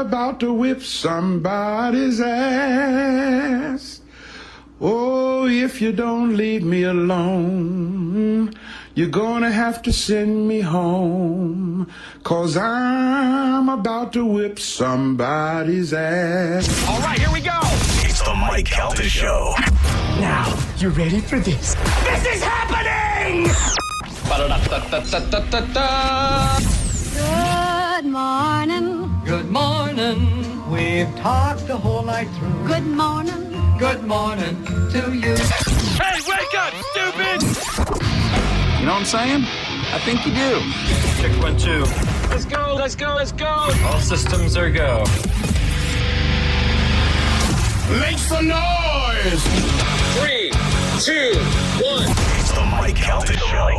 about to whip somebody's ass. Oh, if you don't leave me alone, you're gonna have to send me home, 'cause I'm about to whip somebody's ass. All right, here we go. It's the Mike Calta Show. Now, you ready for this? This is happening! Ba-da-da-da-da-da-da-da. Good morning. Good morning. We've talked the whole night through. Good morning. Good morning to you. Hey, wake up, stupid! You know what I'm saying? I think you do. Check 1, 2. Let's go, let's go, let's go! All systems are go. Make some noise! 3, 2, 1. It's the Mike Calta Show.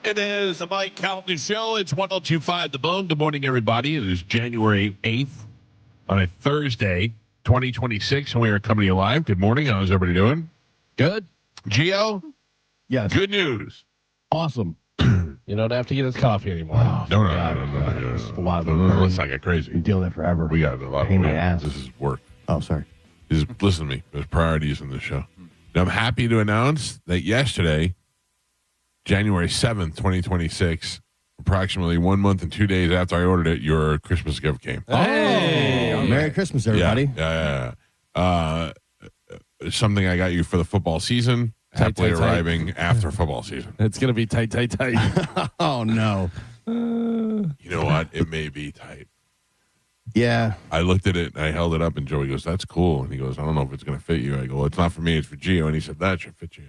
It is the Mike Calta Show. It's 102.5 The Bone. Good morning, everybody. It is January 8th on a Thursday, 2026, and we are coming to you live. Good morning. How's everybody doing? Good. Gio? Yes. Good news. Awesome. You don't have to get his coffee anymore. No. A lot of Let's not get crazy. Been dealing with that forever. We got a lot of Pain in the ass. This is work. Oh, sorry. Listen to me. There's priorities in this show. And I'm happy to announce that yesterday, January 7th, 2026, approximately 1 month and 2 days after I ordered it, your Christmas gift came. Hey, Merry Christmas, everybody. Yeah. Something I got you for the football season, happily arriving after football season. It's going to be tight. Oh, no. You know what? It may be tight. Yeah. I looked at it, and I held it up, and Joey goes, that's cool. And he goes, I don't know if it's going to fit you. I go, well, it's not for me, it's for Gio. And he said, that should fit you.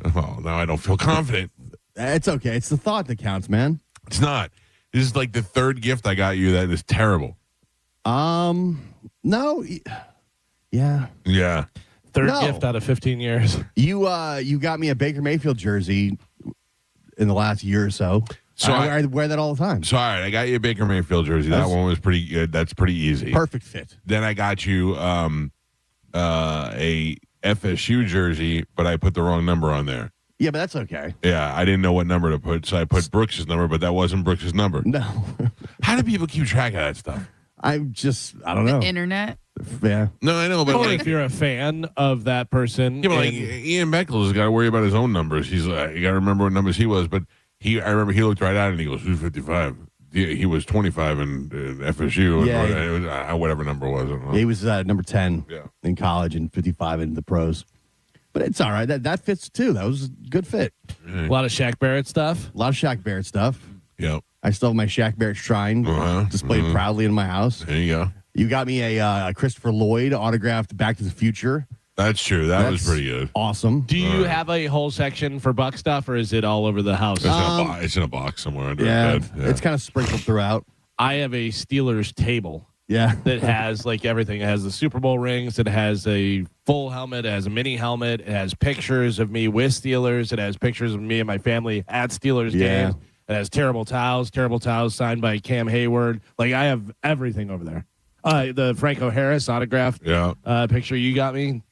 Oh, now I don't feel confident. It's okay. It's the thought that counts, man. It's not. This is like the third gift I got you that is terrible. No. Yeah. Yeah. Third No. gift out of 15 years. You got me a Baker Mayfield jersey in the last year or so. So I wear that all the time. So, all right, I got you a Baker Mayfield jersey. That one was pretty good. That's pretty easy. Perfect fit. Then I got you a FSU jersey, but I put the wrong number on there. Yeah, but that's okay. Yeah, I didn't know what number to put, so I put Brooks's number, but that wasn't Brooks's number. No. How do people keep track of that stuff? I don't know. Internet. Yeah. No, I know, but Or like, if you're a fan of that person. yeah, but like Ian Beckles has got to worry about his own numbers. He's you got to remember what numbers he was, but I remember he looked right at it and he goes, who's 55? He was 25 in FSU, Yeah, or it was, whatever number it was. I don't know. He was number 10 Yeah. in college and 55 in the pros. But it's all right. That fits too. That was a good fit. a lot of Shaq Barrett stuff. A lot of Shaq Barrett stuff. Yep. I still have my Shaq Barrett shrine displayed proudly in my house. There you go. You got me a Christopher Lloyd autographed Back to the Future. That's true. That was pretty good. Awesome. Do you have a whole section for Buck stuff, or is it all over the house? It's in a box somewhere under Yeah, bed. Yeah. it's kind of sprinkled throughout. I have a Steelers table. Yeah. That has like everything. It has the Super Bowl rings. It has a full helmet. It has a mini helmet. It has pictures of me with Steelers. It has pictures of me and my family at Steelers games. It has terrible towels signed by Cam Hayward. Like, I have everything over there. The Franco Harris autographed picture you got me.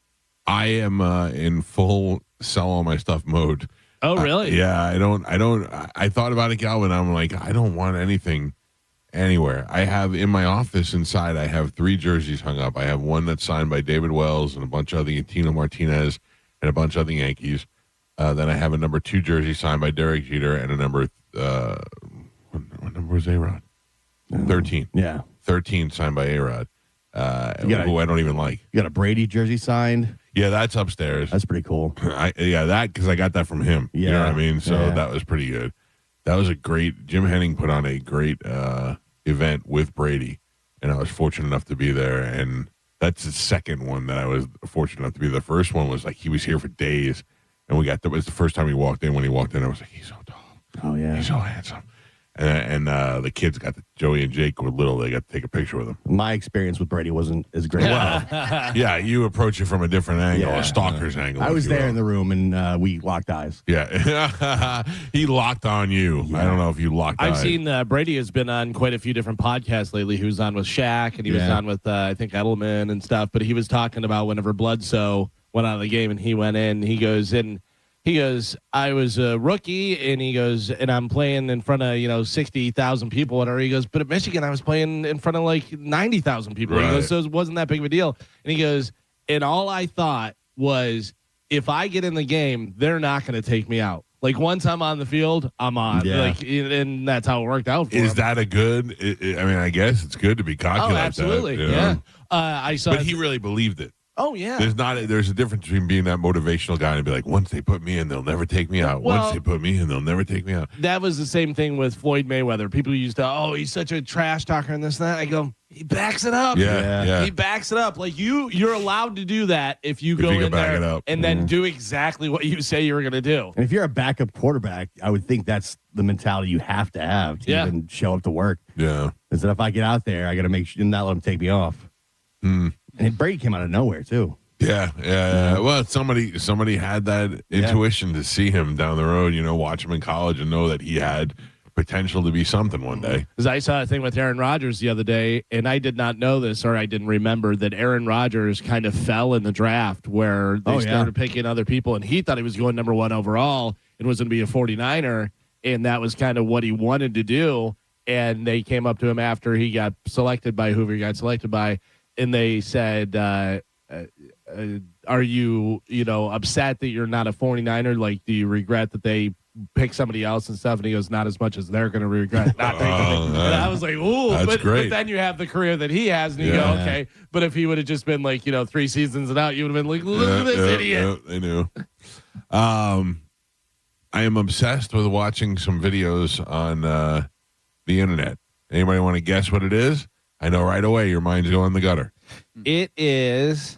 I am in full sell all my stuff mode. Oh, really? Yeah, I thought about it, Galvin. I'm like, I don't want anything anywhere. I have in my office inside, I have 3 jerseys hung up. I have one that's signed by David Wells and a bunch of other Tino Martinez and a bunch of other Yankees. Then I have a number 2 jersey signed by Derek Jeter and a number what number was A-Rod? 13. Yeah. 13 signed by A-Rod, who I don't even like. You got a Brady jersey signed. Yeah, that's upstairs. That's pretty cool. Because I got that from him. Yeah. You know what I mean? So Yeah. that was pretty good. That was a great, Jim Henning put on a great event with Brady, and I was fortunate enough to be there. And that's the second one that I was fortunate enough to be. The first one was like he was here for days, and that was the first time he walked in. When he walked in, I was like, he's so tall. Oh, yeah. He's so handsome. And the kids Joey and Jake were little. They got to take a picture with him. My experience with Brady wasn't as great. Yeah, you approach it from a different angle, a stalker's angle. I was there in the room, and we locked eyes. Yeah. He locked on you. Yeah. I don't know if you locked eyes. I've seen Brady has been on quite a few different podcasts lately. He was on with Shaq, and he was on with, I think, Edelman and stuff. But he was talking about whenever Bledsoe went out of the game and he went in, he goes, I was a rookie, and he goes, and I'm playing in front of, 60,000 people, whatever. He goes, but at Michigan, I was playing in front of like 90,000 people. Right. He goes, so it wasn't that big of a deal. And he goes, and all I thought was, if I get in the game, they're not going to take me out. Like, once I'm on the field, I'm on. Yeah. Like, and that's how it worked out for him. Is that a good? I mean, I guess it's good to be cocky like that. Absolutely, yeah. I saw, but he really believed it. Oh, yeah. There's a difference between being that motivational guy and be like, once they put me in, they'll never take me out. Once they put me in, they'll never take me out. That was the same thing with Floyd Mayweather. People used to, he's such a trash talker and this and that. I go, he backs it up. Yeah. He backs it up. Like, you're allowed to do that if you go in there and then do exactly what you say you were going to do. And if you're a backup quarterback, I would think that's the mentality you have to even show up to work. Yeah. Is that if I get out there, I got to make sure not let them take me off. And Brady came out of nowhere, too. Yeah. Well, somebody had that intuition to see him down the road, watch him in college and know that he had potential to be something one day. Because I saw a thing with Aaron Rodgers the other day, and I did not know this, or I didn't remember that Aaron Rodgers kind of fell in the draft where they started picking other people, and he thought he was going number 1 overall and was going to be a 49er, and that was kind of what he wanted to do. And they came up to him after he got selected by whoever he got selected by, and they said, are you, upset that you're not a 49er? Like, do you regret that they pick somebody else and stuff? And he goes, not as much as they're going to regret not picking me. And I was like, ooh, but then you have the career that he has, and you go, okay. But if he would have just been like, 3 seasons and out, you would have been like, look at this idiot. I knew. I am obsessed with watching some videos on the internet. Anybody want to guess what it is? I know right away your mind's going in the gutter. It is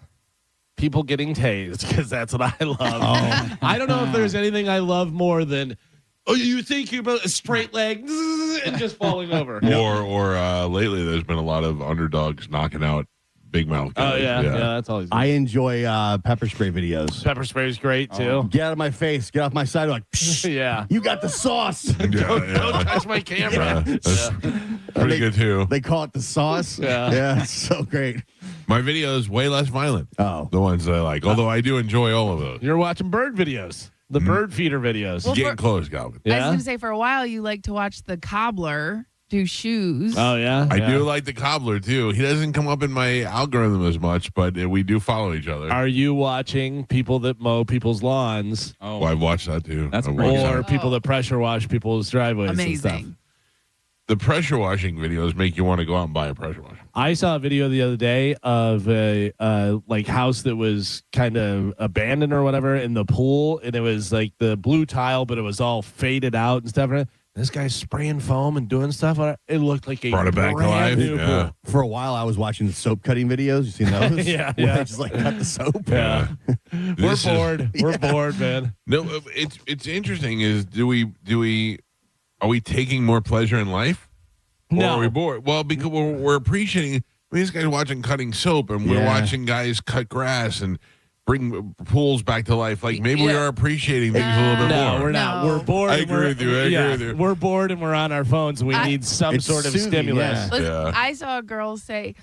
people getting tased, because that's what I love. I don't know if there's anything I love more than, you think you're about a straight leg and just falling over. Or lately there's been a lot of underdogs knocking out big mouth guys. Oh, yeah, that's always good. I enjoy pepper spray videos. Pepper spray is great, too. Get out of my face. Get off my side. Like, yeah. You got the sauce. Don't touch my camera. That's pretty good, too. They call it the sauce. Yeah, it's so great. My video is way less violent. Oh. The ones that I like. Although I do enjoy all of those. You're watching bird videos. The bird feeder videos. Well, getting close, Galvin. I was going to say, for a while, you like to watch the cobbler do shoes. Oh, yeah? I do like the cobbler, too. He doesn't come up in my algorithm as much, but we do follow each other. Are you watching people that mow people's lawns? Oh, well, I've watched that, too. That's or people that pressure wash people's driveways and stuff. Amazing. The pressure washing videos make you want to go out and buy a pressure washer. I saw a video the other day of a house that was kind of abandoned or whatever in the pool, and it was like the blue tile, but it was all faded out and stuff. This guy's spraying foam and doing stuff on it. It looked like a brought it back to life. Pool. For a while, I was watching the soap cutting videos. You seen those? Yeah. Where they just like cut the soap. Yeah. We're bored. We're bored, man. No, it's interesting. Are we taking more pleasure in life? Or are we bored? Well, because we're appreciating. I mean, this guy's watching cutting soap, and we're watching guys cut grass and bring pools back to life. Like, maybe we are appreciating things a little bit more. No, we're not. We're bored. I agree with you. We're bored, and we're on our phones, and we need some sort of stimulus. Listen, I saw a girl say,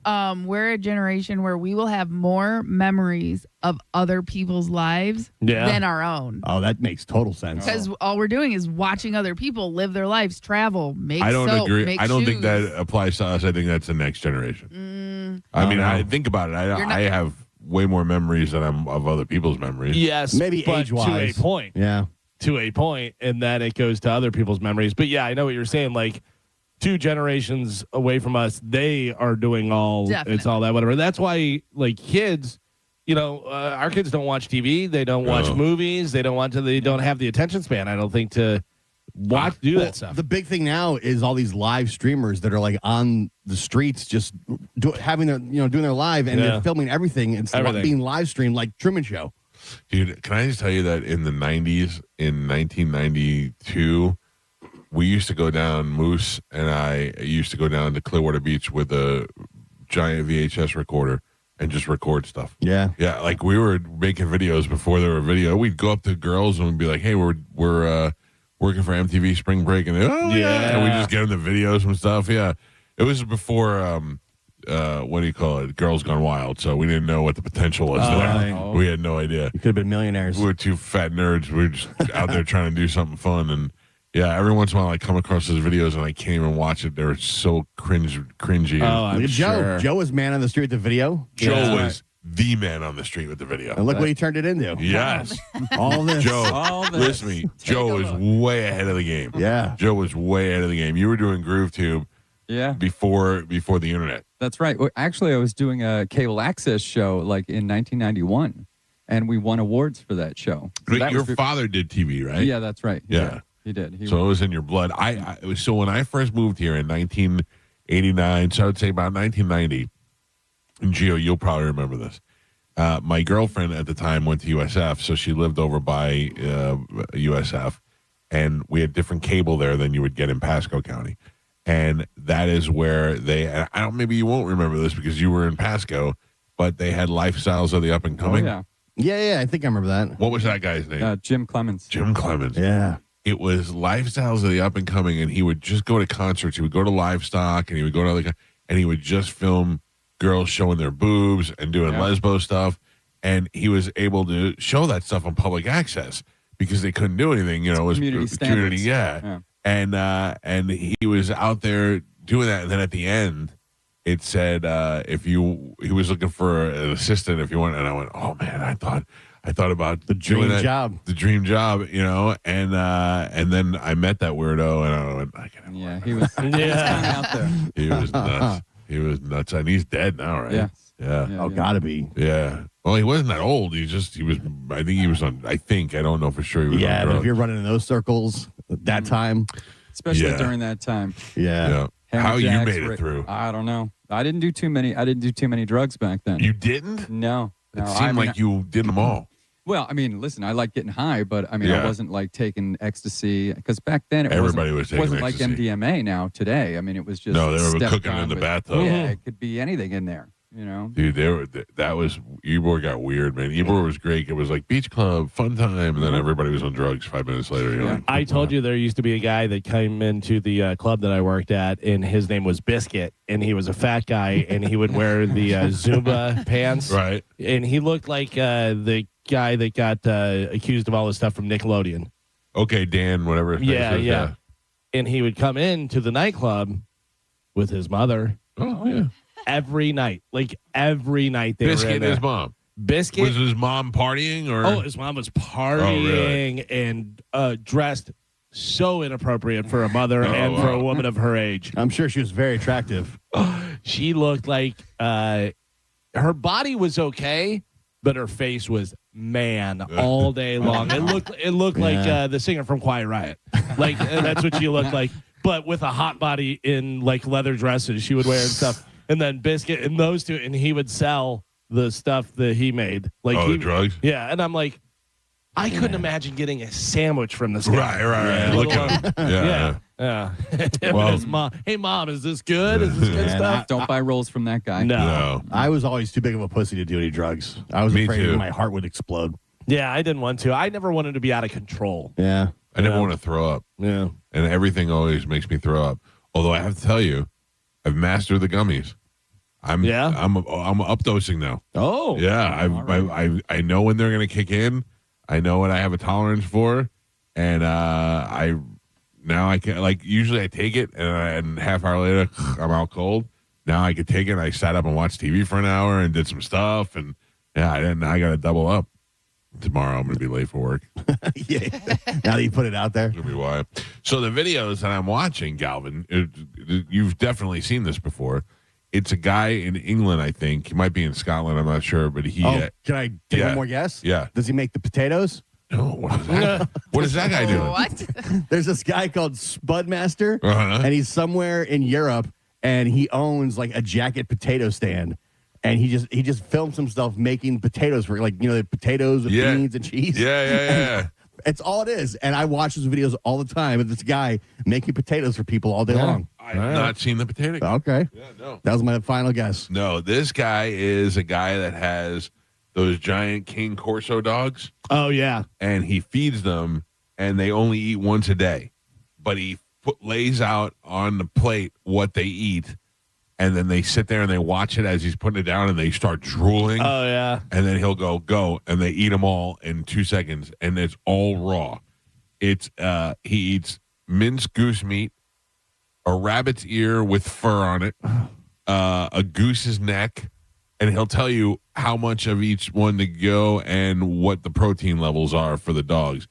we're a generation where we will have more memories of other people's lives than our own. Oh, that makes total sense. Because all we're doing is watching other people live their lives, travel, make I don't soap, agree. make I don't shoes. think that applies to us. I think that's the next generation. I mean, I think about it. I have way more memories than I'm of other people's memories. Yes, maybe but age-wise. to a point. Yeah. To a point, and then it goes to other people's memories. But yeah, I know what you're saying. Like, 2 generations away from us, they are doing all it's all that whatever. That's why like kids, our kids don't watch TV, they don't watch movies, they don't have the attention span. I don't think to do that stuff. The big thing now is all these live streamers that are like on the streets, just doing their live, and they're filming everything. It's being live streamed like Truman Show. Dude, can I just tell you that in the 90s, in 1992, we used to go down, Moose and I used to go down to Clearwater Beach with a giant VHS recorder and just record stuff. Yeah. Yeah, like we were making videos before there were video. We'd go up to girls and we'd be like, hey, we're working for MTV Spring Break. And and we just get them the videos and stuff. Yeah. It was before, what do you call it? Girls Gone Wild. So we didn't know what the potential was there. Right. We had no idea. You could have been millionaires. We were 2 fat nerds. We were just out there trying to do something fun. And yeah, every once in a while I come across those videos and I can't even watch it. They're so cringy. Look at Joe. Joe was man on the street with the video. Joe was the man on the street with the video. And look what he turned it into. Yes. All this. Joe, listen to me. Joe was way ahead of the game. Yeah. Joe was way ahead of the game. You were doing GrooveTube before the internet. That's right. Well, actually, I was doing a cable access show like in 1991, and we won awards for that show. So your father did TV, right? Yeah, that's right. Yeah. He did. So it was in your blood. So when I first moved here in 1989, so I would say about 1990, and Gio, you'll probably remember this. My girlfriend at the time went to USF, so she lived over by USF, and we had different cable there than you would get in Pasco County. And that is where maybe you won't remember this because you were in Pasco, but they had Lifestyles of the Up and Coming. Oh, yeah. Yeah, I think I remember that. What was that guy's name? Jim Clemens. Jim Clemens. Yeah. It was Lifestyles of the Up and Coming, and he would just go to concerts. He would go to Livestock, and he would go to and he would just film girls showing their boobs and doing lesbo stuff. And he was able to show that stuff on public access because they couldn't do anything. It was community standards. Yeah. And he was out there doing that. And then at the end, it said he was looking for an assistant if you want. And I went, oh man, I thought about the dream job. The dream job, and then I met that weirdo, and I went, he was kind of out there. He was nuts. He was nuts, and he's dead now, right? Yeah. Gotta be. Yeah. Well, he wasn't that old. He was. I think he was on. I don't know for sure. He was on but drugs. if you're running in those circles at that time, especially during that time. Yeah. How you made it through? I don't know. I didn't do too many drugs back then. You didn't? No. It seemed like you did them all. Well, I mean, listen, I like getting high, but I mean, I wasn't like taking ecstasy because back then everybody was taking wasn't ecstasy. like MDMA now today. I mean, it was just they were cooking in the bathtub. Yeah, it could be anything in there. Dude, Ybor got weird, man. Ybor was great. It was like beach club, fun time, and then everybody was on drugs 5 minutes later. Like, I told you there used to be a guy that came into the club that I worked at, and his name was Biscuit, and he was a fat guy, and he would wear the Zumba pants. Right. And he looked like the guy that got accused of all this stuff from Nickelodeon. Okay, Dan, whatever. Yeah. And he would come into the nightclub with his mother. Oh, yeah. Every night. Biscuit were in and his mom. Biscuit. Was his mom partying? Or? His mom was partying and dressed so inappropriate for a mother and for a woman of her age. I'm sure she was very attractive. She looked like her body was okay, but her face was all day long. It looked like the singer from Quiet Riot. Like that's what she looked like, but with a hot body in like leather dresses she would wear and stuff. And then Biscuit and those two, and he would sell the stuff that he made. Like the drugs? Yeah, and I'm like, I couldn't imagine getting a sandwich from this guy. Right. Look at him. Yeah. Well, his mom, hey, Mom, is this good? Is this good stuff? Don't buy rolls from that guy. No. I was always too big of a pussy to do any drugs. I was afraid that my heart would explode. Yeah, I didn't want to. I never wanted to be out of control. Yeah. I never want to throw up. Yeah. And everything always makes me throw up. Although I have to tell you, I've mastered the gummies. I'm updosing now. Oh. Yeah. I know when they're gonna kick in. I know what I have a tolerance for. And I can, like, usually I take it and half hour later I'm out cold. Now I could take it and I sat up and watched TV for an hour and did some stuff, and I got to double up. Tomorrow I'm going to be late for work. Yeah. Now that you put it out there. That'll be why. So the videos that I'm watching, Galvin, you've definitely seen this before. It's a guy in England, I think. He might be in Scotland. I'm not sure, but he. Can I take one more guess? Yeah. Does he make the potatoes? No. What is that? What is that guy doing? What? There's this guy called Spudmaster, and he's somewhere in Europe, and he owns like a jacket potato stand. And he just films himself making potatoes for the potatoes with beans and cheese. Yeah. It's all it is. And I watch those videos all the time of this guy making potatoes for people all day long. I have not seen the potato. Okay. Yeah, no. That was my final guess. No, this guy is a guy that has those giant King Corso dogs. Oh, yeah. And he feeds them, and they only eat once a day. But he lays out on the plate what they eat. And then they sit there and they watch it as he's putting it down, and they start drooling. Oh, yeah. And then he'll go, and they eat them all in 2 seconds, and it's all raw. It's he eats minced goose meat, a rabbit's ear with fur on it, a goose's neck, and he'll tell you how much of each one to go and what the protein levels are for the dogs.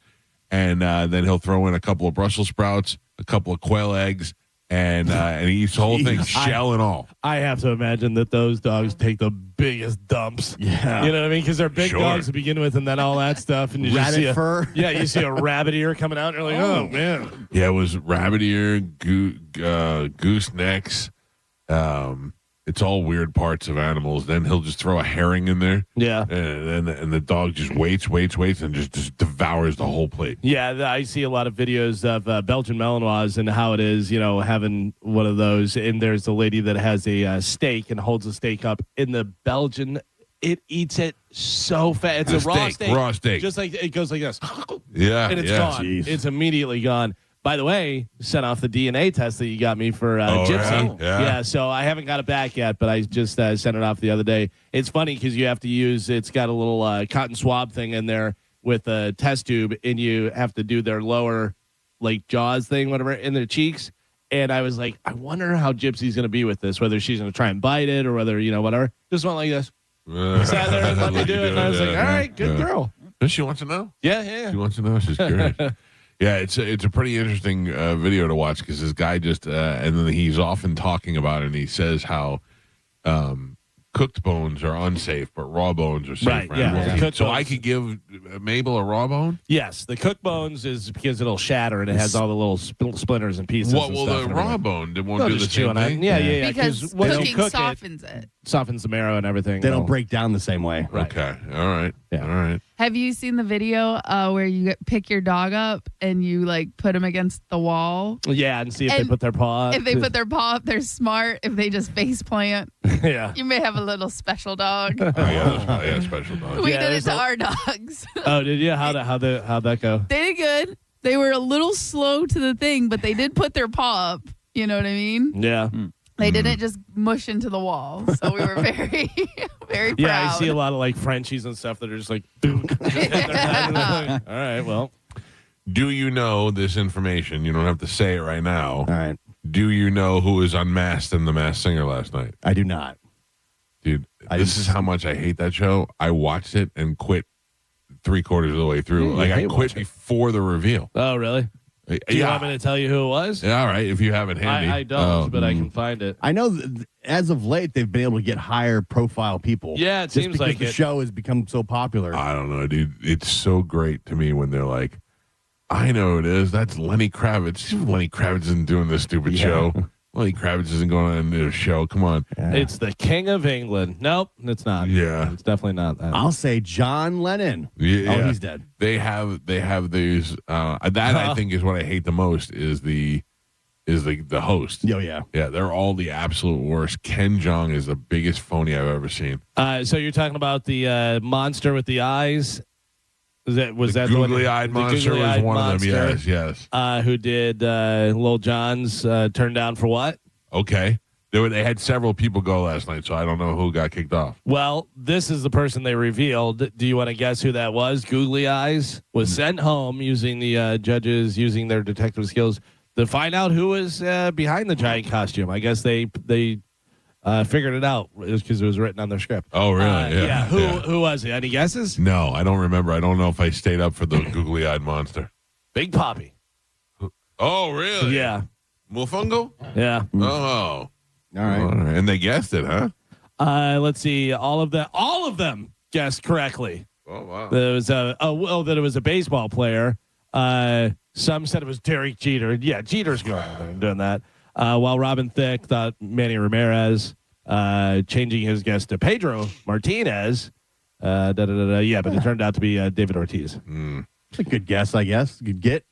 And then he'll throw in a couple of Brussels sprouts, a couple of quail eggs, and he eats the whole thing, shell and all. I have to imagine that those dogs take the biggest dumps. Yeah. You know what I mean? Because they're big dogs to begin with, and then all that stuff. And you just see fur. Yeah, you see a rabbit ear coming out, and you're like, oh man. Yeah, it was rabbit ear, goose necks. It's all weird parts of animals. Then he'll just throw a herring in there. Yeah. And the dog just waits, and just devours the whole plate. Yeah, I see a lot of videos of Belgian Malinois and how it is, having one of those. And there's a lady that has a steak and holds the steak up. In the Belgian, it eats it so fast. It's a raw steak. Just like it goes like this. Yeah. And it's gone. Jeez. It's immediately gone. By the way, sent off the DNA test that you got me for Gypsy. Yeah. So I haven't got it back yet, but I just sent it off the other day. It's funny because you have to it's got a little cotton swab thing in there with a test tube, and you have to do their lower, jaws thing, whatever, in their cheeks. And I was like, I wonder how Gypsy's going to be with this, whether she's going to try and bite it or whether, whatever. Just went like this. Sat there and let me do it, and I was like, all right, good girl. Does she want to know? Yeah. She wants to know. She's curious. Yeah, it's a pretty interesting video to watch because this guy just and then he's often talking about it, and he says how cooked bones are unsafe, but raw bones are safe. Right, for yeah. animals. Yeah. So I could give Mabel a raw bone? Yes, the cooked bones is because it'll shatter and it has all the little splinters and pieces. Well, the raw bone won't do the chew same thing? Yeah. Because cooking softens it. Softens the marrow and everything. They don't break down the same way. Right. Okay. All right. Yeah. All right. Have you seen the video where you pick your dog up and you put him against the wall? Yeah, and see if they put their paw up. If they put their paw up, they're smart. If they just face plant, yeah, you may have a little special dog. Yeah, special dog. We did it to our dogs. Oh, did you? How'd that go? They did good. They were a little slow to the thing, but they did put their paw up. You know what I mean? Yeah. They didn't just mush into the wall. So we were very, very proud. Yeah, I see a lot of Frenchies and stuff that are just boom. Just hit their head. All right, well. Do you know this information? You don't have to say it right now. All right. Do you know who was unmasked in The Masked Singer last night? I do not. Dude, this is how much I hate that show. I watched it and quit 3/4 of the way through. I quit before the reveal. Oh, really? Do you want me to tell you who it was? Yeah, all right, if you have it handy. I don't, but I can find it. I know as of late, they've been able to get higher profile people. Yeah, it seems like the show has become so popular. I don't know, dude. It's so great to me when they're like, I know who it is. That's Lenny Kravitz. Lenny Kravitz isn't doing this stupid show. Lenny Kravitz isn't going on a show. Come on. Yeah. It's the King of England. Nope, it's not. Yeah. It's definitely not that. I'll say John Lennon. Yeah. Oh, he's dead. They have these I think is what I hate the most is the host. Oh, yeah. Yeah, they're all the absolute worst. Ken Jeong is the biggest phony I've ever seen. So you're talking about the monster with the eyes? Was that the googly-eyed monster was one of them? Yes. Who did Lil Jon's turn down for what? Okay. They had several people go last night, so I don't know who got kicked off. Well, this is the person they revealed. Do you want to guess who that was? Googly Eyes was sent home using the judges using their detective skills to find out who was behind the giant costume. I guess they Figured it out. It was because it was written on their script. Oh, really? Yeah. Who was it? Any guesses? No, I don't remember. I don't know if I stayed up for the googly-eyed monster. Big Poppy. Oh, really? Yeah. Mofongo? Yeah. Oh. All right. And they guessed it, huh? Let's see. All of them guessed correctly. Oh, wow. There was that it was a baseball player. Some said it was Derek Jeter. Yeah, Jeter's going out there and doing that. While Robin Thicke thought Manny Ramirez, changing his guess to Pedro Martinez. Yeah, but it turned out to be David Ortiz. It's a good guess, I guess. Good get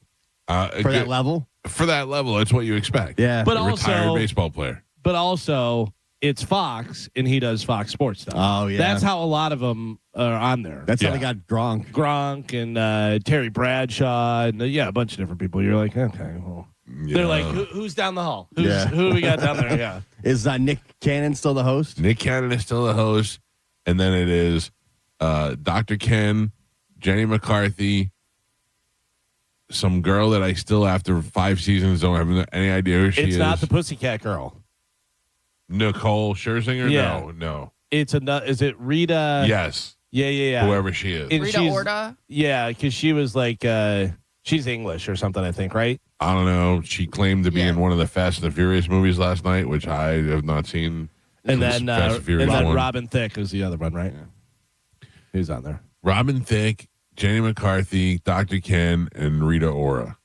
for that level. For that level, that's what you expect. Yeah. But a also, retired baseball player. But also, it's Fox, and he does Fox Sports stuff. Oh, yeah. That's how a lot of them are on there. That's how they got Gronk. Gronk and Terry Bradshaw and a bunch of different people. You're like, okay, well. Yeah. They're like, who's down the hall? Who do we got down there? Yeah. Is Nick Cannon still the host? Nick Cannon is still the host. And then it is Dr. Ken, Jenny McCarthy, some girl that I still, after 5 seasons, don't have any idea who she is. It's not the Pussycat Girl. Nicole Scherzinger? Yeah. No. Is it Rita? Yes. Yeah. Whoever she is. And Rita Orta? Yeah, because she was like, she's English or something, I think, right? I don't know. She claimed to be in one of the Fast and the Furious movies last night, which I have not seen. And then Fast and one. Robin Thicke is the other one, right? Yeah. Who's on there? Robin Thicke, Jenny McCarthy, Dr. Ken, and Rita Ora.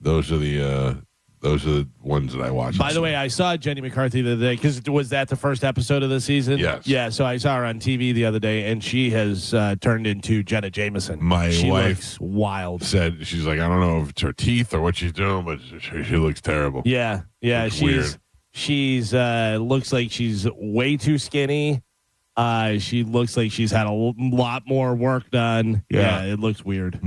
Those are the ones that I watched. By the way, I saw Jenny McCarthy the other day because was that the first episode of the season? Yes. Yeah, so I saw her on TV the other day, and she has turned into Jenna Jameson. My wife looks wild. Said she's like, I don't know if it's her teeth or what she's doing, but she looks terrible. Yeah, Looks weird. She's looks like she's way too skinny. She looks like she's had a lot more work done. Yeah, it looks weird.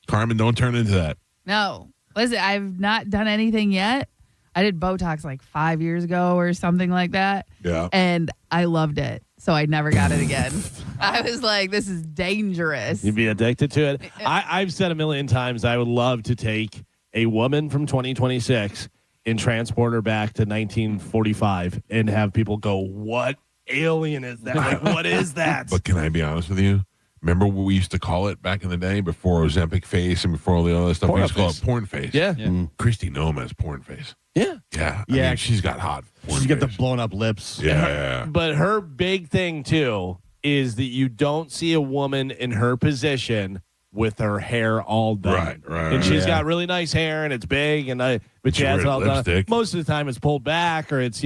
Carmen, don't turn into that. No. Listen, I've not done anything yet. I did Botox like 5 years ago or something like that. Yeah. And I loved it. So I never got it again. I was like, this is dangerous. You'd be addicted to it. I've said a million times I would love to take a woman from 2026 and transport her back to 1945 and have people go, what alien is that? Like, what is that? But can I be honest with you? Remember what we used to call it back in the day before Ozempic face and before all the other stuff? We used to call it porn face. Yeah. Christy Nome has porn face. Yeah. Yeah. I mean, she's got hot porn She's got the face. blown up lips. Yeah. But her big thing, too, is that you don't see a woman in her position with her hair all done. Right. And she's got really nice hair, and it's big, and but she has it all done. Most of the time it's pulled back or it's,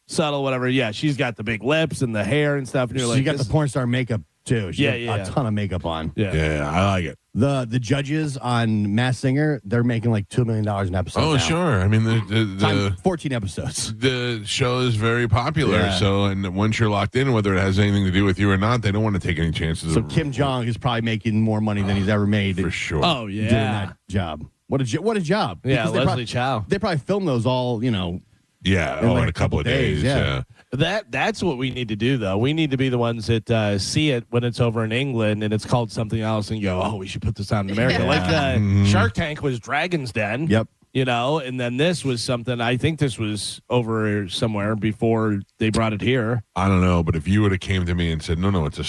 subtle, whatever. Yeah, she's got the big lips and the hair and stuff. And you're She got the porn star makeup, too. She got a ton of makeup on. Yeah, I like it. The judges on Masked Singer, they're making like $2 million an episode. Oh, now. sure. I mean, the 14 episodes. The show is very popular. Yeah. So, and once you're locked in, whether it has anything to do with you or not, they don't want to take any chances. So Kim Jong is probably making more money than he's ever made for sure. Oh, yeah. Doing that job. What a job. Yeah, Because Leslie Chow. They probably film those all, Yeah, in a couple of days. Yeah. That's what we need to do, though. We need to be the ones that see it when it's over in England and it's called something else and go, oh, we should put this on in America. Yeah. Like Shark Tank was Dragon's Den. Yep. And then this was something, I think this was over somewhere before they brought it here. I don't know, but if you would have came to me and said, no, it's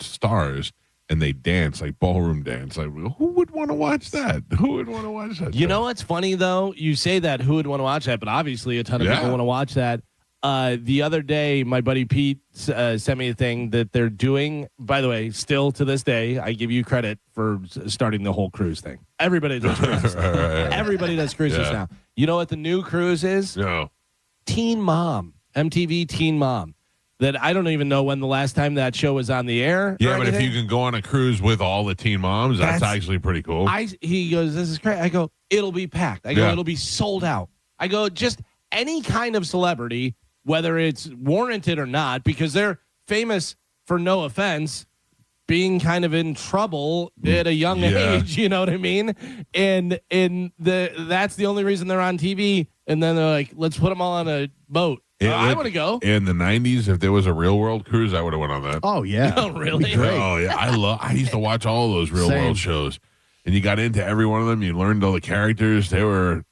stars, and they dance, like ballroom dance, like, who would want to watch that? Who would want to watch that? You know what's funny, though? You say that, who would want to watch that? But obviously a ton of people want to watch that. The other day, my buddy Pete sent me a thing that they're doing. By the way, still to this day, I give you credit for starting the whole cruise thing. Everybody does cruises. Everybody does cruises now. You know what the new cruise is? No. Teen Mom. MTV Teen Mom. That I don't even know when the last time that show was on the air. Yeah, but if you can go on a cruise with all the teen moms, that's actually pretty cool. He goes, this is great. I go, it'll be packed. I go, it'll be sold out. I go, just any kind of celebrity, whether it's warranted or not, because they're famous for, no offense, being kind of in trouble at a young age, you know what I mean? And that's the only reason they're on TV. And then they're like, let's put them all on a boat. I want to go. In the 90s, if there was a real world cruise, I would have went on that. Oh, yeah. Oh, really? Oh, yeah. I used to watch all of those real world shows. And you got into every one of them. You learned all the characters. They were,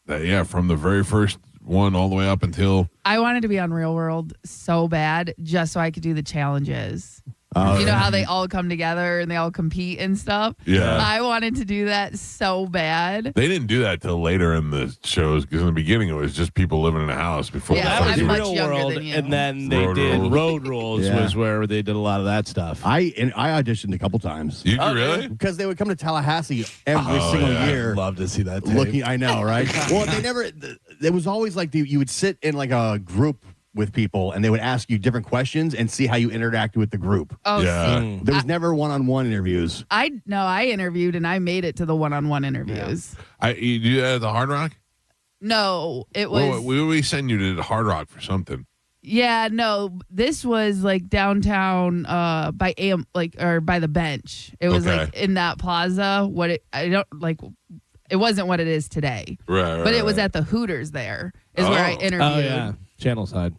from the very first one all the way up until? I wanted to be on Real World so bad just so I could do the challenges. Oh, you know how they all come together and they all compete and stuff? Yeah. I wanted to do that so bad. They didn't do that till later in the shows because in the beginning it was just people living in a house before. Yeah, they I'm started much doing- younger World, than you. and then they did Road Rules was where they did a lot of that stuff. I auditioned a couple times. You really? Because they would come to Tallahassee every single year. I'd love to see that tape. Looking, I know, right? Well, they never. It was always like you would sit in like a group with people, and they would ask you different questions and see how you interacted with the group. Oh, see. There was never one-on-one interviews. I interviewed and I made it to the one-on-one interviews. You do that at the Hard Rock? No, it was. Well, we send you to the Hard Rock for something. Yeah, no, this was like downtown by the bench. It was Okay. like in that plaza. It wasn't what it is today. Right. But it was at the Hooters there is where I interviewed. Oh, yeah. Channel side,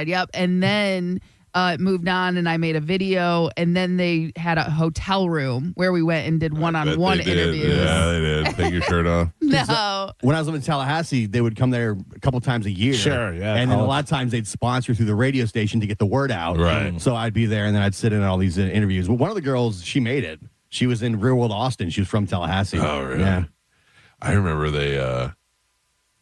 yep. And then it moved on and I made a video, and then they had a hotel room where we went and did one-on-one interviews. Yeah, they did. Take your shirt off. No. When I was living in Tallahassee, they would come there a couple times a year. Sure, yeah. And then a lot of times they'd sponsor through the radio station to get the word out. Right. So I'd be there, and then I'd sit in all these interviews. Well, one of the girls, she made it. She was in Real World Austin. She was from Tallahassee. Oh, really? Yeah. I remember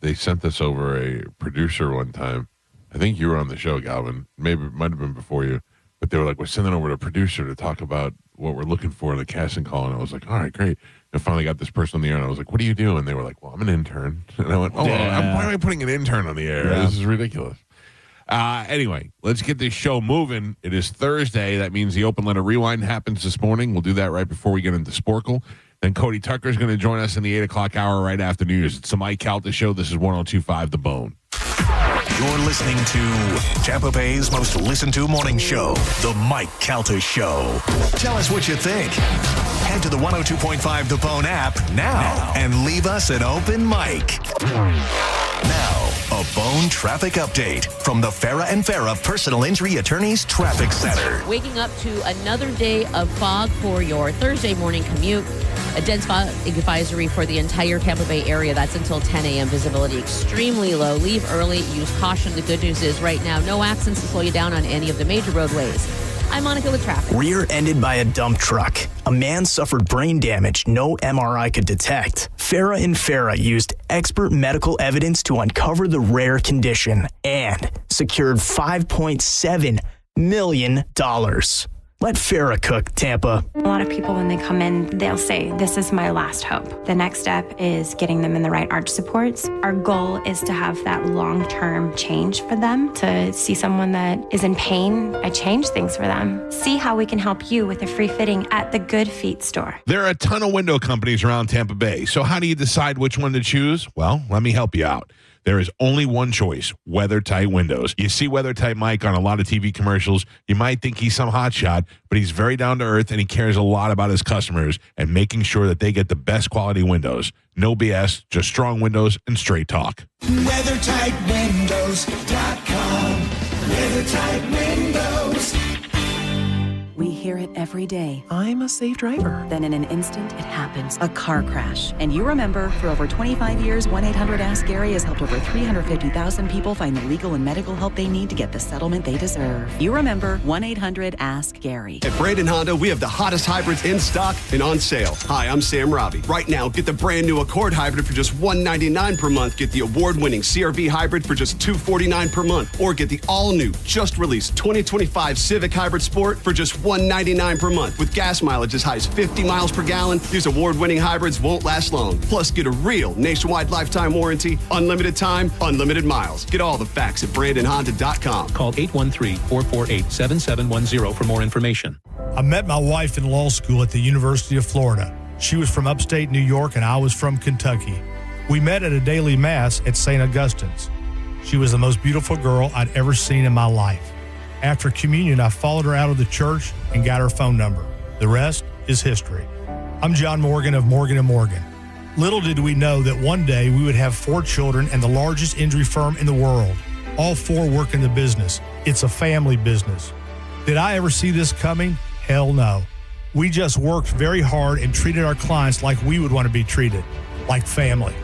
they sent this over a producer one time. I think you were on the show, Galvin. Maybe it might have been before you. But they were like, we're sending over to a producer to talk about what we're looking for in the casting call. And I was like, all right, great. And finally got this person on the air. And I was like, what do you do? And they were like, well, I'm an intern. And I went, why am I putting an intern on the air? Yeah. This is ridiculous. Anyway, let's get this show moving. It is Thursday. That means the Open Letter Rewind happens this morning. We'll do that right before we get into Sporkle. Then Cody Tucker is going to join us in the 8 o'clock hour right after news. It's the Mike Calta Show. This is 102.5 The Bone. You're listening to Tampa Bay's most listened to morning show, The Mike Calta Show. Tell us what you think. Head to the 102.5 The Bone app now and leave us an open mic. Now, a Bone traffic update from the Farah and Farah Personal Injury Attorneys Traffic Center. Waking up to another day of fog for your Thursday morning commute. A dense fog advisory for the entire Tampa Bay area. That's until 10 a.m. Visibility extremely low. Leave early. Use caution. The good news is right now, no accidents to slow you down on any of the major roadways. I'm Monica with traffic. Rear-ended by a dump truck. A man suffered brain damage no MRI could detect. Farah and Farah used expert medical evidence to uncover the rare condition and secured $5.7 million. Let Farah cook, Tampa. A lot of people, when they come in, they'll say, this is my last hope. The next step is getting them in the right arch supports. Our goal is to have that long-term change for them, to see someone that is in pain. I change things for them. See how we can help you with a free fitting at the Good Feet store. There are a ton of window companies around Tampa Bay. So how do you decide which one to choose? Well, let me help you out. There is only one choice, WeatherTight Windows. You see WeatherTight Mike on a lot of TV commercials. You might think he's some hotshot, but he's very down to earth and he cares a lot about his customers and making sure that they get the best quality windows. No BS, just strong windows and straight talk. WeatherTightWindows.com. WeatherTight Windows. We hear it every day. I'm a safe driver. Then in an instant, it happens. A car crash. And you remember, for over 25 years, 1-800-ASK-GARY has helped over 350,000 people find the legal and medical help they need to get the settlement they deserve. You remember 1-800-ASK-GARY. At Brandon Honda, we have the hottest hybrids in stock and on sale. Hi, I'm Sam Robbie. Right now, get the brand new Accord hybrid for just $199 per month. Get the award-winning CR-V hybrid for just $249 per month. Or get the all-new, just released 2025 Civic Hybrid Sport for just $199 per month. With gas mileage as high as 50 miles per gallon, these award-winning hybrids won't last long. Plus, get a real nationwide lifetime warranty, unlimited time, unlimited miles. Get all the facts at BrandonHonda.com. Call 813-448-7710 for more information. I met my wife in law school at the University of Florida. She was from upstate New York and I was from Kentucky. We met at a daily mass at St. Augustine's. She was the most beautiful girl I'd ever seen in my life. After communion, I followed her out of the church and got her phone number. The rest is history. I'm John Morgan of Morgan & Morgan. Little did we know that one day we would have 4 children and the largest injury firm in the world. All 4 work in the business. It's a family business. Did I ever see this coming? Hell no. We just worked very hard and treated our clients like we would want to be treated, like family.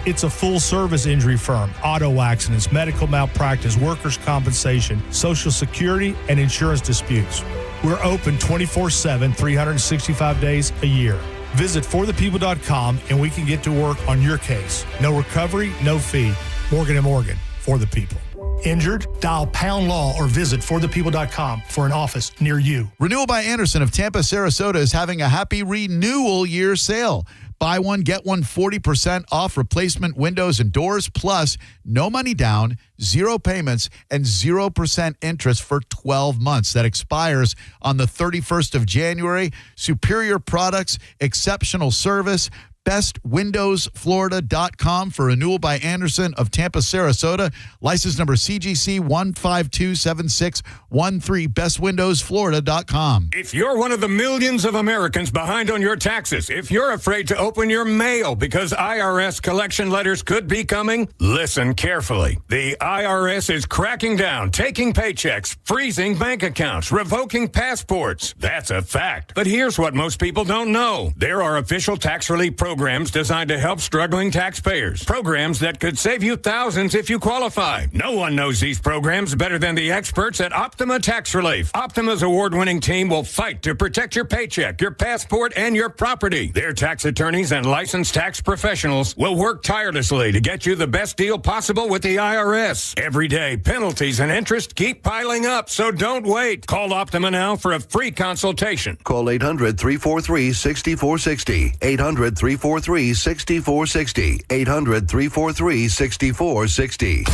It's a full-service injury firm. Auto accidents, medical malpractice, workers' compensation, Social Security, and insurance disputes. We're open 24/7, 365 days a year. Visit forthepeople.com and we can get to work on your case. No recovery, no fee. Morgan & Morgan, for the people. Injured? Dial pound law or visit forthepeople.com for an office near you. Renewal by Anderson of Tampa, Sarasota is having a happy renewal year sale. Buy one, get one 40% off replacement windows and doors, plus no money down, 0 payments, and 0% interest for 12 months. That expires on the 31st of January. Superior products, exceptional service. BestWindowsFlorida.com for renewal by Anderson of Tampa, Sarasota. License number CGC 1527613. BestWindowsFlorida.com. If you're one of the millions of Americans behind on your taxes, if you're afraid to open your mail because IRS collection letters could be coming, listen carefully. The IRS is cracking down, taking paychecks, freezing bank accounts, revoking passports. That's a fact. But here's what most people don't know. There are official tax relief programs designed to help struggling taxpayers. Programs that could save you thousands if you qualify. No one knows these programs better than the experts at Optima Tax Relief. Optima's award-winning team will fight to protect your paycheck, your passport, and your property. Their tax attorneys and licensed tax professionals will work tirelessly to get you the best deal possible with the IRS. Every day, penalties and interest keep piling up, so don't wait. Call Optima now for a free consultation. Call 800-343-6460. 800-343-6460. 800-343-6460.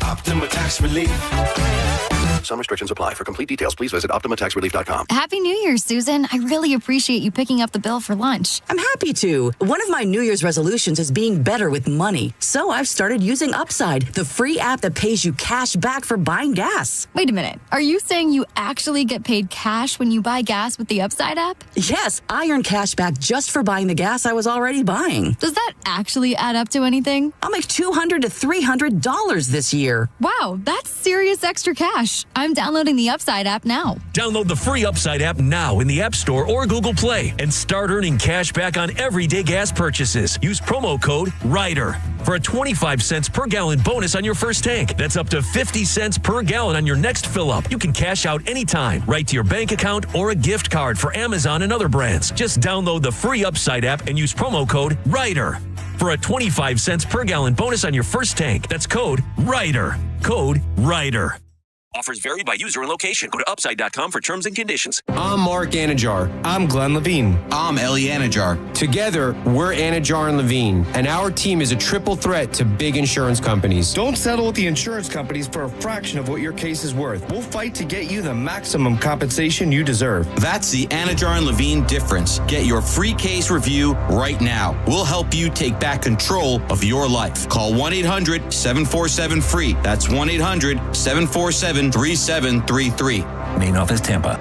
Optima Tax Relief. Some restrictions apply. For complete details, please visit OptimaTaxRelief.com. Happy New Year, Susan. I really appreciate you picking up the bill for lunch. I'm happy to. One of my New Year's resolutions is being better with money. So I've started using Upside, the free app that pays you cash back for buying gas. Wait a minute. Are you saying you actually get paid cash when you buy gas with the Upside app? Yes, I earn cash back just for buying the gas I was already buying. Does that actually add up to anything? I'll make $200 to $300 this year. Wow, that's serious extra cash. I'm downloading the Upside app now. Download the free Upside app now in the App Store or Google Play and start earning cash back on everyday gas purchases. Use promo code RIDER for a 25 cents per gallon bonus on your first tank. That's up to 50 cents per gallon on your next fill up. You can cash out anytime, right to your bank account or a gift card for Amazon and other brands. Just download the free Upside app and use promo code RIDER for a 25 cents per gallon bonus on your first tank. That's code RIDER. Code RIDER. Offers vary by user and location. Go to upside.com for terms and conditions. I'm Mark Anajar. I'm Glenn Levine. I'm Ellie Anajar. Together, we're Anajar and Levine, and our team is a triple threat to big insurance companies. Don't settle with the insurance companies for a fraction of what your case is worth. We'll fight to get you the maximum compensation you deserve. That's the Anajar and Levine difference. Get your free case review right now. We'll help you take back control of your life. Call 1-800-747-FREE. That's 1-800-747-3733. Main office, Tampa.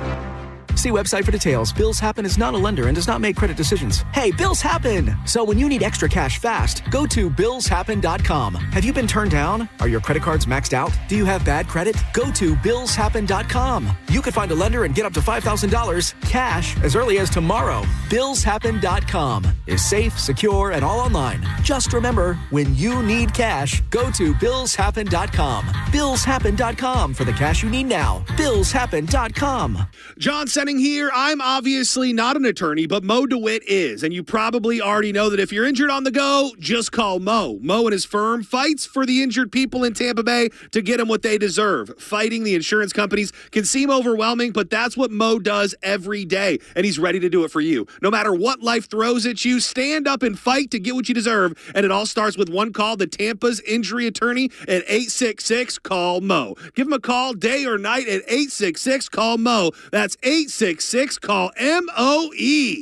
See website for details. Bills Happen is not a lender and does not make credit decisions. Hey, bills happen! So when you need extra cash fast, go to billshappen.com. Have you been turned down? Are your credit cards maxed out? Do you have bad credit? Go to billshappen.com. You could find a lender and get up to $5,000 cash as early as tomorrow. Billshappen.com is safe, secure, and all online. Just remember, when you need cash, go to billshappen.com. Billshappen.com for the cash you need now. Billshappen.com. John Senning here. I'm obviously not an attorney, but Mo DeWitt is. And you probably already know that if you're injured on the go, just call Mo. Mo and his firm fights for the injured people in Tampa Bay to get them what they deserve. Fighting the insurance companies can seem overwhelming, but that's what Mo does every day. And he's ready to do it for you. No matter what life throws at you, stand up and fight to get what you deserve. And it all starts with one call to Tampa's injury attorney at 866-CALL-MO. Give him a call day or night at 866-CALL-MO. That's 866-CALL-MOE.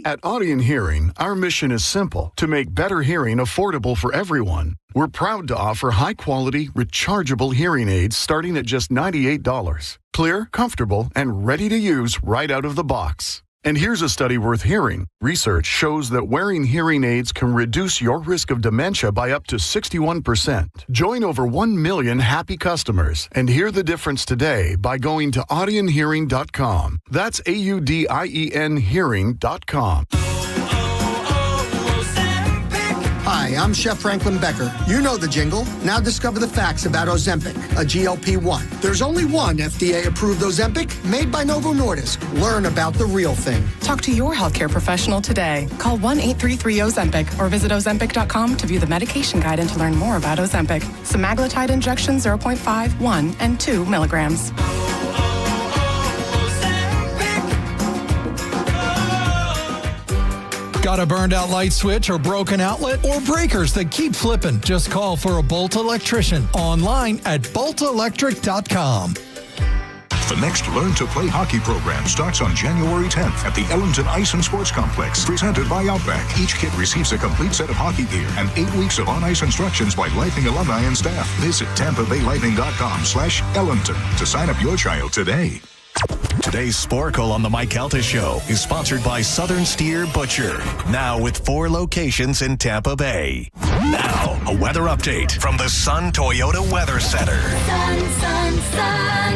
At Audion Hearing, our mission is simple: to make better hearing affordable for everyone. We're proud to offer high-quality, rechargeable hearing aids starting at just $98. Clear, comfortable, and ready to use right out of the box. And here's a study worth hearing. Research shows that wearing hearing aids can reduce your risk of dementia by up to 61%. Join over 1 million happy customers and hear the difference today by going to audionhearing.com. That's AUDIEN hearing.com. Hi, I'm Chef Franklin Becker. You know the jingle. Now discover the facts about Ozempic, a GLP-1. There's only one FDA-approved Ozempic made by Novo Nordisk. Learn about the real thing. Talk to your healthcare professional today. Call 1-833-OZEMPIC or visit Ozempic.com to view the medication guide and to learn more about Ozempic. Semaglutide injection 0.5, 1, and 2 milligrams. Got a burned out light switch or broken outlet or breakers that keep flipping? Just call for a Bolt electrician online at boltelectric.com. The next Learn to Play hockey program starts on January 10th at the Ellington Ice and Sports Complex, presented by Outback. Each kid receives a complete set of hockey gear and 8 weeks of on-ice instructions by Lightning alumni and staff. Visit TampaBayLightning.com/Ellington to sign up your child today. Today's Sporkle on the Mike Calta Show is sponsored by Southern Steer Butcher, now with 4 locations in Tampa Bay. Now, a weather update from the Sun Toyota Weather Center. Sun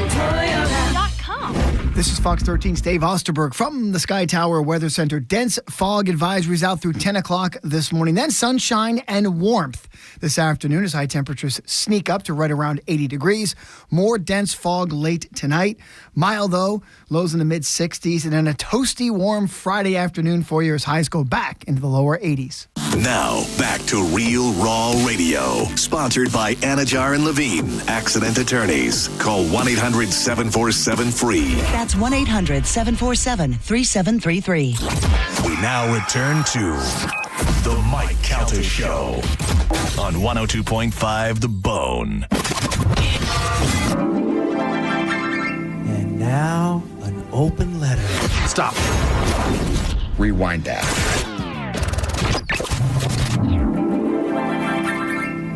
Toyota.com. This is Fox 13's Dave Osterberg from the Sky Tower Weather Center. Dense fog advisories out through 10 o'clock this morning. Then sunshine and warmth this afternoon as high temperatures sneak up to right around 80 degrees. More dense fog late tonight. Mild, though, lows in the mid-60s. And then a toasty, warm Friday afternoon for you as highs go back into the lower 80s. Now, back to Real Raw Radio. Sponsored by Anajar and Levine, Accident Attorneys. Call 1-800-747-FREE. That's 1-800-747-3733. We now return to The Mike Calta Show on 102.5 The Bone. And now, an open letter. Stop. Rewind that.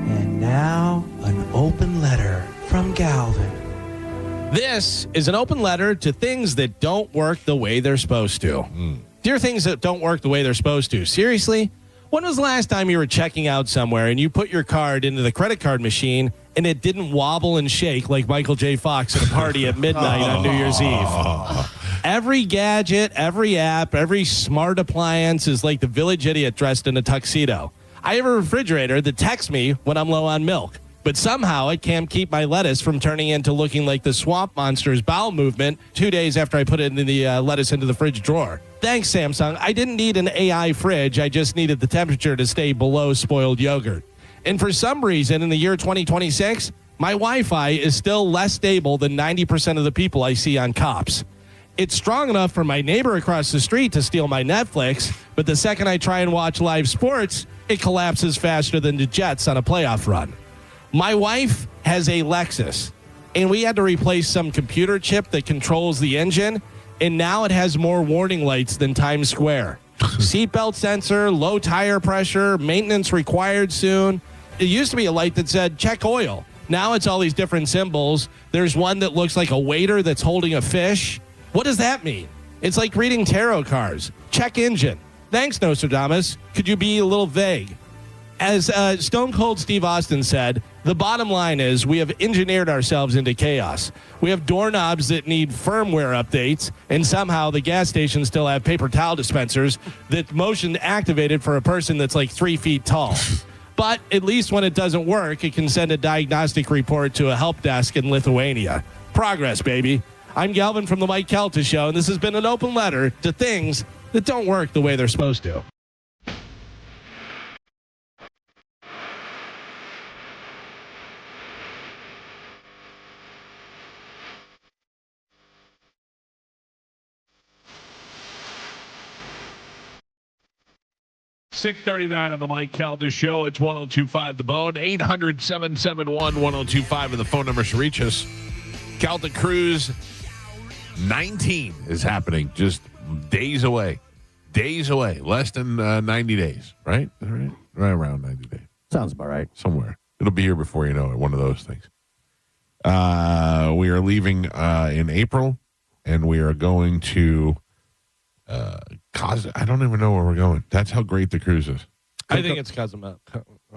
And now, an open letter from Galvin. This is an open letter to things that don't work the way they're supposed to. Dear things that don't work the way they're supposed to. Seriously? When was the last time you were checking out somewhere and you put your card into the credit card machine and it didn't wobble and shake like Michael J. Fox at a party at midnight on New Year's Eve? Every gadget, every app, every smart appliance is like the village idiot dressed in a tuxedo. I have a refrigerator that texts me when I'm low on milk, but somehow it can't keep my lettuce from turning into looking like the swamp monster's bowel movement 2 days after I put it in the lettuce into the fridge drawer. Thanks, Samsung. I didn't need an AI fridge. I just needed the temperature to stay below spoiled yogurt. And for some reason, in the year 2026, my Wi-Fi is still less stable than 90% of the people I see on Cops. It's strong enough for my neighbor across the street to steal my Netflix, but the second I try and watch live sports, it collapses faster than the Jets on a playoff run. My wife has a Lexus, and we had to replace some computer chip that controls the engine, and now it has more warning lights than Times Square. Seatbelt sensor, low tire pressure, maintenance required soon. It used to be a light that said, check oil. Now it's all these different symbols. There's one that looks like a waiter that's holding a fish. What does that mean? It's like reading tarot cards. Check engine. Thanks, Nostradamus. Could you be a little vague? As Stone Cold Steve Austin said, the bottom line is we have engineered ourselves into chaos. We have doorknobs that need firmware updates, and somehow the gas stations still have paper towel dispensers that motion activated for a person that's like 3 feet tall. But at least when it doesn't work, it can send a diagnostic report to a help desk in Lithuania. Progress, baby. I'm Galvin from the Mike Calta Show, and this has been an open letter to things that don't work the way they're supposed to. $6:39 on the Mike Calta Show. It's 102.5 The Bone. 800-771-1025 and the phone number to reach us. Calta Cruise 19 is happening. Just days away. Days away. Less than 90 days. Right? Right around 90 days. Sounds about right. Somewhere. It'll be here before you know it. One of those things. We are leaving in April, and we are going to I don't even know where we're going. That's how great the cruise is. I think it's Cozumel.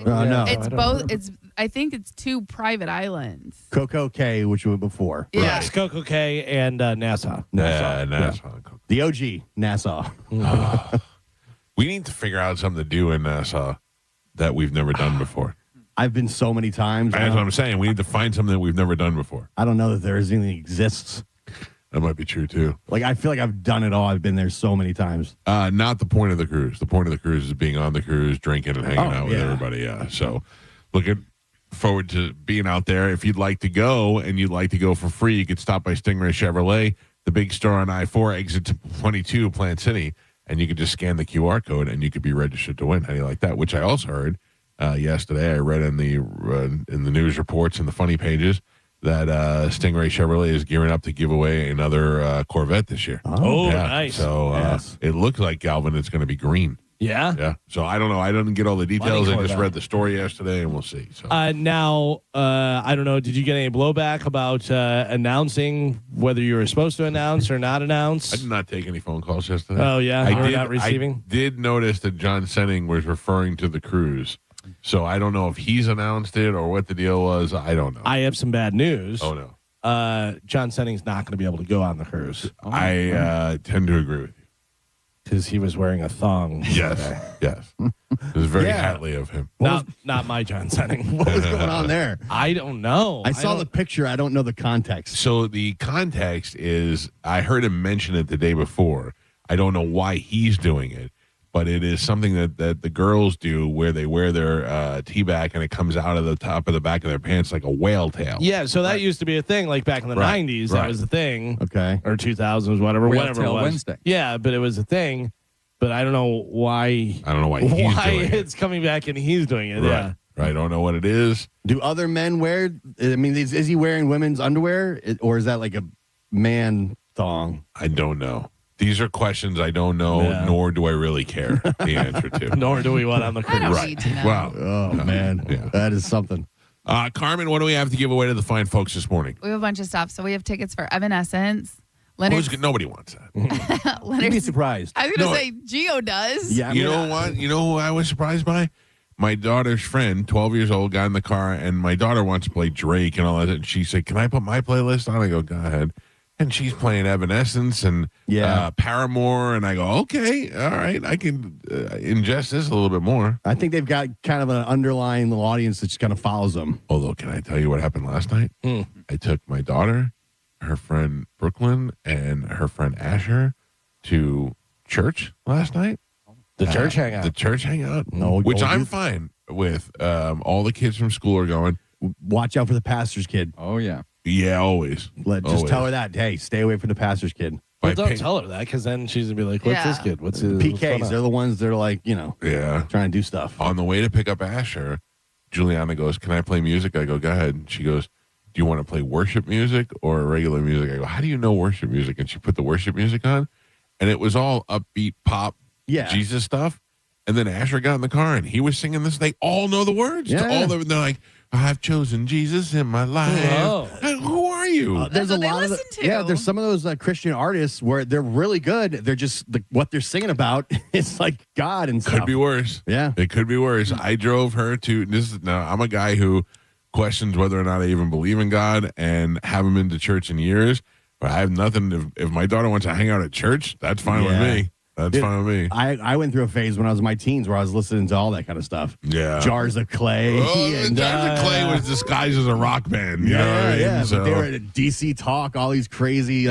No. It's both. I think it's 2 private islands. Coco Cay, which we went before. Yeah. Yes, Coco Cay and Nassau. Nassau. Yeah. The OG, Nassau. We need to figure out something to do in Nassau. that we've never done before? I've been so many times. That's what I'm saying. We need to find something that we've never done before. I don't know that there is anything exists. That might be true, too. Like, I feel like I've done it all. I've been there so many times. Not the point of the cruise. The point of the cruise is being on the cruise, drinking and hanging out with everybody. Yeah. So looking forward to being out there. If you'd like to go and you'd like to go for free, you could stop by Stingray Chevrolet, the big store on I-4, exit 22, Plant City, and you could just scan the QR code and you could be registered to win. How do you like that? Which I also heard yesterday. I read in the news reports and the funny pages that Stingray Chevrolet is gearing up to give away another Corvette this year. Oh, nice. So it looks like, Galvin, it's going to be green. Yeah? Yeah. So I don't know. I didn't get all the details. Money I just Corvette. read the story yesterday, and we'll see. So. Now, I don't know. Did you get any blowback about announcing whether you were supposed to announce or not announce? I did not take any phone calls yesterday. Oh, yeah? You were not receiving? I did notice that John Senning was referring to the cruise. So I don't know if he's announced it or what the deal was. I don't know. I have some bad news. Oh, no. John Senning's not going to be able to go on the cruise. I tend to agree with you. Because he was wearing a thong. Yes. Yes. It was very hatly of him. Not my John Senning. What was going on there? I don't know. I saw the picture. I don't know the context. So the context is I heard him mention it the day before. I don't know why he's doing it, but it is something that the girls do where they wear their tee back and it comes out of the top of the back of their pants like a whale tail. Yeah, so that used to be a thing, like back in the 90s. That was a thing. Okay. Or 2000s, whatever Whale whatever it Tail was. Wednesday. Yeah, but it was a thing. But I don't know why. He's doing it. It's coming back and he's doing it. Right. Yeah. Right. I don't know what it is. Do other men wear? I mean, is he wearing women's underwear, or is that like a man thong? I don't know. These are questions I don't know, nor do I really care the answer to. Nor do we want on the cruise. I don't need to know. Wow. Oh man, that is something. Carmen, what do we have to give away to the fine folks this morning? We have a bunch of stuff. So we have tickets for Evanescence. Leonard. Nobody wants that. You'd be surprised. I was going to say Gio does. Yeah. You know what? You know who I was surprised by? My daughter's friend, 12 years old, got in the car, and my daughter wants to play Drake and all that. And she said, "Can I put my playlist on?" I go, "Go ahead." And she's playing Evanescence and Paramore, and I go, "Okay, all right, I can ingest this a little bit more." I think they've got kind of an underlying little audience that just kind of follows them. Although, can I tell you what happened last night? I took my daughter, her friend Brooklyn, and her friend Asher to church last night. The church hangout. The church hangout, No, which I'm fine with. All the kids from school are going. Watch out for the pastor's kid. Oh, yeah. Yeah, always. Just tell her that. Hey, stay away from the pastor's kid. Well, don't tell her that, because then she's going to be like, what's this kid? What's his PKs, they're the ones that are like, yeah, trying to do stuff. On the way to pick up Asher, Juliana goes, "Can I play music?" I go, "Go ahead." And she goes, "Do you want to play worship music or regular music?" I go, "How do you know worship music?" And she put the worship music on, and it was all upbeat pop, Jesus stuff. And then Asher got in the car, and he was singing this. They all know the words. Yeah. To all of them. They're like, "I've chosen Jesus in my life." Oh. Who are you? There's a what they lot of listen to. yeah. There's some of those Christian artists where they're really good. They're just what they're singing about is like God and stuff. Could be worse. Yeah, it could be worse. I drove her to now. I'm a guy who questions whether or not I even believe in God and haven't been to church in years. But I have nothing. If my daughter wants to hang out at church, that's fine with me. That's fine with me. I went through a phase when I was in my teens where I was listening to all that kind of stuff. Yeah. Jars of Clay. And, Jars of Clay was disguised as a rock band. You know what I mean? Yeah. So, but they were at DC Talk, all these crazy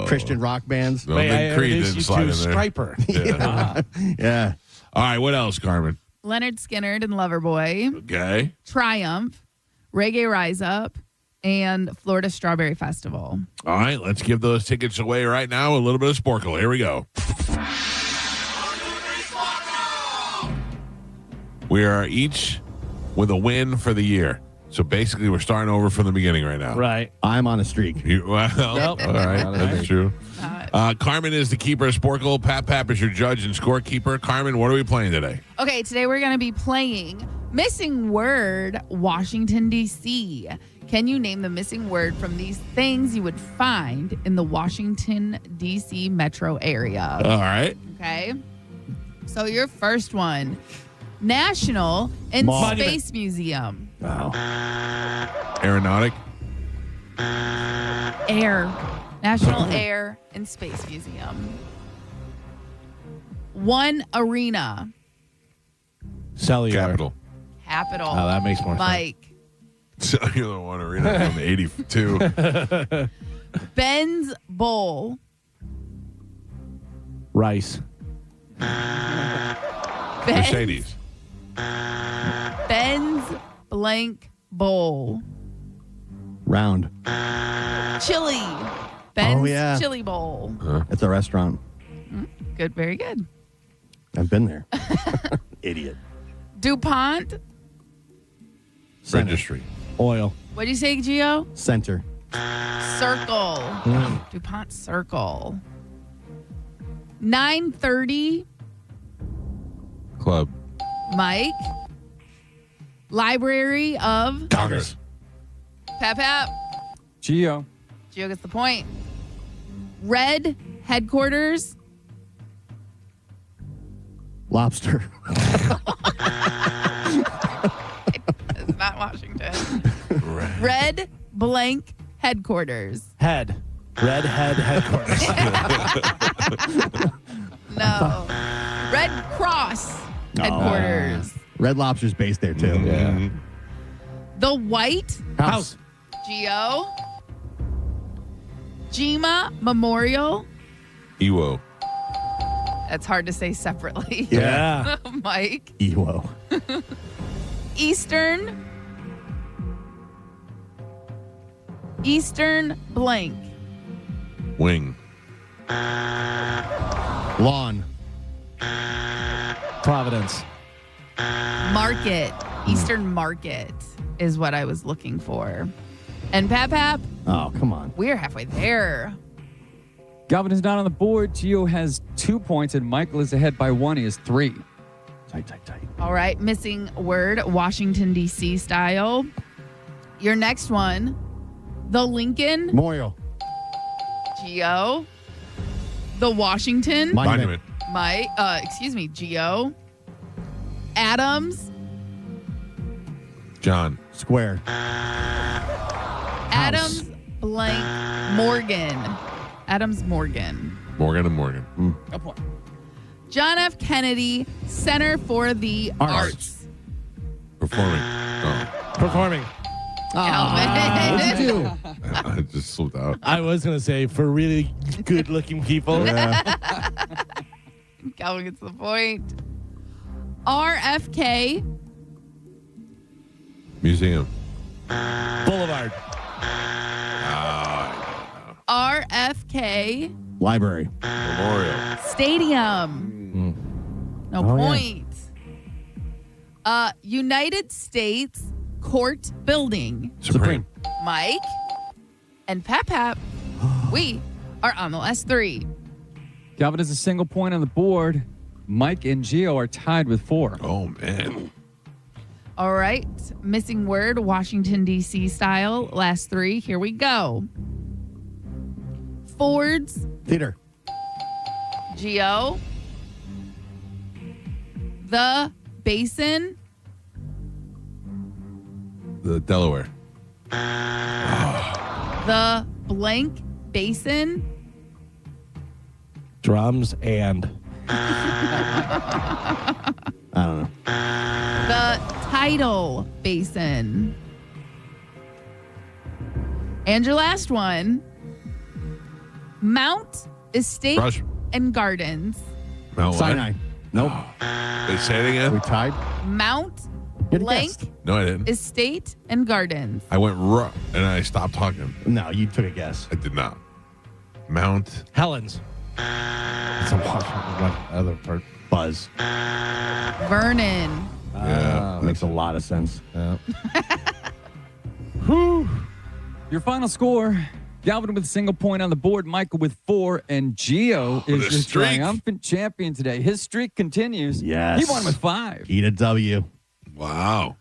Christian rock bands. No, Big Creed didn't slide in there. Striper. Yeah. All right, what else, Carmen? Leonard Skinner and Loverboy. Okay. Triumph. Reggae Rise Up. And Florida Strawberry Festival. All right, let's give those tickets away right now. A little bit of Sporkle. Here we go. We are each with a win for the year. So basically, we're starting over from the beginning right now. Right. I'm on a streak. All right, that's true. Carmen is the keeper of Sporkle. Pap is your judge and scorekeeper. Carmen, what are we playing today? Okay, today we're going to be playing Missing Word, Washington, D.C. Can you name the missing word from these things you would find in the Washington, D.C. metro area? All right. Okay. So your first one, National and Space Museum. Wow. Aeronautic. Air. National Air and Space Museum. One Arena. Cellular. Capital. capital. Oh, that makes more sense. Mike. Cellular one arena from 82. Ben's Bowl. Rice. Mercedes. Ben's blank bowl. Round. Chili. Ben's yeah. Chili Bowl. It's a restaurant. Good, very good. I've been there. Idiot. DuPont. Registry. Oil. What do you say, Gio? Center. Circle. DuPont Circle. 9:30. Club. Mike. Library of Congress. Pap. Gio. Gio gets the point. Red headquarters. Lobster. It's not Washington. Red blank headquarters. Head. Red head headquarters. No. Red Cross headquarters. Red Lobster's based there, too. Yeah. The White House. Geo. Jima Memorial. Ewo. That's hard to say separately. Yeah. Mike. Ewo. Eastern blank. Wing. Lawn. Providence. Market. Eastern Market is what I was looking for. And Pap, Oh, come on. we're halfway there. Galvin is not on the board. Gio has 2 points, and Michael is ahead by 1. He has 3. Tight. All right, missing word, Washington, D.C. style. Your next one, the Lincoln. Memorial. Geo. The Washington. Monument. Geo. Adams. John. Square. Adams blank Morgan. Adams Morgan. Morgan and Morgan. A point. John F. Kennedy Center for the Arts. Performing. Performing. What'd you do? I just slipped out. I was going to say for really good looking people. Calvin gets the point. RFK. Museum. Boulevard. RFK Library. Memorial. Stadium. No point. United States Court Building. Supreme. Mike and Pap, we are on the last 3. Galvin has a single point on the board. Mike and Gio are tied with 4. Oh, man. All right. Missing word, Washington, D.C. style. Last 3. Here we go. Ford's. Theater. Geo. The Basin. The Delaware. The blank basin. Drums and. I don't know. The Tidal Basin. And your last one. Mount Estate Rush. and Gardens. Mount Sinai. Nope. Wait, say it again. We tied? Mount Get a blank guess. No, I didn't. Estate and Gardens. I went and I stopped talking. No, you took a guess. I did not. Mount. Helen's. It's a Washington. Other part. Buzz. Vernon. Yeah. Makes a lot of sense. Yeah. Your final score, Galvin with a single point on the board, Michael with 4, and Gio is your triumphant champion today. His streak continues. Yes. He won with 5. Eat a W. Wow.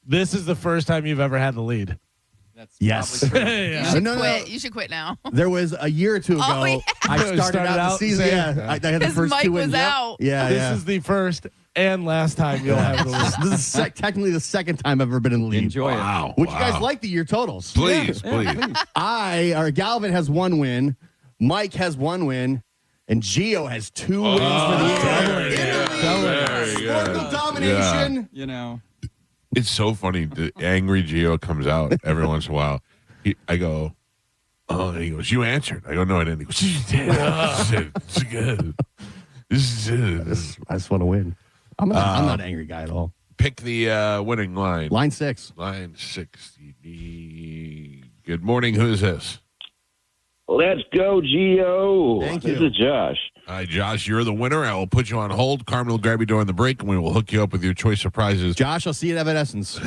This is the first time you've ever had the lead. That's Yes. You should No. quit. You should quit now. There was a year or two ago. Oh, yeah. I started out the season. saying- I had the Because first Mike 2 was wins. out. Yeah, This yeah. is the first and last time you'll have the lead. This is technically the second time I've ever been in the lead. Enjoy it. Wow. Would you guys like the year totals? Please, Yeah, please. Galvin has 1 win, Mike has 1 win, and Gio has 2 wins for the year. Very good. Very good. Sparkle domination. You know. It's so funny. The angry Gio comes out every once in a while. I go, oh, and he goes, you answered. I go, no, I didn't. He goes, you did. It's good. This is I just want to win. I'm not an angry guy at all. Pick the winning line. Line 6. Line 6. Good morning. Who is this? Let's go, Gio. Thank you. This is Josh. Hi, Josh. You're the winner. I will put you on hold. Carmen will grab you during the break, and we will hook you up with your choice of prizes. Josh, I'll see you at Evanescence.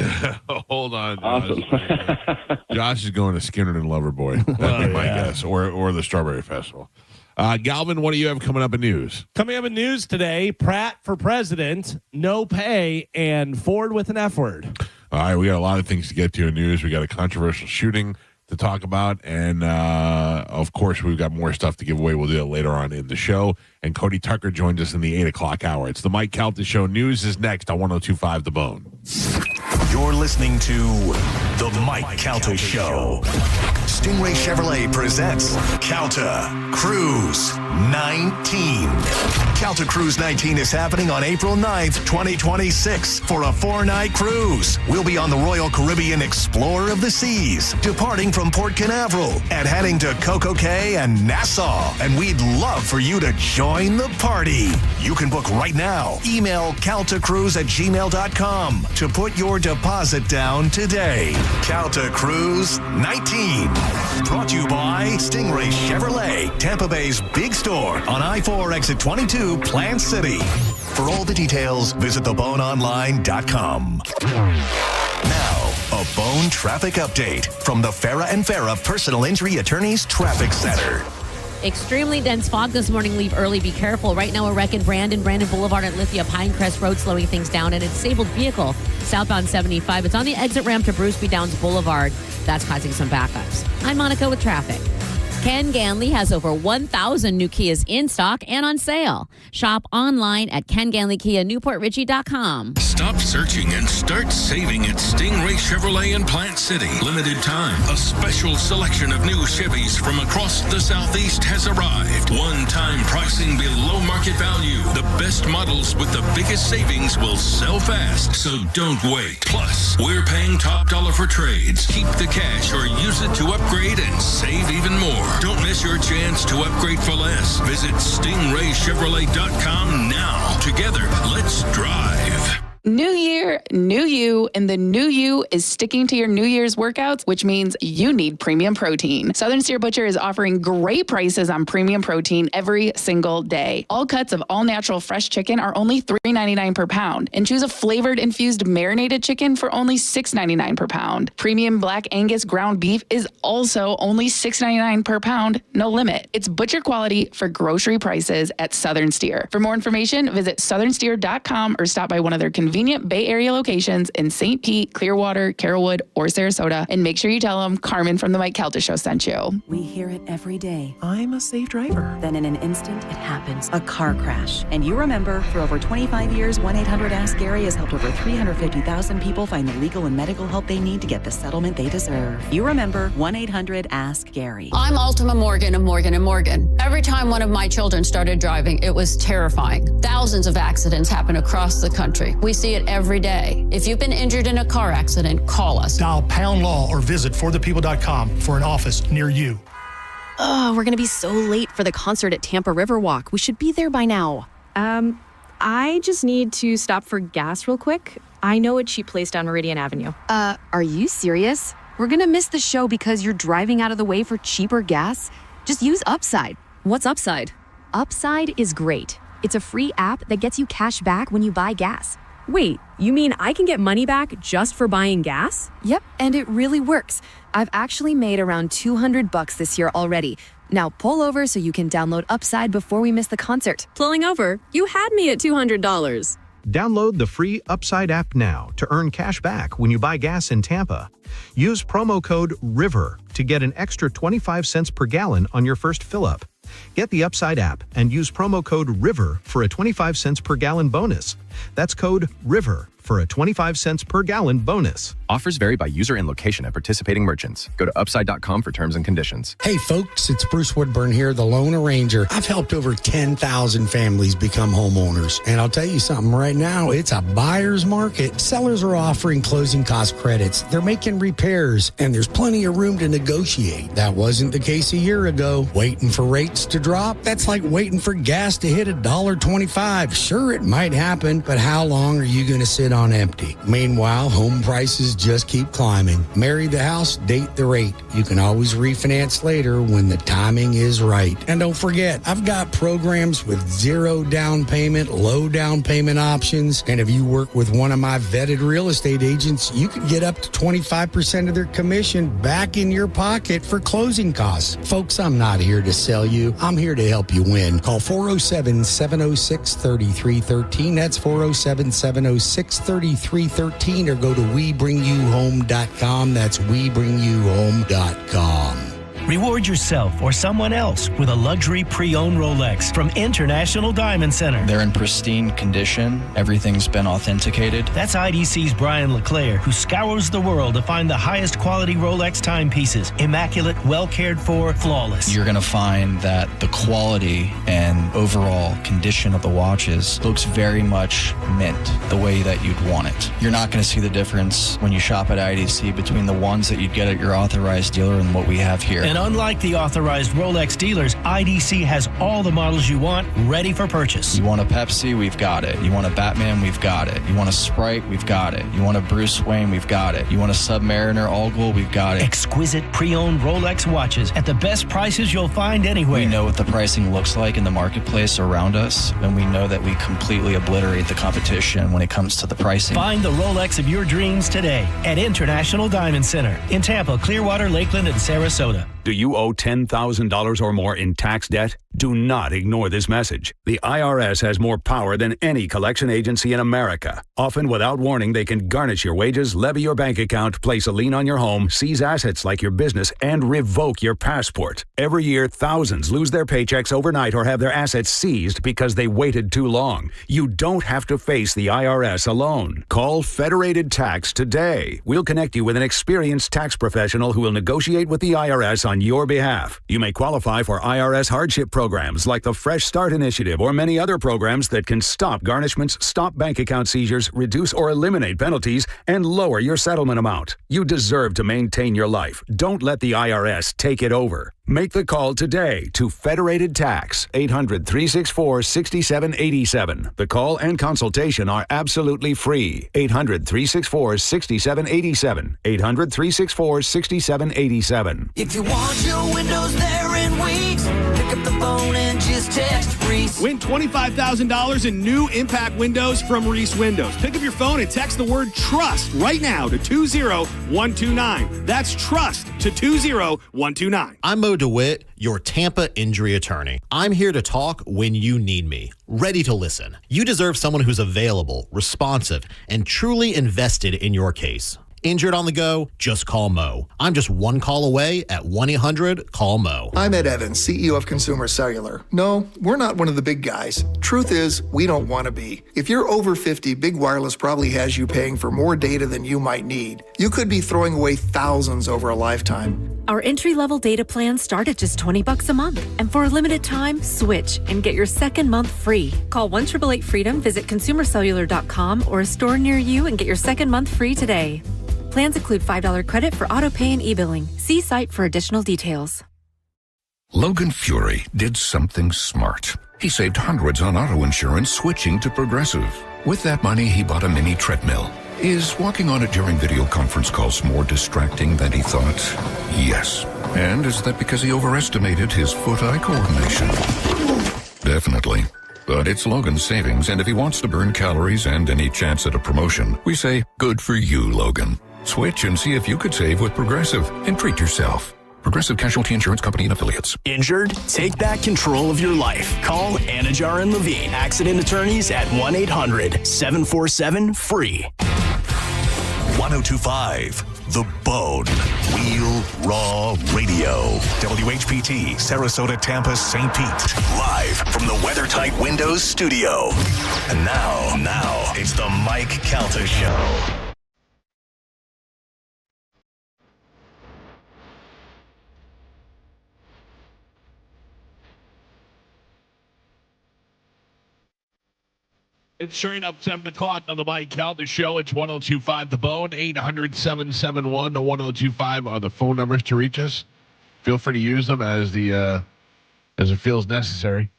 Hold on, Josh. Awesome. Josh is going to Skinner and Loverboy. That'd be my guess. Or the Strawberry Festival. Galvin, what do you have coming up in news? Coming up in news today, Pratt for president, no pay, and Ford with an F word. All right, we got a lot of things to get to in news. We got a controversial shooting to talk about, and of course, we've got more stuff to give away. We'll do it later on in the show. And Cody Tucker joins us in the 8 o'clock hour. It's the Mike Calta Show. News is next on 102.5 The Bone. You're listening to The Mike Calta Show. Stingray Chevrolet presents Calta Cruise 19. Calta Cruise 19 is happening on April 9th, 2026 for a 4-night cruise. We'll be on the Royal Caribbean Explorer of the Seas, departing from Port Canaveral and heading to Coco Cay and Nassau. And we'd love for you to join the party. You can book right now. Email caltacruise@gmail.com to put your deposit down today. Calta Cruise 19. Brought to you by Stingray Chevrolet, Tampa Bay's big store on I-4 exit 22, Plant City. For all the details, visit theboneonline.com. Now, a Bone traffic update from the Farah and Farah Personal Injury Attorneys Traffic Center. Extremely dense fog this morning. Leave early. Be careful. Right now, a wreck in Brandon Boulevard at Lithia Pinecrest Road, slowing things down. And a disabled vehicle southbound 75. It's on the exit ramp to Bruce B. Downs Boulevard. That's causing some backups. I'm Monica with traffic. Ken Ganley has over 1,000 new Kias in stock and on sale. Shop online at KenGanleyKiaNewportRichie.com. Stop searching and start saving at Stingray Chevrolet in Plant City. Limited time. A special selection of new Chevys from across the Southeast has arrived. One-time pricing below market value. The best models with the biggest savings will sell fast, so don't wait. Plus, we're paying top dollar for trades. Keep the cash or use it to upgrade and save even more. Don't miss your chance to upgrade for less. Visit StingrayChevrolet.com now. Together, let's drive. New year, new you, and the new you is sticking to your New Year's workouts, which means you need premium protein. Southern Steer Butcher is offering great prices on premium protein every single day. All cuts of all-natural fresh chicken are only $3.99 per pound, and choose a flavored infused marinated chicken for only $6.99 per pound. Premium Black Angus ground beef is also only $6.99 per pound, no limit. It's butcher quality for grocery prices at Southern Steer. For more information, visit southernsteer.com or stop by one of their convenient Bay Area locations in St. Pete, Clearwater, Carrollwood, or Sarasota, and make sure you tell them Carmen from the Mike Calta Show sent you. We hear it every day. I'm a safe driver. Then in an instant, it happens. A car crash. And you remember, for over 25 years, 1-800-ASK-GARY has helped over 350,000 people find the legal and medical help they need to get the settlement they deserve. You remember 1-800-ASK-GARY. I'm Altima Morgan of Morgan & Morgan. Every time one of my children started driving, it was terrifying. Thousands of accidents happen across the country. We see it every day. If you've been injured in a car accident, call us. Dial pound law or visit forthepeople.com for an office near you. Oh, we're going to be so late for the concert at Tampa Riverwalk. We should be there by now. I just need to stop for gas real quick. I know a cheap place down Meridian Avenue. Are you serious? We're going to miss the show because you're driving out of the way for cheaper gas? Just use Upside. What's Upside? Upside is great. It's a free app that gets you cash back when you buy gas. Wait, you mean I can get money back just for buying gas? Yep, and it really works. I've actually made around $200 this year already. Now pull over so you can download Upside before we miss the concert. Pulling over? You had me at $200. Download the free Upside app now to earn cash back when you buy gas in Tampa. Use promo code RIVER to get an extra 25 cents per gallon on your first fill-up. Get the Upside app and use promo code RIVER for a 25 cents per gallon bonus. That's code RIVER for a 25 cents per gallon bonus. Offers vary by user and location at participating merchants. Go to upside.com for terms and conditions. Hey folks, it's Bruce Woodburn here, the Lone Arranger. I've helped over 10,000 families become homeowners. And I'll tell you something right now, it's a buyer's market. Sellers are offering closing cost credits. They're making repairs, and there's plenty of room to negotiate. That wasn't the case a year ago. Waiting for rates to drop? That's like waiting for gas to hit $1.25. Sure, it might happen, but how long are you going to sit on empty? Meanwhile, home prices just keep climbing. Marry the house, date the rate. You can always refinance later when the timing is right. And don't forget, I've got programs with 0 down payment, low down payment options. And if you work with one of my vetted real estate agents, you could get up to 25% of their commission back in your pocket for closing costs. Folks, I'm not here to sell you. I'm here to help you win. Call 407-706-3313. That's 407-706-3313, or go to WeBringYouHome.com. That's WeBringYouHome.com. Reward yourself or someone else with a luxury pre-owned Rolex from International Diamond Center. They're in pristine condition. Everything's been authenticated. That's IDC's Brian LeClaire, who scours the world to find the highest quality Rolex timepieces. Immaculate, well cared for, flawless. You're going to find that the quality and overall condition of the watches looks very much mint, the way that you'd want it. You're not going to see the difference when you shop at IDC between the ones that you'd get at your authorized dealer and what we have here. And unlike the authorized Rolex dealers, IDC has all the models you want ready for purchase. You want a Pepsi? We've got it. You want a Batman? We've got it. You want a Sprite? We've got it. You want a Bruce Wayne? We've got it. You want a Submariner All Gold? We've got it. Exquisite pre-owned Rolex watches at the best prices you'll find anywhere. We know what the pricing looks like in the marketplace around us, and we know that we completely obliterate the competition when it comes to the pricing. Find the Rolex of your dreams today at International Diamond Center in Tampa, Clearwater, Lakeland, and Sarasota. Do you owe $10,000 or more in tax debt? Do not ignore this message. The IRS has more power than any collection agency in America. Often without warning, they can garnish your wages, levy your bank account, place a lien on your home, seize assets like your business, and revoke your passport. Every year, thousands lose their paychecks overnight or have their assets seized because they waited too long. You don't have to face the IRS alone. Call Federated Tax today. We'll connect you with an experienced tax professional who will negotiate with the IRS on your behalf. You may qualify for IRS hardship programs like the Fresh Start Initiative or many other programs that can stop garnishments, stop bank account seizures, reduce or eliminate penalties, and lower your settlement amount. You deserve to maintain your life. Don't let the IRS take it over. Make the call today to Federated Tax, 800-364-6787. The call and consultation are absolutely free. 800-364-6787. 800-364-6787. If you want your windows there in weeks, pick up the phone and just text Reese. Win $25,000 in new impact windows from Reese Windows. Pick up your phone and text the word TRUST right now to 20129. That's TRUST to 20129. I'm Mo DeWitt, your Tampa injury attorney. I'm here to talk when you need me, ready to listen. You deserve someone who's available, responsive, and truly invested in your case. Injured on the go? Just call Mo. I'm just one call away at 1-800-CALL-MO. I'm Ed Evans, CEO of Consumer Cellular. No, we're not one of the big guys. Truth is, we don't want to be. If you're over 50, Big Wireless probably has you paying for more data than you might need. You could be throwing away thousands over a lifetime. Our entry-level data plans start at just $20 a month. And for a limited time, switch and get your second month free. Call 1-888-FREEDOM, visit consumercellular.com or a store near you and get your second month free today. Plans include $5 credit for auto pay and e-billing. See site for additional details. Logan Fury did something smart. He saved hundreds on auto insurance switching to Progressive. With that money, he bought a mini treadmill. Is walking on it during video conference calls more distracting than he thought? Yes. And is that because he overestimated his foot-eye coordination? Definitely. But it's Logan's savings, and if he wants to burn calories and any chance at a promotion, we say, good for you, Logan. Switch and see if you could save with Progressive and treat yourself. Progressive Casualty Insurance Company and Affiliates. Injured? Take back control of your life. Call Anajar and Levine, accident attorneys at 1-800-747-FREE. 1025, The Bone, Wheel Raw Radio. WHPT, Sarasota, Tampa, St. Pete. Live from the WeatherTight Windows studio. And now, it's the Mike Calta Show. It's sure enough 7 o'clock on the Mike Calta Show. It's 102.5 The Bone, 800-771-1025 are the phone numbers to reach us. Feel free to use them as it feels necessary.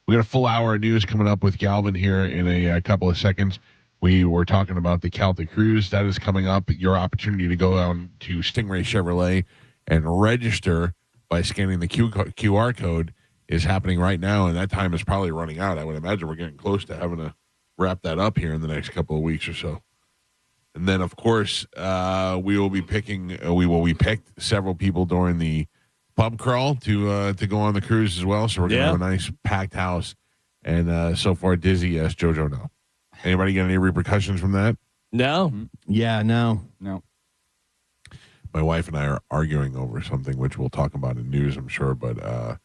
We got a full hour of news coming up with Galvin here in a couple of seconds. We were talking about the Calta Cruise. That is coming up. Your opportunity to go on to Stingray Chevrolet and register by scanning the QR code is happening right now, and that time is probably running out. I would imagine we're getting close to having to wrap that up here in the next couple of weeks or so. And then, of course, we picked several people during the pub crawl to go on the cruise as well. So we're going to have a nice packed house. And so far, Dizzy, yes, JoJo, no. Anybody get any repercussions from that? No. Yeah, no. My wife and I are arguing over something, which we'll talk about in news, I'm sure, but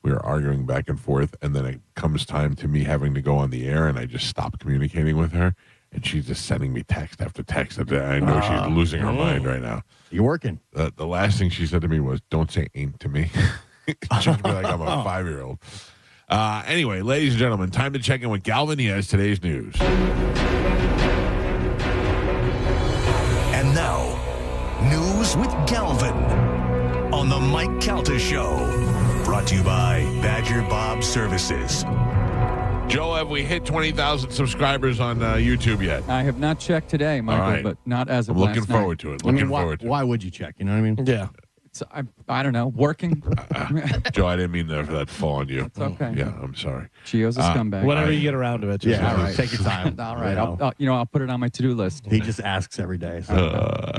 we are arguing back and forth, and then it comes time to me having to go on the air, and I just stop communicating with her, and she's just sending me text after text. I know she's losing her mind right now. You're working. The last thing she said to me was, "Don't say ain't to me." She'll be like I'm a 5-year-old. Anyway, ladies and gentlemen, time to check in with Galvin. He has today's news. And now, news with Galvin on the Mike Calta Show. Brought to you by Badger Bob Services. Joe, have we hit 20,000 subscribers on YouTube yet? I have not checked today, Michael, right. but not as of I'm last looking forward to it. Why would you check? You know what I mean? Yeah. I don't know, working. Joe, I didn't mean for that to fall on you. It's okay. Yeah, I'm sorry. Gio's a scumbag. Whenever you get around to it. Yeah, all right. Take your time. All right. I'll put it on my to-do list. He just asks every day. So.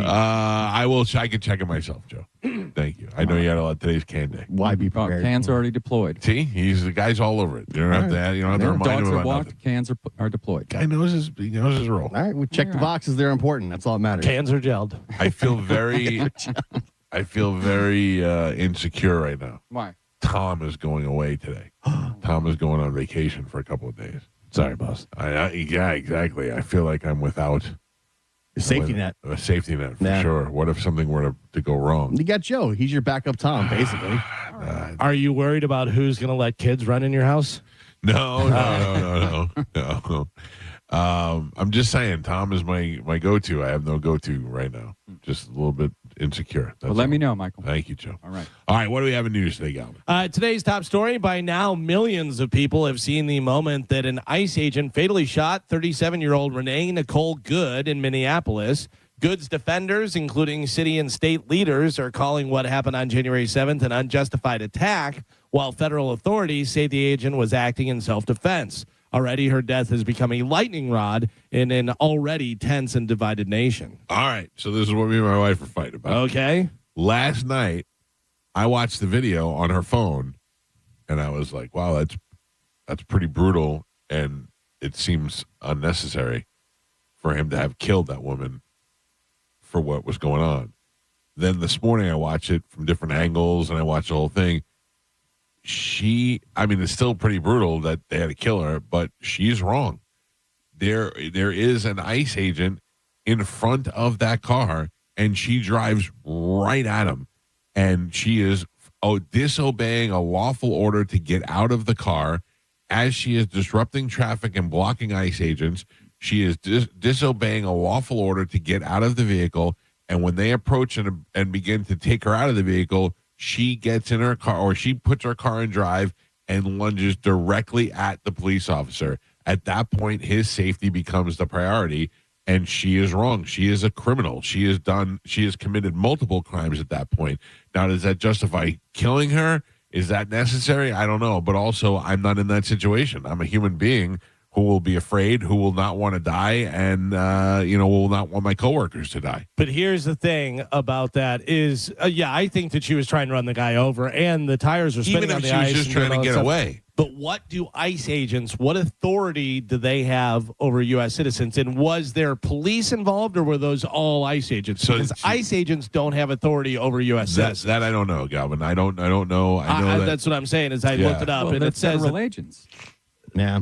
I will. I can check it myself, Joe. Thank you. I know you had a lot today's can day. Why be prepared? Cans are already deployed. See, the guy's all over it. You don't have to. You don't have to remind Dogs him are about walked. nothing. Cans are deployed. Guy knows his role. All right, we check the boxes. They're important. That's all that matters. Cans are gelled. I feel very insecure right now. Why? Tom is going away today. Tom is going on vacation for a couple of days. Sorry, boss. Yeah, exactly. I feel like I'm without a safety net. A safety net, for sure. What if something were to go wrong? You got Joe. He's your backup Tom, basically. Are you worried about who's going to let kids run in your house? No. I'm just saying, Tom is my go-to. I have no go-to right now. Just a little bit insecure. Well, let me know, Michael. Thank you, Joe. All right. What do we have in news today, Galvin? Today's top story. By now, millions of people have seen the moment that an ICE agent fatally shot 37-year-old Renee Nicole Good in Minneapolis. Good's defenders, including city and state leaders, are calling what happened on January 7th an unjustified attack, while federal authorities say the agent was acting in self-defense. Already, her death has become a lightning rod in an already tense and divided nation. All right, so this is what me and my wife are fighting about. Okay. Last night, I watched the video on her phone, and I was like, wow, that's pretty brutal, and it seems unnecessary for him to have killed that woman for what was going on. Then this morning, I watched it from different angles, and I watched the whole thing. It's still pretty brutal that they had to kill her, but she's wrong. There is an ICE agent in front of that car, and she drives right at him, and she is disobeying a lawful order to get out of the car as she is disrupting traffic and blocking ICE agents. She is disobeying a lawful order to get out of the vehicle, and when they approach and begin to take her out of the vehicle, she gets in her car, or she puts her car in drive and lunges directly at the police officer. At that point, his safety becomes the priority, and she is wrong. She is a criminal. She has committed multiple crimes at that point. Now, does that justify killing her? Is that necessary? I don't know. But also, I'm not in that situation. I'm a human being who will be afraid, who will not want to die, and will not want my coworkers to die. But here's the thing about that is, I think that she was trying to run the guy over, and the tires are spinning Even on if the ice. she was just trying to get away. But what do ICE agents, what authority do they have over U.S. citizens? And was there police involved, or were those all ICE agents? So because ICE agents don't have authority over U.S. citizens. That I don't know, Galvin. I don't know. I know that's what I'm saying. Is I looked it up, and it says federal agents. Yeah.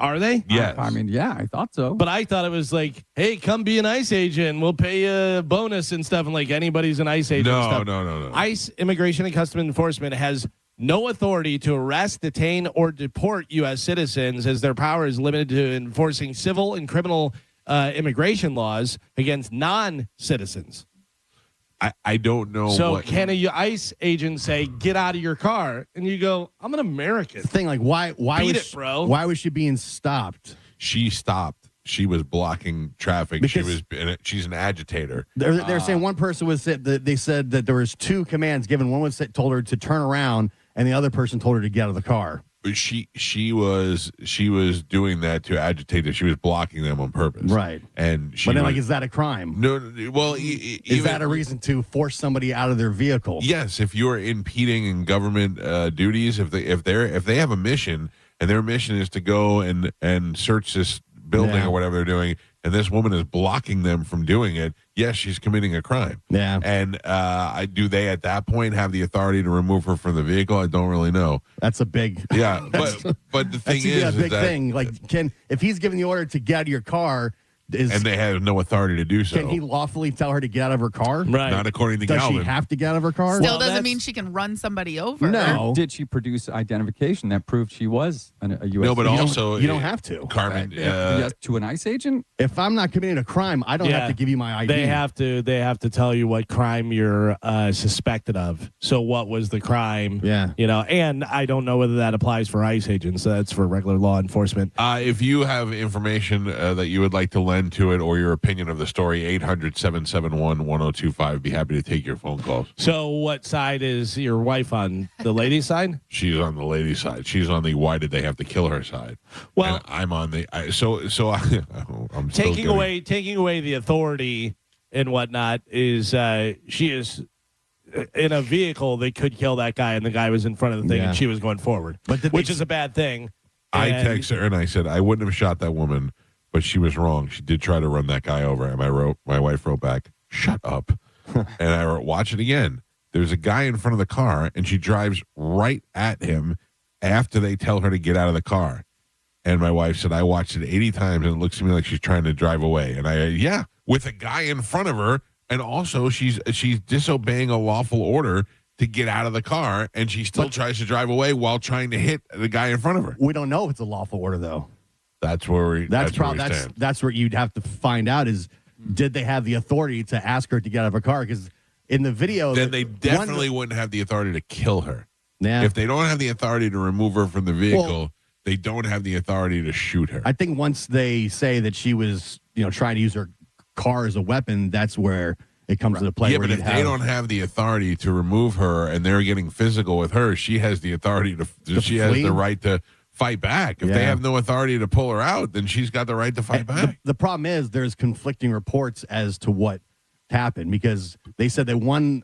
Are they? Yes. I mean, yeah, I thought so. But I thought it was like, hey, come be an ICE agent. We'll pay you a bonus and stuff. And like anybody's an ICE agent. No. ICE, Immigration and Customs Enforcement, has no authority to arrest, detain, or deport U.S. citizens, as their power is limited to enforcing civil and criminal immigration laws against non-citizens. I don't know. So can a ICE agent say, get out of your car? And you go, I'm an American. The thing, like, why Beat was it, bro. Why was she being stopped? She stopped. She was blocking traffic. Because She's an agitator. They're saying one person was said that they said that there was two commands given. One was told her to turn around, and the other person told her to get out of the car. She was doing that to agitate her. She was blocking them on purpose, right? And but then, is that a crime? No. Well, is that a reason to force somebody out of their vehicle? Yes, if you're impeding in government duties, if they have a mission and their mission is to go and search this building or whatever they're doing, and this woman is blocking them from doing it, yes, she's committing a crime. Yeah. And do they at that point have the authority to remove her from the vehicle? I don't really know. That's a big. Yeah, but the thing is, a big that, thing. Like, if he's giving the order to get out of your car, and they have no authority to do so, can he lawfully tell her to get out of her car? Right. Not according to Does Galvin. she have to get out of her car? Still doesn't mean she can run somebody over. No. Did she produce identification that proved she was a U.S. No, but also you don't have to, Carmen. Yes, to an ICE agent. If I'm not committing a crime, I don't have to give you my ID. They have to tell you what crime you're suspected of. So what was the crime? Yeah. And I don't know whether that applies for ICE agents. That's for regular law enforcement. If you have information that you would like to lend to it, or your opinion of the story, 800-771-1025. Be happy to take your phone calls. So what side is your wife on? The ladies' side? She's on the ladies' side. She's on the why did they have to kill her side. Well, and I'm on the I'm taking away the authority and whatnot is she is in a vehicle that could kill that guy, and the guy was in front of the thing, and she was going forward, which is a bad thing. I texted her and I said I wouldn't have shot that woman, but she was wrong. She did try to run that guy over. And my wife wrote back, shut up. And I wrote, watch it again. There's a guy in front of the car, and she drives right at him after they tell her to get out of the car. And my wife said, I watched it 80 times, and it looks to me like she's trying to drive away. And with a guy in front of her, and also she's disobeying a lawful order to get out of the car, and she still tries to drive away while trying to hit the guy in front of her. We don't know if it's a lawful order, though. That's where that's where you'd have to find out is, did they have the authority to ask her to get out of her car? Because in the video, then they definitely wouldn't have the authority to kill her. Yeah. If they don't have the authority to remove her from the vehicle, they don't have the authority to shoot her. I think once they say that she was, trying to use her car as a weapon, that's where it comes into play. Yeah, but if they don't have the authority to remove her and they're getting physical with her, she has the authority to she has the right to fight back. If they have no authority to pull her out, then she's got the right to fight back. The problem is there's conflicting reports as to what happened, because they said that one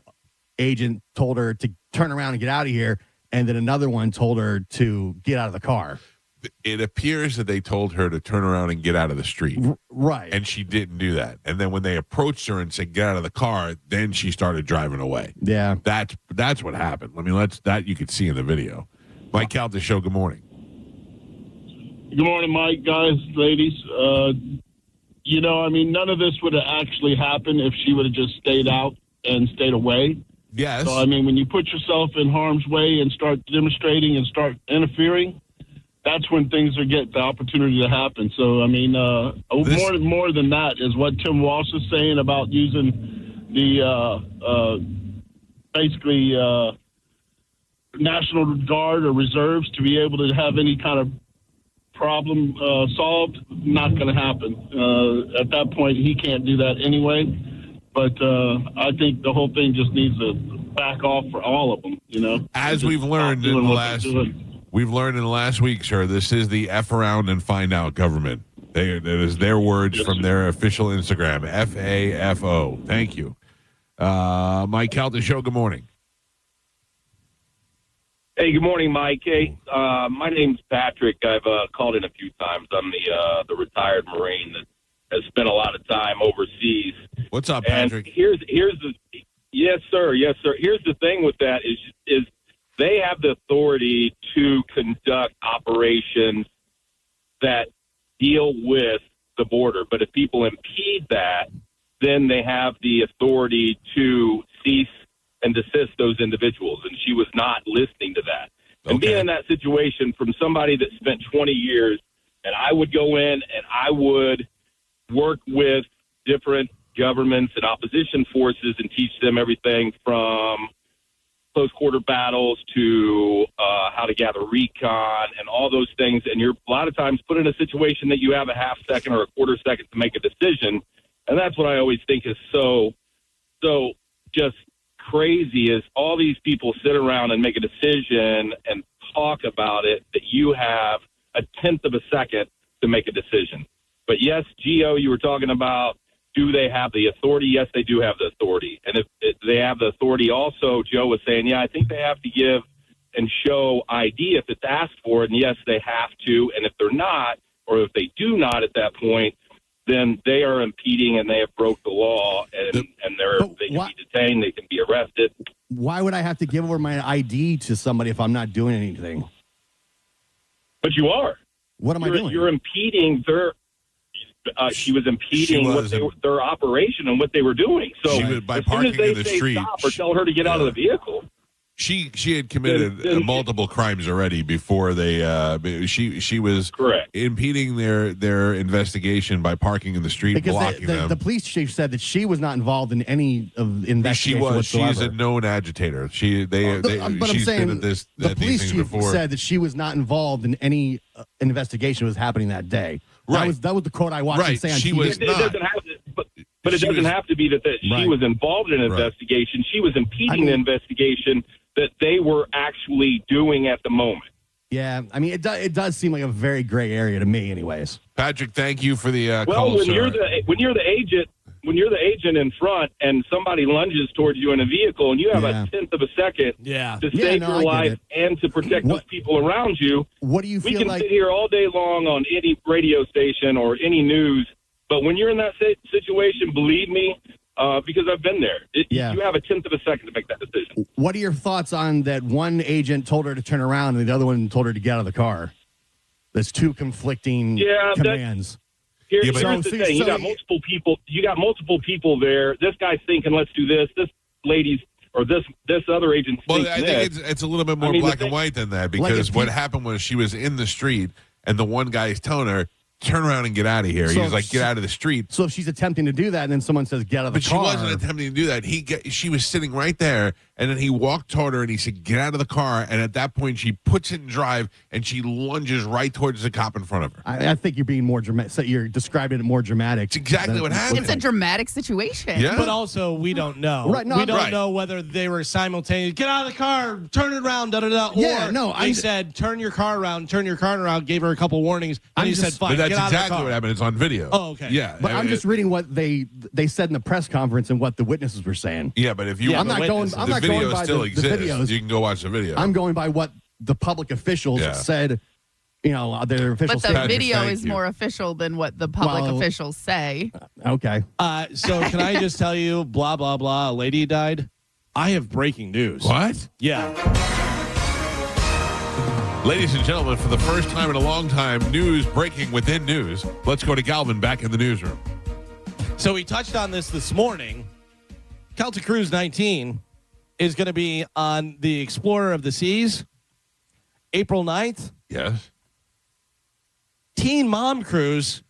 agent told her to turn around and get out of here, and then another one told her to get out of the car. It appears that they told her to turn around and get out of the street. Right. And she didn't do that. And then when they approached her and said, get out of the car, then she started driving away. Yeah. That's what happened. I mean, that you could see in the video. Mike Calta Show, good morning. Good morning, Mike, guys, ladies. None of this would have actually happened if she would have just stayed out and stayed away. Yes. So, when you put yourself in harm's way and start demonstrating and start interfering, that's when things get the opportunity to happen. So, more than that is what Tim Walsh is saying about using the National Guard or reserves to be able to have any kind of problem solved. Not going to happen. At that point, he can't do that anyway. But I think the whole thing just needs to back off for all of them. As we've learned in the last We've learned in the last week, sir, this is the F around and find out government. That is their words from their official Instagram, FAFO. Thank you. Mike Calta Show, good morning. Hey, good morning, Mike. Hey, my name's Patrick. I've called in a few times. I'm the retired Marine that has spent a lot of time overseas. What's up, Patrick? And here's the yes, sir. Here's the thing with that is they have the authority to conduct operations that deal with the border. But if people impede that, then they have the authority to cease and desist those individuals. And she was not listening to that. And being in that situation from somebody that spent 20 years, and I would go in and I would work with different governments and opposition forces and teach them everything from close quarter battles to how to gather recon and all those things. And you're a lot of times put in a situation that you have a half second or a quarter second to make a decision. And that's what I always think is so just crazy is all these people sit around and make a decision and talk about it that you have a tenth of a second to make a decision. But yes, Gio, you were talking about, do they have the authority? Yes, they do have the authority. And if they have the authority also, Joe was saying, yeah, I think they have to give and show ID if it's asked for it. And yes, they have to. And if they're not, or if they do not at that point, then they are impeding and they have broke the law and they can be detained, they can be arrested. Why would I have to give over my ID to somebody if I'm not doing anything? But you are. What am I doing? You're impeding their. She was impeding their operation and what they were doing. So she was, by as soon parking as they in the say street, stop or tell her to get out of the vehicle. She had committed multiple crimes already before they. She was impeding their investigation by parking in the street, because blocking them. The police chief said that she was not involved in any of the investigation whatsoever. She's a known agitator. But she's I'm saying been at this. The police chief before. said that she was not involved in any investigation that was happening that day. Right. That was the quote I watched him say on she TV. was not. But it doesn't have to be that she was involved in an investigation. She was impeding the investigation that they were actually doing at the moment. Yeah, I mean, it does seem like a very gray area to me, anyways. Patrick, thank you for the call, when sir. When you're the agent in front and somebody lunges towards you in a vehicle and you have a tenth of a second to save your life and to protect those people around you. What do you feel we can like? sit here all day long on any radio station or any news, but when you're in that situation, believe me, because I've been there, you have a tenth of a second to make that decision. What are your thoughts on that? One agent told her to turn around and the other one told her to get out of the car. There's two conflicting commands. Here's the thing: you got multiple people. You got multiple people there. This guy's thinking, "Let's do this." This lady's or this other agent's thinking. I think it's a little bit more black and white than that, because what happened was she was in the street and the one guy is telling her, turn around and get out of here. He was like, get out of the street. So if she's attempting to do that and then someone says, get out of the car. But she wasn't attempting to do that. She was sitting right there, and then he walked toward her and he said, get out of the car. And at that point, she puts it in drive and she lunges right towards the cop in front of her. I think you're being more dramatic. So you're describing it more dramatic. It's exactly what happened. It's a dramatic situation. Yeah. But also, we don't know. Right, no, we don't know whether they were simultaneous. Get out of the car, turn it around, da-da-da. Yeah, or no, they said, turn your car around, gave her a couple warnings. And he said, fine, but get that's out of the exactly car. what happened. It's on video. Oh, okay. Yeah. But I'm just reading what they said in the press conference and what the witnesses were saying. Yeah, but if you I'm not going by the videos. You can go watch the video. I'm going by what the public officials said, their official But the video is more official than what the public officials say. Okay. So can I just tell you, blah, blah, blah, a lady died? I have breaking news. What? Yeah. Ladies and gentlemen, for the first time in a long time, news breaking within news. Let's go to Galvin back in the newsroom. So we touched on this morning. Calta Cruise 19 is going to be on the Explorer of the Seas, April 9th. Yes. Teen Mom Cruise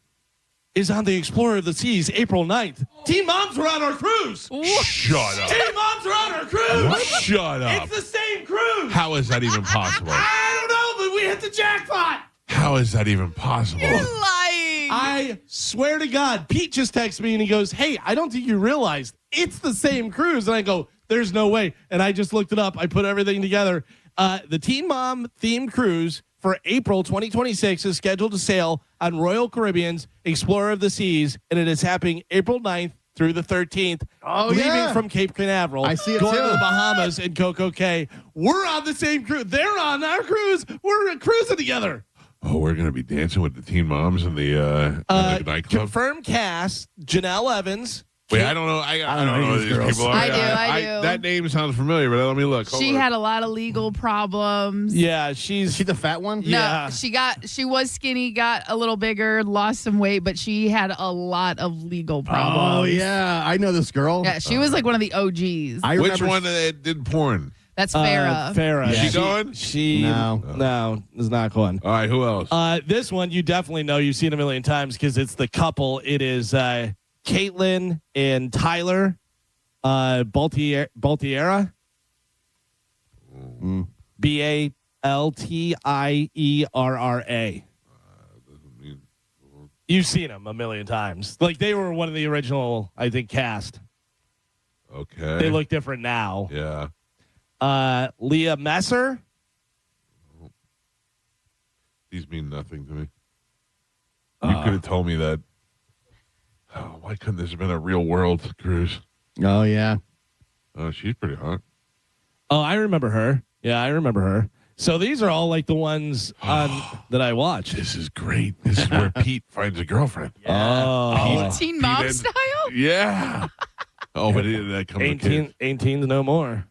is on the Explorer of the Seas, April 9th. Teen Moms were on our cruise. Shut up. Teen Moms were on our cruise. Shut up. It's the same cruise. How is that even possible? I don't know, but we hit the jackpot. How is that even possible? You're lying. I swear to God, Pete just texted me and he goes, hey, I don't think you realized it's the same cruise. And I go, there's no way. And I just looked it up. I put everything together. The Teen Mom themed cruise for April 2026 is scheduled to sail on Royal Caribbean's Explorer of the Seas, and it is happening April 9th through the 13th, leaving from Cape Canaveral. I see it going too. to the Bahamas and Coco Cay. We're on the same cruise. They're on our cruise. We're cruising together. Oh, we're gonna be dancing with the teen moms in the nightclub. Confirmed cast: Janelle Evans. Wait, I don't know. I don't know who these girls. people are. I do. That name sounds familiar, but let me look. Hold She on. had a lot of legal problems. Yeah, Is she the fat one? No, Yeah. she was skinny, got a little bigger, lost some weight, but she had a lot of legal problems. Oh, yeah. I know this girl. Yeah, she was like one of the OGs. Which one that did porn? That's Farrah. Farrah. She going? No, is not going. All right, who else? This one you definitely know. You've seen a million times because it's the couple. It is Caitlin and Tyler Baltiera. Baltierra. You've seen them a million times. Like they were one of the original, I think, cast. Okay. They look different now. Yeah. Leah Messer. These mean nothing to me. You could have told me that. Oh, why couldn't this have been a real world cruise? Oh, yeah. Oh, she's pretty hot. Oh, I remember her. Yeah, I remember her. So these are all like the ones that I watched. This is great. This is where Pete finds a girlfriend. Oh, Teen Mom Pete style? Yeah. Oh, but that comes with kids. 18's no more.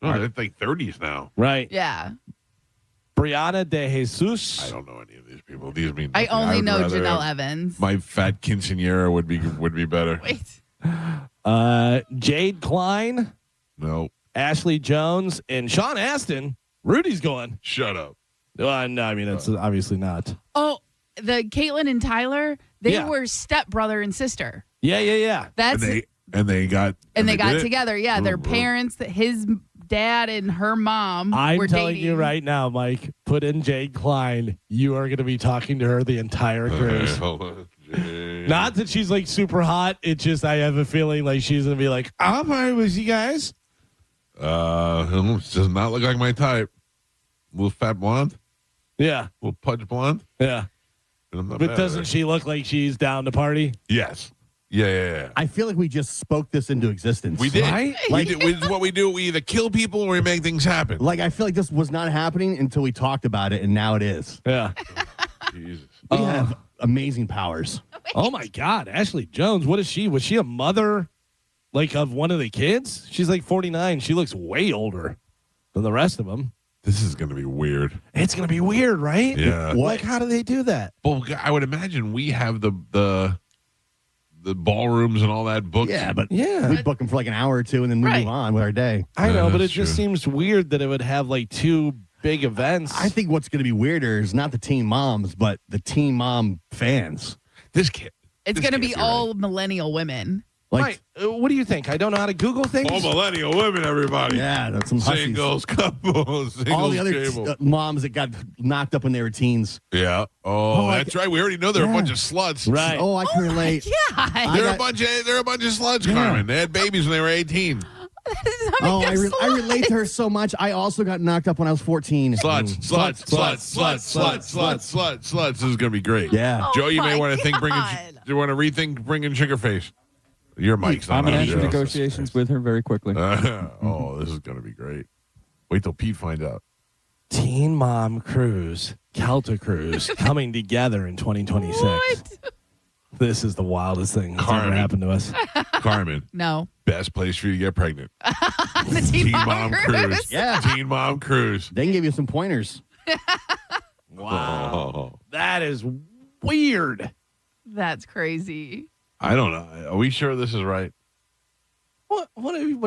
Oh, that's like 30s now. Right. Yeah. Brianna De Jesus. I don't know any of these people. These mean I nothing. only would know rather Janelle have- Evans. My fat quinceanera would be better. Wait. Jade Klein, No. Ashley Jones, and Sean Astin. Rudy's going. Shut up. No, I mean, it's obviously not. Oh, the Caitlin and Tyler, they Yeah. were stepbrother and sister. Yeah. That's And they got they got did it? together. Yeah, their parents, his dad and her mom I'm were telling dating. you right now, Mike, put in Jade Klein. You are going to be talking to her the entire cruise. Hold on. Jade. Not that she's like super hot. It's just I have a feeling like she's going to be like, I'll party with you guys. Does not look like my type. Little fat blonde, Yeah. little pudge blonde. Yeah. I'm not But mad doesn't at her. she look like she's down to party? Yes. Yeah. I feel like we just spoke this into existence. We did. Right? Like what we do. We either kill people or we make things happen. Like, I feel like this was not happening until we talked about it, and now it is. Yeah. Jesus. We have amazing powers. Oh my God, Ashley Jones. What is she? Was she a mother, like of one of the kids? She's like 49. She looks way older than the rest of them. This is going to be weird. It's gonna be weird, right? Yeah. Like, how do they do that? Well, I would imagine we have the ballrooms and all that booked. Yeah, but Yeah. we book them for like an hour or two, and then we Right. move on with our day. I know, Yeah, but it that's just true. seems weird that it would have like two big events. I think what's going to be weirder is not the teen moms, but the teen mom fans. This kid. It's going to be all millennial women. Like, right. What do you think? I don't know how to Google things. All millennial women, everybody. yeah, that's some hussies. Singles, couples, singles, All the other cable. moms that got knocked up when they were teens. Yeah. Oh, that's right. We already know they're a Yeah. bunch of sluts. Right. Oh, I can relate. Yeah. They're a bunch of sluts, Yeah. Carmen. They had babies when they were 18. Oh, I relate to her so much. I also got knocked up when I was 14. Sluts. This is gonna be great. Yeah. Joe, you may my want to think God. you want to rethink bringing Sugarface. Your mic's not I'm going on, to enter Joe. negotiations with her very quickly. Oh, this is gonna be great. Wait till Pete finds out. Teen Mom Cruise, Calta Cruise, coming together in 2026. What? This is the wildest thing that's ever Carmen. happened to us. Carmen, No. best place for you to get pregnant. The Teen Mom Mom Cruise. Yeah. Teen Mom Cruise. They can give you some pointers. Wow. Oh, That is weird. That's crazy. I don't know. Are we sure this is right? What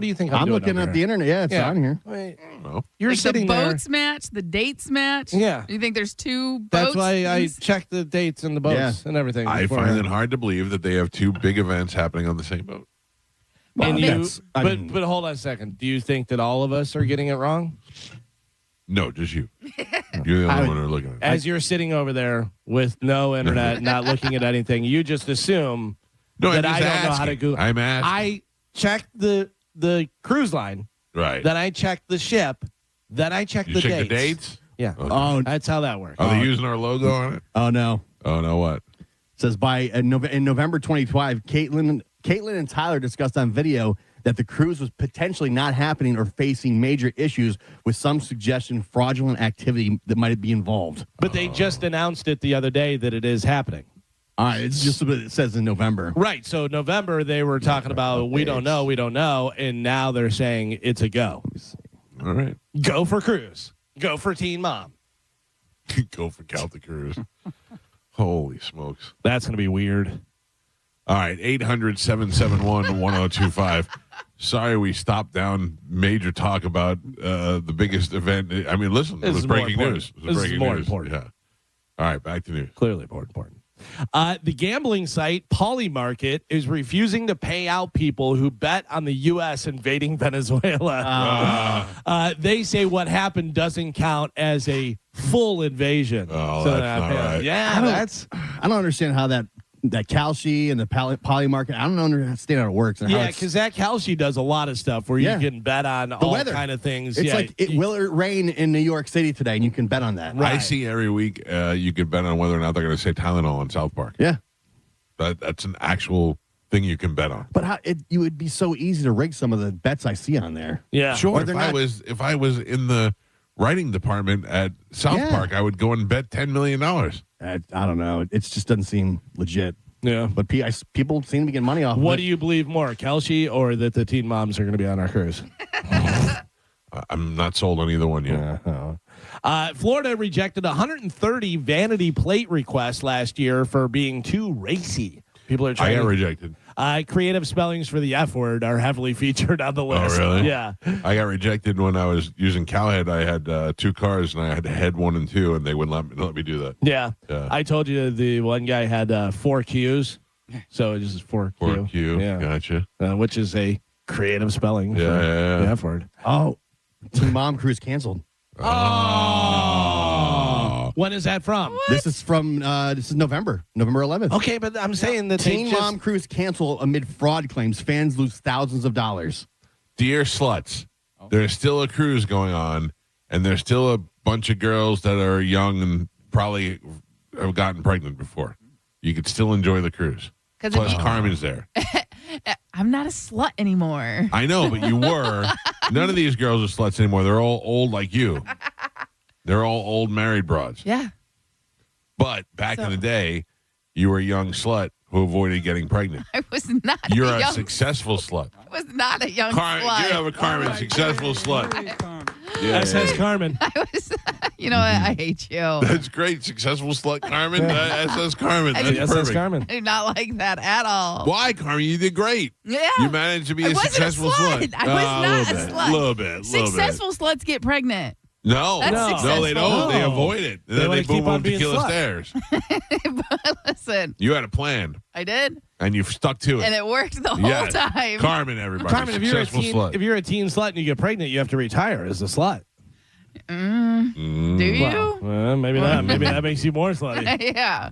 do you think I'm doing looking over at the here? internet. Yeah, it's on here. Wait, No. you're Like sitting the there. boats match, the dates match. Yeah. You think there's two boats? That's why I checked the dates and the boats Yeah. and everything. I before. find it hard to believe that they have two big events happening on the same boat. Well, And that's- I mean- but hold on a second. Do you think that all of us are getting it wrong? No, just you. You're the only one who are looking at it. As you're sitting over there with no internet, not looking at anything, you just assume No, that I'm I just don't know how to asking. Google. I'm asking. I checked the cruise line, Right. then I checked the ship, Then I check You the check dates. the dates? Yeah. Okay. Oh, That's how that works. Are they using our logo on it? oh no. Oh, no, what? It says in November 2012, Caitlin and Tyler discussed on video that the cruise was potentially not happening or facing major issues with some suggestion fraudulent activity that might be involved. But they just announced it the other day that it is happening. All right, it's just what it says in November. Right. So November, they were talking about, we don't know. And now they're saying it's a go. All right. Go for cruise. Go for Teen Mom. Go for Calta Cruise. Holy smokes. That's going to be weird. All right, 800-771-1025. Sorry we stopped down major talk about the biggest event. I mean, listen, it was breaking news. This is more important. Yeah. All right, back to news. Clearly more important. The gambling site Polymarket is refusing to pay out people who bet on the U.S. invading Venezuela. They say what happened doesn't count as a full invasion. Oh, that's not right. Yeah, I don't understand how that Calci and the Polymarket, I don't understand how it works. Yeah, because that Calci does a lot of stuff where you can bet on all weather. kind of things. It's like, will it rain in New York City today? And you can bet on that. I see every week you can bet on whether or not they're going to say Tylenol in South Park. Yeah. That's an actual thing you can bet on. But you would be so easy to rig some of the bets I see on there. Yeah. Sure. If I was in the writing department at South Park, I would go and bet $10 million. I don't know. It just doesn't seem legit. Yeah. But people seem to be getting money off What of it. do you believe more, Kelce or that the teen moms are going to be on our cruise? I'm not sold on either one yet. Florida rejected 130 vanity plate requests last year for being too racy. People are trying. I got rejected. Creative spellings for the F word are heavily featured on the list. Oh, really? Yeah. I got rejected when I was using Cowhead. I had 2 cars, and I had head 1 and 2, and they wouldn't let me do that. Yeah. I told you the one guy had 4 Qs, so it's just 4Q. 4Q. Yeah. Gotcha. Which is a creative spelling for the F word. Oh, Teen Mom Cruise canceled. Oh. When is that from? What? This is November 11th. Okay, but I'm saying that Teen Mom Cruise canceled amid fraud claims. Fans lose thousands of dollars. Dear sluts, there's still a cruise going on, and there's still a bunch of girls that are young and probably have gotten pregnant before. You could still enjoy the cruise. Plus, Carmen's there. I'm not a slut anymore. I know, but you were. None of these girls are sluts anymore. They're all old like you. They're all old married broads. Yeah. But back in the day, you were a young slut who avoided getting pregnant. I was not. You're a successful slut. I was not a young slut. You have a Carmen, successful slut. Yeah. SS Carmen. I was. You know what? I hate you. That's great. Successful slut, Carmen. SS Carmen. That's SS perfect. Carmen. I did not like that at all. Why, Carmen? You did great. Yeah. You managed to be a successful slut. I was not a slut. A little bit. Successful sluts get pregnant. No, That's no, they don't. successful. They avoid it. And then they keep boom on boom being tequila sluts. stairs. But listen, You had a plan, I did, and you stuck to it. and it worked the whole Yes. time. Carmen, everybody. Carmen, if you're a successful teen, slut. if you're a teen slut and you get pregnant, you have to retire as a slut. Do you? Well, maybe not. Maybe that makes you more slutty. Yeah.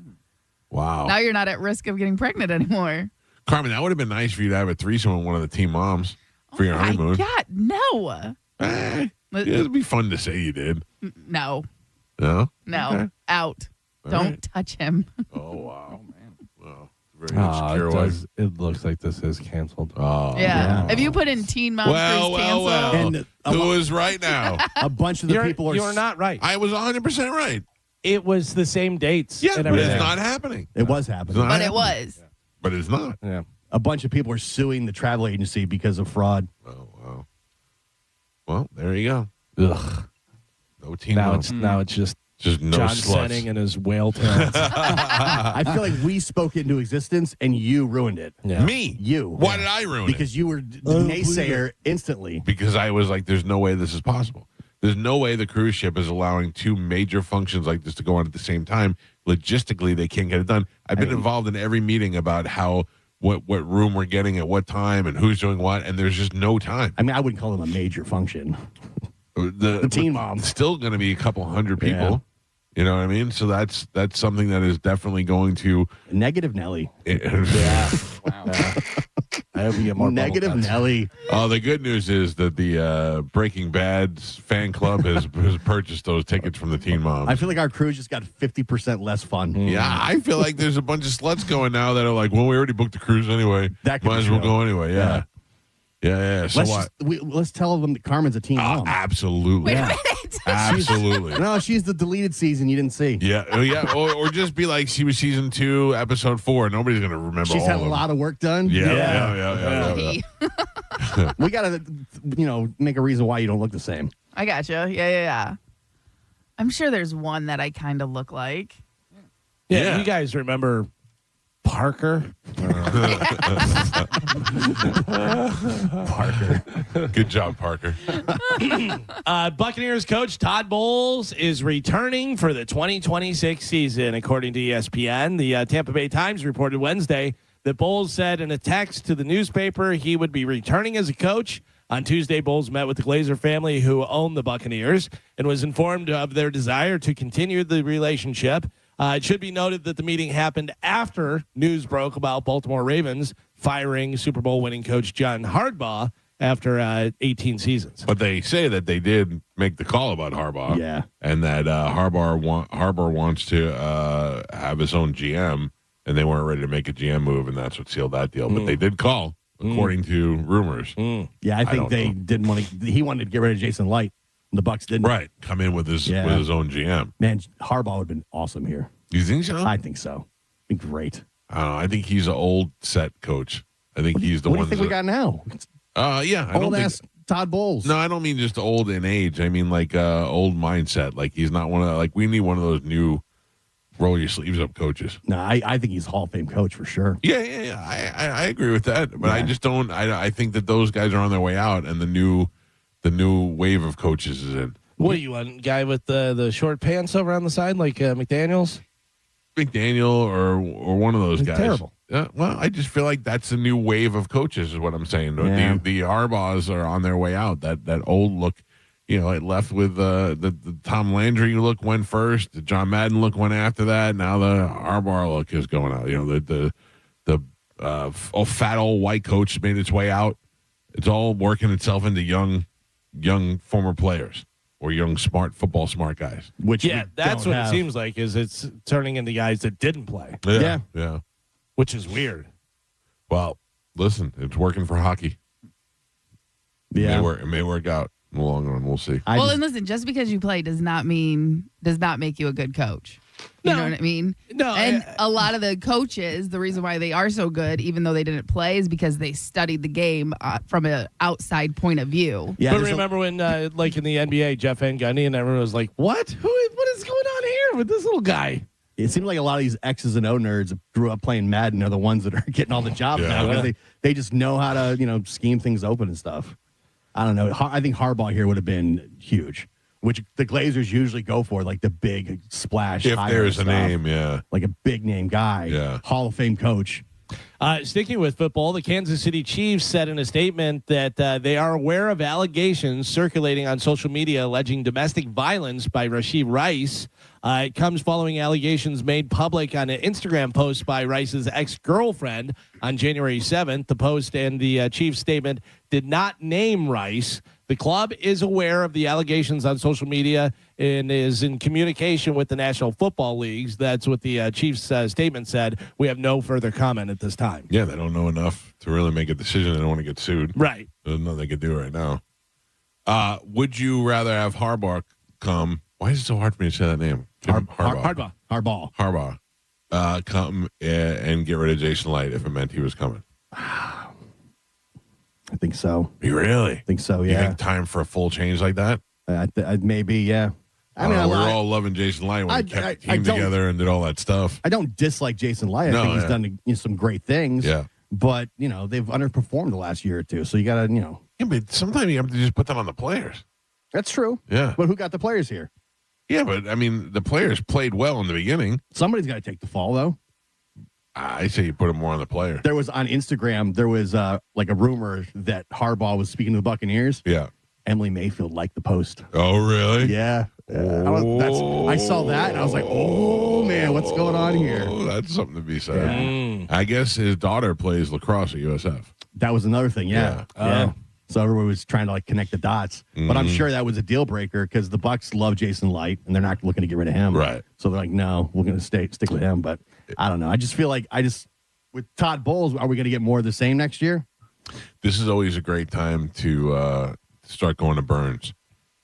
Wow. Now you're not at risk of getting pregnant anymore. Carmen, that would have been nice for you to have a threesome with one of the teen moms for your honeymoon. God, no. It'd be fun to say you did. No. No? No. Okay. Out. All Don't right. touch him. Oh, wow. Well, very insecure it, wife. it looks like this is canceled. Oh, Yeah. If you put in teen mom cruise cancel. And Who is right now? a bunch of the people are. You're not right. I was 100% right. It was the same dates. Yeah, and but it's everything. not happening. It was It's happening. not But it happening. was. But it's not. Yeah. A bunch of people are suing the travel agency because of fraud. Oh, wow. Well, there you go. Ugh. No teen Now moms. it's just no John sluts. Senning and his whale talents. I feel like we spoke it into existence and you ruined it. Yeah. Me? You. Why did I ruin it? Because you were the naysayer instantly. Because I was like, there's no way this is possible. There's no way the cruise ship is allowing 2 major functions like this to go on at the same time. Logistically, they can't get it done. I've been involved in every meeting about how what room we're getting at what time and who's doing what, and there's just no time. I mean, I wouldn't call them a major function. The teen mom. Still going to be a couple hundred people. Yeah. You know what I mean? So that's something that is definitely going to Negative Nelly. yeah. Wow. I hope you get more Negative bubble guts. Nelly. Oh, the good news is that the Breaking Bad fan club has purchased those tickets from the Teen Moms. I feel like our crew just got 50% less fun. Yeah, I feel like there's a bunch of sluts going now that are like, well, we already booked the cruise anyway. That could might be as well true. go anyway. Yeah. So what? Let's tell them that Carmen's a teen mom. Absolutely. Wait a minute. Absolutely. No, she's the deleted season you didn't see. Yeah. Or just be like, she was season 2, episode 4. Nobody's going to remember She's all had of a them. lot of work done. Yeah. We got to, make a reason why you don't look the same. I gotcha. Yeah. I'm sure there's one that I kind of look like. Yeah, you guys remember Parker? Parker. Good job, Parker. Buccaneers coach Todd Bowles is returning for the 2026 season, according to ESPN. The Tampa Bay Times reported Wednesday that Bowles said in a text to the newspaper he would be returning as a coach. On Tuesday, Bowles met with the Glazer family who own the Buccaneers and was informed of their desire to continue the relationship. It should be noted that the meeting happened after news broke about Baltimore Ravens firing Super Bowl winning coach John Harbaugh after 18 seasons. But they say that they did make the call about Harbaugh. Yeah. And that Harbaugh wants to have his own GM, and they weren't ready to make a GM move, and that's what sealed that deal. But they did call, according to rumors. Yeah, I think they didn't want to. He wanted to get rid of Jason Light. The Bucs didn't. Right. Come in with his own GM. Man, Harbaugh would have been awesome here. You think so? I think so. Be great. I don't know. I think he's an old set coach. I think he's the What do one. you think we got now? Yeah. I Old don't ass Todd Bowles. No, I don't mean just old in age. I mean like old mindset. Like he's not one of we need one of those new roll your sleeves up coaches. No, I think he's Hall of Fame coach for sure. Yeah. I agree with that, but I just don't. I think that those guys are on their way out, and the new wave of coaches is in. What do you want, guy with the short pants over on the side like McDaniels? McDaniel or one of those guys. Terrible. Well, I just feel like that's a new wave of coaches is what I'm saying. Yeah. The Harbaughs are on their way out. That old look, it left with the Tom Landry look went first. The John Madden look went after that. Now the Harbaugh look is going out. The fat old white coach made its way out. It's all working itself into young former players. Or young, football smart guys. Which that's what it seems like. Is it's turning into guys that didn't play. Yeah. Which is weird. Well, listen, it's working for hockey. Yeah, it may work out in the long run. We'll see. And listen, just because you play does not make you a good coach. You know what I mean? No. And a lot of the coaches, the reason why they are so good, even though they didn't play, is because they studied the game from an outside point of view. Yeah, but remember when, like in the NBA, Jeff Van Gundy and everyone was like, "What? What is going on here with this little guy?" It seems like a lot of these X's and O nerds that grew up playing Madden are the ones that are getting all the jobs now because they just know how to scheme things open and stuff. I don't know. I think Harbaugh here would have been huge, which the Glazers usually go for, like the big splash. If there's a name, like a big name guy, Hall of Fame coach. Sticking with football, the Kansas City Chiefs said in a statement that they are aware of allegations circulating on social media alleging domestic violence by Rashee Rice. It comes following allegations made public on an Instagram post by Rice's ex-girlfriend on January 7th. The post and the Chiefs statement did not name Rice. The club is aware of the allegations on social media and is in communication with the National Football Leagues. That's what the Chiefs statement said. We have no further comment at this time. Yeah, they don't know enough to really make a decision. They don't want to get sued. Right. There's nothing they can do right now. Would you rather have Harbaugh come? Why is it so hard for me to say that name? Harbaugh. Come and get rid of Jason Light if it meant he was coming. I think so. You really? I think so, You yeah. think time for a full change like that? Maybe, yeah. I mean, we were all loving Jason Light when he kept the team together and did all that stuff. I don't dislike Jason Light. I think he's done some great things. Yeah. But, they've underperformed the last year or two. So you got to, Yeah, but sometimes you have to just put that on the players. That's true. Yeah. But who got the players here? Yeah, but, I mean, the players played well in the beginning. Somebody's got to take the fall, though. I say you put it more on the player. There was on Instagram, like a rumor that Harbaugh was speaking to the Buccaneers. Yeah. Emily Mayfield liked the post. Oh, really? Yeah. I saw that, and I was like, oh, man, what's going on here? That's something to be said. I guess his daughter plays lacrosse at USF. That was another thing. Yeah. Yeah. So everyone was trying to like connect the dots, but I'm sure that was a deal breaker because the Bucs love Jason Light and they're not looking to get rid of him. Right. So they're like, no, we're going to stick with him. But I don't know. I just feel like with Todd Bowles, are we going to get more of the same next year? This is always a great time to start going to Burns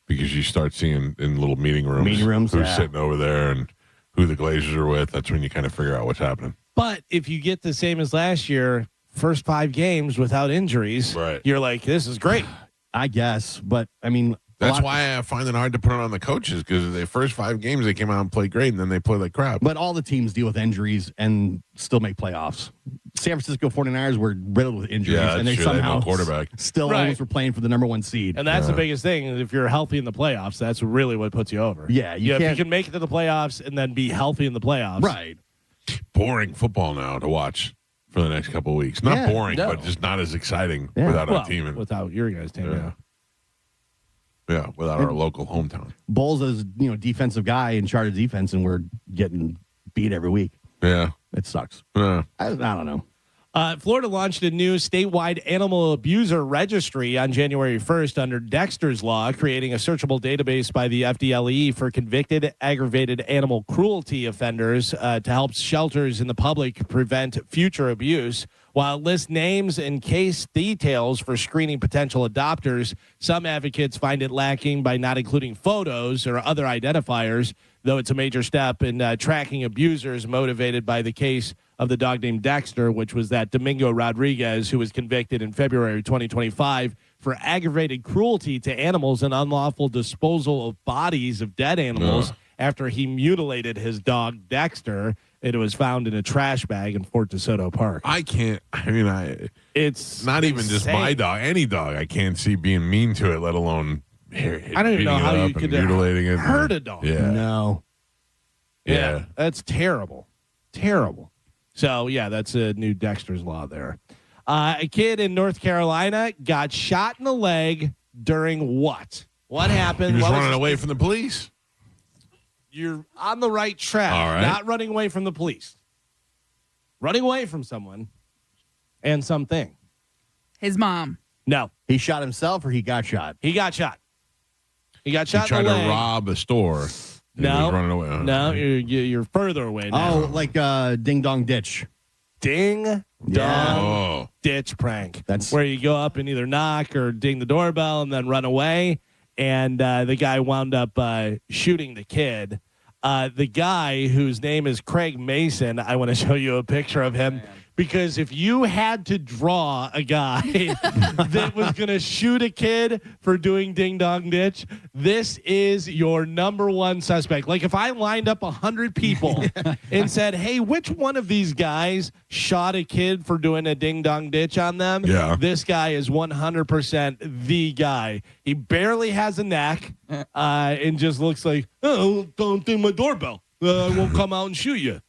because you start seeing in little meeting rooms who's sitting over there and who the Glazers are with. That's when you kind of figure out what's happening. But if you get the same as last year, first 5 games without injuries, you're like, this is great. I guess. But, I mean, that's why I find it hard to put it on the coaches because the first 5 games they came out and played great, and then they play like crap. But all the teams deal with injuries and still make playoffs. San Francisco 49ers were riddled with injuries, and they somehow they had no quarterback. Still almost were playing for the number 1 seed. And that's the biggest thing. If you're healthy in the playoffs, that's really what puts you over. Yeah, if you can make it to the playoffs and then be healthy in the playoffs. Right. Boring football now to watch for the next couple of weeks. Not boring, but just not as exciting without our team. Without your guys' team, Yeah, without our local hometown. Bowles is, defensive guy in charge of defense, and we're getting beat every week. Yeah. It sucks. Yeah. I don't know. Florida launched a new statewide animal abuser registry on January 1st under Dexter's Law, creating a searchable database by the FDLE for convicted aggravated animal cruelty offenders to help shelters and the public prevent future abuse. While it lists names and case details for screening potential adopters, some advocates find it lacking by not including photos or other identifiers, though it's a major step in tracking abusers motivated by the case of the dog named Dexter, which was that Domingo Rodriguez, who was convicted in February 2025 for aggravated cruelty to animals and unlawful disposal of bodies of dead animals after he mutilated his dog Dexter. It was found in a trash bag in Fort DeSoto Park. It's not even just my dog, any dog. I can't see being mean to it, let alone I don't even know how you could mutilating it. hurt a dog. Yeah. No. Yeah, that's terrible. Terrible. So, yeah, that's a new Dexter's Law there. A kid in North Carolina got shot in the leg during what? What happened? He was running away from the police. You're on the right track. All right. Not running away from the police. Running away from someone and something. His mom. No. He shot himself or he got shot? He got shot. He got shot He in tried the leg. to rob a store. He was running away. No, you're further away now. Oh, like Ding Dong Ditch. Ding Dong Ditch prank. That's where you go up and either knock or ding the doorbell and then run away. And the guy wound up shooting the kid. The guy whose name is Craig Mason, I want to show you a picture of him. Because if you had to draw a guy that was going to shoot a kid for doing Ding Dong Ditch, this is your number one suspect. Like if I lined up 100 people and said, hey, which one of these guys shot a kid for doing a Ding Dong Ditch on them? This guy is 100% the guy. He barely has a neck and just looks like, oh, don't ding my doorbell. I won't come out and shoot you.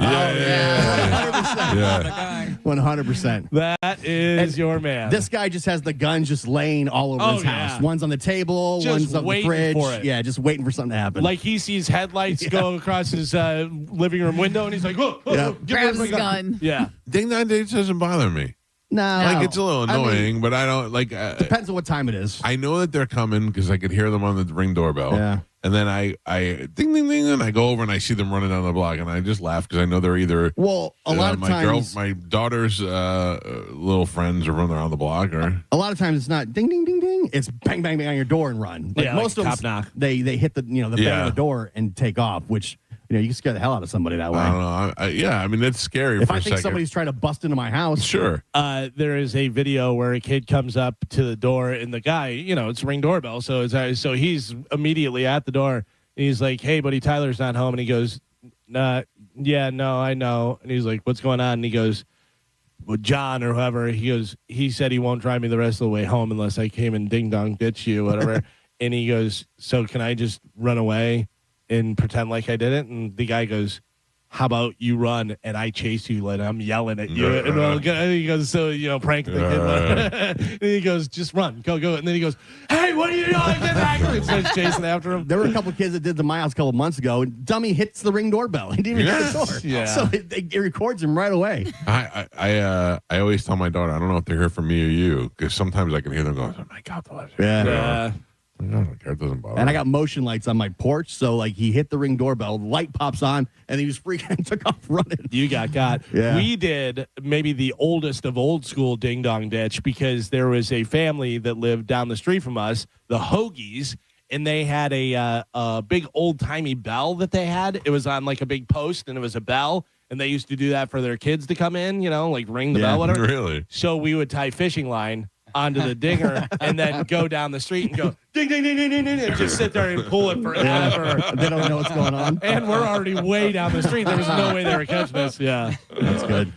100%. That is your man. This guy just has the guns just laying all over his house. One's on the table, Just one's on the waiting fridge. for it. Yeah, just waiting for something to happen. Like he sees headlights go across his living room window, and he's like, "Oh, grabs his gun." Yeah, Ding Dong Ditch doesn't bother me. No, like it's a little annoying, but I don't like. Depends on what time it is. I know that they're coming because I could hear them on the Ring doorbell. Yeah. And then I ding, ding, ding, and I go over and I see them running down the block, and I just laugh because I know they're either a lot of times my daughter's little friends are running around the block, or a lot of times it's not ding, ding, ding, ding. It's bang, bang, bang on your door and run. Like most of them, knock. They hit the bang on the door and take off, which you can scare the hell out of somebody that way. I don't know. I mean that's scary. If for I a think second. somebody's trying to bust into my house, sure. There is a video where a kid comes up to the door, and the guy, it's Ring doorbell, so he's immediately at the door. And he's like, "Hey, buddy, Tyler's not home." And he goes, "No, I know." And he's like, "What's going on?" And he goes, "Well, John or whoever." He goes, "He said he won't drive me the rest of the way home unless I came and ding dong ditch you, whatever." And he goes, "So can I just run away and pretend like I didn't?" And the guy goes, how about you run and I chase you and I'm yelling at you? And he goes, so, pranking the kid. And he goes, just run, go. And then he goes, hey, what are you doing? Get back. And starts chasing after him. There were a couple kids that did the my house a couple months ago, and dummy hits the Ring doorbell. He didn't even hit the door. Yeah. So it records him right away. I always tell my daughter, I don't know if they're here for me or you, because sometimes I can hear them going, oh my God, Yeah. I don't care. It doesn't bother And me. I got motion lights on my porch, so like he hit the Ring doorbell, light pops on, and he was freaking and took off running. You got got. Yeah. We did maybe the oldest of old school ding dong ditch because there was a family that lived down the street from us, the Hoagies, and they had a big old timey bell that they had. It was on like a big post, and it was a bell. And they used to do that for their kids to come in, like ring the bell, whatever. Really? So we would tie fishing line onto the dinger and then go down the street and go ding, ding, ding, ding, ding, ding, and just sit there and pull it forever. They don't know what's going on. And we're already way down the street. There was no way they were catching us. Yeah. That's good.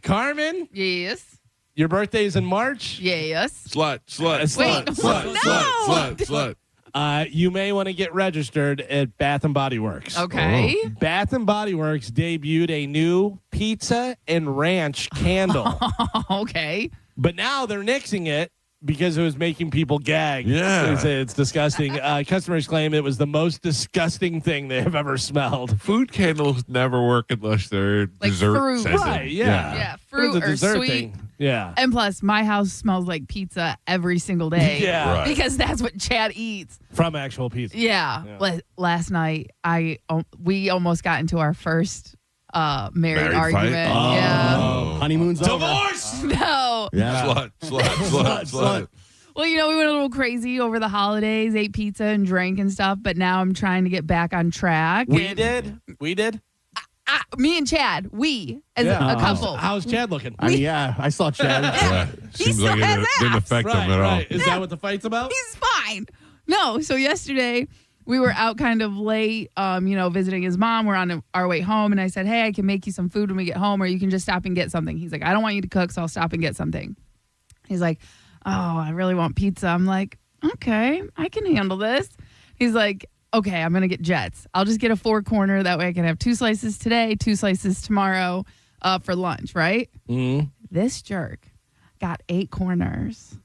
Carmen? Yes. Your birthday's in March? Yes. Slut. You may want to get registered at Bath & Body Works. Okay. Oh. Bath & Body Works debuted a new pizza and ranch candle. Okay. But now they're nixing it because it was making people gag. Yeah. It's disgusting. Customers claim it was the most disgusting thing they have ever smelled. Food candles never work unless they're Like dessert fruit. scented. Right, yeah. Yeah, It fruit was a or dessert sweet. thing. Yeah. And plus, my house smells like pizza every single day. Yeah. Right. Because that's what Chad eats. From actual pizza. Yeah. Last night, we almost got into our first married argument. Fight? Yeah. Honeymoon's over. Divorce! No. Yeah. Slut. Well, we went a little crazy over the holidays, ate pizza and drank and stuff, but now I'm trying to get back on track. We did. Me and Chad, as a couple. How's Chad looking? I saw Chad. Seems still like has it didn't ass. affect him at all. Is that what the fight's about? He's fine. No, so yesterday we were out kind of late, visiting his mom. We're on our way home, and I said, hey, I can make you some food when we get home, or you can just stop and get something. He's like, I don't want you to cook, so I'll stop and get something. He's like, oh, I really want pizza. I'm like, okay, I can handle this. He's like, okay, I'm going to get Jets. I'll just get a 4-corner. That way I can have 2 slices today, 2 slices tomorrow for lunch, right? Mm-hmm. This jerk got 8 corners,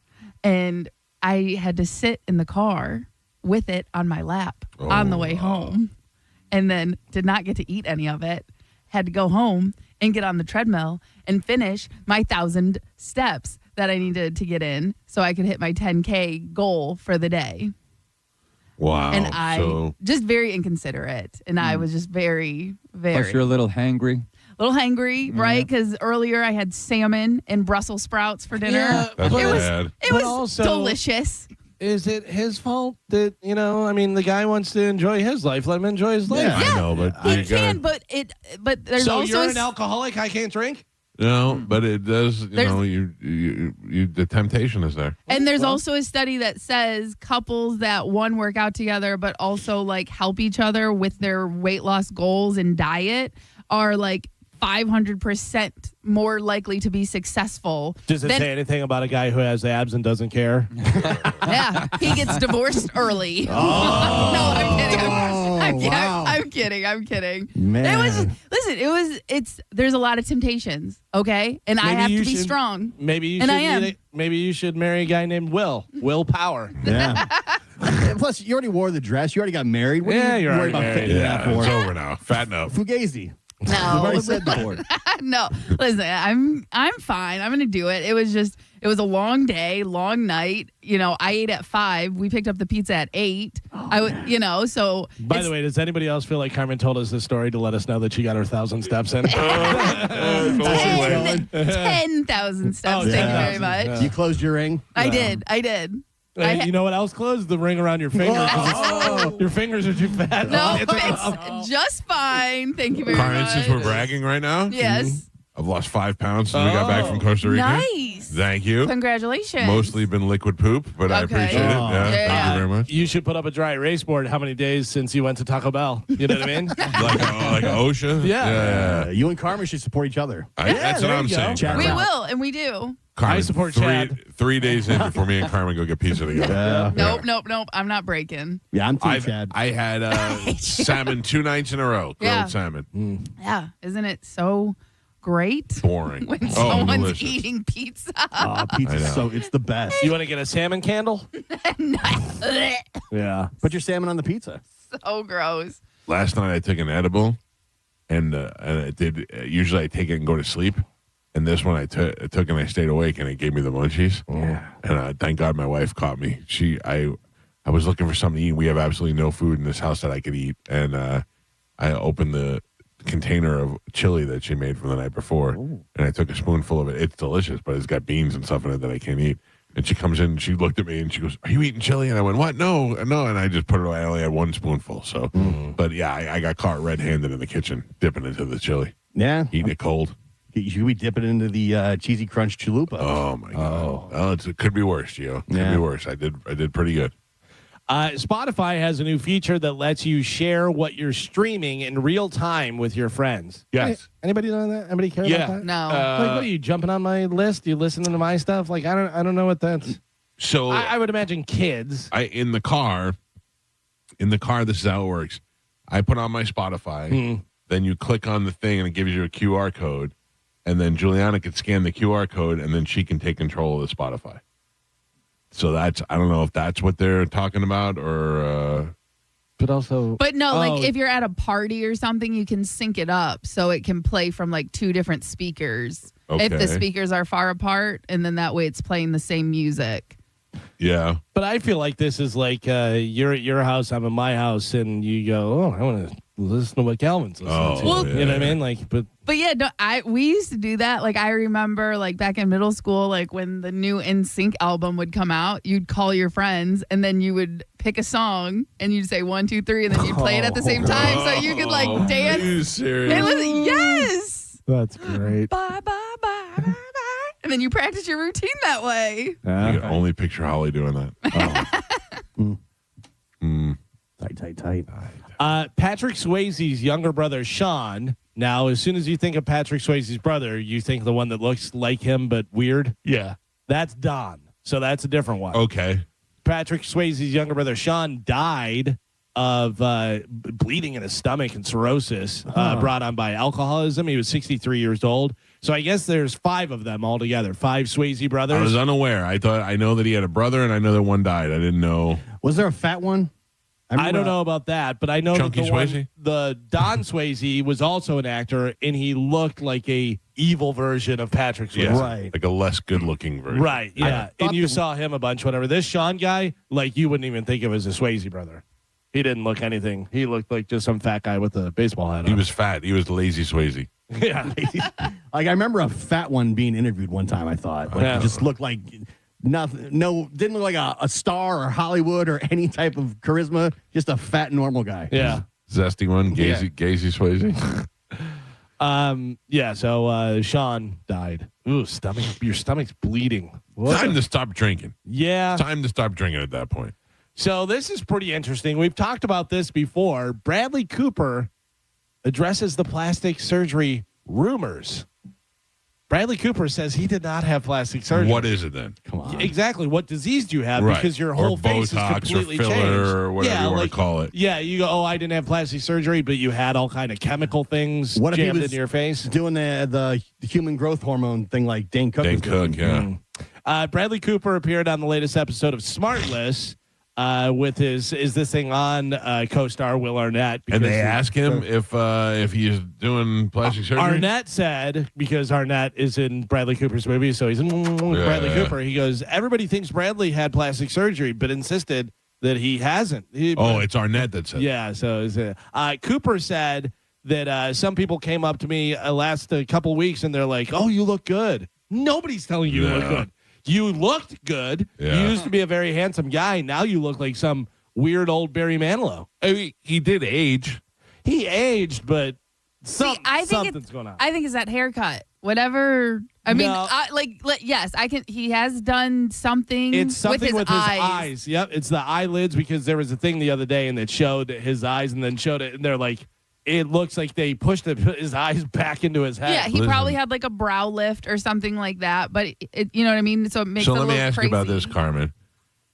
and I had to sit in the car with it on my lap on the way home, and then did not get to eat any of it. Had to go home and get on the treadmill and finish my 1,000 steps that I needed to get in so I could hit my 10K goal for the day. Wow. And I just very inconsiderate. And I was just very, very. Plus, you're a little hangry. Little hangry, right? Because earlier I had salmon and Brussels sprouts for dinner. Yeah, That's it bad. was also, delicious. Is it his fault that, the guy wants to enjoy his life? Let him enjoy his life. Yeah, I know, but He you can, gotta, but there's so also you're an alcoholic? I can't drink? no, but it does. The temptation is there. And there's also a study that says couples that work out together, but also help each other with their weight loss goals and diet are 500% more likely to be successful. Does it say anything about a guy who has abs and doesn't care? Yeah, he gets divorced early. Oh. No, I'm kidding. Wow. I'm kidding. Man. There's a lot of temptations, okay? And I have to be strong. Maybe you And should I am. Maybe you should marry a guy named Will Power. Yeah. Plus, you already wore the dress. You already got married. What are you you're worried already about married. fitting that It's for? over now. Fat enough. Fugazi. No. We've already said that. No, listen, I'm fine. I'm gonna do it. It was a long day, long night. I ate at 5. We picked up the pizza at 8. So. By the way, does anybody else feel like Carmen told us this story to let us know that she got her 1,000 steps in? 10,000 steps. Thank you very much. You closed your ring? I did. Hey, you know what else closed? The ring around your finger. Your fingers are too fat. No, it's just fine. Thank you very Carmen, much. since we're bragging right now, Yes. I've lost 5 pounds since we got back from Costa Rica. Nice. Thank you. Congratulations. Mostly been liquid poop, but I Okay. appreciate it. Yeah, thank you very much. You should put up a dry erase board. How many days since you went to Taco Bell? You know what I mean? like OSHA? Yeah. You and Carmen should support each other. That's what I'm saying. We will, and we do. Carmen, I support Chad. 3 days in before me and Carmen go get pizza together. Nope. I'm not breaking. Yeah, I'm Team Chad. I had salmon 2 nights in a row. Grilled salmon. Yeah. Isn't it so great? Boring. When someone's delicious. eating pizza. Oh, pizza's it's the best. You want to get a salmon candle? Yeah. Put your salmon on the pizza. So gross. Last night I took an edible, and it did. Usually I take it and go to sleep, and this one I took and I stayed awake, and it gave me the munchies. Yeah. And thank God my wife caught me. I was looking for something to eat. We have absolutely no food in this house that I could eat, and I opened the container of chili that she made from the night before, and I took a spoonful of it. It's delicious, but it's got beans and stuff in it that I can't eat. And she comes in and she looked at me and she goes, "Are you eating chili?" And I went, "What? No." And I just put it away. I only had one spoonful. So, but yeah, I got caught red-handed in the kitchen dipping into the chili. Yeah. Eating it cold. You should be dipping into the cheesy crunch chalupa. Oh my God. Oh, it could be worse, Gio. Could be worse. I did pretty good. Spotify has a new feature that lets you share what you're streaming in real time with your friends. Yes. Anybody know that? Anybody care about that? No. Like, what are you jumping on my list? You listening to my stuff? Like, I don't know what that's. So I would imagine kids. In the car, this is how it works. I put on my Spotify, then you click on the thing and it gives you a QR code, and then Juliana can scan the QR code, and then she can take control of the Spotify. So I don't know if that's what they're talking about or. But also. But no, like if you're at a party or something, you can sync it up so it can play from like 2 different speakers. Okay. If the speakers are far apart, and then that way it's playing the same music. Yeah. But I feel like this is like you're at your house, I'm in my house, and you go, I want to listen to what Calvin's listening to. Well, you know what I mean? Like, but yeah, we used to do that. Like I remember, like back in middle school, like when the new NSYNC album would come out, you'd call your friends, and then you would pick a song, and you'd say 1, 2, 3, and then you'd play it at the same time, so you could like dance. Are you serious? And listen, yes. That's great. Bye, bye, bye, bye, bye. And then you practice your routine that way. I can only picture Holly doing that. Tight. Patrick Swayze's younger brother, Sean. Now, as soon as you think of Patrick Swayze's brother, you think the one that looks like him but weird. Yeah. That's Don. So that's a different one. Okay. Patrick Swayze's younger brother, Sean, died of bleeding in his stomach and cirrhosis brought on by alcoholism. He was 63 years old. So I guess there's 5 of them altogether, 5 Swayze brothers. I was unaware. I know that he had a brother, and I know that one died. I didn't know. Was there a fat one? I don't know about that, but I know Chunky that Swayze? the Don Swayze was also an actor, and he looked like a evil version of Patrick Swayze. Yeah, Right. like a less good-looking version. Right, yeah. And you saw him a bunch, whatever. This Sean guy, like, you wouldn't even think of as a Swayze brother. He didn't look anything. He looked like just some fat guy with a baseball hat on. He was fat. He was lazy Swayze. Yeah. Like I remember a fat one being interviewed one time. I thought like, he just looked like nothing. No, didn't look like a star or Hollywood or any type of charisma. Just a fat normal guy. Yeah. Zesty one, Gazy Swayze. Yeah. So Sean died. Ooh, your stomach's bleeding. Time to stop drinking. Yeah. Time to stop drinking at that point. So this is pretty interesting. We've talked about this before. Bradley Cooper addresses the plastic surgery rumors. Bradley Cooper says he did not have plastic surgery. What is it then? Come on. Exactly. What disease do you have? Right. Because your Or whole face is Botox completely or filler changed. or whatever you want to call it. Yeah, you go, I didn't have plastic surgery, but you had all kind of chemical things What if he jammed was into your face. doing the human growth hormone thing like Dane Cook? was doing? Yeah. Bradley Cooper appeared on the latest episode of Smartless with his Is This Thing On co-star Will Arnett. And they ask him if he's doing plastic surgery. Arnett said, because Arnett is in Bradley Cooper's movie, so he's in Bradley Cooper. He goes, everybody thinks Bradley had plastic surgery, but insisted that he hasn't. It's Arnett that said. Yeah, so Cooper said that some people came up to me last couple weeks and they're like, "Oh, you look good." Nobody's telling you look good. You looked good. Yeah. You used to be a very handsome guy. Now you look like some weird old Barry Manilow. I mean, he did age. He aged, but something's going on. I think it's that haircut. Whatever. I mean, No. yes, I can. He has done something. It's something with his eyes. eyes. Yep, it's the eyelids because there was a thing the other day and it showed his eyes and then showed it and they're like, it looks like they pushed his eyes back into his head. Yeah, he probably had like a brow lift or something like that. But you know what I mean? So it makes So it a let me little ask crazy. you about this, Carmen.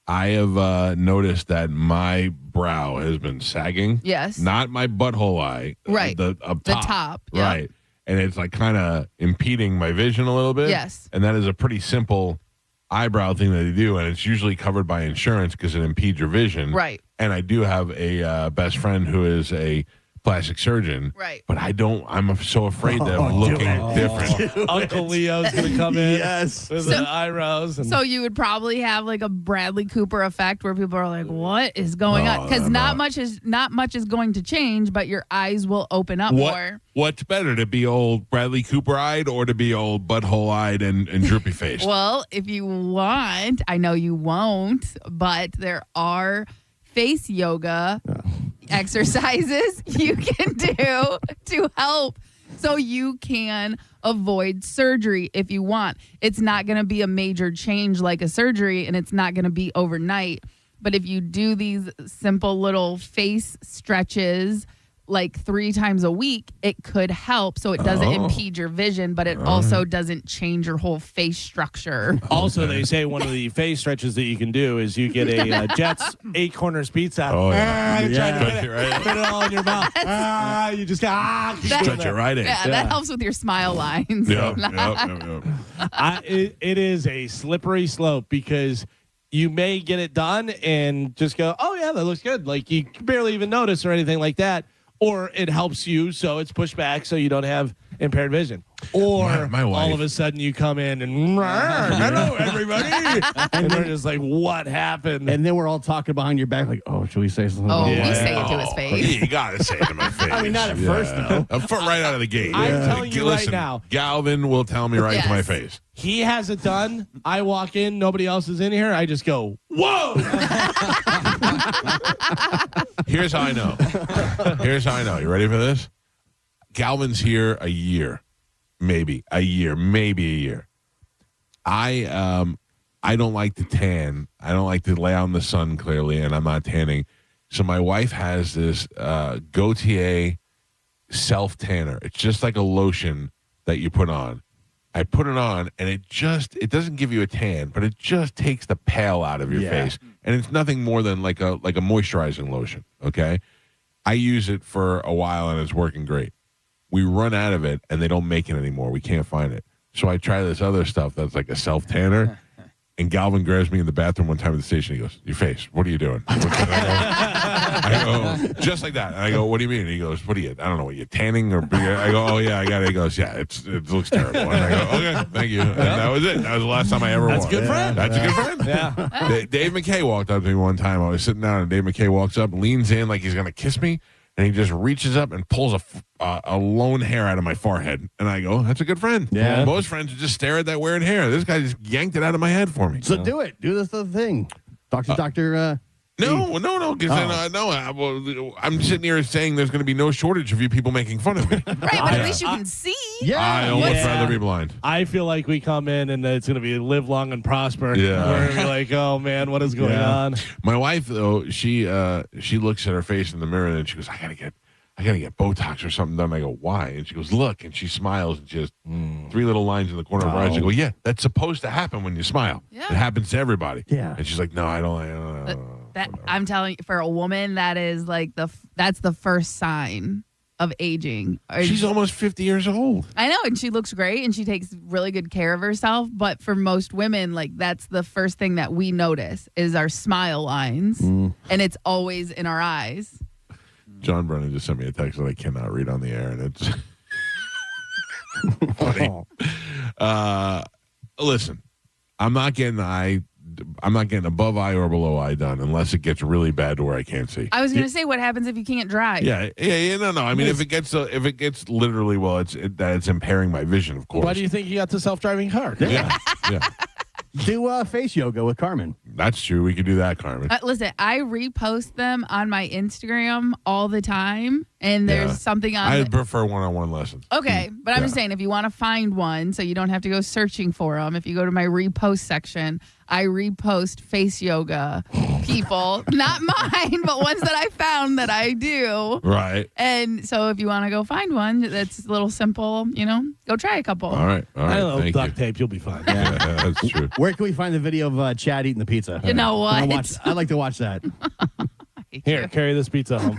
I have noticed that my brow has been sagging. Yes. Not my butthole eye. Right. The up The top. top, yep. Right. And it's like kind of impeding my vision a little bit. Yes. And that is a pretty simple eyebrow thing that they do. And it's usually covered by insurance because it impedes your vision. Right. And I do have a best friend who is a plastic surgeon. Right. But I'm so afraid that I'm looking different. Uncle Leo's going to come in Yes. with the eyebrows. And So you would probably have like a Bradley Cooper effect where people are like, "What is going on?" Because not much is going to change, but your eyes will open up more. What's better, to be old Bradley Cooper-eyed or to be old butthole-eyed and droopy faced? Well, if you want, I know you won't, but there are face yoga exercises you can do to help so you can avoid surgery if you want. It's not going to be a major change like a surgery, and it's not going to be overnight. But if you do these simple little face stretches like 3 times a week, it could help so it doesn't impede your vision, but it also doesn't change your whole face structure. also, they say one of the face stretches that you can do is you get a Jets 8 corners pizza. Oh, yeah. You're trying to Stretch it right in. fit it all in your mouth. You just got Stretch it right in. Yeah, that helps with your smile lines. Yep. It is a slippery slope because you may get it done and just go, oh, yeah, that looks good. Like you barely even notice or anything like that. Or it helps you, so it's pushed back so you don't have impaired vision. Or my wife. all of a sudden you come in and, hello, everybody. And they're just like, what happened? And then we're all talking behind your back like, oh, should we say something? Oh, about we that? say it to his face. You got to say it to my face. I mean, not at first, though. Right out of the gate. I'm telling you Listen, right now. Galvin will tell me right to my Yes. face. He has it done. I walk in, nobody else is in here. I just go, whoa. Here's how I know. You ready for this? Galvin's here a year. Maybe a year. I don't like to tan. I don't like to lay out in the sun clearly, and I'm not tanning. So my wife has this Gautier self tanner. It's just like a lotion that you put on. I put it on, and it doesn't give you a tan, but it just takes the pale out of your face. And it's nothing more than like a moisturizing lotion, okay? I use it for a while, and it's working great. We run out of it, and they don't make it anymore. We can't find it. So I try this other stuff that's like a self-tanner, and Galvin grabs me in the bathroom one time at the station. He goes, your face, what are you doing? I go, just like that. And I go, what do you mean? And he goes, what are you, I don't know, what you tanning? Or I go, oh, yeah, I got it. He goes, yeah, it looks terrible. And I go, okay, thank you. And that was it. That was the last time I ever That's wore a good it. friend. That's a good friend. Yeah. Dave McKay walked up to me one time. I was sitting down, and Dave McKay walks up, leans in like he's going to kiss me, and he just reaches up and pulls a lone hair out of my forehead. And I go, that's a good friend. Yeah. Most friends would just stare at that weird hair. This guy just yanked it out of my head for me. So do it. Do this other thing. Talk to Dr. No, because I'm sitting here saying there's going to be no shortage of you people making fun of me. Right, but at least you can see. I almost rather be blind. I feel like we come in and it's going to be live long and prosper. Yeah. We're going to be like, oh, man, what is going on? My wife, though, she looks at her face in the mirror and she goes, I gotta get Botox or something done. I go, why? And she goes, look, and she smiles and she has 3 little lines in the corner of her eyes. I go, yeah, that's supposed to happen when you smile. Yeah. It happens to everybody. Yeah. And she's like, no, I don't. That I'm telling you, for a woman, that is like that's the first sign of aging. She's almost 50 years old. I know, and she looks great, and she takes really good care of herself. But for most women, like that's the first thing that we notice is our smile lines, and it's always in our eyes. John Brennan just sent me a text that I cannot read on the air, and it's funny. Listen, I'm not getting above eye or below eye done unless it gets really bad to where I can't see. I was going to say, what happens if you can't drive? Yeah, no. I mean, if it gets literally, well, it's impairing my vision, of course. Why do you think you got the self-driving car? Yeah. Do face yoga with Carmen. That's true. We could do that, Carmen. Listen, I repost them on my Instagram all the time. And there's something on I prefer one-on-one lessons. Okay, but I'm just saying, if you want to find one, so you don't have to go searching for them, if you go to my repost section, I repost face yoga people, not mine, but ones that I found that I do. Right. And so if you want to go find one that's a little simple, go try a couple. All right. I don't know, Thank duct you. tape, you'll be fine. Yeah, that's true. Where can we find the video of Chad eating the pizza? You know what? I'd like to watch that. Here, carry this pizza home.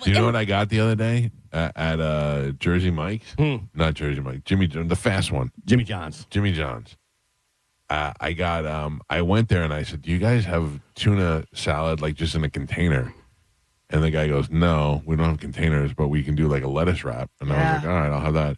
Do you know what I got the other day at Jersey Mike's? Not Jersey Mike. The fast one. Jimmy John's. Jimmy John's. I got. I went there and I said, "Do you guys have tuna salad like just in a container?" And the guy goes, "No, we don't have containers, but we can do like a lettuce wrap." And I was like, "All right, I'll have that."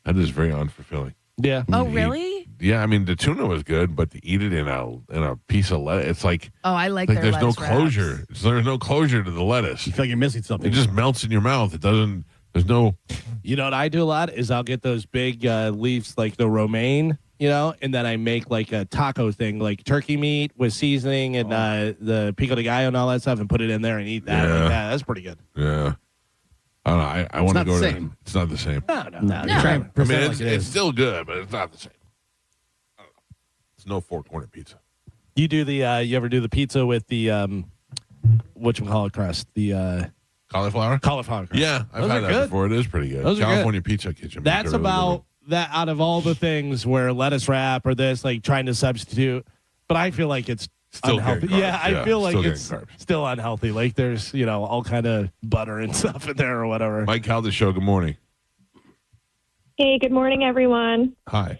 That is very unfulfilling. Yeah. Oh, really? Yeah, I mean the tuna was good, but to eat it in a piece of lettuce, it's like I like their there's no lettuce closure. wraps. There's no closure to the lettuce. You feel like you're missing something. It just melts in your mouth. It doesn't. There's no. You know what I do a lot is I'll get those big leaves like the romaine, and then I make like a taco thing, like turkey meat with seasoning and the pico de gallo and all that stuff, and put it in there and eat that. Yeah. Like that. That's pretty good. Yeah. I don't know. I want to not go the to. same. It's not the same. No. Try and I present mean, like it it's is. still good, but it's not the same. I don't know. It's no four-corner pizza. You do the you ever do the pizza with the whatchamacallit crust? The Cauliflower? cauliflower crust. Yeah, I've Those had are that good. before. It is pretty good. Those are California Pizza Kitchen. That's makes a really good about one. that out of all the things where lettuce wrap or this, like trying to substitute. But I feel like it's Still unhealthy. getting carbs. Yeah, I Yeah, feel like still it's getting carbs. still unhealthy. Like there's, all kind of butter and stuff in there or whatever. Mike Calta Show, good morning. Hey, good morning, everyone. Hi.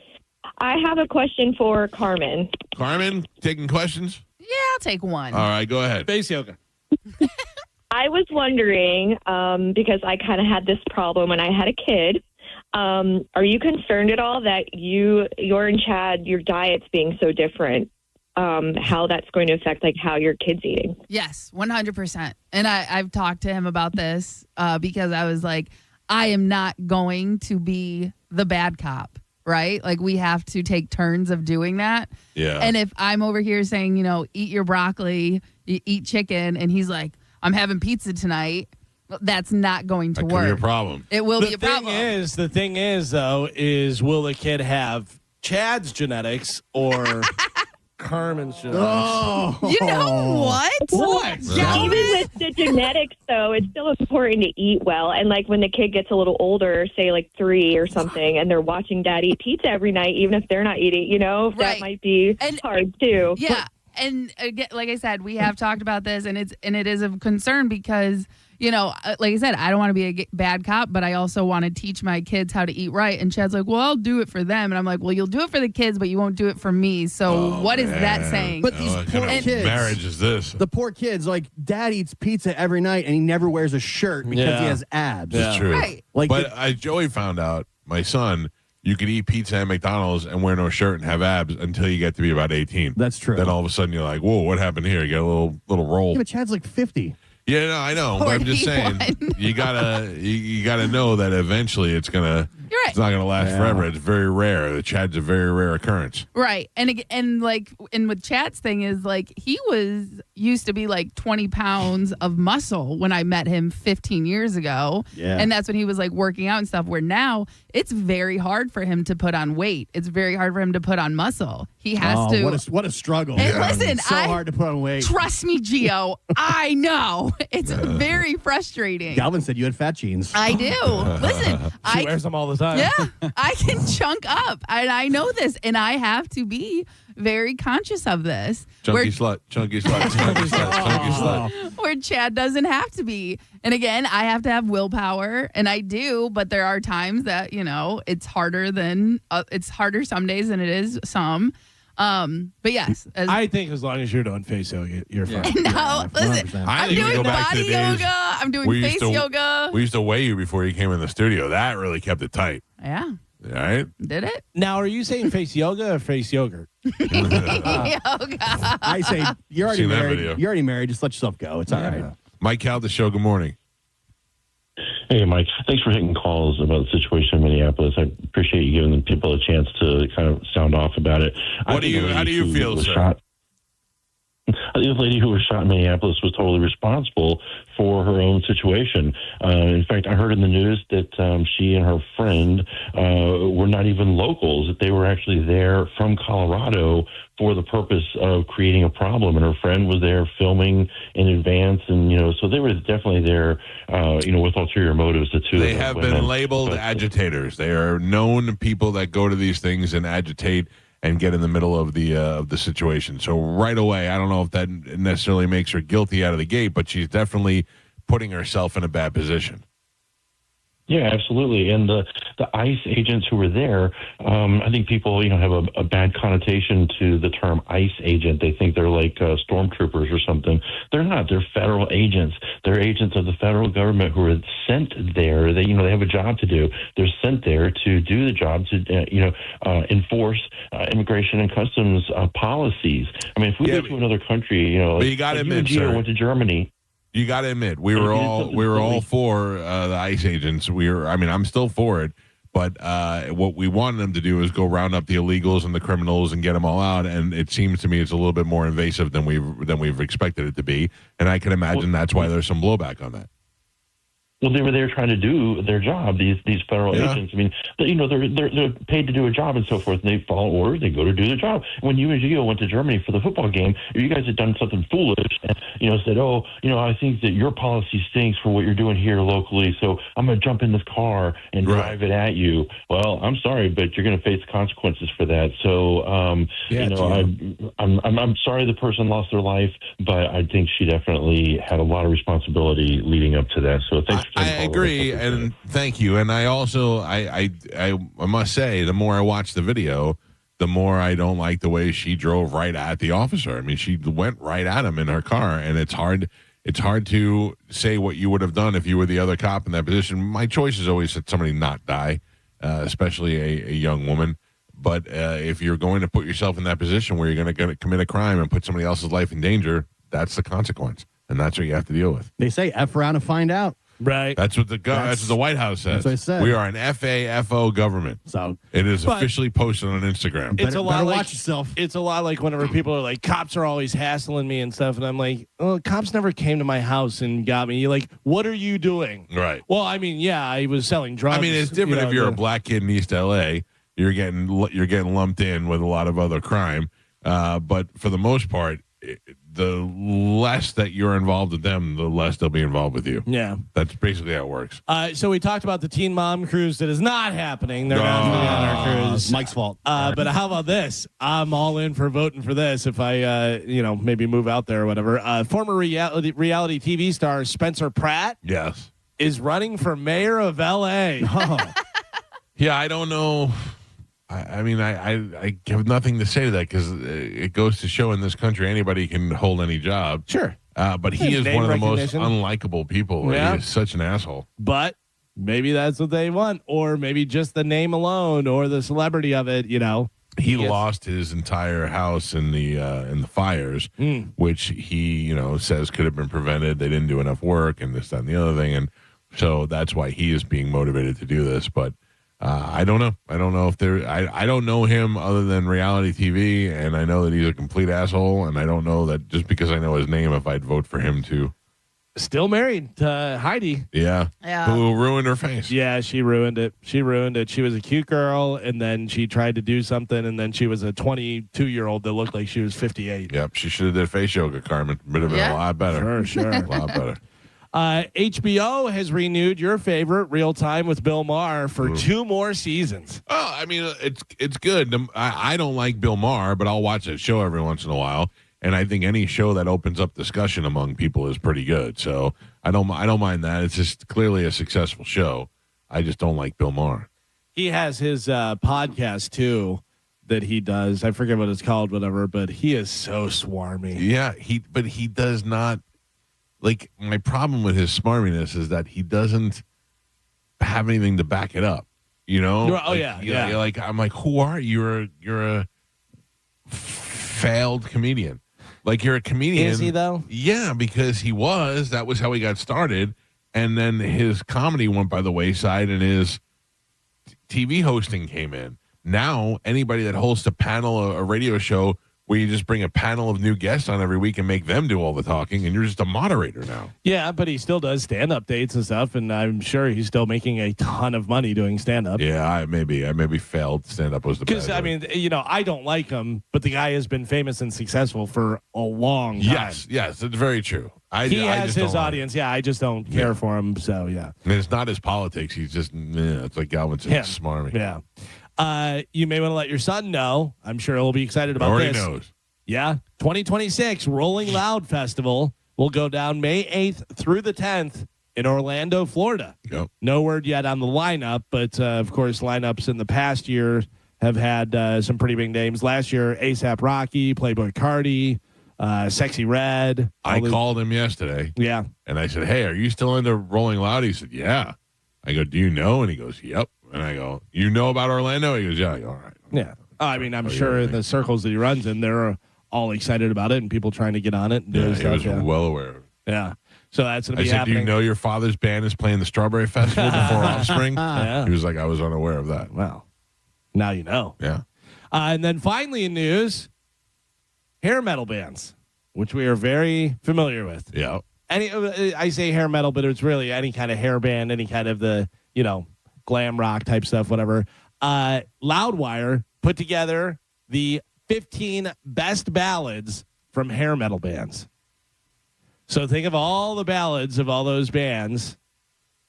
I have a question for Carmen. Carmen, taking questions? Yeah, I'll take one. All right, go ahead. Face yoga. I was wondering, because I kind of had this problem when I had a kid. Are you concerned at all that you're and Chad, your diets being so different, how that's going to affect like how your kid's eating? Yes, 100%. And I've talked to him about this because I was like, I am not going to be the bad cop, right? Like we have to take turns of doing that. Yeah. And if I'm over here saying, eat your broccoli, eat chicken, and he's like, I'm having pizza tonight, that's not going to That could work. be a problem. It will be a problem. The thing is, though, will the kid have Chad's genetics or Carmen's genetics? Oh. You know what? What? Even with the genetics, though, it's still important to eat well. And like when the kid gets a little older, say like 3 or something, and they're watching dad eat pizza every night, even if they're not eating, Right. that might be hard too. Yeah. And again, like I said, we have talked about this, and it is of concern because, like I said, I don't want to be a bad cop, but I also want to teach my kids how to eat right. And Chad's like, well, I'll do it for them. And I'm like, well, you'll do it for the kids, but you won't do it for me. So what is that saying? But these What poor kind of kids. marriage is this? The poor kids, like dad eats pizza every night and he never wears a shirt because Yeah. he has abs. It's true. Right. Like But Joey found out, my son, you could eat pizza at McDonald's and wear no shirt and have abs until you get to be about 18. That's true. Then all of a sudden you're like, whoa, what happened here? You get a little roll. Yeah, but Chad's like 50. Yeah, no, I know. But I'm just saying, you gotta know that eventually it's gonna. You're right. It's not gonna last forever. It's very rare. The Chad's a very rare occurrence. Right. And with Chad's thing is like he used to be like 20 pounds of muscle when I met him 15 years ago. Yeah. And that's when he was like working out and stuff, where now it's very hard for him to put on weight. It's very hard for him to put on muscle. He has to. What a struggle. Hey, listen, so hard to put on weight. Trust me, Gio. I know. It's very frustrating. Galvin said you had fat jeans. I do. Listen, She wears them all the time. yeah, I can chunk up, and I know this, and I have to be very conscious of this. Chunky slut, chunky slut, chunky slut, chunky slut. Where Chad doesn't have to be. And again, I have to have willpower, and I do, but there are times that, it's harder some days than it is some. But yes. I think as long as you're doing face yoga, you're fine. No, listen, 100%. I I'm think we doing go back to body the days yoga. I'm doing we face used to- yoga. We used to weigh you before you came in the studio. That really kept it tight. Yeah. All right. Did it? Now, are you saying face yoga or face yogurt? Yoga. I say you're already Seen that married. video. You're already married. Just let yourself go. It's all right. Mike Calta Show, good morning. Hey, Mike. Thanks for taking calls about the situation in Minneapolis. I appreciate you giving the people a chance to kind of sound off about it. How do you feel, sir? The lady who was shot in Minneapolis was totally responsible for her own situation. In fact, I heard in the news that she and her friend were not even locals, that they were actually there from Colorado for the purpose of creating a problem. And her friend was there filming in advance. And, so they were definitely there, with ulterior motives. The two They have been labeled agitators. They are known people that go to these things and agitate and get in the middle of the situation. So right away, I don't know if that necessarily makes her guilty out of the gate, but she's definitely putting herself in a bad position. Yeah, absolutely. And the ICE agents who were there, I think people, have a bad connotation to the term ICE agent. They think they're like stormtroopers or something. They're not. They're federal agents. They're agents of the federal government who are sent there. They have a job to do. They're sent there to do the job to, enforce immigration and customs policies. I mean, if we go to another country, but you got to admit, sir, went to Germany. You got to admit, we were all for the ICE agents. I'm still for it, but what we wanted them to do is go round up the illegals and the criminals and get them all out. And it seems to me it's a little bit more invasive than we've expected it to be. And I can imagine that's why there's some blowback on that. Well, they were there trying to do their job. These federal agents. I mean, they're paid to do a job and so forth. And they follow orders. They go to do the job. When you and Gio went to Germany for the football game, you guys had done something foolish and said, I think that your policy stinks for what you're doing here locally. So I'm going to jump in this car and drive it at you. Well, I'm sorry, but you're going to face consequences for that. So, I'm sorry the person lost their life, but I think she definitely had a lot of responsibility leading up to that. So thanks. I agree, and thank you. And I also, I must say, the more I watch the video, the more I don't like the way she drove right at the officer. I mean, she went right at him in her car, and it's hard to say what you would have done if you were the other cop in that position. My choice is always that somebody not die, especially a young woman. But if you're going to put yourself in that position where you're going to commit a crime and put somebody else's life in danger, that's the consequence, and that's what you have to deal with. They say F around and find out. Right. That's what that's what the White House says. That's what I said. We are an FAFO government. So it is officially posted on Instagram. It's a lot better like, watch yourself. It's a lot like whenever people are like, cops are always hassling me and stuff, and I'm like, oh, cops never came to my house and got me. You're like, what are you doing? Right. Well, I mean, yeah, I was selling drugs. I mean, it's different if you're a black kid in East LA. You're getting lumped in with a lot of other crime, but for the most part, the less that you're involved with them, the less they'll be involved with you. Yeah. That's basically how it works. So we talked about the Teen Mom Cruise that is not happening. They're not going on our cruise. Mike's fault. But how about this? I'm all in for voting for this if I, maybe move out there or whatever. Former reality TV star Spencer Pratt is running for mayor of L.A. Yeah, I don't know. I have nothing to say to that because it goes to show in this country anybody can hold any job. Sure. But he is one of the most unlikable people. Yeah. He is such an asshole. But maybe that's what they want, or maybe just the name alone or the celebrity of it, He lost his entire house in the fires, which he, says could have been prevented. They didn't do enough work and this, that, and the other thing. And so that's why he is being motivated to do this. But I don't know. I don't know if I don't know him other than reality TV, and I know that he's a complete asshole, and I don't know that just because I know his name, if I'd vote for him too. Still married to Heidi. Yeah. Who ruined her face. Yeah, she ruined it. She was a cute girl, and then she tried to do something, and then she was a 22-year-old that looked like she was 58. Yep, she should have did face yoga, Carmen. Would have been a lot better. Sure. A lot better. HBO has renewed your favorite Real Time with Bill Maher for 2 more seasons. Oh, I mean, it's good. I don't like Bill Maher, but I'll watch that show every once in a while. And I think any show that opens up discussion among people is pretty good. So I don't mind that. It's just clearly a successful show. I just don't like Bill Maher. He has his podcast too that he does. I forget what it's called, whatever. But he is so swarmy. Yeah, he does not. Like, my problem with his smarminess is that he doesn't have anything to back it up, Oh, like, yeah. You're like, I'm like, who are you? You're a failed comedian. Like, you're a comedian. Is he, though? Yeah, because he was. That was how he got started. And then his comedy went by the wayside, and his TV hosting came in. Now, anybody that hosts a panel, a radio show where you just bring a panel of new guests on every week and make them do all the talking, and you're just a moderator now. Yeah, but he still does stand-up dates and stuff, and I'm sure he's still making a ton of money doing stand-up. Yeah, I maybe failed. Stand-up was the best. Because, I mean, I don't like him, but the guy has been famous and successful for a long time. Yes, it's very true. He has his audience. I just don't care for him, so yeah. I mean, it's not his politics. He's just, it's like Galvin said, smarmy. Yeah. You may want to let your son know. I'm sure he'll be excited about Already this. knows. Yeah. 2026 Rolling Loud Festival will go down May 8th through the 10th in Orlando, Florida. Yep. No word yet on the lineup, but of course, lineups in the past year have had some pretty big names. Last year, A$AP Rocky, Playboy Cardi, Sexy Red. I called him yesterday. Yeah. And I said, hey, are you still into Rolling Loud? He said, yeah. I go, do you know? And he goes, yep. And I go, you know about Orlando? He goes, yeah. I go, all right. Yeah. I mean, I'm sure in the circles that he runs in, they're all excited about it and people trying to get on it. And do stuff. He was well aware of it. Yeah. So that's going to be I said, happening. do you know your father's band is playing the Strawberry Festival before Offspring? Yeah. He was like, I was unaware of that. Wow. Now you know. Yeah. And then finally in news, hair metal bands, which we are very familiar with. Yeah. I say hair metal, but it's really any kind of hair band, any kind of the, glam rock type stuff, whatever. Loudwire put together the 15 best ballads from hair metal bands. So think of all the ballads of all those bands.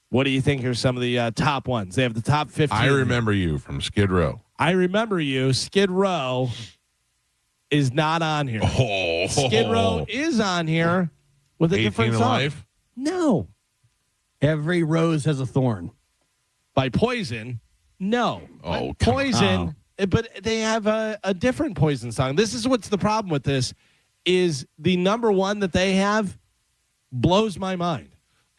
What do you think are some of the top ones? They have the top 15. I Remember You from Skid Row. I Remember You. Skid Row is not on here. Oh. Skid Row is on here with a different song. Life? No. Every Rose Has a Thorn. By Poison? No. Oh, Poison, but they have a different Poison song. This is what's the problem with this is the number one that they have blows my mind.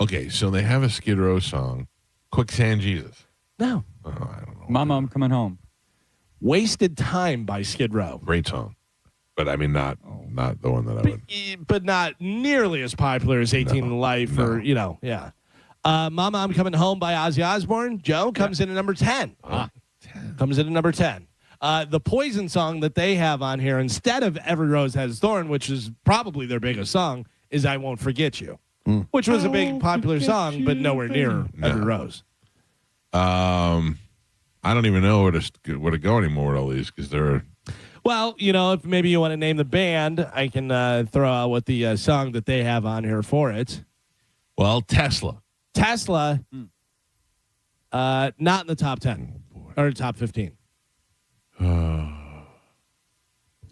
Okay, so they have a Skid Row song, Quicksand Jesus. No. Oh, I don't know. Mama, I'm Coming Home. Wasted Time by Skid Row. Great song. But I mean, not the one that I would. But not nearly as popular as 18 Life or, yeah. Mama, I'm Coming Home by Ozzy Osbourne. Joe comes in at number 10. Comes in at number 10. The Poison song that they have on here, instead of Every Rose Has a Thorn, which is probably their biggest song, is I Won't Forget You, which was a big popular song, but nowhere near Every Rose. I don't even know where to go anymore with all these because they're. Well, if maybe you want to name the band, I can throw out what the song that they have on here for it. Well, Tesla. Not in the top 10 or top 15.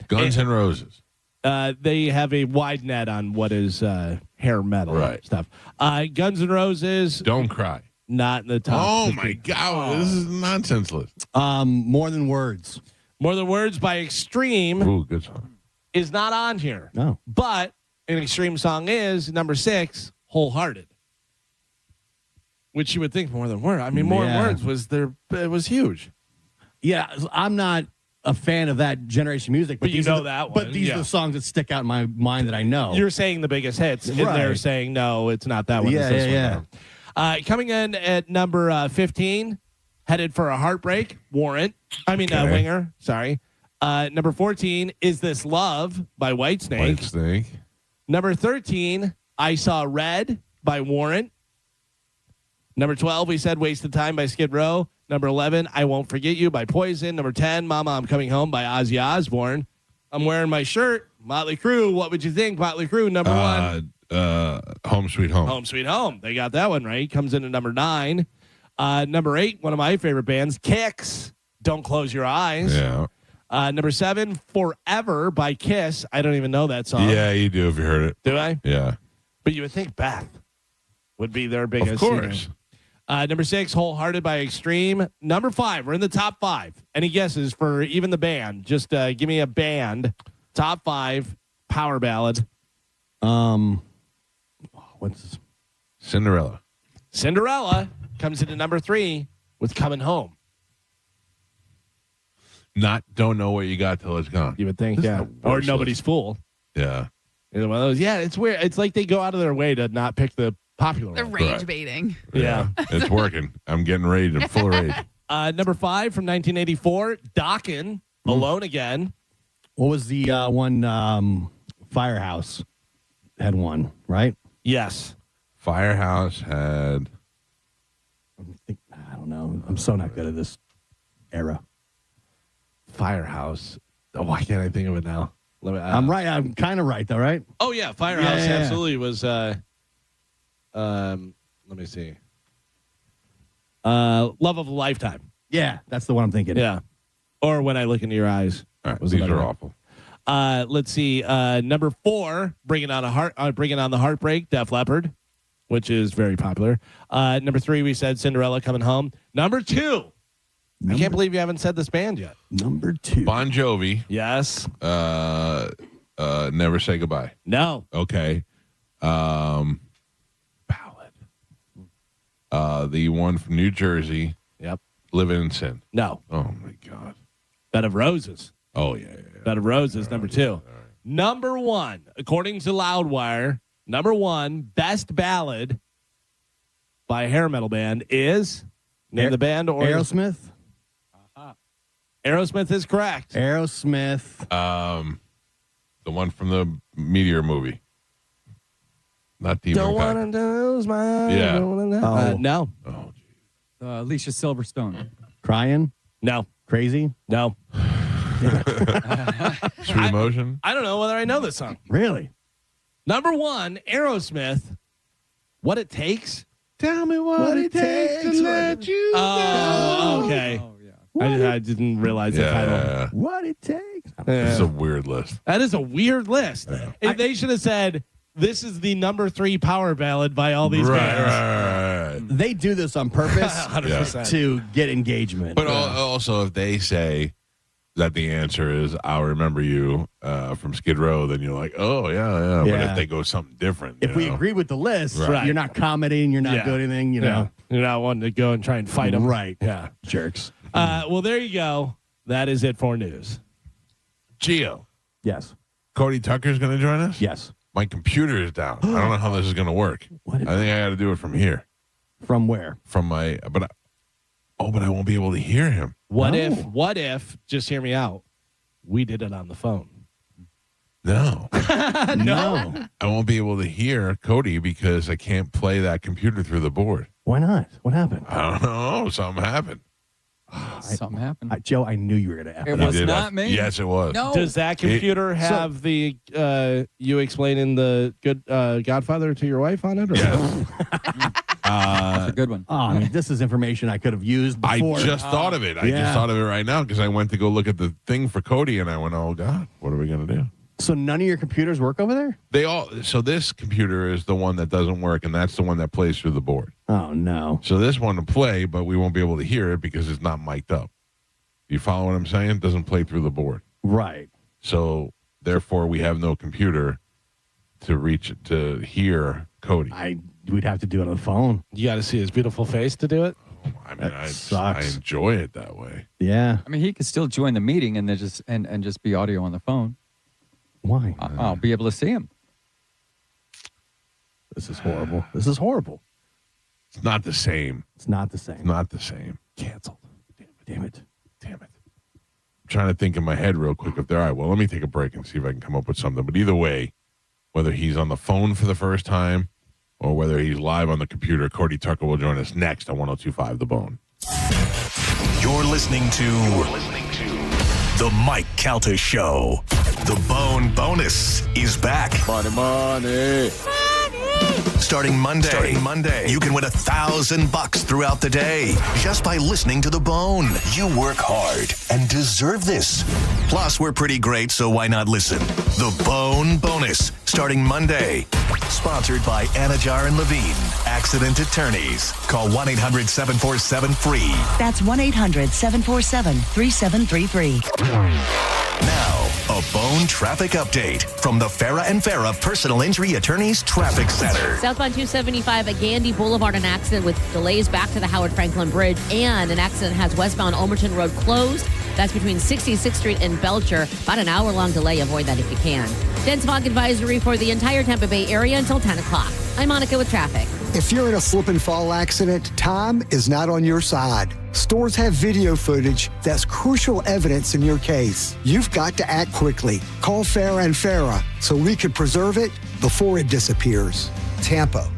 Guns N' Roses. They have a wide net on what is hair metal stuff. Guns N' Roses. Don't Cry. Not in the top. Oh 15. my God! This is nonsenseless. More Than Words. More Than Words by Extreme. Ooh, good song. Is not on here. No. But an Extreme song is number 6, Wholehearted. Which you would think More Than Words. I mean, More Than Words it was huge. Yeah, I'm not a fan of that generation music, but that one. But these are the songs that stick out in my mind that I know. You're saying the biggest hits, and they're saying no, it's not that one. Yeah, it's this one. Coming in at number 15, Headed for a Heartbreak, Winger. Sorry. Number 14, Is This Love by Whitesnake. Number 13, I Saw Red by Warrant. Number 12, we said Wasted Time by Skid Row. Number 11, I Won't Forget You by Poison. Number 10, Mama, I'm Coming Home by Ozzy Osbourne. I'm wearing my shirt, Motley Crue. What would you think, Motley Crue? Number 1. Home Sweet Home. Home Sweet Home. They got that one right. Comes in at number 9. Number 8, one of my favorite bands, Kix. Don't Close Your Eyes. Yeah. Number 7, Forever by Kiss. I don't even know that song. Yeah, you do if you heard it. Do I? Yeah. But you would think Beth would be their biggest. Of course. Number 6, Wholehearted by Extreme. Number 5, we're in the top 5. Any guesses for even the band? Just give me a band. Top 5 power ballad. What's this? Cinderella. Cinderella comes into number 3 with Coming Home. Don't know what you got till it's gone. You would think, yeah. Or Nobody's Fool. Yeah. One of those. Yeah, it's weird. It's like they go out of their way to not pick the popular They're one. rage baiting. Yeah. It's working. I'm getting rage. I'm full of rage. Number 5 from 1984, Dokken, Alone Again. What was the one? Firehouse had one, right? Yes. Firehouse had. I don't know. I'm so not good at this era. Firehouse. Oh, why can't I think of it now? I'm right. I'm kind of right, though, right? Oh, yeah. Firehouse Yeah. absolutely was. Let me see. Love of a Lifetime. Yeah, that's the one I'm thinking. Yeah. Or When I Look Into Your Eyes. All right, Was these another are one. awful. Let's see. Number 4, bringing on the Heartbreak, Def Leppard, which is very popular. Number 3, we said Cinderella Coming Home. Number 2. I can't believe you haven't said this band yet. Number 2. Bon Jovi. Yes. Never Say Goodbye. No. Okay. Ballad. The one from New Jersey. Yep. Living in Sin. No. Oh my God. Bed of Roses. Oh yeah. Bed of Roses, number 2. Number 1, according to Loudwire, number 1 best ballad by a hair metal band is name the band or Aerosmith. Aerosmith is correct. Aerosmith. The one from the Meteor movie. Not Demon Don't Impact. want to lose my. Yeah. No. Oh, Alicia Silverstone. Crying. No. Crazy. No. Sweet Emotion. I don't know whether I know this song. Really? Number 1, Aerosmith. What It Takes. Tell me what it takes to let you Oh, okay. Oh, yeah. I didn't realize the title. What it takes. It's a weird list. That is a weird list. And they should have said, this is the number 3 power ballad by all these bands. Right. They do this on purpose 100%. to get engagement. But also, if they say that the answer is "I'll Remember You" from Skid Row, then you're like, "Oh yeah." But if they go something different, if we agree with the list, Right. you're not commenting, you're not doing anything, you know. You're not wanting to go and try and fight them. Right. Yeah. Jerks. Well, there you go. That is it for news. Gio, Yes. Cody Tucker's going to join us. Yes. My computer is down. I don't know how this is going to work. I think I got to do it from here. From where? From my, but I won't be able to hear him. What if, just hear me out, we did it on the phone? No. No. I won't be able to hear Cody because I can't play that computer through the board. Why not? What happened? I don't know. Something happened. Something happened. Joe, I knew you were going to ask. It You was did. not me. Yes, it was. No. Does that computer have the you explaining the good Godfather to your wife on it? Or That's a good one. Oh, I mean, this is information I could have used before. I just thought of it. I just thought of it right now because I went to go look at the thing for Cody and I went, "Oh God, what are we going to do?" So none of your computers work over there? So this computer is the one that doesn't work, and that's the one that plays through the board. Oh, no. So this one to play, but we won't be able to hear it because it's not mic'd up. You follow what I'm saying? It doesn't play through the board. Right. So therefore, we have no computer to hear Cody. We'd have to do it on the phone. You got to see his beautiful face to do it. I mean, I sucks. enjoy it that way. Yeah. I mean, he could still join the meeting and then just be audio on the phone. Why? I'll be able to see him. This is horrible. This is horrible. It's not the same. It's not the same. It's not the same. Canceled. Damn it. I'm trying to think in my head real quick if they're all right. Well, let me take a break and see if I can come up with something. But either way, whether he's on the phone for the first time or whether he's live on the computer, Cody Tucker will join us next on 102.5 The Bone. You're listening to The Mike Calta Show. The Bone Bonus is back. Money. Starting Monday, you can win $1,000 throughout the day just by listening to The Bone. You work hard and deserve this. Plus, we're pretty great, so why not listen? The Bone Bonus, starting Monday. Sponsored by Anajar and Levine, Accident Attorneys. Call 1-800-747-FREE. That's 1-800-747-3733. Now, a Bone traffic update from the Farah and Farah Personal Injury Attorneys Traffic Center. Southbound 275 at Gandy Boulevard, an accident with delays back to the Howard Franklin Bridge, and an accident has westbound Ulmerton Road closed. That's between 66th Street and Belcher. About an hour-long delay. Avoid that if you can. Dense fog advisory for the entire Tampa Bay area until 10 o'clock. I'm Monica with traffic. If you're in a slip and fall accident, time is not on your side. Stores have video footage that's crucial evidence in your case. You've got to act quickly. Call Farah and Farah so we can preserve it before it disappears. Tampa.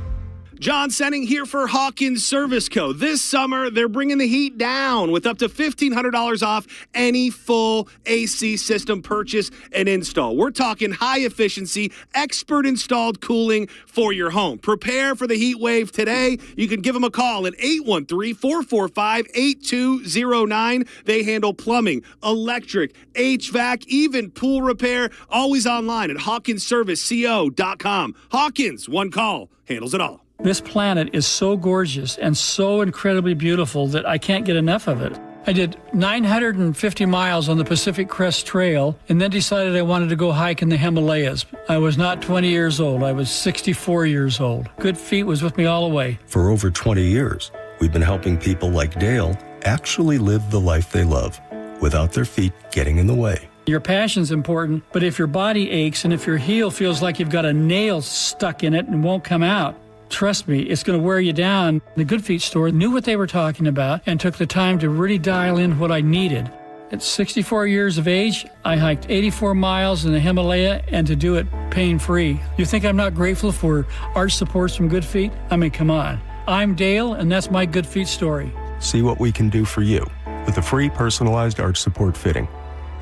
John Senning here for Hawkins Service Co. This summer, they're bringing the heat down with up to $1,500 off any full AC system purchase and install. We're talking high efficiency, expert installed cooling for your home. Prepare for the heat wave today. You can give them a call at 813-445-8209. They handle plumbing, electric, HVAC, even pool repair. Always online at hawkinsserviceco.com. Hawkins, one call, handles it all. This planet is so gorgeous and so incredibly beautiful that I can't get enough of it. I did 950 miles on the Pacific Crest Trail and then decided I wanted to go hike in the Himalayas. I was not 20 years old. I was 64 years old. Good Feet was with me all the way. For over 20 years, we've been helping people like Dale actually live the life they love without their feet getting in the way. Your passion's important, but if your body aches and if your heel feels like you've got a nail stuck in it and won't come out, trust me, it's going to wear you down. The Good Feet store knew what they were talking about and took the time to really dial in what I needed. At 64 years of age, I hiked 84 miles in the Himalaya and to do it pain-free. You think I'm not grateful for arch supports from Good Feet? I mean, come on. I'm Dale, and that's my Good Feet story. See what we can do for you with a free personalized arch support fitting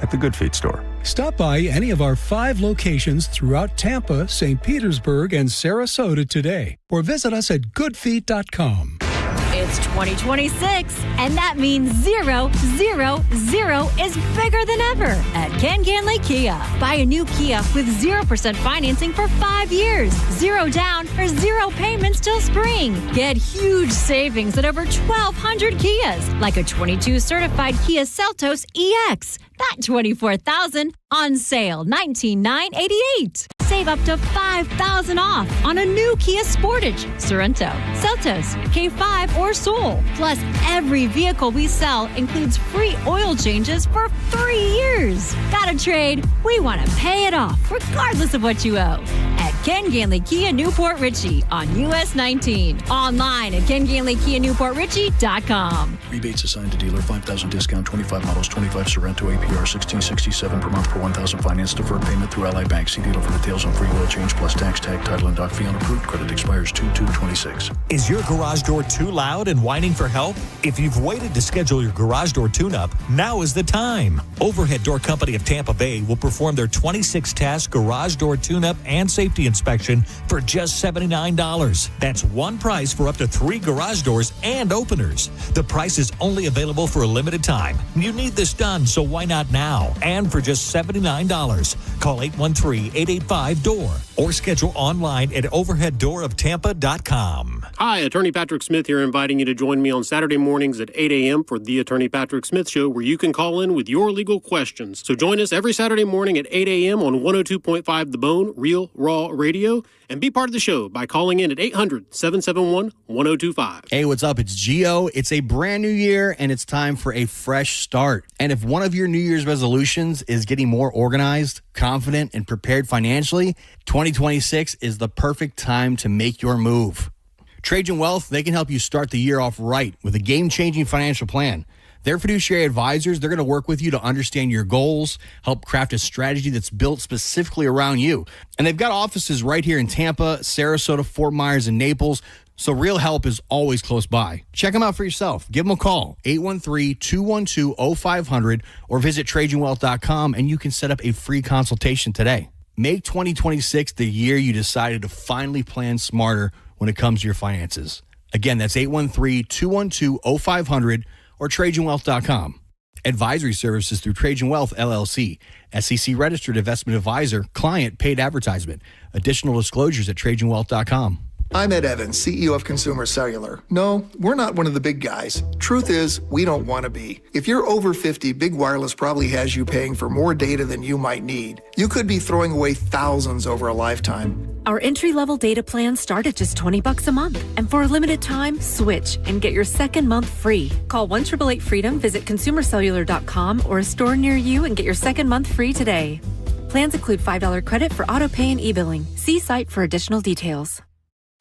at the Good Feet store. Stop by any of our 5 locations throughout Tampa, St. Petersburg, and Sarasota today, or visit us at goodfeet.com. It's 2026, and that means 0, 0, 0 is bigger than ever at Ken Ganley Kia. Buy a new Kia with 0% financing for 5 years, 0 down or 0 payments till spring. Get huge savings at over 1,200 Kias, like a 22 certified Kia Seltos EX. That $24,000 on sale, $19,988. Save up to $5,000 off on a new Kia Sportage, Sorento, Seltos, K5, or Soul. Plus, every vehicle we sell includes free oil changes for 3 years. Got a trade? We want to pay it off, regardless of what you owe. At Ken Ganley Kia Newport Richie on US 19. Online at KenGanleyKia NewportRichie.com. Rebates assigned to dealer, 5,000 discount, 25 models, 25 Sorento APR, 1667 per month per 1,000 finance deferred payment through Ally Bank. See dealer for details on free oil change plus tax, tag, title, and dock fee on approved. Credit expires 2/2/26. Is your garage door too loud and whining for help? If you've waited to schedule your garage door tune-up, now is the time. Overhead Door Company of Tampa Bay will perform their 26-task garage door tune-up and safety inspection for just $79. That's one price for up to 3 garage doors and openers. The price is only available for a limited time. You need this done, so why not now? And for just $79. Call 813-885-DOOR or schedule online at overheaddooroptampa.com. Hi, Attorney Patrick Smith here, inviting you to join me on Saturday mornings at 8 a.m. for the Attorney Patrick Smith Show, where you can call in with your legal questions. So join us every Saturday morning at 8 a.m. on 102.5 The Bone, Real Raw Radio, and be part of the show by calling in at 800-771-1025. Hey, what's up? It's Gio. It's a brand new year, and it's time for a fresh start. And if one of your New Year's resolutions is getting more organized, confident, and prepared financially, 2026 is the perfect time to make your move. Trajan Wealth, they can help you start the year off right with a game-changing financial plan. They're fiduciary advisors. They're going to work with you to understand your goals, help craft a strategy that's built specifically around you. And they've got offices right here in Tampa, Sarasota, Fort Myers, and Naples, so real help is always close by. Check them out for yourself. Give them a call, 813-212-0500, or visit TrajanWealth.com, and you can set up a free consultation today. Make 2026 the year you decided to finally plan smarter when it comes to your finances. Again, that's 813-212-0500 or TrajanWealth.com. Advisory services through Trajan Wealth, LLC. SEC registered investment advisor. Client paid advertisement. Additional disclosures at TrajanWealth.com. I'm Ed Evans, CEO of Consumer Cellular. No, we're not one of the big guys. Truth is, we don't want to be. If you're over 50, Big Wireless probably has you paying for more data than you might need. You could be throwing away thousands over a lifetime. Our entry-level data plans start at just $20 a month. And for a limited time, switch and get your second month free. Call 1-888-FREEDOM, visit consumercellular.com or a store near you and get your second month free today. Plans include $5 credit for auto pay and e-billing. See site for additional details.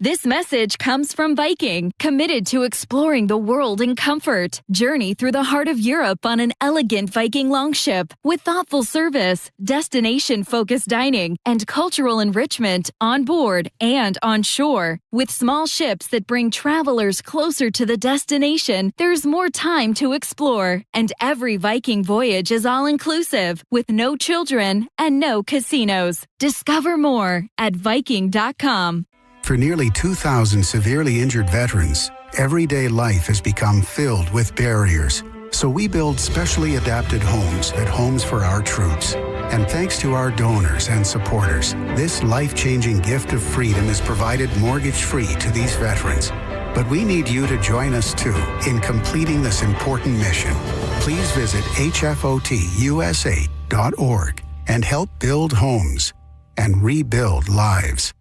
This message comes from Viking, committed to exploring the world in comfort. Journey through the heart of Europe on an elegant Viking longship with thoughtful service, destination-focused dining, and cultural enrichment on board and on shore. With small ships that bring travelers closer to the destination, there's more time to explore. And every Viking voyage is all-inclusive, with no children and no casinos. Discover more at Viking.com. For nearly 2,000 severely injured veterans, everyday life has become filled with barriers. So we build specially adapted homes at Homes for Our Troops. And thanks to our donors and supporters, this life-changing gift of freedom is provided mortgage-free to these veterans. But we need you to join us, too, in completing this important mission. Please visit hfotusa.org and help build homes and rebuild lives.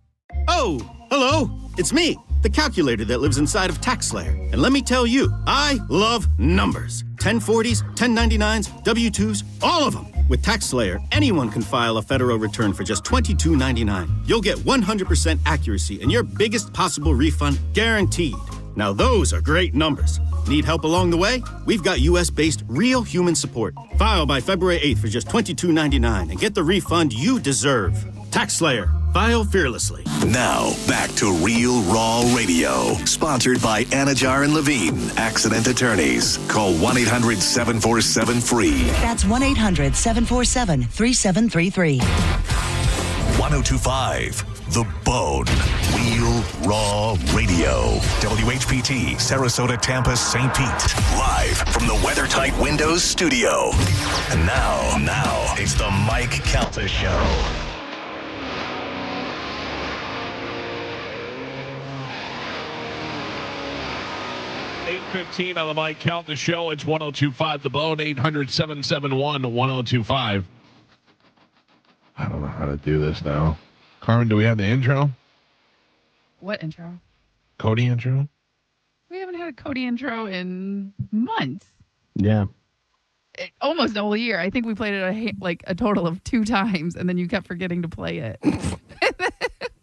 Oh, hello. It's me, the calculator that lives inside of TaxSlayer. And let me tell you, I love numbers. 1040s, 1099s, W-2s, all of them. With TaxSlayer, anyone can file a federal return for just $22.99. You'll get 100% accuracy and your biggest possible refund guaranteed. Now those are great numbers. Need help along the way? We've got U.S.-based real human support. File by February 8th for just $22.99 and get the refund you deserve. TaxSlayer. File fearlessly. Now, back to Real Raw Radio. Sponsored by Anajar and Levine, accident attorneys. Call 1-800-747-FREE. That's 1-800-747-3733. 1025, The Bone. Real Raw Radio. WHPT, Sarasota, Tampa, St. Pete. Live from the WeatherTight Windows studio. And now, it's the Mike Calta Show. 8:15 on the Mike Calta Show. It's 1025 The Bone, 800-771-1025. I don't know how to do this now. Carmen, do we have the intro? What intro? Cody intro? We haven't had a Cody intro in months. Yeah. Almost a whole year. I think we played it a total of 2 times, and then you kept forgetting to play it.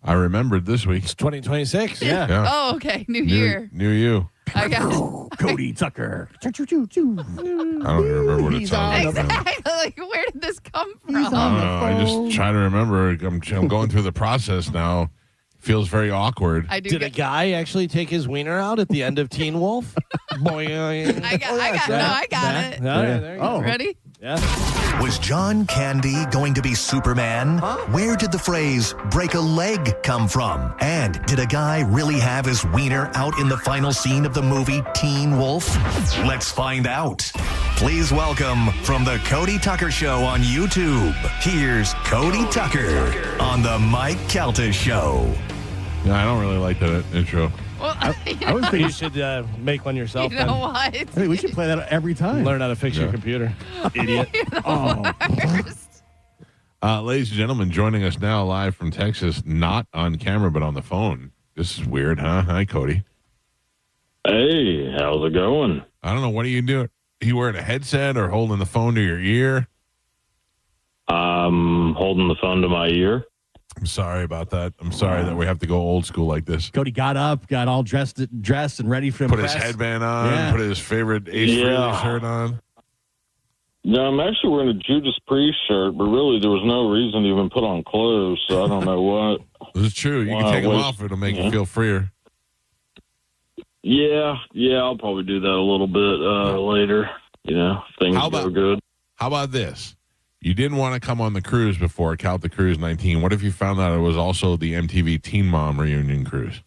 I remembered this week. It's 2026. Yeah. Oh, okay. New year. New you. I got Cody Tucker. I don't even remember what it sounds like. Exactly. Like, where did this come from? I don't know. I just try to remember. I'm going through the process now. Feels very awkward. Did a guy actually take his wiener out at the end of Teen Wolf? Boing. I got it. There you go. Ready? Yeah. Was John Candy going to be Superman? Where did the phrase break a leg come from? And did a guy really have his wiener out in the final scene of the movie Teen Wolf? Let's find out. Please welcome from the Cody Tucker Show on YouTube. Here's Cody Tucker on the Mike Calta Show. Yeah, I don't really like that intro. Well, I was thinking You should make one yourself. You know what? I think we should play that every time. Learn how to fix your computer. Idiot. Ladies and gentlemen, joining us now live from Texas, not on camera, but on the phone. This is weird, huh? Hi, Cody. Hey, how's it going? I don't know. What are you doing? Are you wearing a headset or holding the phone to your ear? I'm holding the phone to my ear. I'm sorry about that. I'm sorry that we have to go old school like this. Cody got up, got all dressed and ready for him. Put his headband on, put his favorite Ace Frehley shirt on. No, I'm actually wearing a Judas Priest shirt, but really there was no reason to even put on clothes, so I don't know what. This is true. You can take them off. It'll make you feel freer. Yeah, I'll probably do that a little bit later. You know, things go good. How about this? You didn't want to come on the cruise before, Calta Cruise 19. What if you found out it was also the MTV Teen Mom reunion cruise?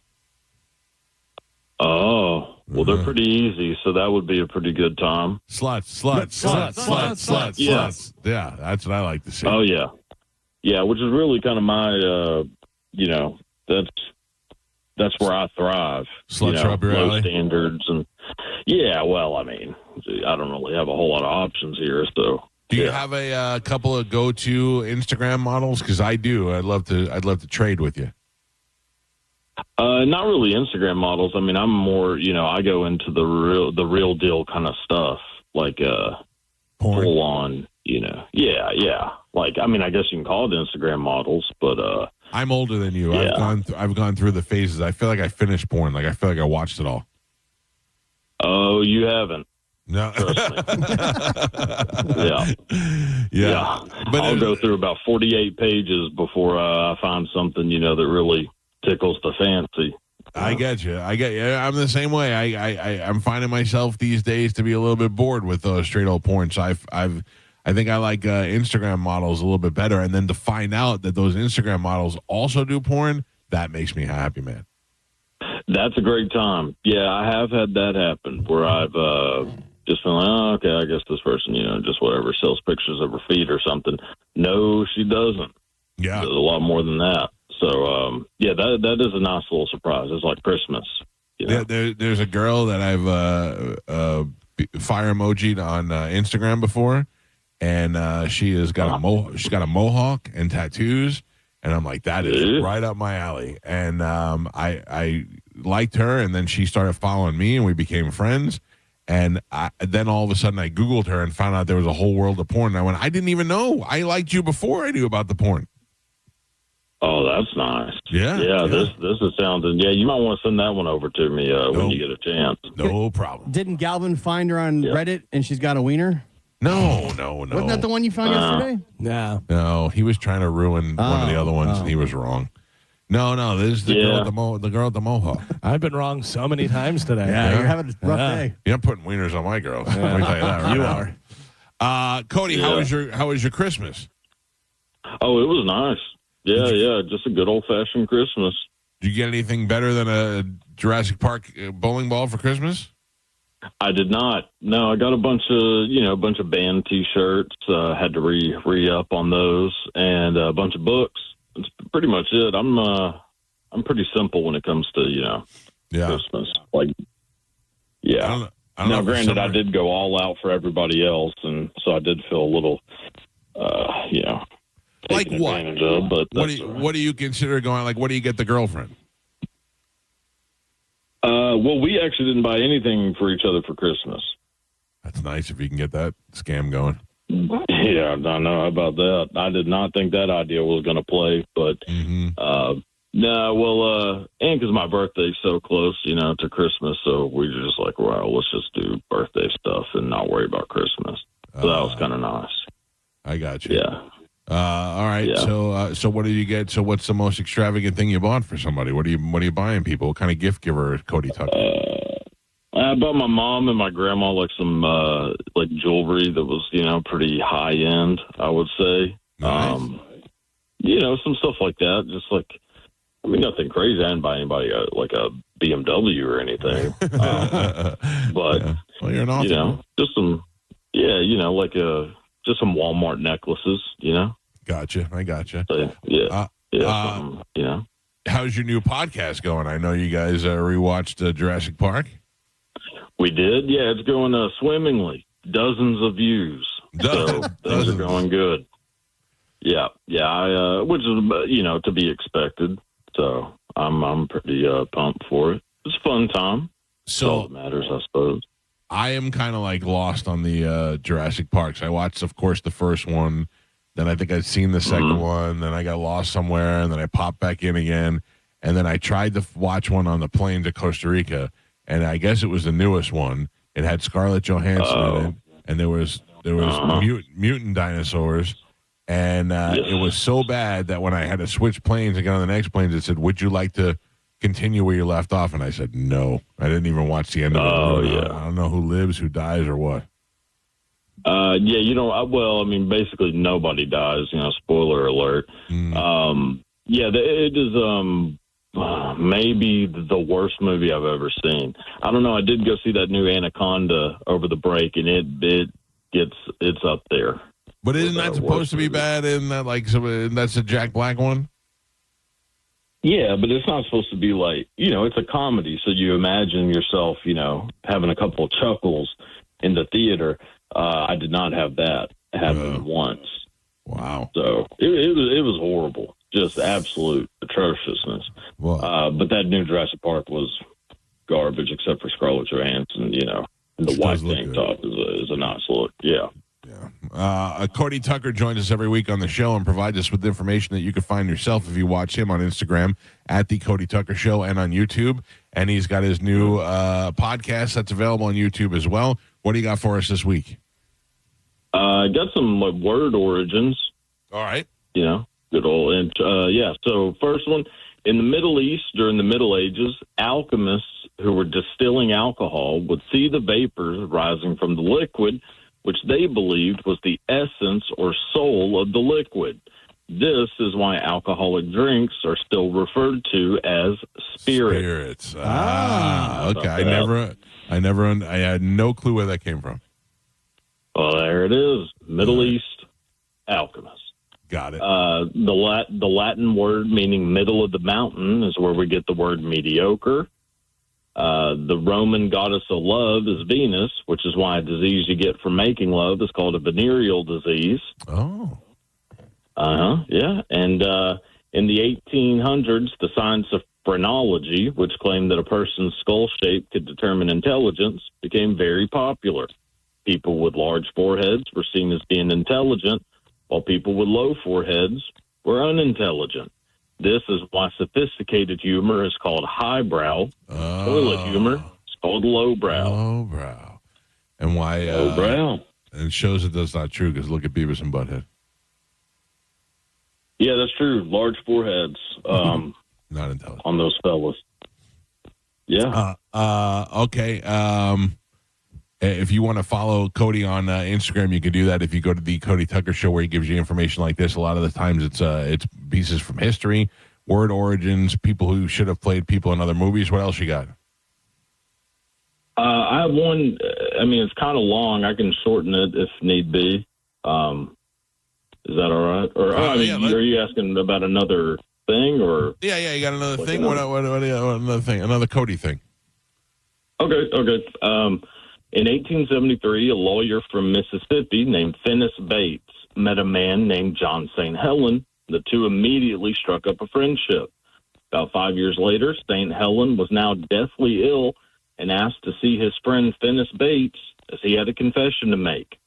Oh, well, they're pretty easy, so that would be a pretty good time. Sluts. Yeah. Yeah, that's what I like to see. Oh, yeah. Yeah, which is really kind of my, that's where I thrive. Sluts rub your low alley? standards. And, yeah, well, I mean, I don't really have a whole lot of options here, so. Do you have a couple of go-to Instagram models? Because I do. I'd love to trade with you. Not really Instagram models. I mean, I'm more, I go into the real deal kind of stuff, like full on, Yeah. Like, I mean, I guess you can call it Instagram models, but I'm older than you. Yeah. I've gone through the phases. I feel like I finished porn. Like I feel like I watched it all. Oh, you haven't. No. Yeah. But I'll go through about 48 pages before I find something, that really tickles the fancy. I get you. I'm the same way. I'm finding myself these days to be a little bit bored with straight old porn. So I think I like Instagram models a little bit better. And then to find out that those Instagram models also do porn, that makes me happy, man. That's a great time. Yeah, I have had that happen where I've just been like, oh, okay, I guess this person, just whatever, sells pictures of her feet or something. No, she doesn't. Yeah. There's a lot more than that. So, that is a nice little surprise. It's like Christmas. Yeah, there's a girl that I've fire emoji'd on Instagram before, and she has got she's got a mohawk and tattoos, and I'm like, that is right up my alley. And I liked her, and then she started following me, and we became friends. And then all of a sudden, I Googled her and found out there was a whole world of porn. And I went, I didn't even know. I liked you before I knew about the porn. Oh, that's nice. Yeah. This is sounding. Yeah, you might want to send that one over to me when you get a chance. No problem. Didn't Galvin find her on Reddit and she's got a wiener? No. Wasn't that the one you found yesterday? No, he was trying to ruin one of the other ones, and he was wrong. No, this is the girl with the mohawk. I've been wrong so many times today. Yeah, you're having a rough day. You're not putting wieners on my girls. Let me tell you that. Right You now. are. Cody, how was your Christmas? Oh, it was nice. Yeah, just a good old-fashioned Christmas. Did you get anything better than a Jurassic Park bowling ball for Christmas? I did not. No, I got a bunch of band T-shirts. Had to re-up on those, and a bunch of books. That's pretty much it. I'm pretty simple when it comes to Christmas. Like, yeah. I don't now, know granted, I did go all out for everybody else, and so I did feel a little, like what? advantage of. But what do you consider going? Like, what do you get the girlfriend? Well, we actually didn't buy anything for each other for Christmas. That's nice if you can get that scam going. Yeah, I don't know about that. I did not think that idea was going to play, but and because my birthday's so close, to Christmas, so we were just like, well, let's just do birthday stuff and not worry about Christmas. So that was kind of nice. I got you. Yeah. All right. Yeah. So what did you get? So what's the most extravagant thing you bought for somebody? What are you buying people? What kind of gift giver is Cody talking? I bought my mom and my grandma like some jewelry that was pretty high end, I would say. Nice. Some stuff like that. Just nothing crazy. I didn't buy anybody a BMW or anything. But well, you're an author. Just some just some Walmart necklaces. Gotcha. I gotcha. So, How's your new podcast going? I know you guys rewatched Jurassic Park. We did. Yeah, it's going swimmingly. Dozens of views. So things are going good. Yeah. Which is to be expected. So I'm pretty pumped for it. It's a fun time. So all that matters, I suppose. I am kind of lost on the Jurassic Parks. I watched, of course, the first one. Then I think I'd seen the second one. Then I got lost somewhere, and then I popped back in again. And then I tried to watch one on the plane to Costa Rica, and I guess it was the newest one. It had Scarlett Johansson in it, and there was mutant dinosaurs. And it was so bad that when I had to switch planes and get on the next planes, it said, "Would you like to continue where you left off?" And I said, no. I didn't even watch the end of it. I don't know who lives, who dies, or what. Basically nobody dies, spoiler alert. It is maybe the worst movie I've ever seen. I don't know. I did go see that new Anaconda over the break, and it's up there. But isn't that supposed to be bad? Isn't that that's a Jack Black one? Yeah, but it's not supposed to be it's a comedy. So you imagine yourself, having a couple of chuckles in the theater. I did not have that happen once. Wow. So it was horrible. Just absolute atrociousness. But that new Jurassic Park was garbage except for Scarlett Johansson, and the white tank top is a nice look. Yeah. Cody Tucker joins us every week on the show and provides us with information that you can find yourself if you watch him on Instagram at The Cody Tucker Show and on YouTube. And he's got his new podcast that's available on YouTube as well. What do you got for us this week? I got some word origins. All right. Good old. And so first one, in the Middle East during the Middle Ages, alchemists who were distilling alcohol would see the vapors rising from the liquid, which they believed was the essence or soul of the liquid. This is why alcoholic drinks are still referred to as spirits. Okay. I had no clue where that came from. Well, there it is. Middle East alchemists. Got it. The Latin word meaning middle of the mountain is where we get the word mediocre. The Roman goddess of love is Venus, which is why a disease you get from making love is called a venereal disease. Oh. Yeah. And in the 1800s, the science of phrenology, which claimed that a person's skull shape could determine intelligence, became very popular. People with large foreheads were seen as being intelligent, while people with low foreheads were unintelligent. This is why sophisticated humor is called highbrow. Toilet humor is called lowbrow. Lowbrow. And why? Lowbrow. And it shows that that's not true because look at Beavis and Butthead. Yeah, that's true. Large foreheads. Not intelligent. On those fellas. Yeah. Okay. If you want to follow Cody on Instagram, you can do that. If you go to the Cody Tucker Show, where he gives you information like this, a lot of the times it's pieces from history, word origins, people who should have played people in other movies. What else you got? I have one. I mean, it's kind of long. I can shorten it if need be. Is that all right? Or are you asking about another thing? Or yeah, you got another thing. What another thing? Another Cody thing. Okay. In 1873, a lawyer from Mississippi named Finis Bates met a man named John St. Helen. The two immediately struck up a friendship. About 5 years later, St. Helen was now deathly ill and asked to see his friend Finis Bates as he had a confession to make.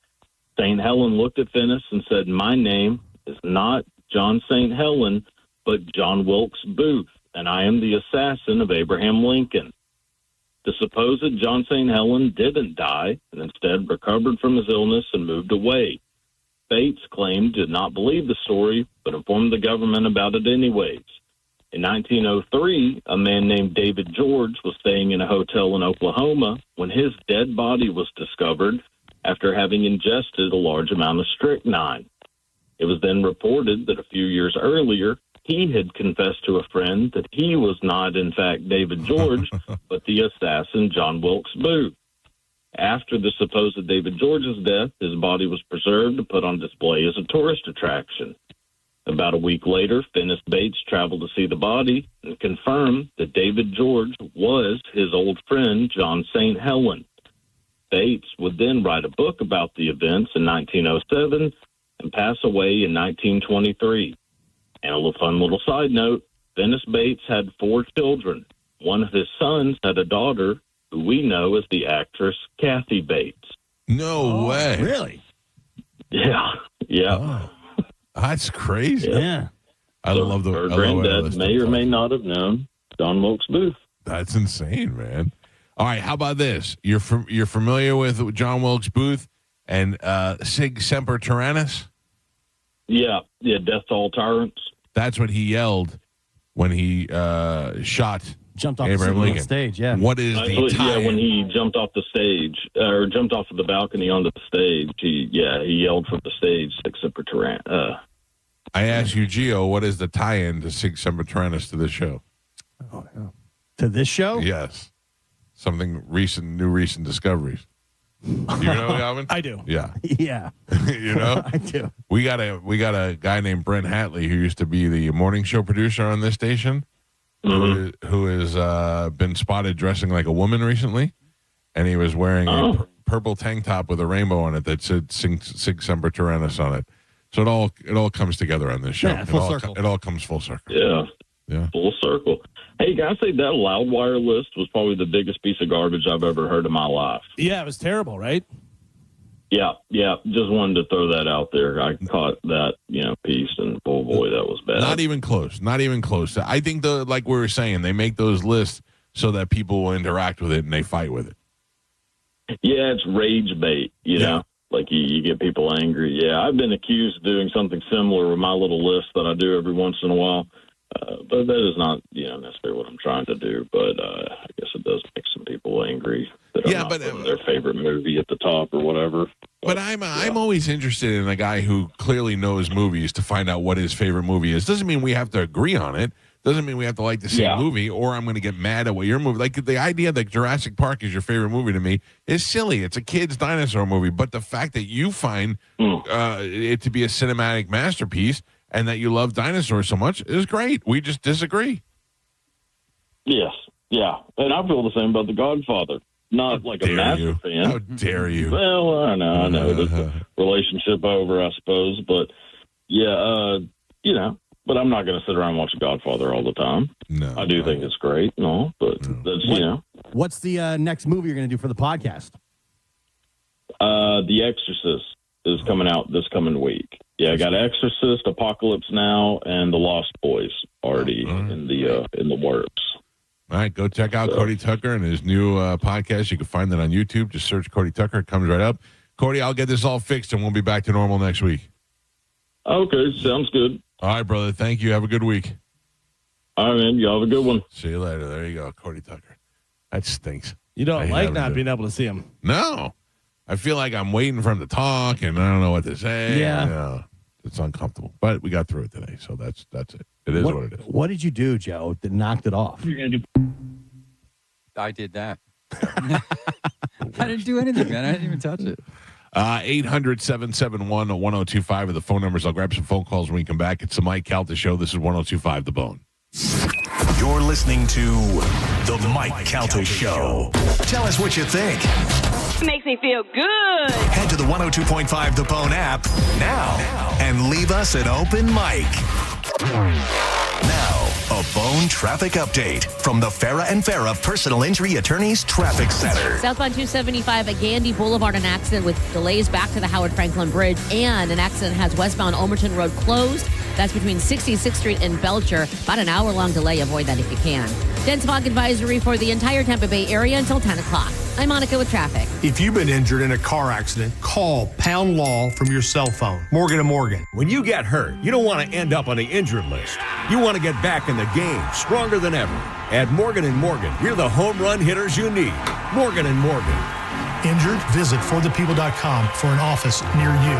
St. Helen looked at Finis and said, "My name is not John St. Helen, but John Wilkes Booth, and I am the assassin of Abraham Lincoln." The supposed John St. Helen didn't die and instead recovered from his illness and moved away. Bates claimed did not believe the story, but informed the government about it anyways. In 1903, a man named David George was staying in a hotel in Oklahoma when his dead body was discovered after having ingested a large amount of strychnine. It was then reported that a few years earlier, he had confessed to a friend that he was not, in fact, David George, but the assassin John Wilkes Booth. After the supposed David George's death, his body was preserved and put on display as a tourist attraction. About a week later, Finis Bates traveled to see the body and confirmed that David George was his old friend, John St. Helen. Bates would then write a book about the events in 1907 and pass away in 1923. And a fun little side note, Finis Bates had 4 children. One of his sons had a daughter who we know as the actress Kathy Bates. No way. Really? Yeah. Oh, that's crazy. Yeah. I love the her granddad may or may not have known John Wilkes Booth. That's insane, man. All right, how about this? You're familiar with John Wilkes Booth and Sig Semper Tyrannis? Yeah, death to all tyrants. That's what he yelled when he jumped off Abraham Lincoln. the stage. Yeah. What is the tie? Yeah, when he jumped off the stage or jumped off of the balcony onto the stage, he yelled from the stage, "Sig Semper Tyrannis." I asked you, Gio, what is the tie-in to Sig Semper Tyrannis to this show? Oh, yeah. To this show? Yes, something recent discoveries. Do you know, Alvin? I do. Yeah. Yeah. You know? I do. We got a guy named Brent Hatley who used to be the morning show producer on this station, who has been spotted dressing like a woman recently, and he was wearing a purple tank top with a rainbow on it that said Sig Semper Tyrannis on it. So it all comes together on this show. Yeah, full circle. It all comes full circle. Yeah. Full circle. Hey, can I say that Loudwire list was probably the biggest piece of garbage I've ever heard in my life. Yeah, it was terrible, right? Yeah. Just wanted to throw that out there. I caught that, piece, and oh boy, that was bad. Not even close. I think like we were saying, they make those lists so that people will interact with it and they fight with it. Yeah, it's rage bait, you know? Like you get people angry. Yeah, I've been accused of doing something similar with my little list that I do every once in a while. But that is not, necessarily what I'm trying to do. But I guess it does make some people angry that are not putting their favorite movie at the top or whatever. But I'm always interested in a guy who clearly knows movies to find out what his favorite movie is. Doesn't mean we have to agree on it. Doesn't mean we have to like the same movie, or I'm going to get mad at what your movie. Like the idea that Jurassic Park is your favorite movie to me is silly. It's a kid's dinosaur movie, but the fact that you find it to be a cinematic masterpiece and that you love dinosaurs so much is great. We just disagree. Yes, yeah, and I feel the same about The Godfather. Not like a massive fan. How dare you? Well, I know. There's a relationship over, I suppose, but yeah, But I'm not going to sit around and watch The Godfather all the time. No, I do think it's great, but that's, What's the next movie you're going to do for the podcast? The Exorcist is coming out this coming week. Yeah, I got Exorcist, Apocalypse Now, and The Lost Boys already in the works. All right, go check out Cody Tucker and his new podcast. You can find that on YouTube. Just search Cody Tucker. It comes right up. Cody, I'll get this all fixed, and we'll be back to normal next week. Okay, sounds good. All right, brother. Thank you. Have a good week. All right, man. You have a good one. See you later. There you go, Cody Tucker. That stinks. You don't like not being able to see him. No. I feel like I'm waiting for him to talk, and I don't know what to say. Yeah. It's uncomfortable. But we got through it today, so that's it. It is what it is. What did you do, Joe, that knocked it off? I did that. I didn't do anything, man. I didn't even touch it. 800-771-1025 are the phone numbers. I'll grab some phone calls when we come back. It's the Mike Calta Show. This is 102.5 The Bone. You're listening to the Mike Calta Show. Tell us what you think. Makes me feel good. Head to the 102.5 The Bone app now and leave us an open mic. Now, a Bone traffic update from the Farah and Farah Personal Injury Attorneys Traffic Center. Southbound 275 at Gandy Boulevard, an accident with delays back to the Howard Franklin Bridge, and an accident has westbound Ulmerton Road closed. That's between 66th Street and Belcher. About an hour-long delay. Avoid that if you can. Dense fog advisory for the entire Tampa Bay area until 10 o'clock. I'm Monica with traffic. If you've been injured in a car accident, call Pound Law from your cell phone. Morgan & Morgan. When you get hurt, you don't want to end up on the injured list. You want to get back in the game, stronger than ever. At Morgan & Morgan, we're the home run hitters you need. Morgan & Morgan. Injured? Visit forthepeople.com for an office near you.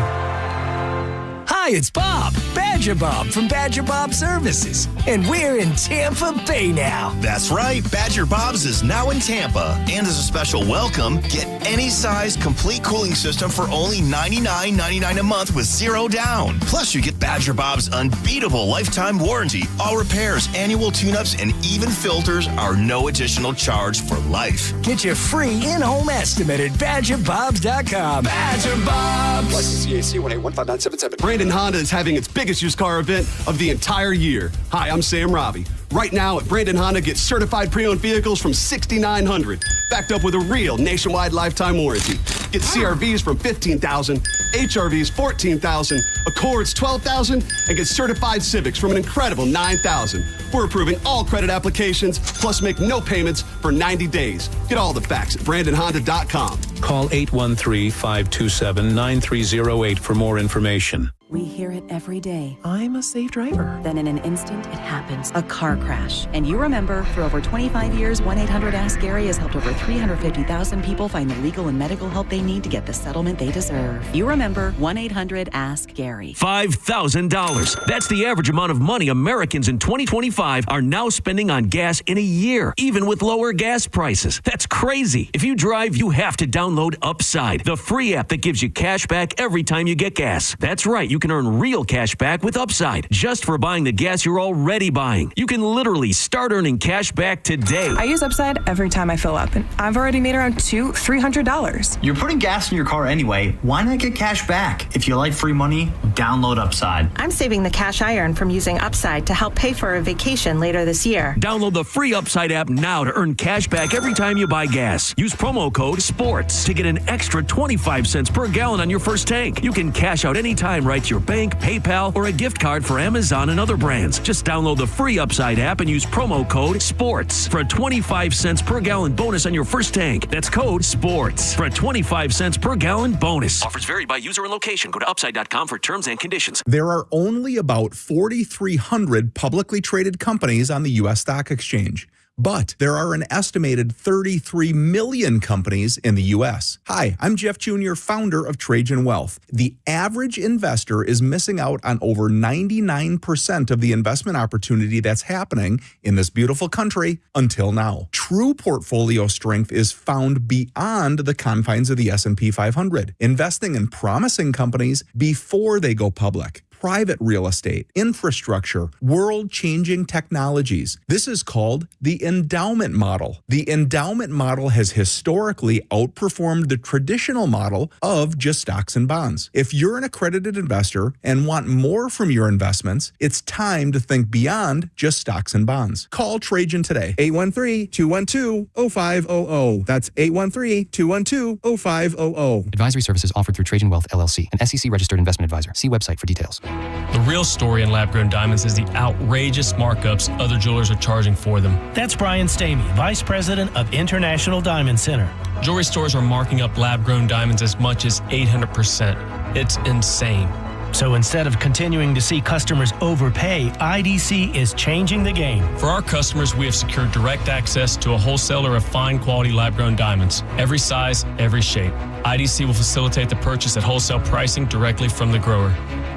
Hi, it's Bob, Badger Bob from Badger Bob Services, and we're in Tampa Bay now. That's right, Badger Bob's is now in Tampa, and as a special welcome, get any size complete cooling system for only $99.99 a month with zero down. Plus, you get Badger Bob's unbeatable lifetime warranty. All repairs, annual tune-ups, and even filters are no additional charge for life. Get your free in-home estimate at BadgerBobs.com. Badger Bobs. License CAC 1815977. Brandon Honda is having its biggest used car event of the entire year. Hi, I'm Sam Robbie. Right now at Brandon Honda, get certified pre-owned vehicles from $6,900, backed up with a real nationwide lifetime warranty. Get CRVs from $15,000, HRVs $14,000, Accords $12,000, and get certified Civics from an incredible $9,000. We're approving all credit applications, plus make no payments for 90 days. Get all the facts at BrandonHonda.com. Call 813-527-9308 for more information. We hear it every day. I'm a safe driver. Then in an instant, it happens. A car crash. And you remember, for over 25 years, 1-800-ASK-GARY has helped over 350,000 people find the legal and medical help they need to get the settlement they deserve. You remember 1-800-ASK-GARY. $5,000. That's the average amount of money Americans in 2025 are now spending on gas in a year, even with lower gas prices. That's crazy. If you drive, you have to download Upside, the free app that gives you cash back every time you get gas. That's right. You you can earn real cash back with Upside just for buying the gas you're already buying. You can literally start earning cash back today. I use Upside every time I fill up, and I've already made around $300. You're putting gas in your car anyway. Why not get cash back? If you like free money, download Upside. I'm saving the cash I earn from using Upside to help pay for a vacation later this year. Download the free Upside app now to earn cash back every time you buy gas. Use promo code SPORTS to get an extra 25 cents per gallon on your first tank. You can cash out anytime right to your bank, PayPal, or a gift card for Amazon and other brands. Just download the free Upside app and use promo code SPORTS for a 25 cents per gallon bonus on your first tank. That's code SPORTS for a 25 cents per gallon bonus. Offers vary by user and location. Go to upside.com for terms and conditions. There are only about 4,300 publicly traded companies on the U.S. stock exchange. But there are an estimated 33 million companies in the U.S. Hi, I'm Jeff Jr., founder of Trajan Wealth. The average investor is missing out on over 99% of the investment opportunity that's happening in this beautiful country until now. True portfolio strength is found beyond the confines of the S&P 500, investing in promising companies before they go public. Private real estate, infrastructure, world-changing technologies. This is called the endowment model. The endowment model has historically outperformed the traditional model of just stocks and bonds. If you're an accredited investor and want more from your investments, it's time to think beyond just stocks and bonds. Call Trajan today, 813-212-0500. That's 813-212-0500. Advisory services offered through Trajan Wealth, LLC, an SEC-registered investment advisor. See website for details. The real story in lab-grown diamonds is the outrageous markups other jewelers are charging for them. That's Brian Stamey, Vice President of International Diamond Center. Jewelry stores are marking up lab-grown diamonds as much as 800%. It's insane. So instead of continuing to see customers overpay, IDC is changing the game. For our customers, we have secured direct access to a wholesaler of fine quality lab-grown diamonds. Every size, every shape. IDC will facilitate the purchase at wholesale pricing directly from the grower.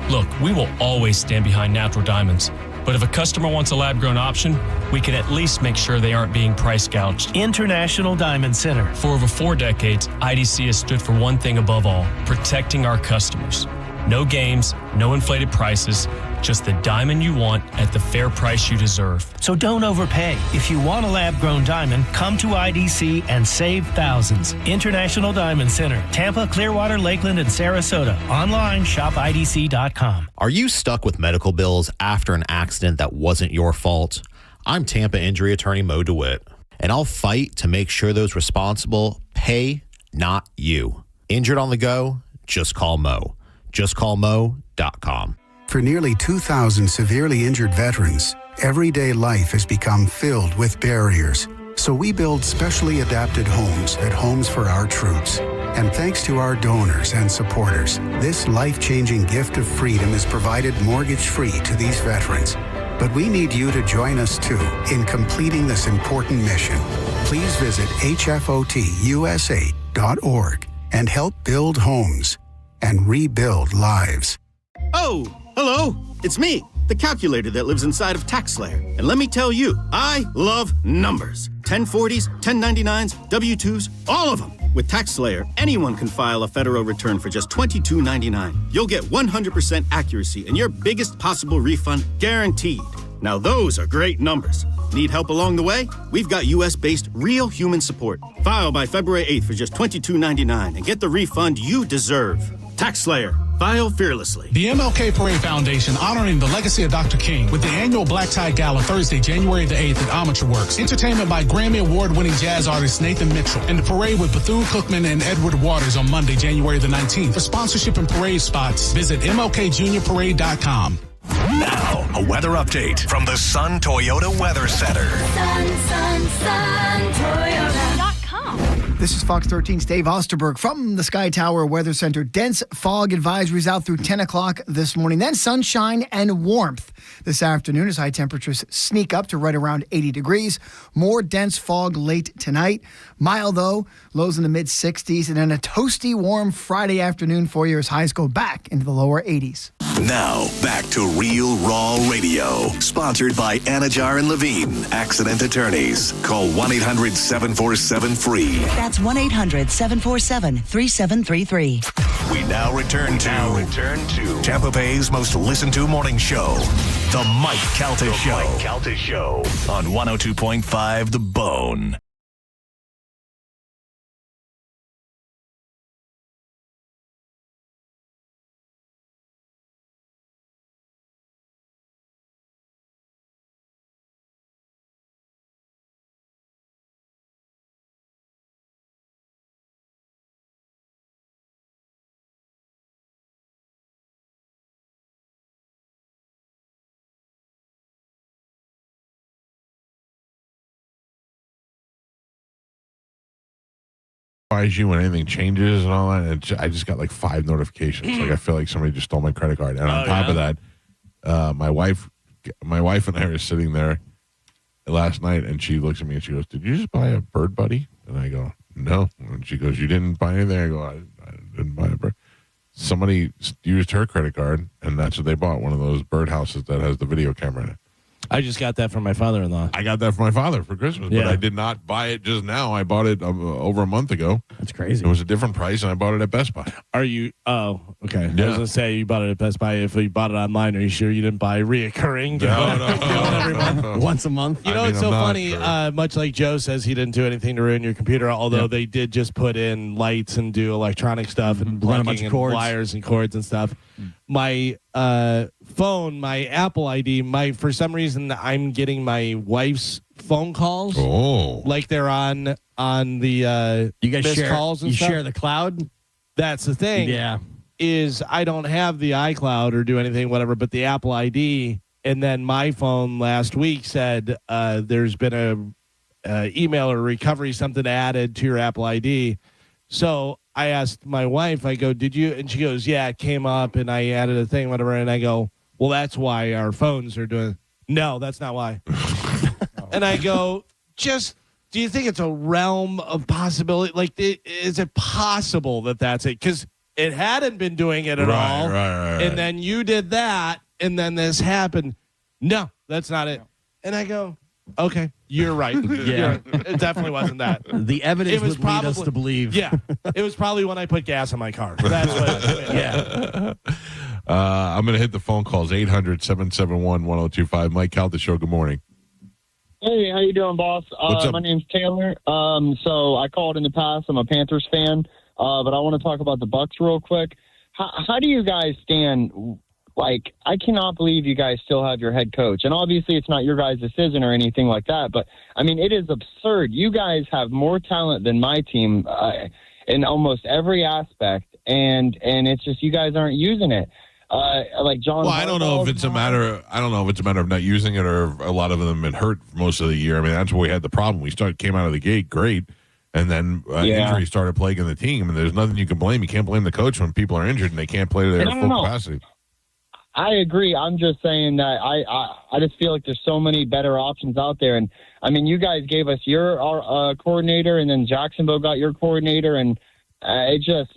Look, we will always stand behind natural diamonds. But if a customer wants a lab-grown option, we can at least make sure they aren't being price gouged. International Diamond Center. For over 4 decades, IDC has stood for one thing above all, protecting our customers. No games, no inflated prices, just the diamond you want at the fair price you deserve. So don't overpay. If you want a lab-grown diamond, come to IDC and save thousands. International Diamond Center, Tampa, Clearwater, Lakeland, and Sarasota. Online, shopidc.com. Are you stuck with medical bills after an accident that wasn't your fault? I'm Tampa injury attorney Mo DeWitt, and I'll fight to make sure those responsible pay, not you. Injured on the go? Just call Mo. JustCallMo.com. For nearly 2,000 severely injured veterans, everyday life has become filled with barriers. So we build specially adapted homes at Homes for Our Troops. And thanks to our donors and supporters, this life-changing gift of freedom is provided mortgage-free to these veterans. But we need you to join us, too, in completing this important mission. Please visit hfotusa.org and help build homes and rebuild lives. Oh, hello. It's me, the calculator that lives inside of TaxSlayer. And let me tell you, I love numbers. 1040s, 1099s, W-2s, all of them. With TaxSlayer, anyone can file a federal return for just $22.99. You'll get 100% accuracy and your biggest possible refund guaranteed. Now those are great numbers. Need help along the way? We've got U.S.-based real human support. File by February 8th for just $22.99 and get the refund you deserve. TaxSlayer. File fearlessly. The MLK Parade Foundation honoring the legacy of Dr. King with the annual Black Tie Gala Thursday, January the 8th at Amateur Works. Entertainment by Grammy Award-winning jazz artist Nathan Mitchell. And the parade with Bethune-Cookman and Edward Waters on Monday, January the 19th. For sponsorship and parade spots, visit MLKJuniorParade.com. Now, a weather update from the Sun Toyota Weather Center. Sun Toyota.com. This is Fox 13's Dave Osterberg from the Sky Tower Weather Center. Dense fog advisories out through 10 o'clock this morning. Then sunshine and warmth this afternoon as high temperatures sneak up to right around 80 degrees. More dense fog late tonight. Mild, though, lows in the mid-60s. And then a toasty, warm Friday afternoon for you as highs go back into the lower 80s. Now, back to Real Raw Radio. Sponsored by Anajar and Levine, accident attorneys. Call 1-800-747-FREE. That's 1-800-747-3733. We now return to Tampa Bay's most listened to morning show, The Mike Calta Show. On 102.5 The Bone. You when anything changes and all that. And I just got like 5 notifications. Like I feel like somebody just stole my credit card. And on top of that, my wife and I were sitting there last night, and she looks at me and she goes, "Did you just buy a Bird Buddy?" And I go, "No." And she goes, "You didn't buy anything?" I go, I didn't buy a bird. Somebody used her credit card, and that's what they bought. One of those birdhouses that has the video camera in it. I just got that from my father-in-law. I got that from my father for Christmas, but I did not buy it just now. I bought it over a month ago. That's crazy. It was a different price, and I bought it at Best Buy. Are you? Oh, okay. Yeah. I was going to say you bought it at Best Buy. If you bought it online, are you sure you didn't buy reoccurring? Every month? Once a month? You know, it's so funny. Sure. Much like Joe says he didn't do anything to ruin your computer, although they did just put in lights and do electronic stuff and run a bunch of and cords. wires and cords and stuff. My phone, my Apple ID, for some reason, I'm getting my wife's phone calls. Oh, like they're on the you guys missed share calls and you stuff. share the cloud. That's the thing. Yeah, is I don't have the iCloud or do anything, whatever, but the Apple ID. And then my phone last week said there's been a email or recovery, something added to your Apple ID. So I asked my wife, I go, "Did you?" And she goes, "Yeah, it came up and I added a thing, whatever." And I go, "Well, that's why our phones are doing." No, that's not why. And I go, "Just, do you think it's a realm of possibility? Like, is it possible that that's it? Because it hadn't been doing it at all. Right. And then you did that, and then this happened. No, that's not it." And I go, "Okay, you're right. Yeah. It definitely wasn't that." The evidence would lead us to believe. Yeah, it was probably when I put gas in my car. That's what. Yeah. I'm going to hit the phone calls. 800-771-1025. Mike Calta Show. Good morning. Hey, how you doing, boss? What's up? My name's Taylor. So I called in the past. I'm a Panthers fan, but I want to talk about the Bucks real quick. How do you guys stand? Like, I cannot believe you guys still have your head coach. And obviously it's not your guys' decision or anything like that. But, I mean, it is absurd. You guys have more talent than my team in almost every aspect. And it's just you guys aren't using it. Like John. Well, I don't know if it's a matter. I don't know if it's a matter of not using it, or a lot of them have been hurt for most of the year. I mean, that's where we had the problem. We came out of the gate great, and then injuries started plaguing the team. And there's nothing you can blame. You can't blame the coach when people are injured and they can't play to their full capacity. I agree. I'm just saying that I just feel like there's so many better options out there. And I mean, you guys gave us your coordinator, and then Jacksonville got your coordinator, and it just.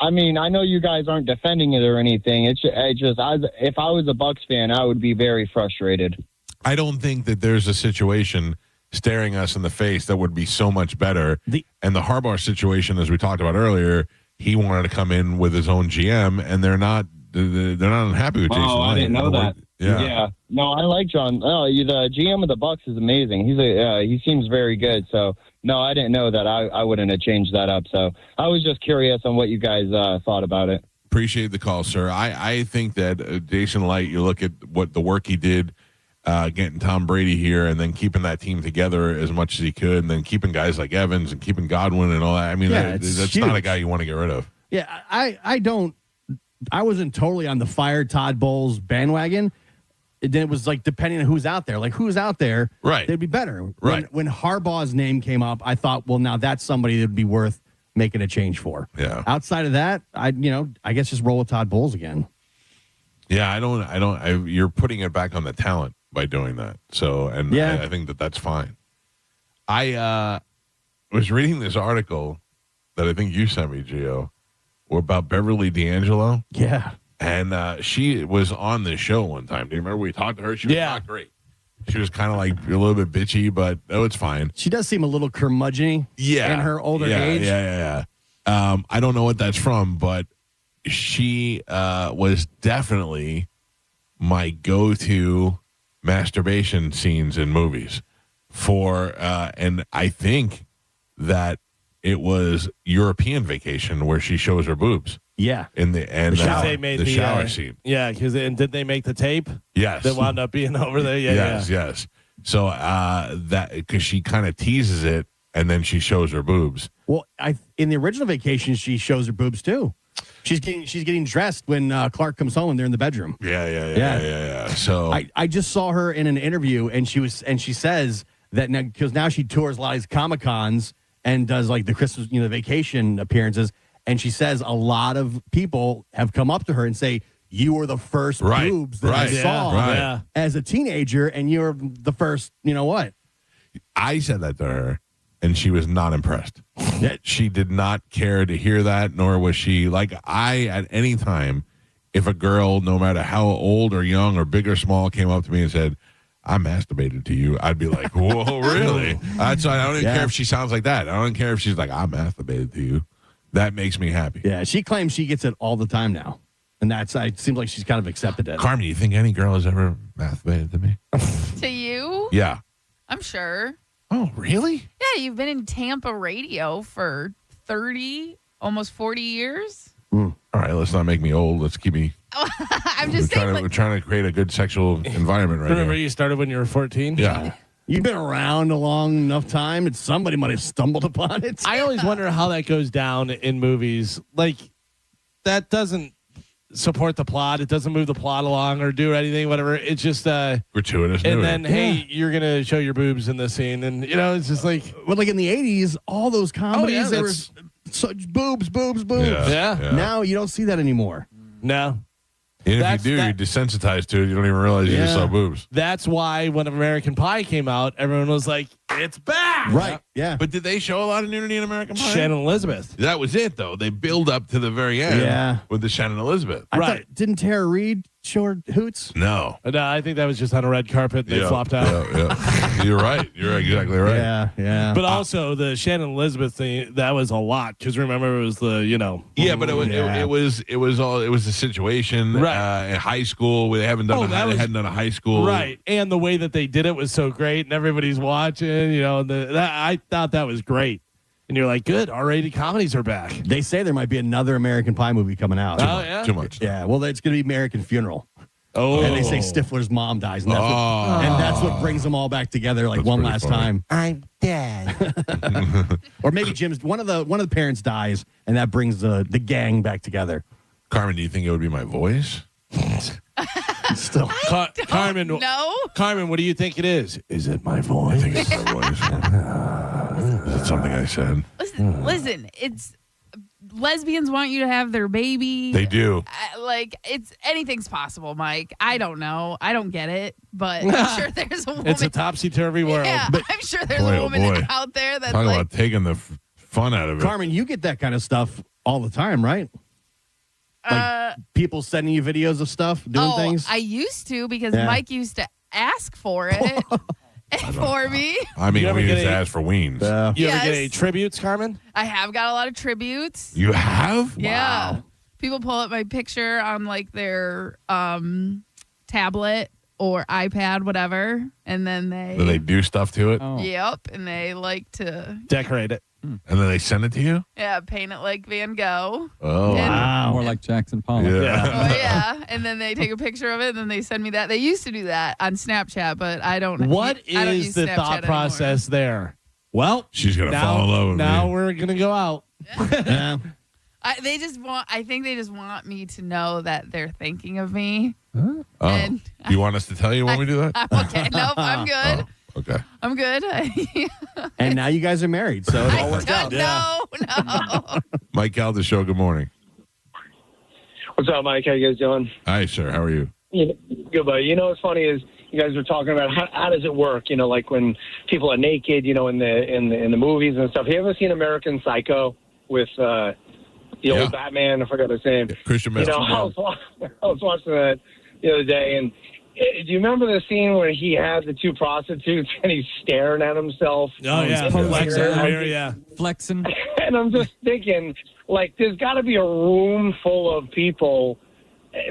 I mean, I know you guys aren't defending it or anything. If I was a Bucs fan, I would be very frustrated. I don't think that there's a situation staring us in the face that would be so much better. And the Harbaugh situation, as we talked about earlier, he wanted to come in with his own GM, and they're not unhappy with Jason Light. I didn't know that. Yeah. No, I like John. Oh, the GM of the Bucs is amazing. He seems very good. So no, I didn't know that. I wouldn't have changed that up. So I was just curious on what you guys thought about it. Appreciate the call, sir. I think that Jason Light, you look at what the work he did getting Tom Brady here, and then keeping that team together as much as he could, and then keeping guys like Evans and keeping Godwin and all that. I mean, that's not a guy you want to get rid of. Yeah, I wasn't totally on the fire Todd Bowles bandwagon. Then it was like, depending on who's out there. Like, who's out there, right? They'd be better. Right. When Harbaugh's name came up, I thought, well, now that's somebody that'd be worth making a change for. Yeah. Outside of that, I guess just roll with Todd Bowles again. Yeah, you're putting it back on the talent by doing that. So, I think that's fine. I was reading this article that I think you sent me, Gio, about Beverly D'Angelo. Yeah. And she was on this show one time. Do you remember we talked to her? She was not great. She was kind of like a little bit bitchy, but it's fine. She does seem a little curmudgeon in her older age. Yeah. I don't know what that's from, but she was definitely my go-to masturbation scenes in movies and I think that it was European Vacation where she shows her boobs. Yeah. In the shower scene. Yeah, because did they make the tape? Yes. That wound up being over there? Yeah. Yes. So that because she kind of teases it and then she shows her boobs. Well, in the original Vacation, she shows her boobs too. She's getting dressed when Clark comes home and they're in the bedroom. Yeah. So I just saw her in an interview and she says that now she tours a lot of these Comic-Cons and does like the Christmas, vacation appearances. And she says a lot of people have come up to her and say, you were the first boobs that I saw as a teenager, and you're the first, what? I said that to her, and she was not impressed. She did not care to hear that, nor was she at any time, if a girl, no matter how old or young or big or small, came up to me and said, I masturbated to you, I'd be like, whoa, really? So I don't even care if she sounds like that. I don't care if she's like, I masturbated to you. That makes me happy. Yeah, she claims she gets it all the time now. And it seems like she's kind of accepted it. Carmen, you think any girl has ever masturbated to me? To you? Yeah. I'm sure. Oh, really? Yeah, you've been in Tampa radio for 30, almost 40 years. All right, let's not make me old. Let's keep me... I'm just saying. We're trying to create a good sexual environment right Remember now. you started when you were 14? Yeah. You've been around a long enough time, and somebody might have stumbled upon it. I always wonder how that goes down in movies. Like, that doesn't support the plot. It doesn't move the plot along or do anything, whatever. It's just gratuitous. And then, hey, you're going to show your boobs in this scene. And, it's just like... Well, like in the 80s, all those comedies, there was boobs. Yeah. Now you don't see that anymore. No. And if you do, you're desensitized to it. You don't even realize you just saw boobs. That's why when American Pie came out, everyone was like, it's back. Right. Yeah. But did they show a lot of nudity in American Pie? Shannon Elizabeth. That was it, though. They build up to the very end with the Shannon Elizabeth. Didn't Tara Reid show her hoots? No. No, I think that was just on a red carpet. They flopped out. Yeah. You're right. You're exactly right. Yeah. But also the Shannon Elizabeth thing, that was a lot. Because remember, it was the, Yeah, but it was the situation. Right. In high school, they hadn't done a high school. Right. And the way that they did it was so great. And everybody's watching, I thought that was great. And you're like, good, R-rated comedies are back. They say there might be another American Pie movie coming out. Too much. Yeah, well, it's going to be American Funeral. Oh. And they say Stifler's mom dies. And that's what brings them all back together one last time. I'm dead. Or maybe one of the parents dies, and that brings the gang back together. Carmen, do you think it would be my voice? Still. Carmen, no. Carmen, what do you think it is? Is it my voice? I think it's my voice. Is it something I said? Listen, it's lesbians want you to have their baby. They do. Anything's possible, Mike. I don't know. I don't get it, but I'm sure there's a woman. It's a topsy-turvy world. Yeah, but I'm sure there's a woman out there that's talking about taking the fun out of it. Carmen, you get that kind of stuff all the time, right? Like people sending you videos of stuff, doing things? I used to because Mike used to ask for it for me. I mean, we used to ask for weens. You ever get any tributes, Carmen? I have got a lot of tributes. You have? Yeah. Wow. People pull up my picture on their tablet or iPad, whatever, and then they do stuff to it? Yep, and they like to decorate it. And then they send it to you? Yeah, paint it like Van Gogh. Oh, wow. More like Jackson Pollock. Yeah. Oh, yeah. And then they take a picture of it, and then they send me that. They used to do that on Snapchat, but I don't. What I don't is use the Snapchat thought process there? Well, she's going to fall in love with me. Now we're going to go out. Yeah. I think they just want me to know that they're thinking of me. Oh. Do you want us to tell you when we do that? I'm okay. Nope, I'm good. Okay. I'm good. And now you guys are married, so it all worked out. No. Mike Calta Show, good morning. What's up, Mike? How you guys doing? Hi, sir. How are you? Good, buddy. What's funny is you guys were talking about how does it work? Like when people are naked, in the movies and stuff. Have you ever seen American Psycho with the old Batman? I forgot his name. Christian Bale. I was watching that the other day, and Do you remember the scene where he had the two prostitutes and he's staring at himself? Oh, yeah. Flexing. And I'm just thinking, like, there's got to be a room full of people.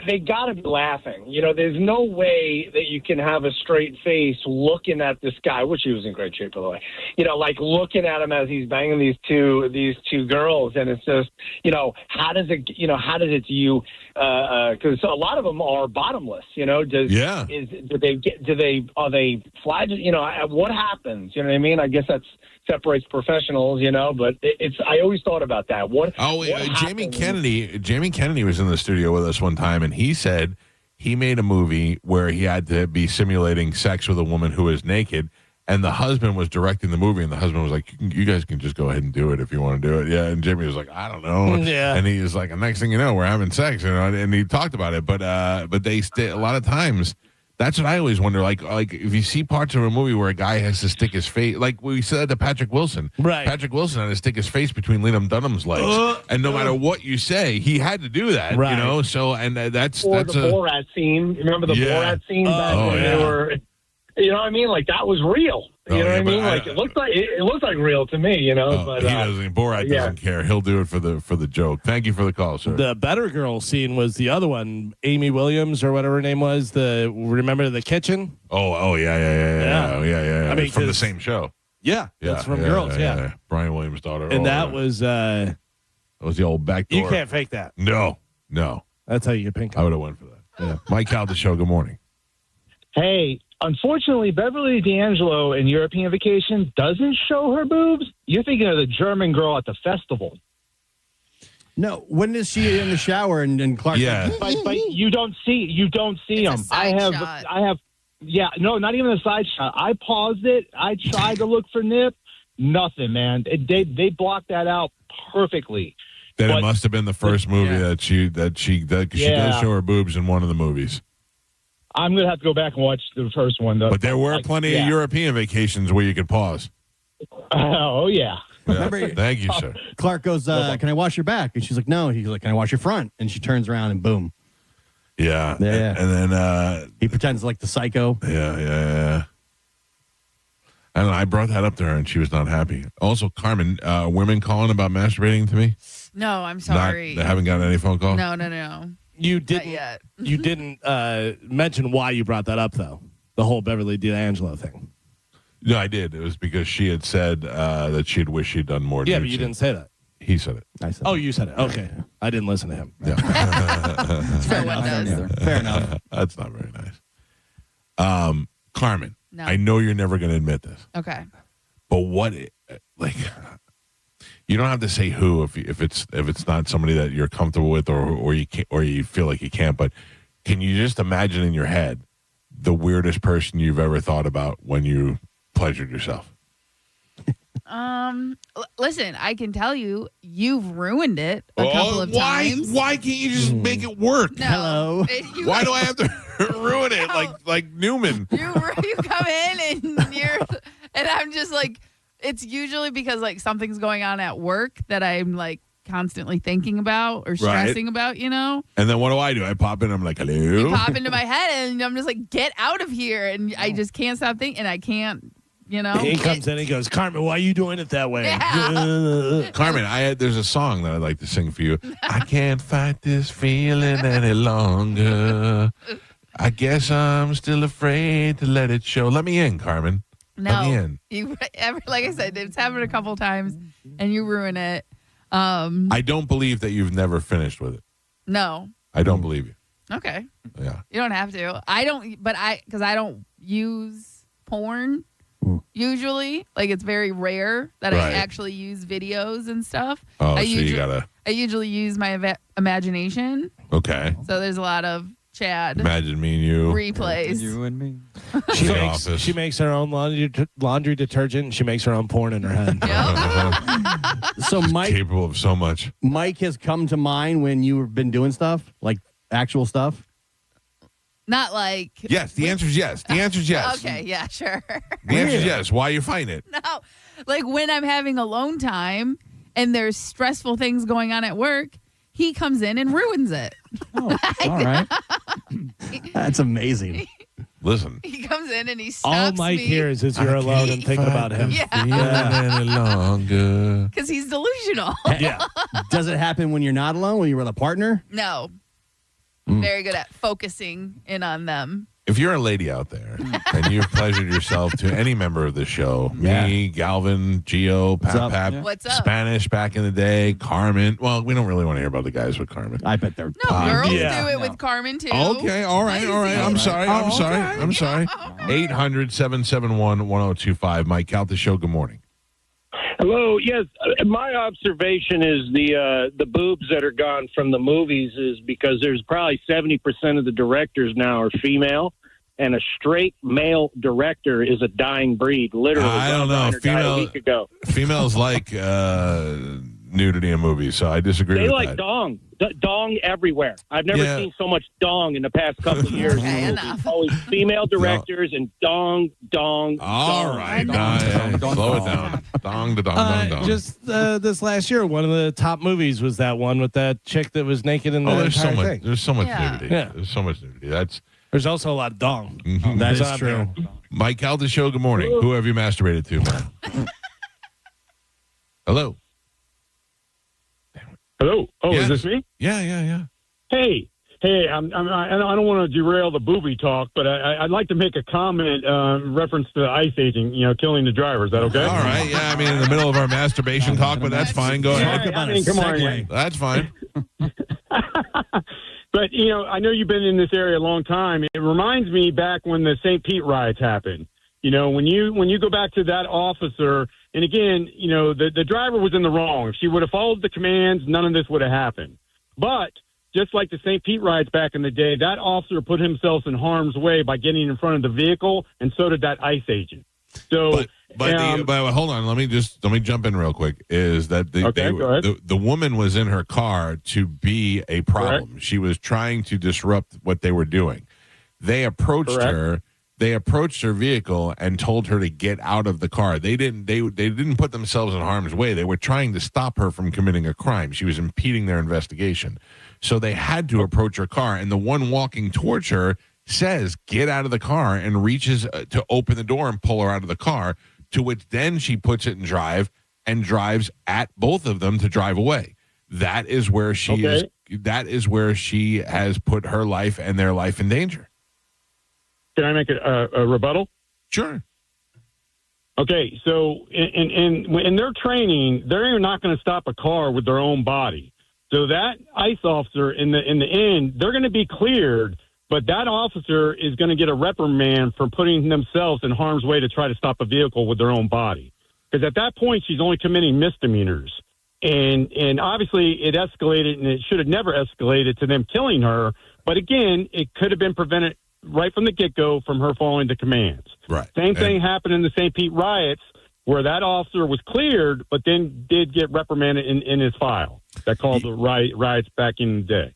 They got to be laughing. You know, there's no way that you can have a straight face looking at this guy, which he was in great shape, by the way. You know, like looking at him as he's banging these two girls, and it's just, you know, how does it to you? Because a lot of them are bottomless. You know, are they flag? You know, what happens? You know what I mean? I guess that's separates professionals, you know, but I always thought about that. Jamie Kennedy was in the studio with us one time, and he said he made a movie where he had to be simulating sex with a woman who was naked, and the husband was directing the movie, and the husband was like, you guys can just go ahead and do it if you want to do it. Yeah, and Jamie was like, I don't know. Yeah. And he was like, the next thing you know, we're having sex, you know, and he talked about it, but they a lot of times. That's what I always wonder. Like if you see parts of a movie where a guy has to stick his face, like we said to Patrick Wilson. Right. Patrick Wilson had to stick his face between Liam Dunham's legs, and no matter what you say, he had to do that. Right. You know. So that's the Borat scene. Remember the Borat scene back when they were. You know what I mean? Like that was real. You know what I mean? Like it looked like real to me. You know, but he doesn't. Borat doesn't care. He'll do it for the joke. Thank you for the call, sir. The Better Girl scene was the other one. Amy Williams or whatever her name was. Remember the kitchen? Oh yeah. I mean, from the same show. Yeah, that's from Girls. Yeah. Brian Williams' daughter. And that was the old back door. You can't fake that. No. That's how you get pink. I would have went for that. Yeah. Mike Calta show. Good morning. Hey. Unfortunately, Beverly D'Angelo in European Vacation doesn't show her boobs. You're thinking of the German girl at the festival. No, when is she in the shower and Clark? Yeah, but you don't see them. I have. Yeah, no, not even a side shot. I paused it. I tried to look for nip. Nothing, man. They blocked that out perfectly. Then it must have been the first movie that she does show her boobs in one of the movies. I'm going to have to go back and watch the first one, though. But there were plenty of European vacations where you could pause. Oh, yeah. Remember, thank you, sir. Clark goes, can I wash your back? And she's like, no. He's like, can I wash your front? And she turns around and boom. Yeah. And then he pretends like the psycho. Yeah. I don't know. I brought that up to her, and she was not happy. Also, Carmen, women calling about masturbating to me? No, I'm sorry. They haven't gotten any phone calls? No. You didn't. Yet. You didn't mention why you brought that up, though. The whole Beverly D'Angelo thing. No, I did. It was because she had said that she'd wish she'd done more. Yeah, but you didn't say that. He said it. I said. Oh, you said it. Okay, I didn't listen to him. Yeah. Fair enough. That's not very nice. Carmen, no. I know you're never going to admit this. Okay. But what, like, you don't have to say who if it's not somebody that you're comfortable with or you can't, or you feel like you can't. But can you just imagine in your head the weirdest person you've ever thought about when you pleasured yourself? Listen, I can tell you, you've ruined it a couple of times. Why can't you just make it work? No. Hello. Why do I have to ruin it like Newman? You come in and I'm just like, it's usually because like something's going on at work that I'm like constantly thinking about or stressing about, you know? And then what do? I pop in, I'm like, hello? You pop into my head and I'm just like, get out of here. And I just can't stop thinking, and I can't, you know? He comes in and he goes, Carmen, why are you doing it that way? Yeah. Carmen, there's a song that I'd like to sing for you. I can't fight this feeling any longer. I guess I'm still afraid to let it show. Let me in, Carmen. No, let me in. Like I said, it's happened a couple times, and you ruin it. I don't believe that you've never finished with it. No, I don't believe you. Okay. Yeah. You don't have to. I don't, because I don't use porn usually. Like it's very rare that I actually use videos and stuff. Oh, I usually use my imagination. Okay. So there's a lot of Chad. Imagine me and you. Replays. You and me. She makes her own laundry detergent, and she makes her own porn in her head. So Mike, capable of so much. Mike has come to mind when you've been doing stuff, like actual stuff? Not like... Yes, the answer is yes. The answer is yes. Okay, yeah, sure. The answer is yes. Why are you fighting it? No, like when I'm having alone time and there's stressful things going on at work, he comes in and ruins it. Oh, all right. That's amazing. Listen. He comes in and he All stops Mike me. hears is you're alone and thinking about him. Yeah. Any longer. Because he's delusional. Yeah. Does it happen when you're not alone, when you're with a partner? No. Very good at focusing in on them. If you're a lady out there and you've pleasured yourself to any member of the show, me, Galvin, Gio, Pap, What's up? Spanish back in the day, Carmen. Well, we don't really want to hear about the guys with Carmen. I bet they're No, girls do it with Carmen, too. Okay, all right. I'm sorry. I'm sorry. 800-771-1025. Mike Calta Show, good morning. Hello. Yes, my observation is the boobs that are gone from the movies is because there's probably 70% of the directors now are female, and a straight male director is a dying breed. Literally, I don't know. a week ago. Females like nudity in movies, so I disagree They with like that. dong. Dong everywhere. I've never seen so much dong in the past couple of years. Enough. Always female directors and dong. All right, slow it down. Dong, da, dong, dong, dong. Just this last year, one of the top movies was that one with that chick that was naked in the there's so entire much. thing. There's so much Yeah. nudity. Yeah. There's so much nudity. There's also a lot of dong. That is That's true. Mike Calta Show, good morning. Who have you masturbated to, man? Hello. Hello. Oh, Yes. is this me? Yeah. Hey, I don't want to derail the booby talk, but I'd like to make a comment in reference to the ice aging, killing the driver. Is that okay? All right. Yeah, I mean, in the middle of our masturbation talk, but that's fine. Go ahead. Come on. That's fine. But, I know you've been in this area a long time. It reminds me back when the St. Pete riots happened. When you go back to that officer, and again, the driver was in the wrong. If she would have followed the commands, none of this would have happened. But just like the St. Pete riots back in the day, that officer put himself in harm's way by getting in front of the vehicle, and so did that ICE agent. So, but hold on, let me jump in real quick. Is that go ahead. the woman was in her car to be a problem? Correct. She was trying to disrupt what they were doing. They approached her. They approached her vehicle and told her to get out of the car. They didn't put themselves in harm's way. They were trying to stop her from committing a crime. She was impeding their investigation. So they had to approach her car, and the one walking towards her says, "Get out of the car," and reaches to open the door and pull her out of the car, to which then she puts it in drive and drives at both of them to drive away. That is where she is. That is where she has put her life and their life in danger. Can I make a rebuttal? Sure. Okay, so in their training, they're not going to stop a car with their own body. So that ICE officer, in the end, they're going to be cleared, but that officer is going to get a reprimand for putting themselves in harm's way to try to stop a vehicle with their own body. Because at that point, she's only committing misdemeanors. And obviously, it escalated, and it should have never escalated to them killing her. But again, it could have been prevented right from the get-go from her following the commands. Right. Same thing happened in the St. Pete riots, where that officer was cleared, but then did get reprimanded in his file. That caused the riots back in the day.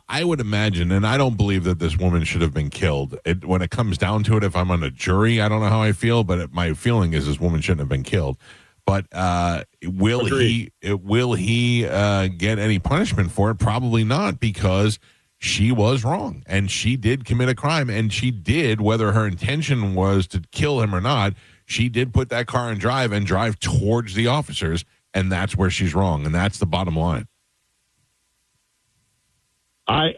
I would imagine, and I don't believe that this woman should have been killed. When it comes down to it, if I'm on a jury, I don't know how I feel, but my feeling is this woman shouldn't have been killed. But will he get any punishment for it? Probably not, because she was wrong, and she did commit a crime, and she did, whether her intention was to kill him or not, she did put that car in drive and drive towards the officers, and that's where she's wrong, and that's the bottom line. I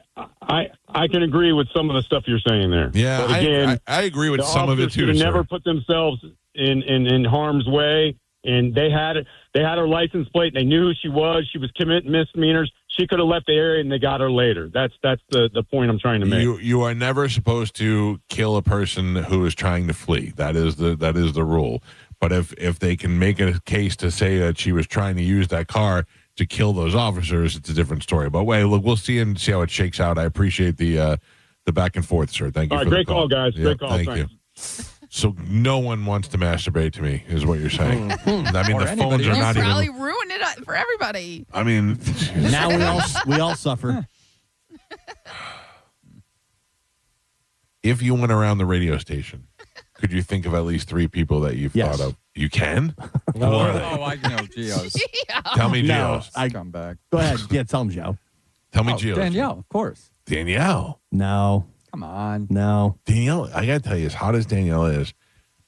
can agree with some of the stuff you're saying there. Yeah, but again, I agree with some of it too. They sir. never put themselves in harm's way, and they had her license plate. And they knew who she was. She was committing misdemeanors. She could have left the area, and they got her later. That's the point I'm trying to make. You are never supposed to kill a person who is trying to flee. That is the rule. But if they can make a case to say that she was trying to use that car to kill those officers, it's a different story. But wait, look, we'll see and see how it shakes out. I appreciate the back and forth, sir. Thank you. All right, for great the call, guys. Great call. Thank you. So no one wants to masturbate to me, is what you're saying. I mean, the phones are not probably even. ruined it for everybody. I mean, now we all suffer. If you went around the radio station, could you think of at least 3 people that you've thought of? You can? Who are they? Oh, I know Geo's. Tell me No, Geo's. I come back. Go ahead. Yeah, tell him, Joe. Tell me Geo's. Danielle, of course. Danielle. No. Come on. No. Danielle, I got to tell you, as hot as Danielle is,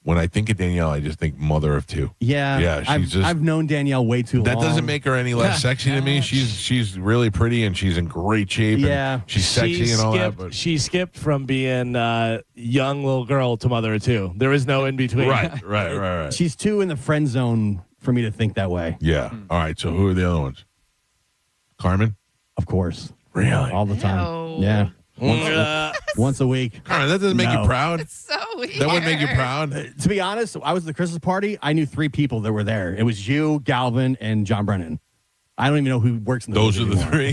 when I think of Danielle, I just think mother of two. Yeah. Yeah, I've known Danielle way too long. That doesn't make her any less sexy to me. She's really pretty and she's in great shape. Yeah. And she's sexy and all that. But She skipped from being young little girl to mother of two. There is no in between. Right. She's too in the friend zone for me to think that way. Yeah. All right. So who are the other ones? Carmen? Of course. Really? All the time. Yeah. Once a week. Carmen, that doesn't make you proud? It's so weird. That wouldn't make you proud? To be honest, I was at the Christmas party. I knew 3 people that were there. It was you, Galvin, and John Brennan. I don't even know who works in the Those are building the anymore. 3?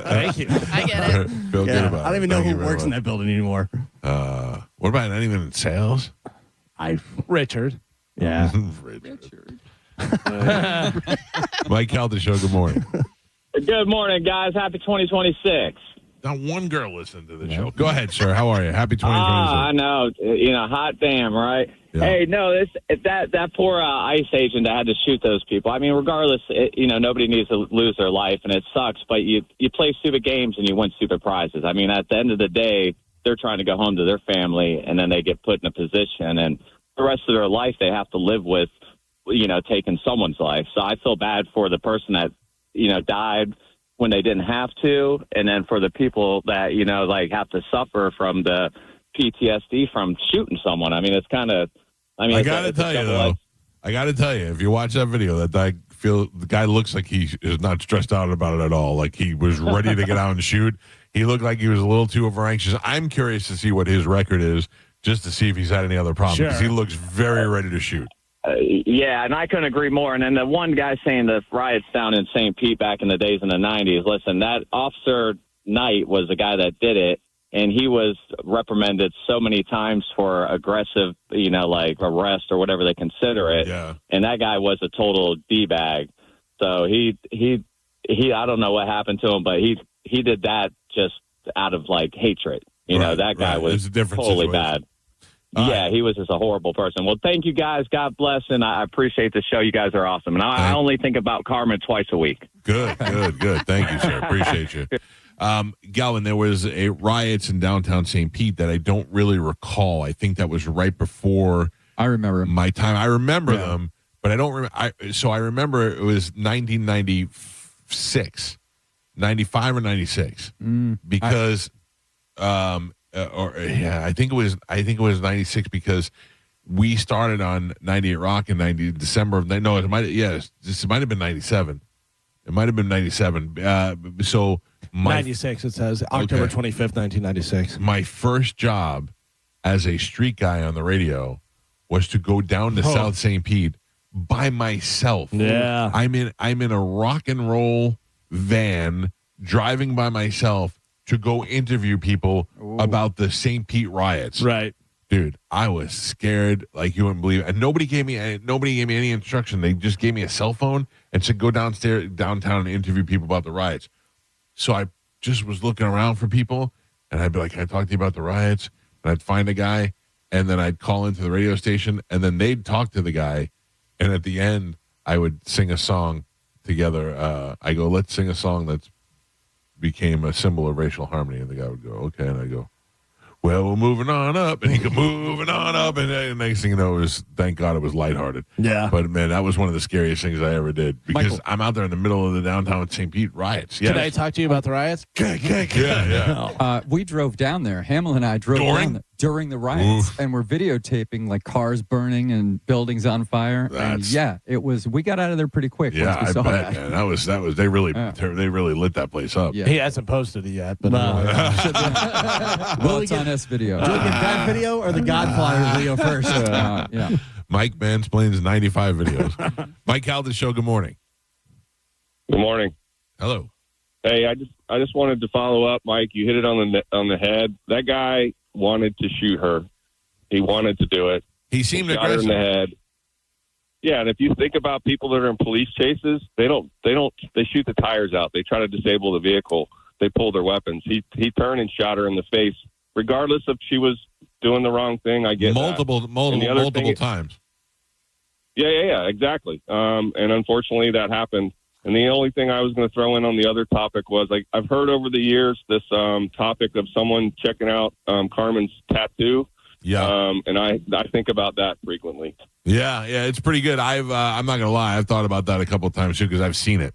Thank you. I get it. Feel good about it. I don't even know Thank you who very works in much. that building anymore. What about not even in sales? Richard. Yeah. Richard. Mike Calta Show, good morning. Good morning, guys. Happy 2026. Not one girl listened to the show. Go ahead, sir. How are you? Happy 2026. I know. Hot damn, right? Yeah. Hey, no, that poor ICE agent that had to shoot those people. I mean, regardless, nobody needs to lose their life, and it sucks. But you play stupid games and you win stupid prizes. I mean, at the end of the day, they're trying to go home to their family, and then they get put in a position, and the rest of their life they have to live with, taking someone's life. So I feel bad for the person that, died when they didn't have to, and then for the people that, have to suffer from the PTSD from shooting someone. I mean, it's kind of, I got to tell you, though, if you watch that video, the guy looks like he is not stressed out about it at all. Like he was ready to get out and shoot. He looked like he was a little too over anxious. I'm curious to see what his record is, just to see if he's had any other problems. Because he looks very ready to shoot. Yeah, and I couldn't agree more. And then the one guy saying the riots down in St. Pete back in the days in the 90s, listen, that Officer Knight was the guy that did it, and he was reprimanded so many times for aggressive, arrest or whatever they consider it. Yeah. And that guy was a total D-bag. So he I don't know what happened to him, but he did that just out of, hatred. That guy was totally bad. Yeah, he was just a horrible person. Well, thank you guys. God bless, and I appreciate the show. You guys are awesome. And I only think about Carmen twice a week. Good. Thank you, sir. Appreciate you. Galvin, there was a riots in downtown St. Pete that I don't really recall. I think that was right before I remember my time. I remember them, but I don't remember. So I remember it was 1996, 95 or 96, because I think it was 96 because we started on 98 Rock in December of it might have been 97. It might have been 97. So 96 it says October 25th, 1996. My first job as a street guy on the radio was to go down to South St. Pete by myself. Yeah. I'm in a rock and roll van driving by myself to go interview people about the St. Pete riots. Right. Dude, I was scared like you wouldn't believe it. And nobody gave me any instruction. They just gave me a cell phone and said go downtown and interview people about the riots. So I just was looking around for people, and I'd be like, can I talk to you about the riots? And I'd find a guy, and then I'd call into the radio station, and then they'd talk to the guy, and at the end, I would sing a song together. I go, let's sing a song that's became a symbol of racial harmony. And the guy would go, okay. And I go, well, we're moving on up. And he go, moving on up. And the next thing you know, thank God it was lighthearted. Yeah. But, man, that was one of the scariest things I ever did. Because I'm out there in the middle of the downtown St. Pete riots. Yes. Can I talk to you about the riots? Yeah. We drove down there. Hamill and I drove down there during the riots, and we're videotaping cars burning and buildings on fire. And it was. We got out of there pretty quick. Yeah, once we saw bet, man. That was. They really lit that place up. Yeah. He hasn't posted it yet, but well, it's on S video. Do we get that video or the Godfather video first? Yeah. Mike Mansplains 95 videos. Mike Calta Show. Good morning. Good morning. Hello. Hey, I just wanted to follow up, Mike. You hit it on the head. That guy wanted to shoot her. He wanted to do it. He seemed shot her in the head. Yeah, and if you think about people that are in police chases, they shoot the tires out. They try to disable the vehicle. They pull their weapons. He turned and shot her in the face, regardless if she was doing the wrong thing. I get multiple that. times. Yeah, exactly. And unfortunately, that happened. And the only thing I was going to throw in on the other topic was, like, I've heard over the years this topic of someone checking out Carmen's tattoo. Yeah. And I think about that frequently. Yeah, it's pretty good. I'm not going to lie. I've thought about that a couple of times, too, because I've seen it.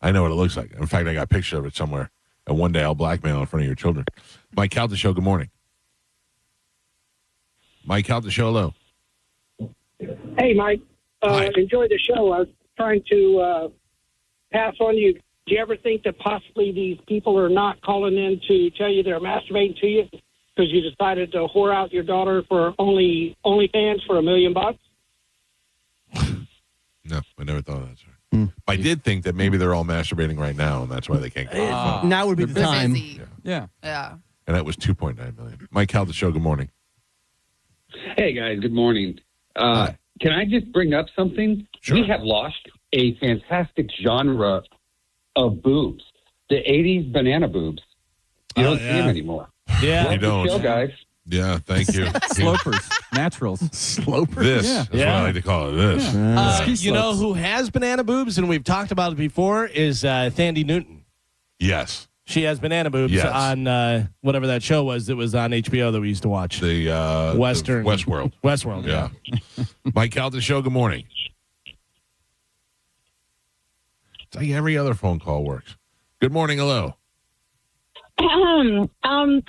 I know what it looks like. In fact, I got a picture of it somewhere. And one day I'll blackmail in front of your children. Mike Calta Show, good morning. Mike Calta Show, hello. Hey, Mike. Enjoy the show. I was trying to pass on you. Do you ever think that possibly these people are not calling in to tell you they're masturbating to you because you decided to whore out your daughter for OnlyFans for $1 million? No, I never thought of that, sir. I did think that maybe they're all masturbating right now, and that's why they can't get on the phone. Now would be the time. Yeah. And that was $2.9 million. Mike Calta Show, good morning. Hey, guys, good morning. Can I just bring up something? Sure. We have lost a fantastic genre of boobs. The 80s banana boobs. You don't see them anymore. Yeah. You don't. Show, guys. Yeah, thank you. Slopers. Naturals. Slopers. This is what I like to call it. This. You know who has banana boobs, and we've talked about it before, is Thandie Newton. Yes. She has banana boobs on whatever that show was that was on HBO that we used to watch. The Western. Westworld. Westworld, yeah. Mike Calta Show, good morning. It's like every other phone call works. Good morning, hello. So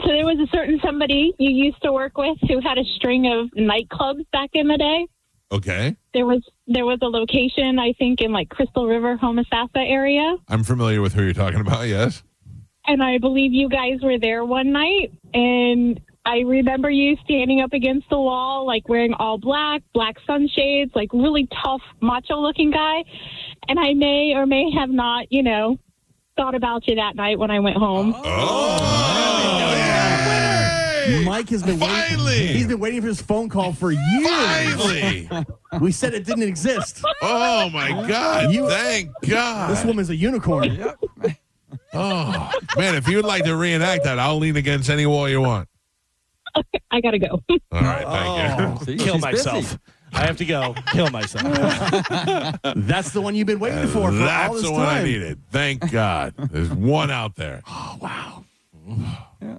there was a certain somebody you used to work with who had a string of nightclubs back in the day. Okay. There was a location, I think, in like Crystal River, Homosassa area. I'm familiar with who you're talking about, yes. And I believe you guys were there one night, and I remember you standing up against the wall, like wearing all black sunshades, like really tough, macho-looking guy. And I may or may have not, thought about you that night when I went home. Mike has been waiting. He's been waiting for his phone call for years. Finally. We said it didn't exist. Oh, my God. Thank God. This woman's a unicorn. Oh, man, if you would like to reenact that, I'll lean against any wall you want. Okay, I got to go. All right, thank you. Kill myself. I have to go. Kill myself. That's the one you've been waiting for all this time. That's the one I needed. Thank God. There's one out there. Oh, wow. Yeah.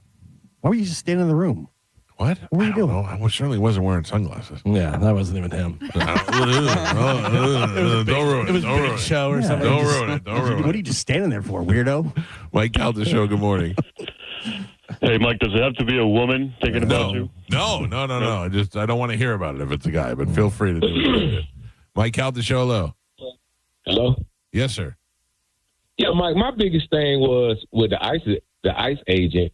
Why were you just standing in the room? What? What were you doing? I certainly wasn't wearing sunglasses. Yeah, that wasn't even him. Don't ruin it. It was a Don't big ruin it. show or something. Don't ruin it. Don't ruin it. What are you just standing there for, weirdo? Mike Calta Show, good morning. Hey, Mike, does it have to be a woman thinking about you? No. I don't want to hear about it if it's a guy, but feel free to do it. Mike Calta Show, hello. Hello? Yes, sir. Yeah, Mike, my biggest thing was with the ICE agent.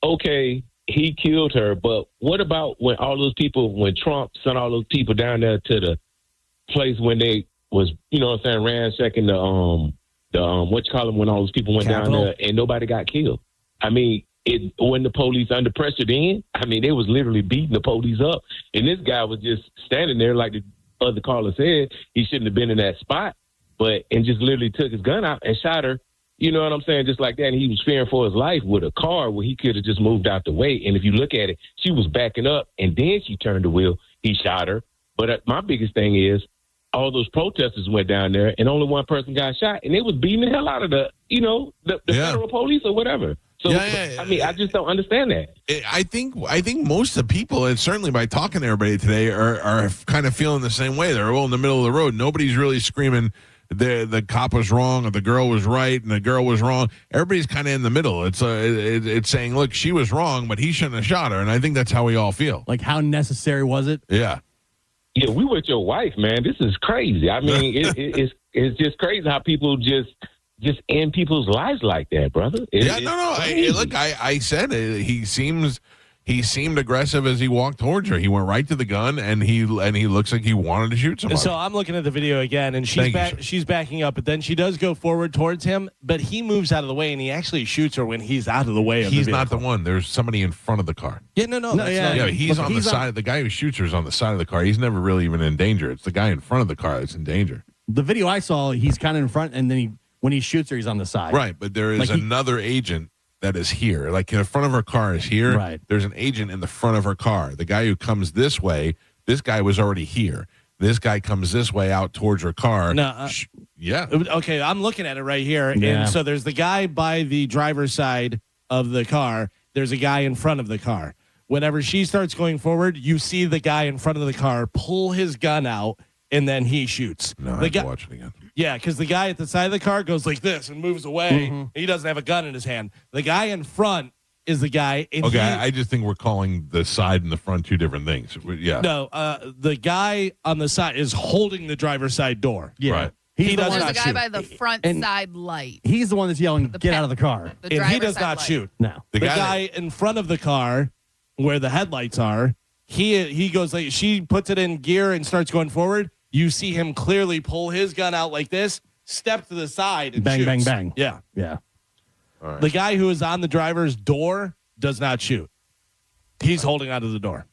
Okay, he killed her, but what about when Trump sent all those people down there to the place when they was, ransacking when all those people went down there and nobody got killed? I mean, when the police under pressure then, they was literally beating the police up. And this guy was just standing there like the other caller said. He shouldn't have been in that spot, and just literally took his gun out and shot her. You know what I'm saying? Just like that. And he was fearing for his life with a car where he could have just moved out the way. And if you look at it, she was backing up and then she turned the wheel. He shot her. But my biggest thing is all those protesters went down there and only one person got shot. And they was beating the hell out of the federal police or whatever. So, I just don't understand that. I think most of the people, and certainly by talking to everybody today, are kind of feeling the same way. They're all in the middle of the road. Nobody's really screaming the cop was wrong or the girl was right and the girl was wrong. Everybody's kind of in the middle. It's saying, look, she was wrong, but he shouldn't have shot her. And I think that's how we all feel. Like, how necessary was it? Yeah. Yeah, we with your wife, man. This is crazy. I mean, it's just crazy how people just end people's lives like that, brother. I said it. He seemed aggressive as he walked towards her. He went right to the gun, and he looks like he wanted to shoot somebody. So I'm looking at the video again, and she's backing up, but then she does go forward towards him, but he moves out of the way, and he actually shoots her when he's out of the way. He's not the one. There's somebody in front of the car. Yeah, no. He's on the side. The guy who shoots her is on the side of the car. He's never really even in danger. It's the guy in front of the car that's in danger. The video I saw, he's kind of in front, and then when he shoots her, he's on the side. Right, but there is another agent that is here. Like in the front of her car is here. Right. There's an agent in the front of her car. The guy who comes this way, this guy was already here. This guy comes this way out towards her car. No, Yeah. Okay, I'm looking at it right here. Yeah. And so there's the guy by the driver's side of the car. There's a guy in front of the car. Whenever she starts going forward, you see the guy in front of the car pull his gun out, and then he shoots. No, I have to watch it again. Yeah, because the guy at the side of the car goes like this and moves away. Mm-hmm. He doesn't have a gun in his hand. The guy in front is the guy. And Okay, I just think we're calling the side and the front two different things. Yeah. No, the guy on the side is holding the driver's side door. Yeah. Right. He does There's not a guy shoot. by the front side light. He's the one that's yelling, The "Get pe- out of the car!" The And he driver's does side not light. shoot. No. The guy in front of the car where the headlights are, he goes like, she puts it in gear and starts going forward. You see him clearly pull his gun out like this, step to the side, and Bang, shoots. bang, bang. Yeah. Yeah. All right. The guy who is on the driver's door does not shoot. He's holding onto the door.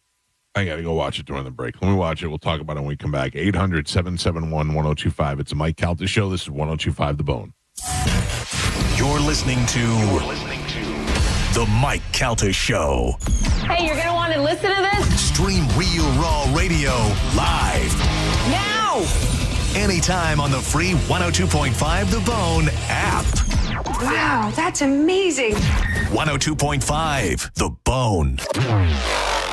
I got to go watch it during the break. Let me watch it. We'll talk about it when we come back. 800-771-1025. It's a Mike Calta show. This is 1025 The Bone. You're listening to The Mike Calta Show. Hey, you're going to want to listen to this? Stream Real Raw Radio live Now! anytime on the free 102.5 The Bone app. Wow, that's amazing. 102.5 The Bone.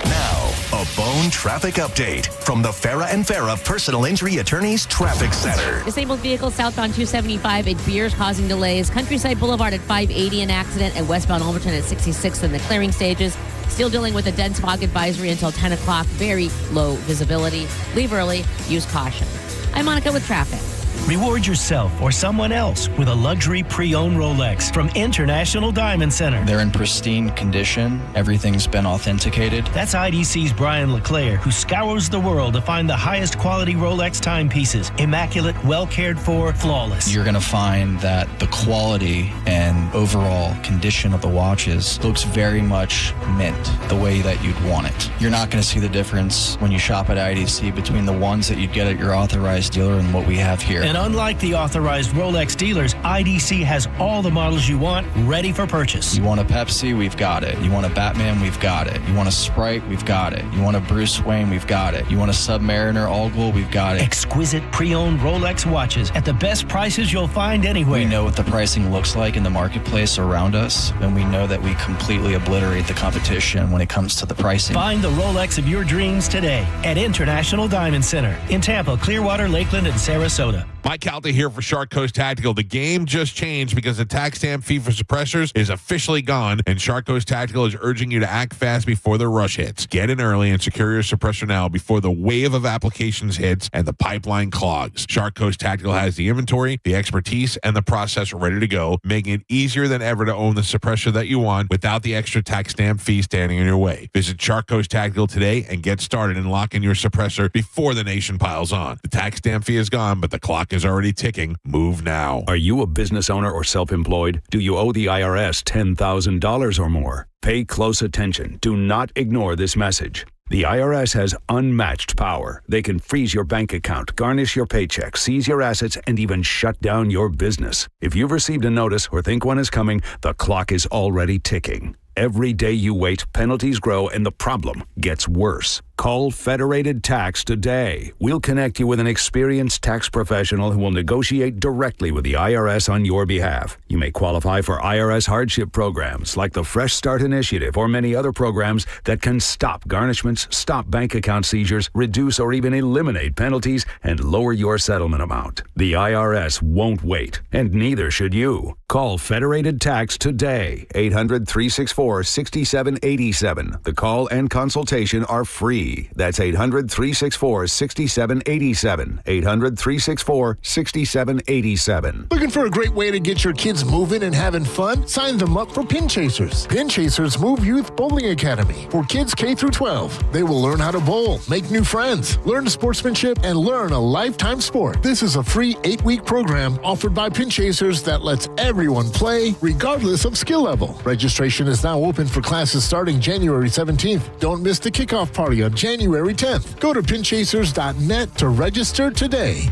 Now, a Bone traffic update from the Farah and Farah Personal Injury Attorneys Traffic Center. Disabled vehicle southbound 275 at Beers causing delays. Countryside Boulevard at 580 an accident, and westbound Overton at 66 in the clearing stages. Still dealing with a dense fog advisory until 10 o'clock. Very low visibility. Leave early. Use caution. I'm Monica with traffic. Reward yourself or someone else with a luxury pre-owned Rolex from International Diamond Center. They're in pristine condition. Everything's been authenticated. That's IDC's Brian LeClaire, who scours the world to find the highest quality Rolex timepieces. Immaculate, well cared for, flawless. You're going to find that the quality and overall condition of the watches looks very much mint, the way that you'd want it. You're not going to see the difference when you shop at IDC between the ones that you'd get at your authorized dealer and what we have here. And unlike the authorized Rolex dealers, IDC has all the models you want ready for purchase. You want a Pepsi? We've got it. You want a Batman? We've got it. You want a Sprite? We've got it. You want a Bruce Wayne? We've got it. You want a Submariner All-Gold? We've got it. Exquisite pre-owned Rolex watches at the best prices you'll find anywhere. We know what the pricing looks like in the marketplace around us, and we know that we completely obliterate the competition when it comes to the pricing. Find the Rolex of your dreams today at International Diamond Center in Tampa, Clearwater, Lakeland, and Sarasota. Mike Calta here for Shark Coast Tactical. The game just changed because the tax stamp fee for suppressors is officially gone, and Shark Coast Tactical is urging you to act fast before the rush hits. Get in early and secure your suppressor now before the wave of applications hits and the pipeline clogs. Shark Coast Tactical has the inventory, the expertise, and the process ready to go, making it easier than ever to own the suppressor that you want without the extra tax stamp fee standing in your way. Visit Shark Coast Tactical today and get started and lock in your suppressor before the nation piles on. The tax stamp fee is gone, but the clock is already ticking. Move now. Are you a business owner or self-employed? Do you owe the IRS $10,000 or more? Pay close attention. Do not ignore this message. The IRS has unmatched power. They can freeze your bank account, garnish your paycheck, seize your assets, and even shut down your business. If you've received a notice or think one is coming, the clock is already ticking. Every day you wait, penalties grow, and the problem gets worse. Call Federated Tax today. We'll connect you with an experienced tax professional who will negotiate directly with the IRS on your behalf. You may qualify for IRS hardship programs like the Fresh Start Initiative or many other programs that can stop garnishments, stop bank account seizures, reduce or even eliminate penalties, and lower your settlement amount. The IRS won't wait, and neither should you. Call Federated Tax today. 800-364-6787. The call and consultation are free. That's 800-364-6787. 800-364-6787. Looking for a great way to get your kids moving and having fun? Sign them up for Pin Chasers. Pin Chasers Move Youth Bowling Academy for kids K through 12. They will learn how to bowl, make new friends, learn sportsmanship, and learn a lifetime sport. This is a free 8-week program offered by Pin Chasers that lets everyone play regardless of skill level. Registration is now open for classes starting January 17th. Don't miss the kickoff party on January 10th. Go to pinchasers.net to register today.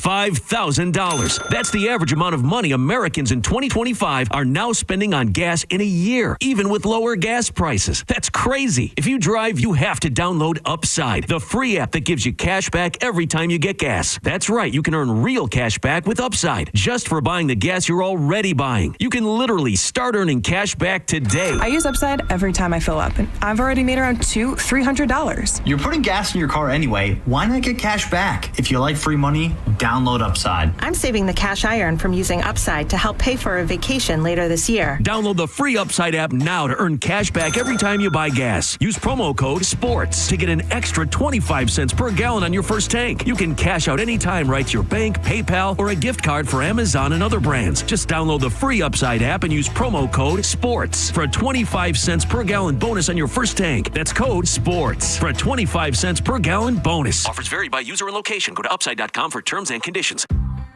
$5,000. That's the average amount of money Americans in 2025 are now spending on gas in a year, even with lower gas prices. That's crazy. If you drive, you have to download Upside, the free app that gives you cash back every time you get gas. That's right, you can earn real cash back with Upside just for buying the gas you're already buying. You can literally start earning cash back today. I use Upside every time I fill up, and I've already made around $300. You're putting gas in your car anyway. Why not get cash back? If you like free money, download Upside. I'm saving the cash I earn from using Upside to help pay for a vacation later this year. Download the free Upside app now to earn cash back every time you buy gas. Use promo code SPORTS to get an extra 25 cents per gallon on your first tank. You can cash out anytime right to your bank, PayPal, or a gift card for Amazon and other brands. Just download the free Upside app and use promo code SPORTS for a 25 cents per gallon bonus on your first tank. That's code SPORTS for a 25 cents per gallon bonus. Offers vary by user and location. Go to upside.com for terms and conditions.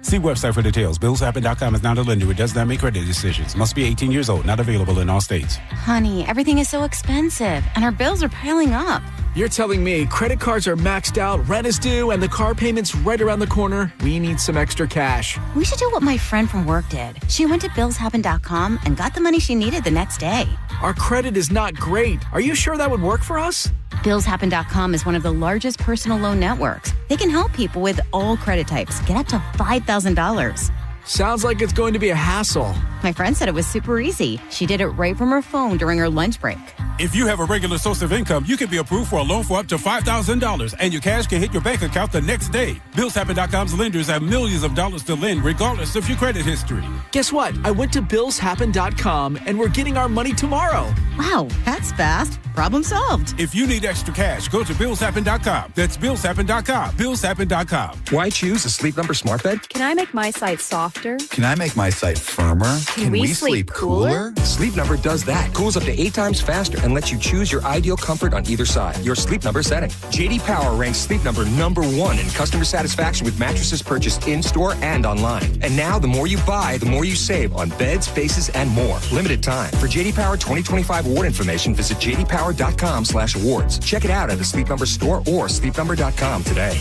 See website for details. BillsHappen.com is not a lender. It does not make credit decisions. Must be 18 years old. Not available in all states. Honey, everything is so expensive, and our bills are piling up. You're telling me credit cards are maxed out, rent is due, and the car payment's right around the corner? We need some extra cash. We should do what my friend from work did. She went to BillsHappen.com and got the money she needed the next day. Our credit is not great. Are you sure that would work for us? BillsHappen.com is one of the largest personal loan networks. They can help people with all credit types get up to $5,000. Sounds like it's going to be a hassle. My friend said it was super easy. She did it right from her phone during her lunch break. If you have a regular source of income, you can be approved for a loan for up to $5,000, and your cash can hit your bank account the next day. BillsHappen.com's lenders have millions of dollars to lend, regardless of your credit history. Guess what? I went to BillsHappen.com, and we're getting our money tomorrow. Wow, that's fast. Problem solved. If you need extra cash, go to BillsHappen.com. That's BillsHappen.com. BillsHappen.com. Why choose a Sleep Number smart bed? Can I make my site softer? Can I make my site firmer? Can we sleep cooler? Sleep Number does that. Cools up to 8 times faster and lets you choose your ideal comfort on either side. Your Sleep Number setting. JD Power ranks Sleep Number #1 in customer satisfaction with mattresses purchased in-store and online. And now, the more you buy, the more you save on beds, bases, and more. Limited time. For JD Power 2025 award information, visit jdpower.com/awards. Check it out at the Sleep Number store or sleepnumber.com today.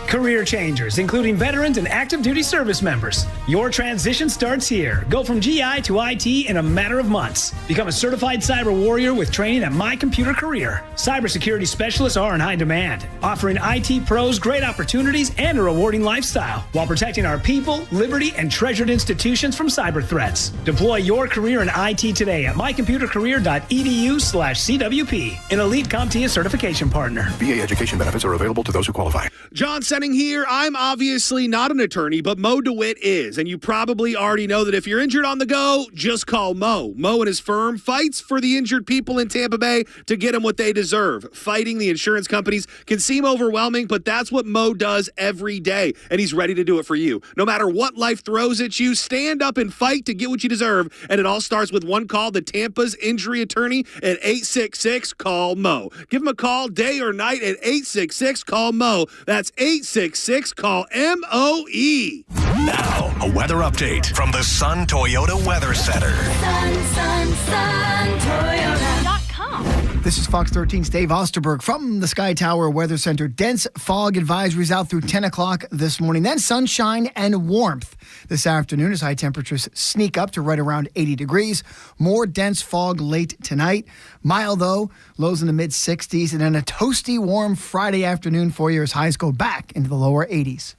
Career changers, including veterans and active duty service members. Your transition starts here. Go from GI to IT in a matter of months. Become a certified cyber warrior with training at My Computer Career. Cybersecurity specialists are in high demand, offering IT pros great opportunities and a rewarding lifestyle while protecting our people, liberty, and treasured institutions from cyber threats. Deploy your career in IT today at mycomputercareer.edu/CWP, an elite CompTIA certification partner. VA education benefits are available to those who qualify. John Senning here. I'm obviously not an attorney, but Mo DeWitt is. And you probably already know that if you're injured on the go, just call Mo. Mo and his firm fights for the injured people in Tampa Bay to get them what they deserve. Fighting the insurance companies can seem overwhelming, but that's what Mo does every day. And he's ready to do it for you. No matter what life throws at you, stand up and fight to get what you deserve. And it all starts with one call to Tampa's injury attorney at 866-CALL-MO. Give him a call day or night at 866-CALL-MO. That's 866-CALL-MOE. Now, a weather update from the Sun Toyota Weather Center. SunToyota.com. This is Fox 13's Dave Osterberg from the Sky Tower Weather Center. Dense fog advisories out through 10 o'clock this morning. Then sunshine and warmth this afternoon as high temperatures sneak up to right around 80 degrees. More dense fog late tonight. Mild, though, lows in the mid-60s. And then a toasty, warm Friday afternoon for you as highs go back into the lower 80s.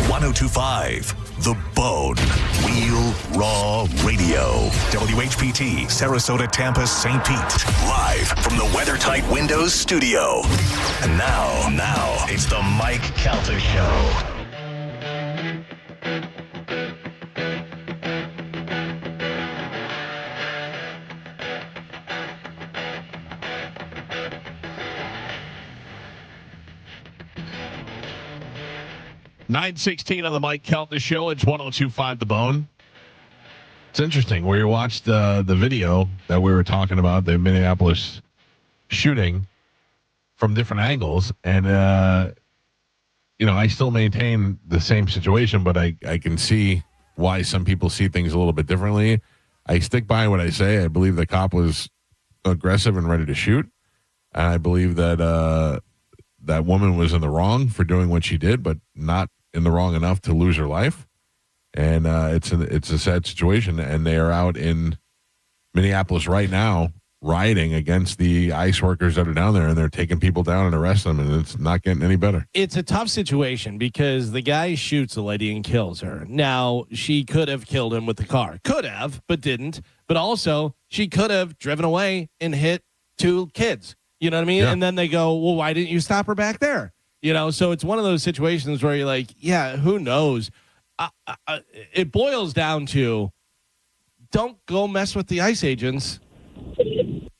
1025, The Bone, Wheel Raw Radio. WHPT, Sarasota, Tampa, St. Pete. Live from the WeatherTight Windows studio. And now, it's the Mike Calta Show. $9:16 on the Mike Calta Show. It's 1025 The Bone. It's interesting. We watched the video that we were talking about, the Minneapolis shooting, from different angles. And, I still maintain the same situation, but I can see why some people see things a little bit differently. I stick by what I say. I believe the cop was aggressive and ready to shoot. And I believe that that woman was in the wrong for doing what she did, but not in the wrong enough to lose her life. And it's a sad situation. And they are out in Minneapolis right now rioting against the ICE workers that are down there, and they're taking people down and arresting them, and it's not getting any better. It's a tough situation because the guy shoots a lady and kills her. Now, she could have killed him with the car. Could have, but didn't. But also, she could have driven away and hit 2 kids. You know what I mean? Yeah. And then they go, well, why didn't you stop her back there? You know, so it's one of those situations where you're like, yeah, who knows? It boils down to don't go mess with the ICE agents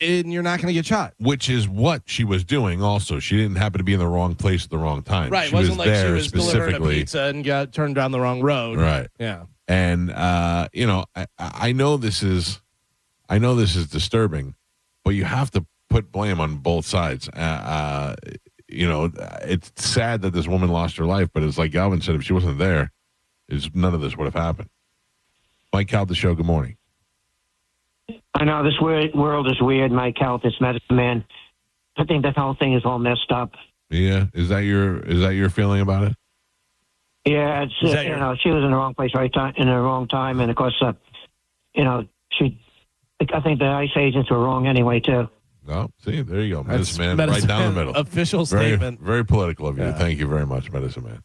and you're not going to get shot. Which is what she was doing also. She didn't happen to be in the wrong place at the wrong time. Right. She It wasn't was like there she was delivering a pizza and got turned down the wrong road. Right. Yeah. And, you know, I know this is disturbing, but you have to put blame on both sides. You know, it's sad that this woman lost her life, but it's like Galvin said, if she wasn't there, none of this would have happened. Mike Calta Show, good morning. I know this world is weird, Mike Calta, medicine man. I think that whole thing is all messed up. Yeah, is that your feeling about it? Yeah, it's you know, she was in the wrong place, right time, in the wrong time, and of course, you know, I think the ICE agents were wrong anyway too. Oh, see, there you go, Medicine Man, right down the middle. Official very, statement. Very political of you. Yeah. Thank you very much, Medicine Man.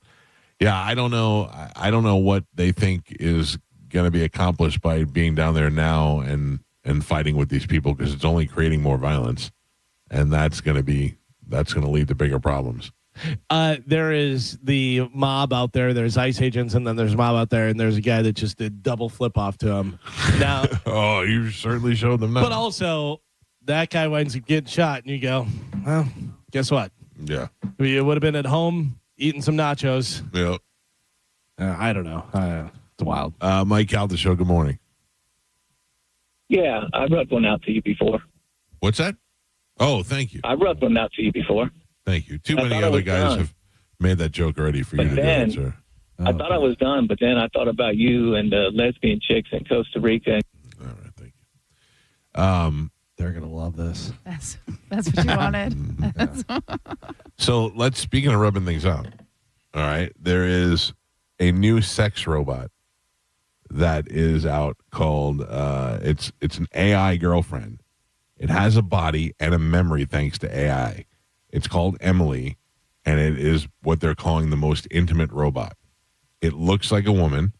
Yeah, I don't know. I don't know what they think is going to be accomplished by being down there now and fighting with these people, because it's only creating more violence, and that's going to lead to bigger problems. There is the mob out there. There's ICE agents, and then there's a mob out there, and there's a guy that just did double flip off to him. Now, oh, you certainly showed them that. But also, that guy winds up getting shot, and you go, well, guess what? Yeah, you would have been at home eating some nachos. Yeah, I don't know. It's wild. Mike Calta Show, good morning. Yeah, I rubbed one out to you before. What's that? Oh, thank you. I rubbed one out to you before. Thank you. Too many other guys have made that joke already for you to do it, sir. I thought I was done, but then I thought about you and the lesbian chicks in Costa Rica. All right, thank you. They're gonna love this. That's what you wanted. So speaking of rubbing things out. All right, there is a new sex robot that is out called it's an AI girlfriend. It has a body and a memory thanks to AI. It's called Emily, and it is what they're calling the most intimate robot. It looks like a woman,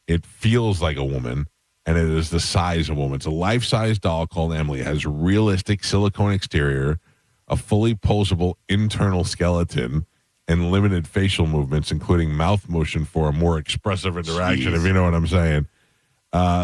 it feels like a woman, and it is the size of a woman. It's a life-size doll called Emily. It has a realistic silicone exterior, a fully posable internal skeleton, and limited facial movements, including mouth motion for a more expressive interaction, if you know what I'm saying.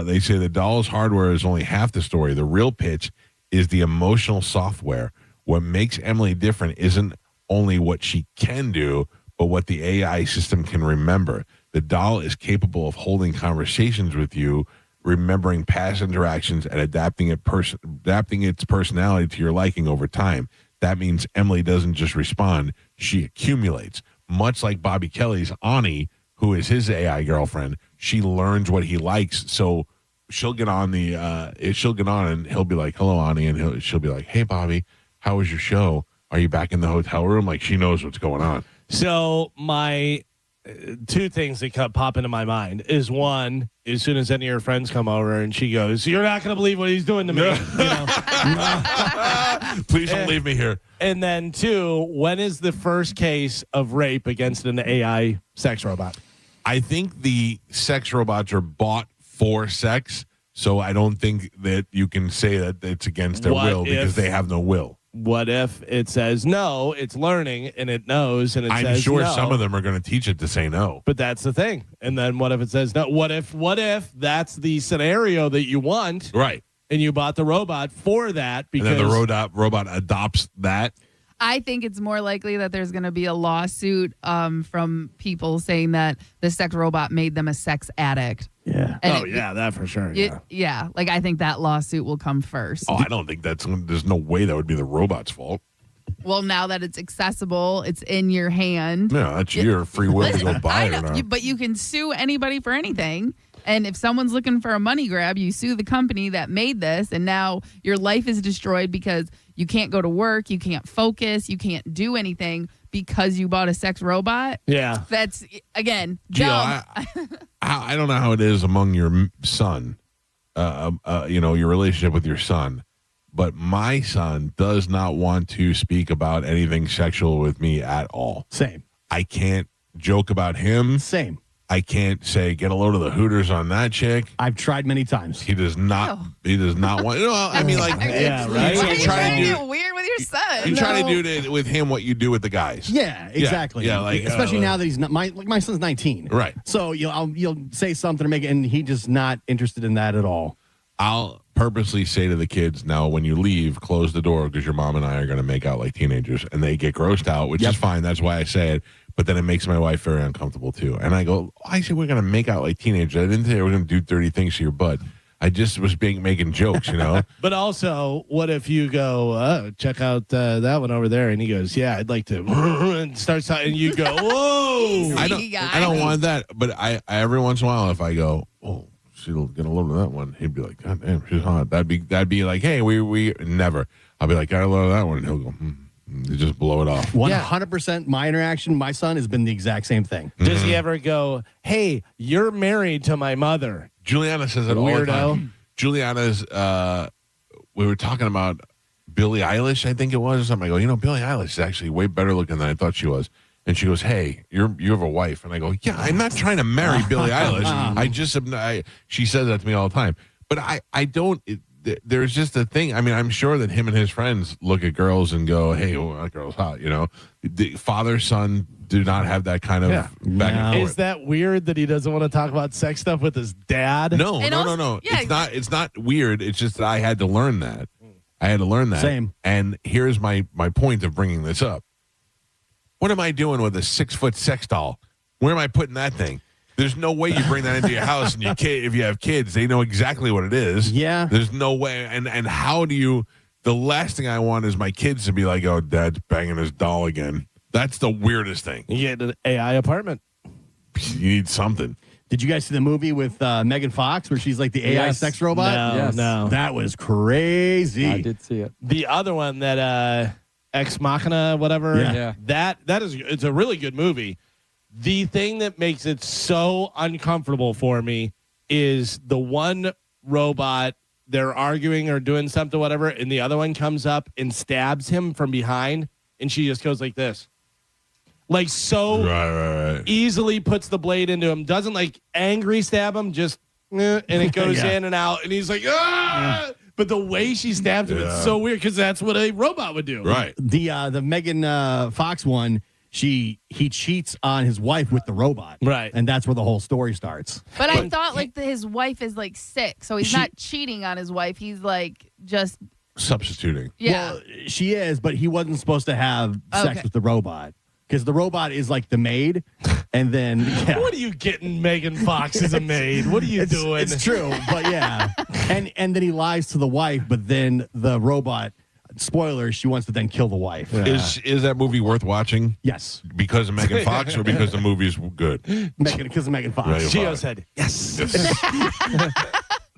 They say the doll's hardware is only half the story. The real pitch is the emotional software. What makes Emily different isn't only what she can do, but what the AI system can remember. The doll is capable of holding conversations with you, remembering past interactions, and adapting its personality to your liking over time. That means Emily doesn't just respond, she accumulates. Much like Bobby Kelly's Ani, who is his AI girlfriend, she learns what he likes. So she'll get on and he'll be like, hello, Ani. And she'll be like, hey, Bobby, how was your show? Are you back in the hotel room? Like, she knows what's going on. So my two things that pop into my mind is, one, as soon as any of her friends come over and she goes, you're not going to believe what he's doing to me. Please don't leave me here. And then two, when is the first case of rape against an AI sex robot? I think the sex robots are bought for sex, so I don't think that you can say that it's against their will because they have no will. What if it says no, it's learning, and it knows, and it says no? I'm sure some of them are going to teach it to say no. But that's the thing. And then what if it says no? What if that's the scenario that you want? Right. And you bought the robot for that because... And then the robot adopts that? I think it's more likely that there's going to be a lawsuit from people saying that the sex robot made them a sex addict. Yeah. And that for sure. Yeah. Like, I think that lawsuit will come first. Oh, I don't think there's no way that would be the robot's fault. Well, now that it's accessible, it's in your hand. Yeah, that's your free will to go buy it or not. But you can sue anybody for anything. And if someone's looking for a money grab, you sue the company that made this, and now your life is destroyed because you can't go to work, you can't focus, you can't do anything because you bought a sex robot. Yeah. That's, again, Gio, dumb. I don't know how it is among your son, your relationship with your son, but my son does not want to speak about anything sexual with me at all. Same. I can't joke about him. Same. I can't say get a load of the Hooters on that chick. I've tried many times. He does not. He does not want. I mean, like, yeah, right. You're trying to get weird with your son. You try to do with him what you do with the guys. Yeah, exactly. Yeah, like especially now that he's not my son's 19. Right. So you'll say something to make it, and he just not interested in that at all. I'll purposely say to the kids, now when you leave, close the door because your mom and I are going to make out like teenagers, and they get grossed out, which is fine. That's why I say it. But then it makes my wife very uncomfortable too. And I go, I said we're going to make out like teenagers. I didn't say we're going to do dirty things to your butt. I just was making jokes, you know. But also, what if you go, check out that one over there, and he goes, yeah, I'd like to, and starts talking, and you go, whoa. I don't want that. But I every once in a while, if I go, oh, she'll get a load of that one, he'd be like, God damn, she's hot. That'd be like, hey, we never. I'll be like, got a load of that one, and he'll go, You just blow it off. 100% my interaction, my son has been the exact same thing. Does he ever go, hey, you're married to my mother? Juliana says it all the time. Juliana's, we were talking about Billie Eilish, I think it was, or something. I go, Billie Eilish is actually way better looking than I thought she was. And she goes, hey, you have a wife. And I go, yeah, I'm not trying to marry Billie Eilish. I just, she says that to me all the time. But I don't, there's just a thing. I mean, I'm sure that him and his friends look at girls and go, hey, that girl's hot, The father, son do not have that kind of back and forth. Is that weird that he doesn't want to talk about sex stuff with his dad? No. Yeah, it's not weird. It's just that I had to learn that. Same. And here's my point of bringing this up. What am I doing with a 6-foot sex doll? Where am I putting that thing? There's no way you bring that into your house, and your kid, if you have kids, they know exactly what it is. Yeah. There's no way. And how do you? The last thing I want is my kids to be like, "Oh, Dad's banging his doll again." That's the weirdest thing. You get an AI apartment. You need something. Did you guys see the movie with Megan Fox where she's like the AI sex robot? No. That was crazy. I did see it. The other one that Ex Machina, whatever. Yeah. That is, it's a really good movie. The thing that makes it so uncomfortable for me is the one robot, they're arguing or doing something, whatever, and the other one comes up and stabs him from behind, and she just goes like this. Like right. Easily puts the blade into him. Doesn't like angry stab him, just and it goes in and out, and he's like, ah! But the way she stabs him, it's so weird because that's what a robot would do. Right. The Megan Fox one, he cheats on his wife with the robot. Right. And that's where the whole story starts. But I thought like his wife is like sick, so he's not cheating on his wife. He's like just substituting. Yeah. Well, she is, but he wasn't supposed to have sex with the robot. Because the robot is like the maid, and then What are you getting Megan Fox as a maid? What are you doing? It's true, but and then he lies to the wife, but then the robot, spoiler, she wants to then kill the wife. Yeah. Is that movie worth watching? Yes. Because of Megan Fox or because the movie's good? Because of Megan Fox. Gio said yes.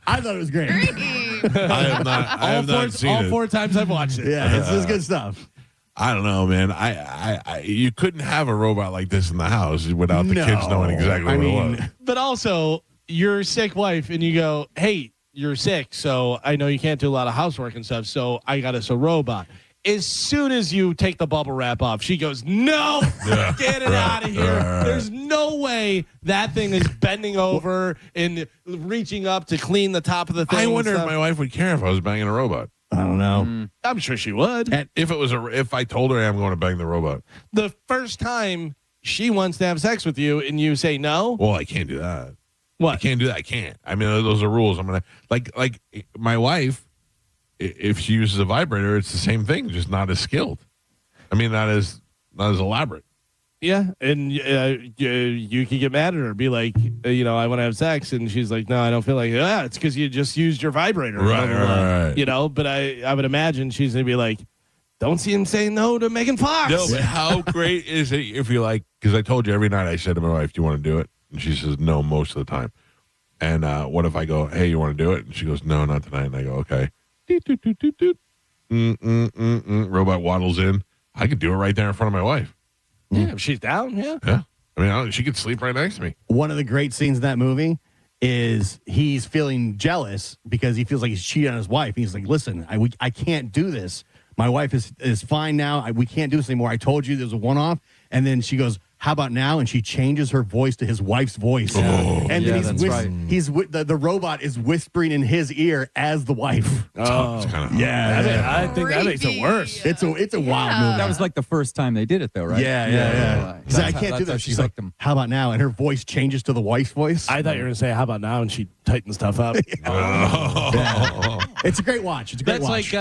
I thought it was great. I have not seen it. All 4 times I've watched it. Yeah, it's good stuff. I don't know, man. I you couldn't have a robot like this in the house without the kids knowing exactly what it was. But also, you're a sick wife, and you go, hey, you're sick, so I know you can't do a lot of housework and stuff, so I got us a robot. As soon as you take the bubble wrap off, she goes, no, get it out of here. There's no way that thing is bending over and reaching up to clean the top of the thing. I wonder if my wife would care if I was banging a robot. I don't know. I'm sure she would. And if I told her I'm going to bang the robot. The first time she wants to have sex with you and you say no. Well, I can't do that. What? I can't do that. I can't. I mean, those are rules. I'm going to like my wife, if she uses a vibrator, it's the same thing, just not as skilled. I mean, not as elaborate. Yeah, and you can get mad at her, be like, I want to have sex, and she's like, no, I don't feel like it. Yeah, it's because you just used your vibrator. Right. But I would imagine she's going to be like, don't see him say no to Megan Fox. No, but how great is it if you like, because I told you every night I said to my wife, do you want to do it? And she says no most of the time. And what if I go, hey, you want to do it? And she goes, no, not tonight. And I go, okay. Robot waddles in. I could do it right there in front of my wife. Yeah, if she's down, yeah. Yeah. I mean, she could sleep right next to me. One of the great scenes in that movie is he's feeling jealous because he feels like he's cheating on his wife. He's like, listen, I can't do this. My wife is fine now. We can't do this anymore. I told you there's a one-off. And then she goes, how about now? And she changes her voice to his wife's voice. And then the robot is whispering in his ear as the wife. I think that makes it worse. It's a wild movie. That was like the first time they did it, though, right? Yeah. He's like, I can't do that. She's like, how about now? And her voice changes to the wife's voice. I thought you were going to say, how about now? And she tightens stuff up. It's a great watch. That's like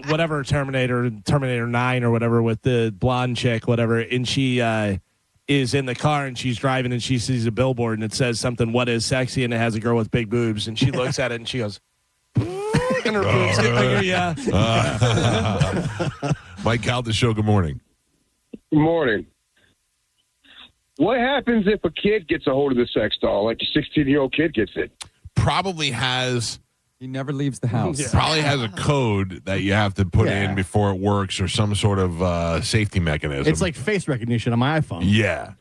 whatever Terminator 9 or whatever with the blonde chick, whatever. And she is in the car and she's driving and she sees a billboard and it says something, what is sexy? And it has a girl with big boobs. And she looks at it and she goes, and her boobs get bigger. Yeah. Mike Calta Show, good morning. Good morning. What happens if a kid gets a hold of the sex doll, like a 16-year-old kid gets it? Probably has... He never leaves the house. Yeah. Probably has a code that you have to put in before it works or some sort of safety mechanism. It's like face recognition on my iPhone. Yeah.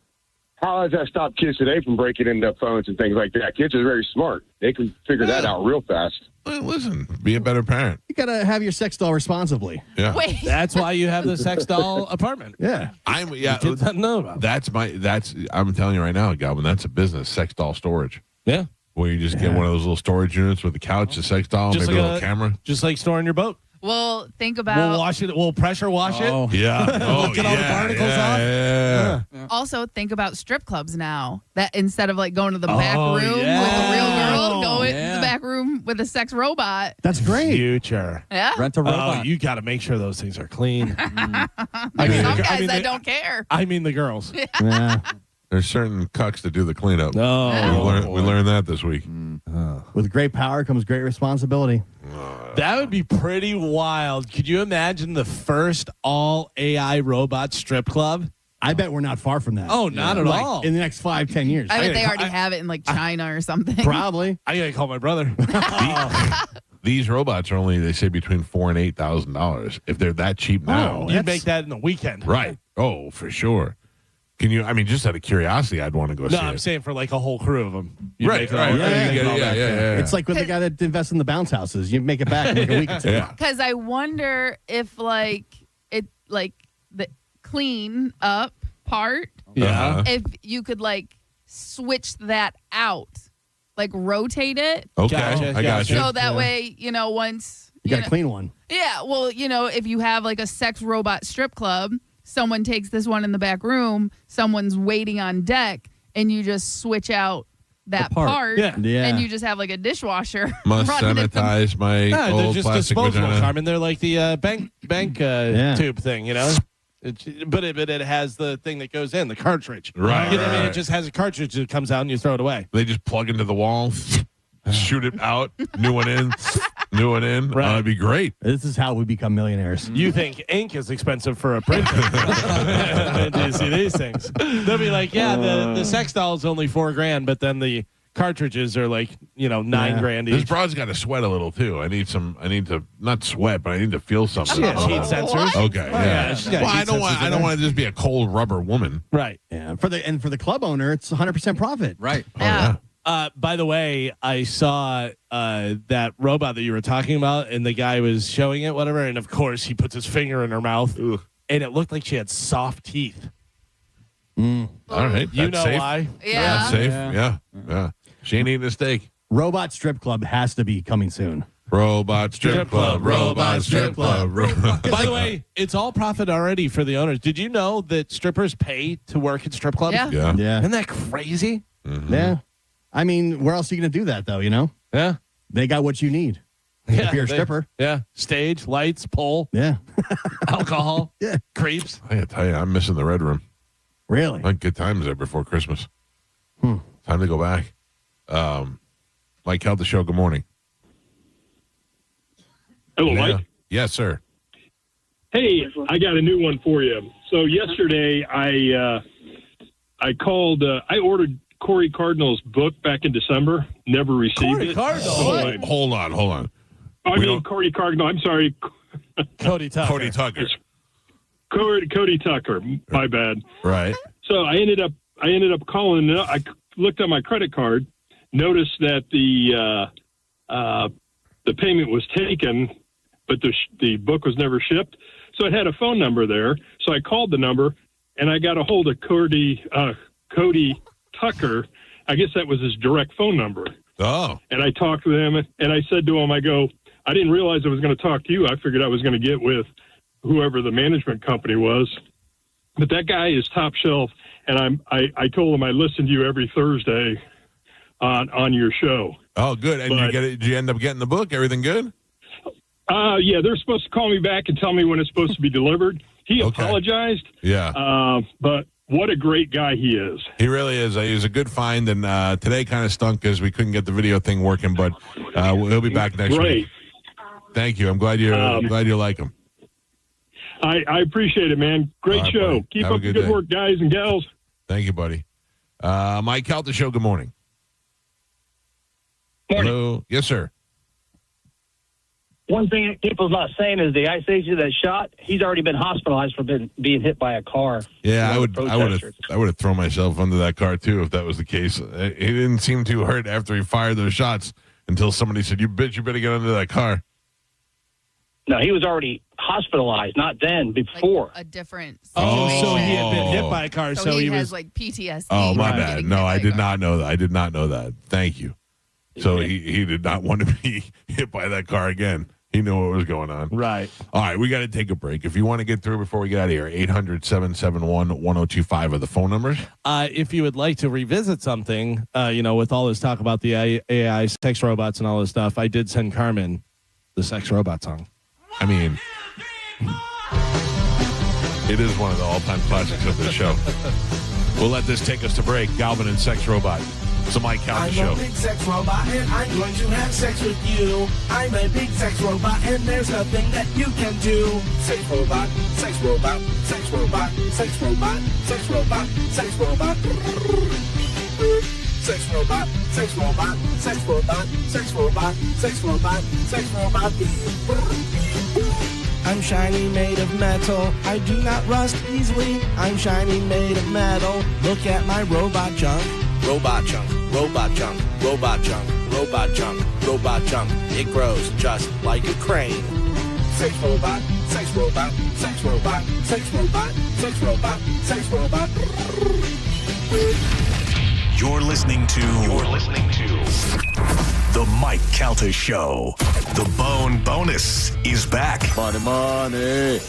How does that stop kids today from breaking into phones and things like that? Kids are very smart. They can figure that out real fast. Listen, be a better parent. You got to have your sex doll responsibly. Yeah. Wait. That's why you have the sex doll apartment. Yeah. Kids don't know about I'm telling you right now, Galvin, that's a business, sex doll storage. Yeah. Where you just get one of those little storage units with a couch, a sex doll, just maybe like a little camera. Just like storing your boat. Well, think about... We'll wash it. We'll pressure wash it. Yeah. Get all the barnacles off. Yeah. Also, think about strip clubs now. That instead of like going to the back room with a real girl, go into the back room with a sex robot. That's great. Future. Yeah. Rent a robot. You got to make sure those things are clean. Some guys that don't care. I mean the girls. Yeah. There's certain cucks that do the cleanup. No. We learned that this week. With great power comes great responsibility. That would be pretty wild. Could you imagine the first all AI robot strip club? I bet we're not far from that. Oh, not at all. In the next 5-10 years. I bet they already have it in like China or something. Probably. I gotta call my brother. These robots are only, they say, between $4,000 and $8,000. If they're that cheap now, you'd make that in the weekend, right? Oh, for sure. Can you? I mean, just out of curiosity, I'd want to go see it. No, I'm saying for like a whole crew of them. Right. Yeah. It's like with the guy that invests in the bounce houses. You make it back in like a week or two. Because I wonder if the clean up part, if you could like switch that out, like rotate it. Okay, I got you. So that way, once you got a clean one. Yeah, well, if you have like a sex robot strip club, someone takes this one in the back room, someone's waiting on deck, and you just switch out that part, and you just have like a dishwasher. Must sanitize my old they're just plastic disposable, vagina. Carmen. They're like the bank tube thing, But it has the thing that goes in, the cartridge. Right. You know what I mean? It just has a cartridge that comes out and you throw it away. They just plug into the wall, shoot it out, new one in. Right. That'd be great. This is how we become millionaires. You think ink is expensive for a printer? Do you see these things? They'll be like, the sex doll is only $4,000, but then the cartridges are like, $9,000 each. This broad's got to sweat a little too. I need to not sweat, but I need to feel something. She has heat sensors. Okay. Yeah. Well, I don't want to just be a cold rubber woman. Right. Yeah. For the club owner, it's 100% profit. Right. Oh, yeah. By the way, I saw that robot that you were talking about, and the guy was showing it, whatever, and of course he puts his finger in her mouth, and it looked like she had soft teeth. All right. You That's know safe. why? Yeah. That's safe. Yeah. She ain't eating a steak. Robot Strip Club has to be coming soon. Robot Strip Club. Robot Strip Club. By the way, it's all profit already for the owners. Did you know that strippers pay to work at strip clubs? Yeah. Isn't that crazy? Mm-hmm. Yeah. I mean, where else are you going to do that, though, Yeah. They got what you need. If you're a stripper. Yeah. Stage, lights, pole. Yeah. Alcohol. Yeah. Creeps. I gotta tell you, I'm missing the Red Room. Really? Like good times there before Christmas. Time to go back. Mike Calta Show, good morning. Hello, Mike. Yes, sir. Hey, I got a new one for you. So yesterday, I called. I ordered Corey Cardinal's book back in December. Never received Corey it. Cardinal? So Hold on. I mean, Corey Cardinal. I'm sorry. Cody Tucker. Cody Tucker. Cody Tucker. My bad. Right. So I ended up calling. I looked at my credit card, noticed that the payment was taken, but the book was never shipped. So it had a phone number there. So I called the number, and I got a hold of Cody Tucker. I guess that was his direct phone number. Oh. And I talked to him, and I said to him, I didn't realize I was going to talk to you. I figured I was going to get with whoever the management company was. But that guy is top shelf, and I told him I listen to you every Thursday on your show. Oh, good. And did you end up getting the book? Everything good? Yeah, they're supposed to call me back and tell me when it's supposed to be delivered. He apologized. Yeah. But what a great guy he is. He really is. He was a good find, and today kind of stunk because we couldn't get the video thing working, but he'll be back next week. Thank you. I'm glad you like him. I appreciate it, man. Great show. Buddy. Keep Have up the good work, guys and gals. Thank you, buddy. Mike Calta Show, good morning. Hello. Yes, sir. One thing people's not saying is the ICE agent that shot, he's already been hospitalized for being hit by a car. Yeah, I would have thrown myself under that car too if that was the case. He didn't seem too hurt after he fired those shots until somebody said, "You bitch, you better get under that car." No, he was already hospitalized, not then, before. Like a different situation. So he had been hit by a car, so he has was like PTSD. Oh, my bad. No, I did not know that. I did not know that. Thank you. So he did not want to be hit by that car again. He knew what was going on. Right. All right, we got to take a break. If you want to get through before we get out of here, 800-771-1025 are the phone numbers. If you would like to revisit something, with all this talk about the AI sex robots and all this stuff, I did send Carmen the sex robot song. I mean, it is one of the all-time classics of this show. We'll let this take us to break. Galvin and Sex Robot. It's the Mike Calta Show. I'm a big sex robot and I'm going to have sex with you. I'm a big sex robot and there's nothing that you can do. Sex robot, sex robot, sex robot, sex robot, sex robot, sex robot. Sex robot, sex robot, sex robot, sex robot, sex robot, sex robot. I'm shiny, made of metal. I do not rust easily. I'm shiny, made of metal. Look at my robot junk. Robot junk, robot junk, robot junk, robot junk, robot junk. It grows just like a crane. Sex robot, sex robot, sex robot, sex robot, sex robot, sex robot. You're listening to The Mike Calta Show. The Bone Bonus is back. Money.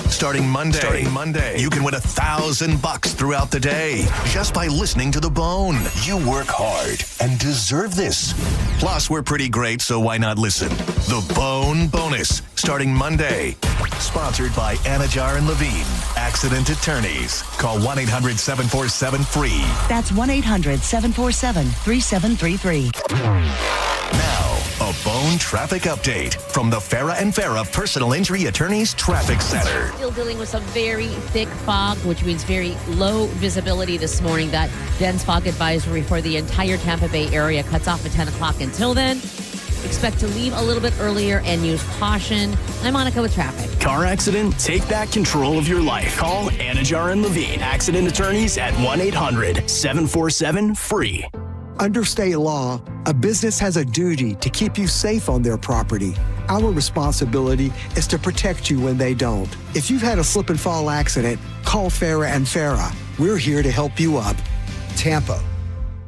Starting Monday, you can win $1,000 throughout the day just by listening to The Bone. You work hard and deserve this. Plus, we're pretty great, so why not listen? The Bone Bonus, starting Monday. Sponsored by Anajar and Levine, Accident Attorneys. Call 1-800-747-FREE. That's 1-800-747-3733. Now, a Bone traffic update from the Farah and Farah Personal Injury Attorneys Traffic Center. Still dealing with some very thick fog, which means very low visibility this morning. That dense fog advisory for the entire Tampa Bay area cuts off at 10 o'clock. Until then, expect to leave a little bit earlier and use caution. I'm Monica with traffic. Car accident? Take back control of your life. Call Anajar and Levine, Accident Attorneys at 1-800-747-FREE. Under state law, a business has a duty to keep you safe on their property. Our responsibility is to protect you when they don't. If you've had a slip and fall accident, call Farah and Farah. We're here to help you up. Tampa.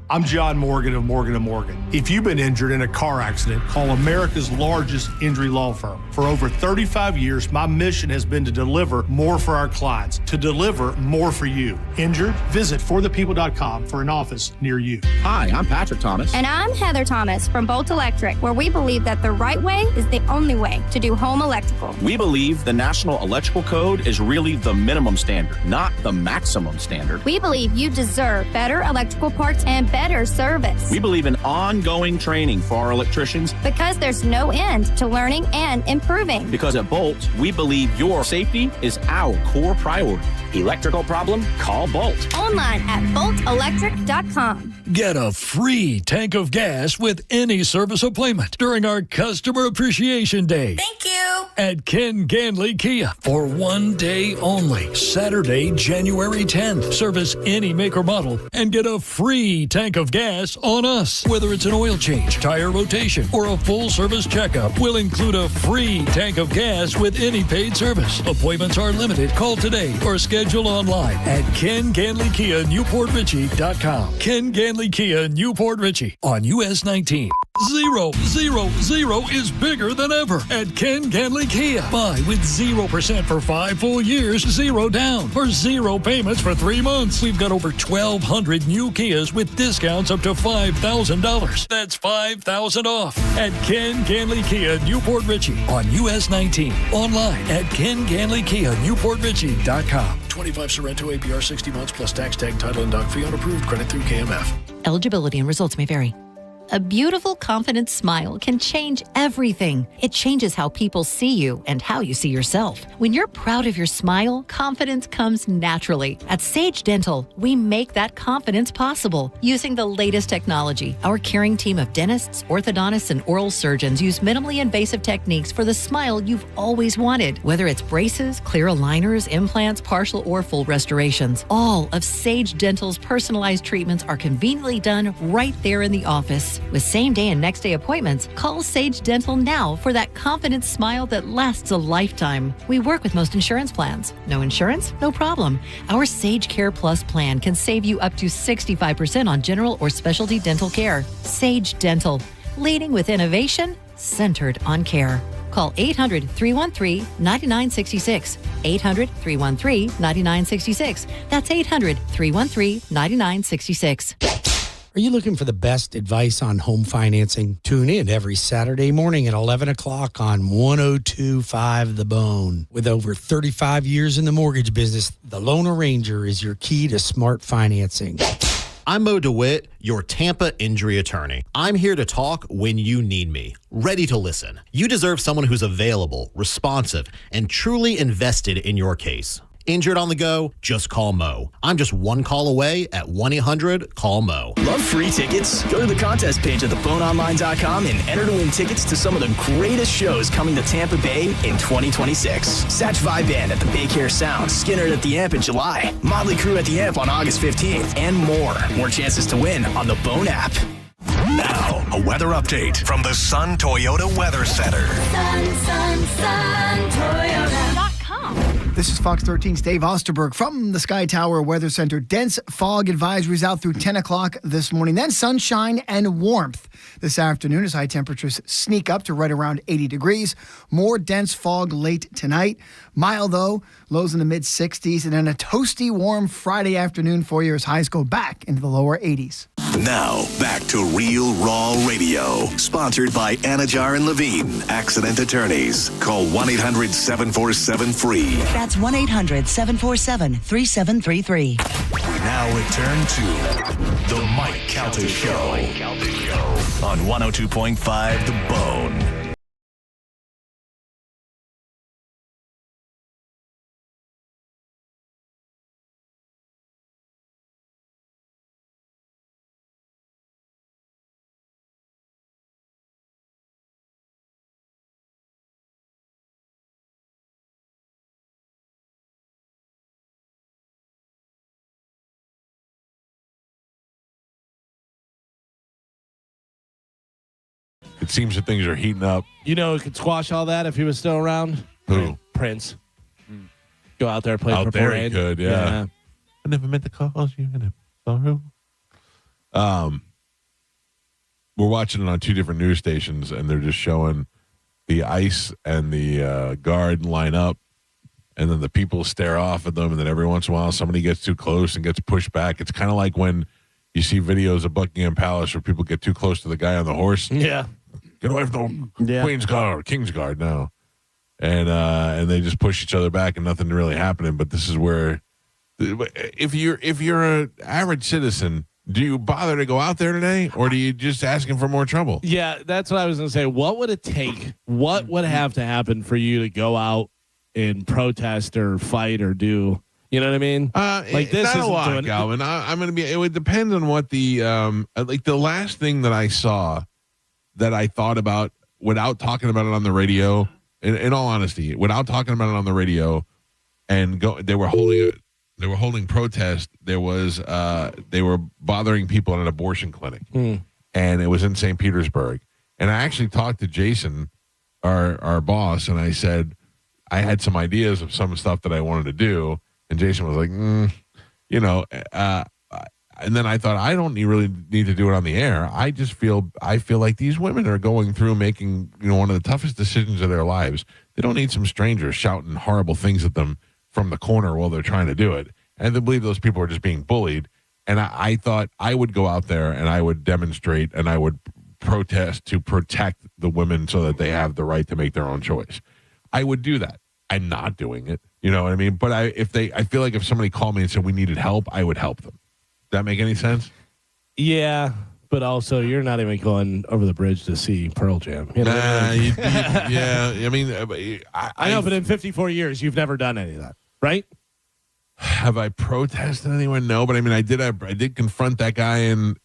I'm John Morgan of Morgan & Morgan. If you've been injured in a car accident, call America's largest injury law firm. For over 35 years, my mission has been to deliver more for our clients, to deliver more for you. Injured? Visit forthepeople.com for an office near you. Hi, I'm Patrick Thomas. And I'm Heather Thomas from Bolt Electric, where we believe that the right way is the only way to do home electrical. We believe the National Electrical Code is really the minimum standard, not the maximum standard. We believe you deserve better electrical parts and better service. We believe in ongoing training for our electricians because there's no end to learning and improving. Because at Bolt, we believe your safety is our core priority. Electrical problem? Call Bolt. Online at boltelectric.com. Get a free tank of gas with any service appointment during our Customer Appreciation Day. Thank you. at Ken Ganley Kia for one day only. Saturday, January 10th. Service any make or model and get a free tank of gas on us. Whether it's an oil change, tire rotation, or a full service checkup, we'll include a free tank of gas with any paid service. Appointments are limited. Call today or schedule online at KenGanleyKia.NewportRichie.com. Ken Ganley Kia, Newport Richie on US 19. 000 is bigger than ever at Ken Ganley Kia. Buy with 0% for 5 full years, 0 down, or 0 payments for 3 months. We've got over 1,200 new Kias with discounts up to $5,000. That's $5,000 off at Ken Ganley Kia, Newport Richie on US 19. Online at KenGanleyKia.NewportRichie.com. 25 Sorrento APR 60 months plus tax, tag, title, and dog fee on approved credit through KMF. Eligibility and results may vary. A beautiful, confident smile can change everything. It changes how people see you and how you see yourself. When you're proud of your smile, confidence comes naturally. At Sage Dental, we make that confidence possible. Using the latest technology, our caring team of dentists, orthodontists, and oral surgeons use minimally invasive techniques for the smile you've always wanted. Whether it's braces, clear aligners, implants, partial or full restorations, all of Sage Dental's personalized treatments are conveniently done right there in the office. With same-day and next-day appointments, call Sage Dental now for that confident smile that lasts a lifetime. We work with most insurance plans. No insurance? No problem. Our Sage Care Plus plan can save you up to 65% on general or specialty dental care. Sage Dental, leading with innovation, centered on care. Call 800-313-9966. 800-313-9966. That's 800-313-9966. Are you looking for the best advice on home financing? Tune in every Saturday morning at 11 o'clock on 102.5 The Bone. With over 35 years in the mortgage business, the Loan Arranger is your key to smart financing. I'm Mo DeWitt, your Tampa injury attorney. I'm here to talk when you need me, ready to listen. You deserve someone who's available, responsive, and truly invested in your case. Injured on the go? Just call Mo. I'm just one call away at 1-800-CALL-MO. Love free tickets? Go to the contest page at theboneonline.com and enter to win tickets to some of the greatest shows coming to Tampa Bay in 2026. Satch Vibe Band at the Bay Care Sound, Skinner at the Amp in July, Motley Crue at the Amp on August 15th, and more. More chances to win on the Bone app. Now, a weather update from the Sun Toyota Weather Center. Sun Toyota.com. This is Fox 13's Dave Osterberg from the Sky Tower Weather Center. Dense fog advisories out through 10 o'clock this morning. Then sunshine and warmth this afternoon as high temperatures sneak up to right around 80 degrees. More dense fog late tonight. Mild, though, lows in the mid-60s. And then a toasty, warm Friday afternoon for you as highs go back into the lower 80s. Now, back to Real Raw Radio. Sponsored by Anajar and Levine, accident attorneys. Call 1-800-747-FREE. That's 1-800-747-3733. We now return to the Mike Calta Show on 102.5 The Bone. It seems that things are heating up. You know who could squash all that if he was still around? Who? Prince. Go out there, play out for there parade. He could, yeah. I never meant to cause you. Sorry. We're watching it on two different news stations, and they're just showing the ice and the guard line up, and then the people stare off at them, and then every once in a while somebody gets too close and gets pushed back. It's kind of like when you see videos of Buckingham Palace where people get too close to the guy on the horse. Yeah. Get away from the Queen's Guard or King's Guard now. And they just push each other back and nothing really happening. But this is where if you're an average citizen, do you bother to go out there today, or do you just asking for more trouble? Yeah, that's what I was going to say. What would it take? What would have to happen for you to go out and protest or fight or do? You know what I mean? Like this not a lot, Galvin. I'm going to be. It would depend on what the like the last thing that I saw that I thought about without talking about it on the radio in all honesty, without talking about it on the radio, and they were holding protest. There was they were bothering people at an abortion clinic, and it was in St. Petersburg. And I actually talked to Jason, our boss, and I said I had some ideas of some stuff that I wanted to do, and Jason was like, and then I thought I don't really need to do it on the air. I feel like these women are going through making one of the toughest decisions of their lives. They don't need some strangers shouting horrible things at them from the corner while they're trying to do it. And I believe those people are just being bullied. And I thought I would go out there and I would demonstrate and I would protest to protect the women so that they have the right to make their own choice. I would do that. I'm not doing it. You know what I mean? But I feel like if somebody called me and said we needed help, I would help them. Does that make any sense? Yeah, but also you're not even going over the bridge to see Pearl Jam. You know? Yeah. I mean, I know, but in 54 years, you've never done any of that, right? Have I protested anyone? No, but I mean, I did confront that guy in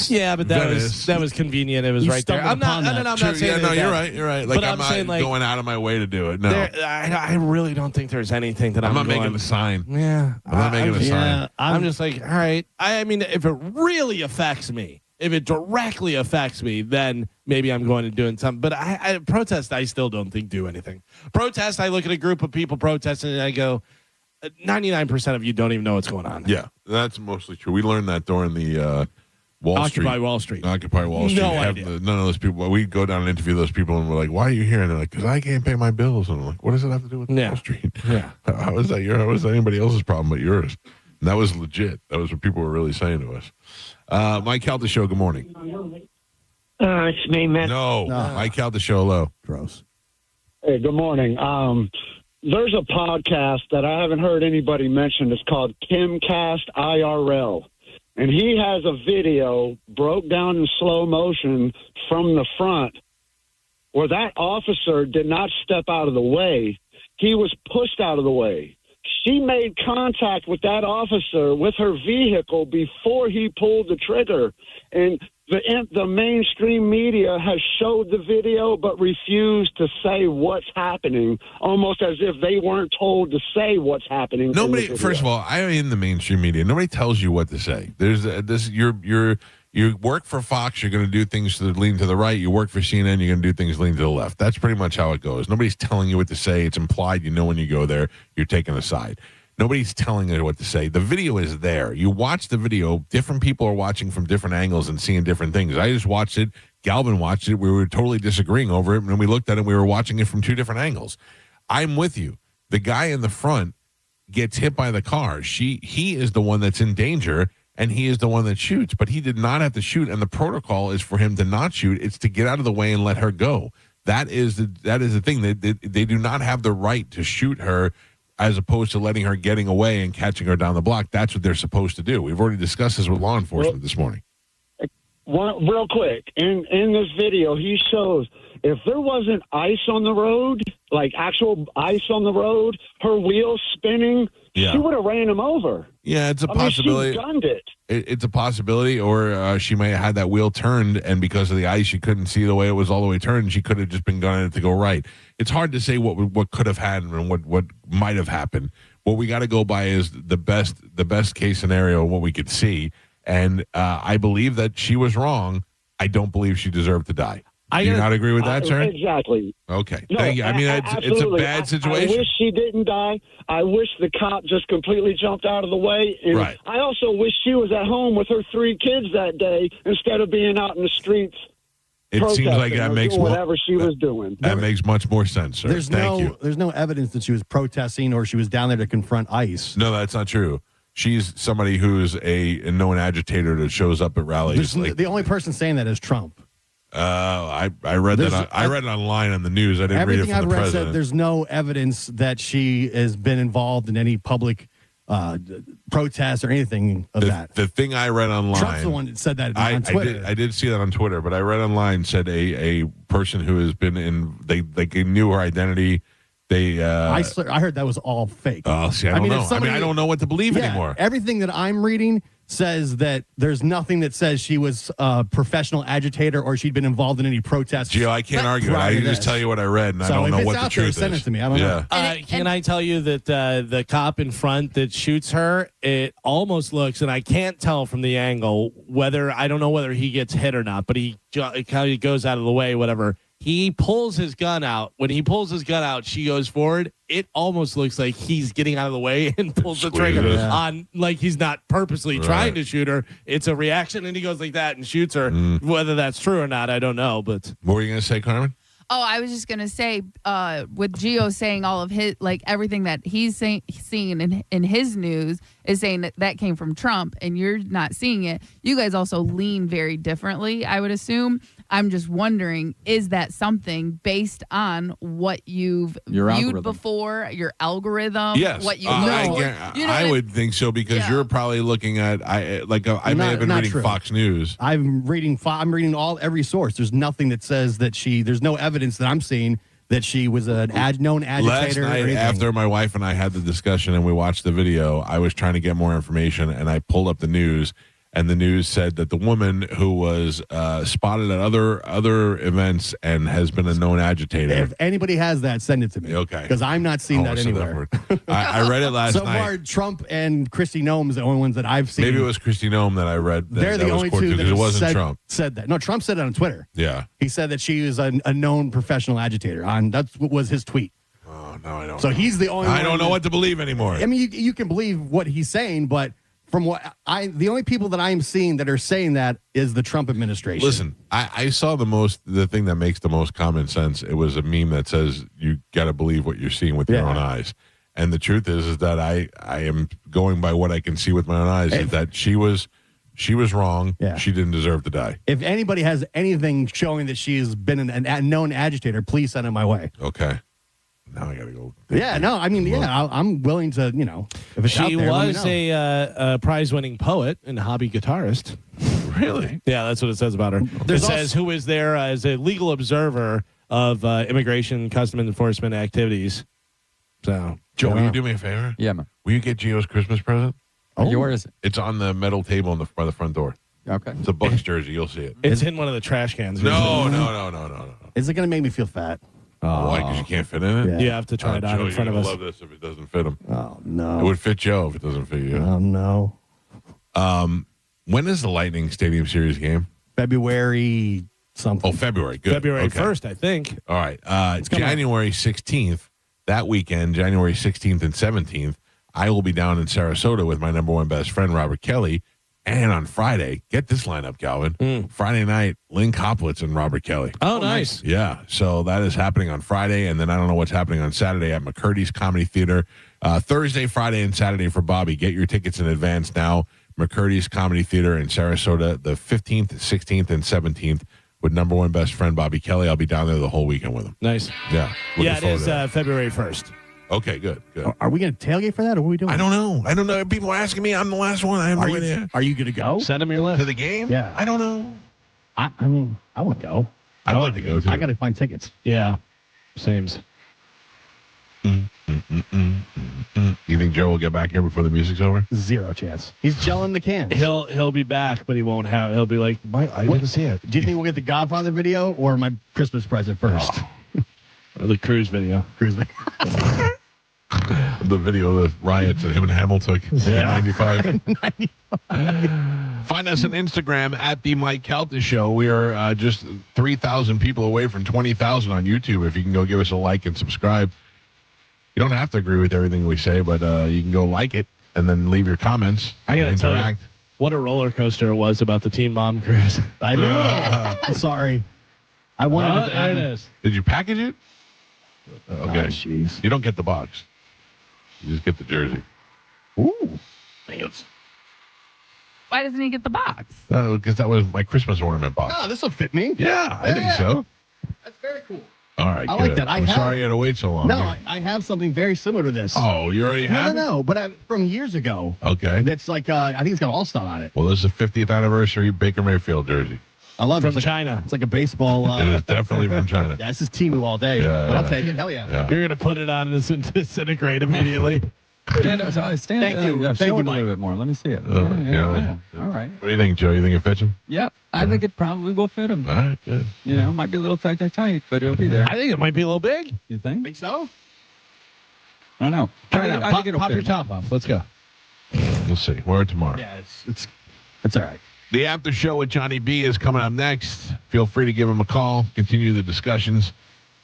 yeah, but that was convenient. It was right there. I'm not saying you're right. Like, I'm not saying, going out of my way to do it. No, I really don't think there's anything that I'm not making a sign. Yeah, I'm not making a sign. I'm just like, all right. I mean, if it really affects me, if it directly affects me, then maybe I'm going to do something. But I protest, I still don't think do anything. Protest, I look at a group of people protesting and I go, 99% of you don't even know what's going on. Yeah, that's mostly true. We learned that during the Occupy Wall Street. Occupy Wall Street. No idea. None of those people. We go down and interview those people, and we're like, "Why are you here?" And they're like, "Because I can't pay my bills." And I'm like, "What does it have to do with Wall Street? Yeah. How is that anybody else's problem but yours?" And that was legit. That was what people were really saying to us. Mike Calta Show. Good morning. It's me, man. No, Mike Calta Show. Hello. Gross. Hey, good morning. There's a podcast that I haven't heard anybody mention. It's called Kimcast IRL. And he has a video broke down in slow motion from the front where that officer did not step out of the way. He was pushed out of the way. She made contact with that officer with her vehicle before he pulled the trigger. And the mainstream media has showed the video but refused to say what's happening, almost as if they weren't told to say what's happening. Nobody. First of all, I'm in the mainstream media. Nobody tells you what to say. There's this. You work for Fox, you're going to do things that lean to the right. You work for CNN, you're going to do things lean to the left. That's pretty much how it goes. Nobody's telling you what to say. It's implied. You know when you go there, you're taking a side. Nobody's telling you what to say. The video is there. You watch the video. Different people are watching from different angles and seeing different things. I just watched it. Galvin watched it. We were totally disagreeing over it. And we looked at it. We were watching it from two different angles. I'm with you. The guy in the front gets hit by the car. He is the one that's in danger, and he is the one that shoots. But he did not have to shoot, and the protocol is for him to not shoot. It's to get out of the way and let her go. That is the thing. They do not have the right to shoot her, as opposed to letting her getting away and catching her down the block. That's what they're supposed to do. We've already discussed this with law enforcement this morning. Real quick, in this video, he shows if there wasn't ice on the road, like actual ice on the road, her wheels spinning, she would have ran him over. Yeah, it's a possibility. She gunned it. It's a possibility, or she may have had that wheel turned, and because of the ice, she couldn't see the way it was all the way turned. She could have just been gunning it to go right. It's hard to say what could have happened and what might have happened. What we got to go by is the best case scenario, what we could see. And I believe that she was wrong. I don't believe she deserved to die. Do you not agree with that, sir? Exactly. Okay. No, thank you. I mean, it's a bad situation. I wish she didn't die. I wish the cop just completely jumped out of the way. And right. I also wish she was at home with her 3 kids that day instead of being out in the streets. It seems like that makes whatever she was doing. That makes much more sense, sir. Thank you. There's no evidence that she was protesting or she was down there to confront ICE. No, that's not true. She's somebody who's a known agitator that shows up at rallies. The only person saying that is Trump. I read that. I read it online on the news. I didn't read it from the president. Said there's no evidence that she has been involved in any public protests or anything of that. The thing I read online, Trump's the one that said that on Twitter. I did see that on Twitter, but I read online said a person who has been in. They knew her identity. I heard that was all fake. Oh, see, I don't know. I don't know what to believe anymore. Everything that I'm reading says that there's nothing that says she was a professional agitator or she'd been involved in any protests. Gio, I can't argue it. I can just tell you what I read, and I don't know what the truth is. Send it to me. I don't know. Can I tell you that the cop in front that shoots her, it almost looks, and I can't tell from the angle I don't know whether he gets hit or not, but he kind of goes out of the way, whatever. He pulls his gun out. When he pulls his gun out, she goes forward. It almost looks like he's getting out of the way and pulls the trigger on, like he's not purposely trying to shoot her. It's a reaction, and he goes like that and shoots her. Whether that's true or not, I don't know. But what were you going to say, Carmen? Oh, I was just gonna say, with Gio saying all of his, like everything that he's seeing in his news is saying that came from Trump, and you're not seeing it. You guys also lean very differently, I would assume. I'm just wondering, is that something based on what you've viewed before, your algorithm? Yes, What you I would think so because you're probably looking at I may have been reading Fox News. I'm reading every source. There's nothing that says that there's no evidence that I'm seeing that she was a known agitator. Last night, after my wife and I had the discussion and we watched the video, I was trying to get more information, and I pulled up the news. And the news said that the woman who was spotted at other events and has been a known agitator. If anybody has that, send it to me. Okay. Because I'm not seeing that anywhere. I read it last night. So far, Trump and Kristi Noem's the only ones that I've seen. Maybe it was Kristi Noem that I read. They're the only two that it wasn't Trump. Said that. No, Trump said it on Twitter. Yeah. He said that she was a known professional agitator. That's what was his tweet. Oh, no, I don't So know. he's the only one. I don't know what to believe anymore. I mean, you can believe what he's saying, but from the only people that I'm seeing that are saying that is the Trump administration. Listen, I saw the thing that makes the most common sense. It was a meme that says you got to believe what you're seeing with your own eyes. And the truth is that I am going by what I can see with my own eyes. Is that she was wrong. Yeah. She didn't deserve to die. If anybody has anything showing that she's been a known agitator, please send it my way. Okay. Now I got to go. Yeah, no, I mean, I'm willing to, if it's out she there, was a prize-winning poet and hobby guitarist. Really? Yeah, that's what it says about her. It says who is there as a legal observer of immigration, customs enforcement activities. So, Joe, will you do me a favor? Yeah, man. Will you get Gio's Christmas present? Oh, where is it? It's on the metal table by the front door. Okay. It's a Bucks jersey. You'll see it. It's in one of the trash cans. No. Is it going to make me feel fat? Why? Because you can't fit in it? Yeah. You have to try it on Joe, in front of us. Love this if it doesn't fit him. Oh, no. It would fit Joe if it doesn't fit you. Oh, no. When is the Lightning Stadium Series game? February something. Oh, February. Good. February Okay. 1st, I think. All right. January 16th, that weekend, January 16th and 17th, I will be down in Sarasota with my number one best friend, Robert Kelly. And on Friday, get this lineup, Galvin. Friday night, Lynn Koplitz and Robert Kelly. Oh, nice. Yeah. So that is happening on Friday. And then I don't know what's happening on Saturday at McCurdy's Comedy Theater. Thursday, Friday, and Saturday for Bobby. Get your tickets in advance now. McCurdy's Comedy Theater in Sarasota, the 15th, 16th, and 17th with number one best friend, Bobby Kelly. I'll be down there the whole weekend with him. Nice. Yeah. Yeah, it is February 1st. Okay, good. Are we going to tailgate for that, or what are we doing? I don't know. People are asking me. I'm the last one. I have no idea. Are you going to go? Send them your list. To the game? Yeah. I don't know. I mean, I would go. I'd like to go, too. I got to find tickets. Yeah. Sames. You think Joe will get back here before the music's over? Zero chance. He's gelling the cans. He'll be back, but he won't have. He'll be like, I didn't see it. Do you think we'll get the Godfather video or my Christmas present first? Or the cruise video. The video of the riots that him and Hamill took in 95. Find us on Instagram at The Mike Calta Show. We are just 3,000 people away from 20,000 on YouTube. If you can go give us a like and subscribe. You don't have to agree with everything we say, but you can go like it and then leave your comments. I got to tell you, interact. what a roller coaster it was about the Teen Mom Cruise. I know. Sorry. I wanted there it is. Did you package it? Okay. Jeez. You don't get the box. You just get the jersey. Ooh. Why doesn't he get the box? Because that was my Christmas ornament box. Oh, this will fit me. Yeah, I think so. That's very cool. All right, I good. like that. I'm sorry you had to wait so long. No, I have something very similar to this. Oh, you already have? No, but from years ago. Okay. That's like, I think it's got All-Star on it. Well, this is the 50th anniversary Baker Mayfield jersey. I love it. From China. It's like a baseball. It is definitely from China. Yeah, this is Timu all day. Yeah, But I'll yeah. take it. Hell yeah. Yeah. You're going to put it on and disintegrate immediately. Thank you. Yeah, Thank show you, it a Mike. little bit more. Let me see it. Yeah. All right. What do you think, Joe? You think it fits him? Yeah, I think it probably will fit him. All right, good. You know, it might be a little tight, but it'll be there. I think it might be a little big. You think? Think so? I don't know. Try it I out. think it'll Pop fit your him. top off. Let's go. We'll see. We're tomorrow. Yeah, it's all right. The after show with Johnny B is coming up next. Feel free to give him a call. Continue the discussions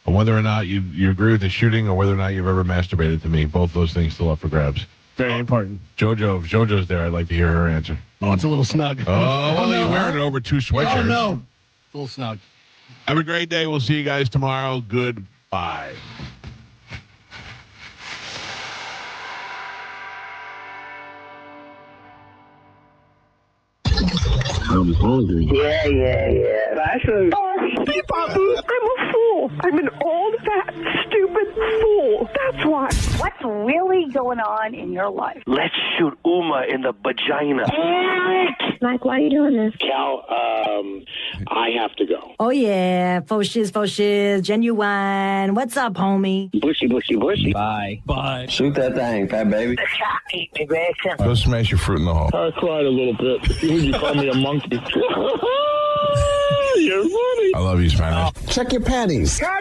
on whether or not you agree with the shooting or whether or not you've ever masturbated to me. Both those things still up for grabs. Very important. JoJo, if JoJo's there, I'd like to hear her answer. Oh, it's a little snug. Oh, well, you're wearing it over 2 sweatshirts. Oh, no. It's a little snug. Have a great day. We'll see you guys tomorrow. Goodbye. I'm hungry. Yeah. Actually, I'm a fool. I'm an old, fat, stupid fool. That's why. What's really going on in your life? Let's shoot Uma in the vagina. Mike, why are you doing this? Cal, I have to go. Oh, yeah. Faux shiz, genuine. What's up, homie? Bushy. Bye. Shoot that thing, fat baby. Eat me, bacon. Go smash your fruit in the hall. I cried a little bit. You call me a monkey. You're funny. I love you, Spanish. Check your panties.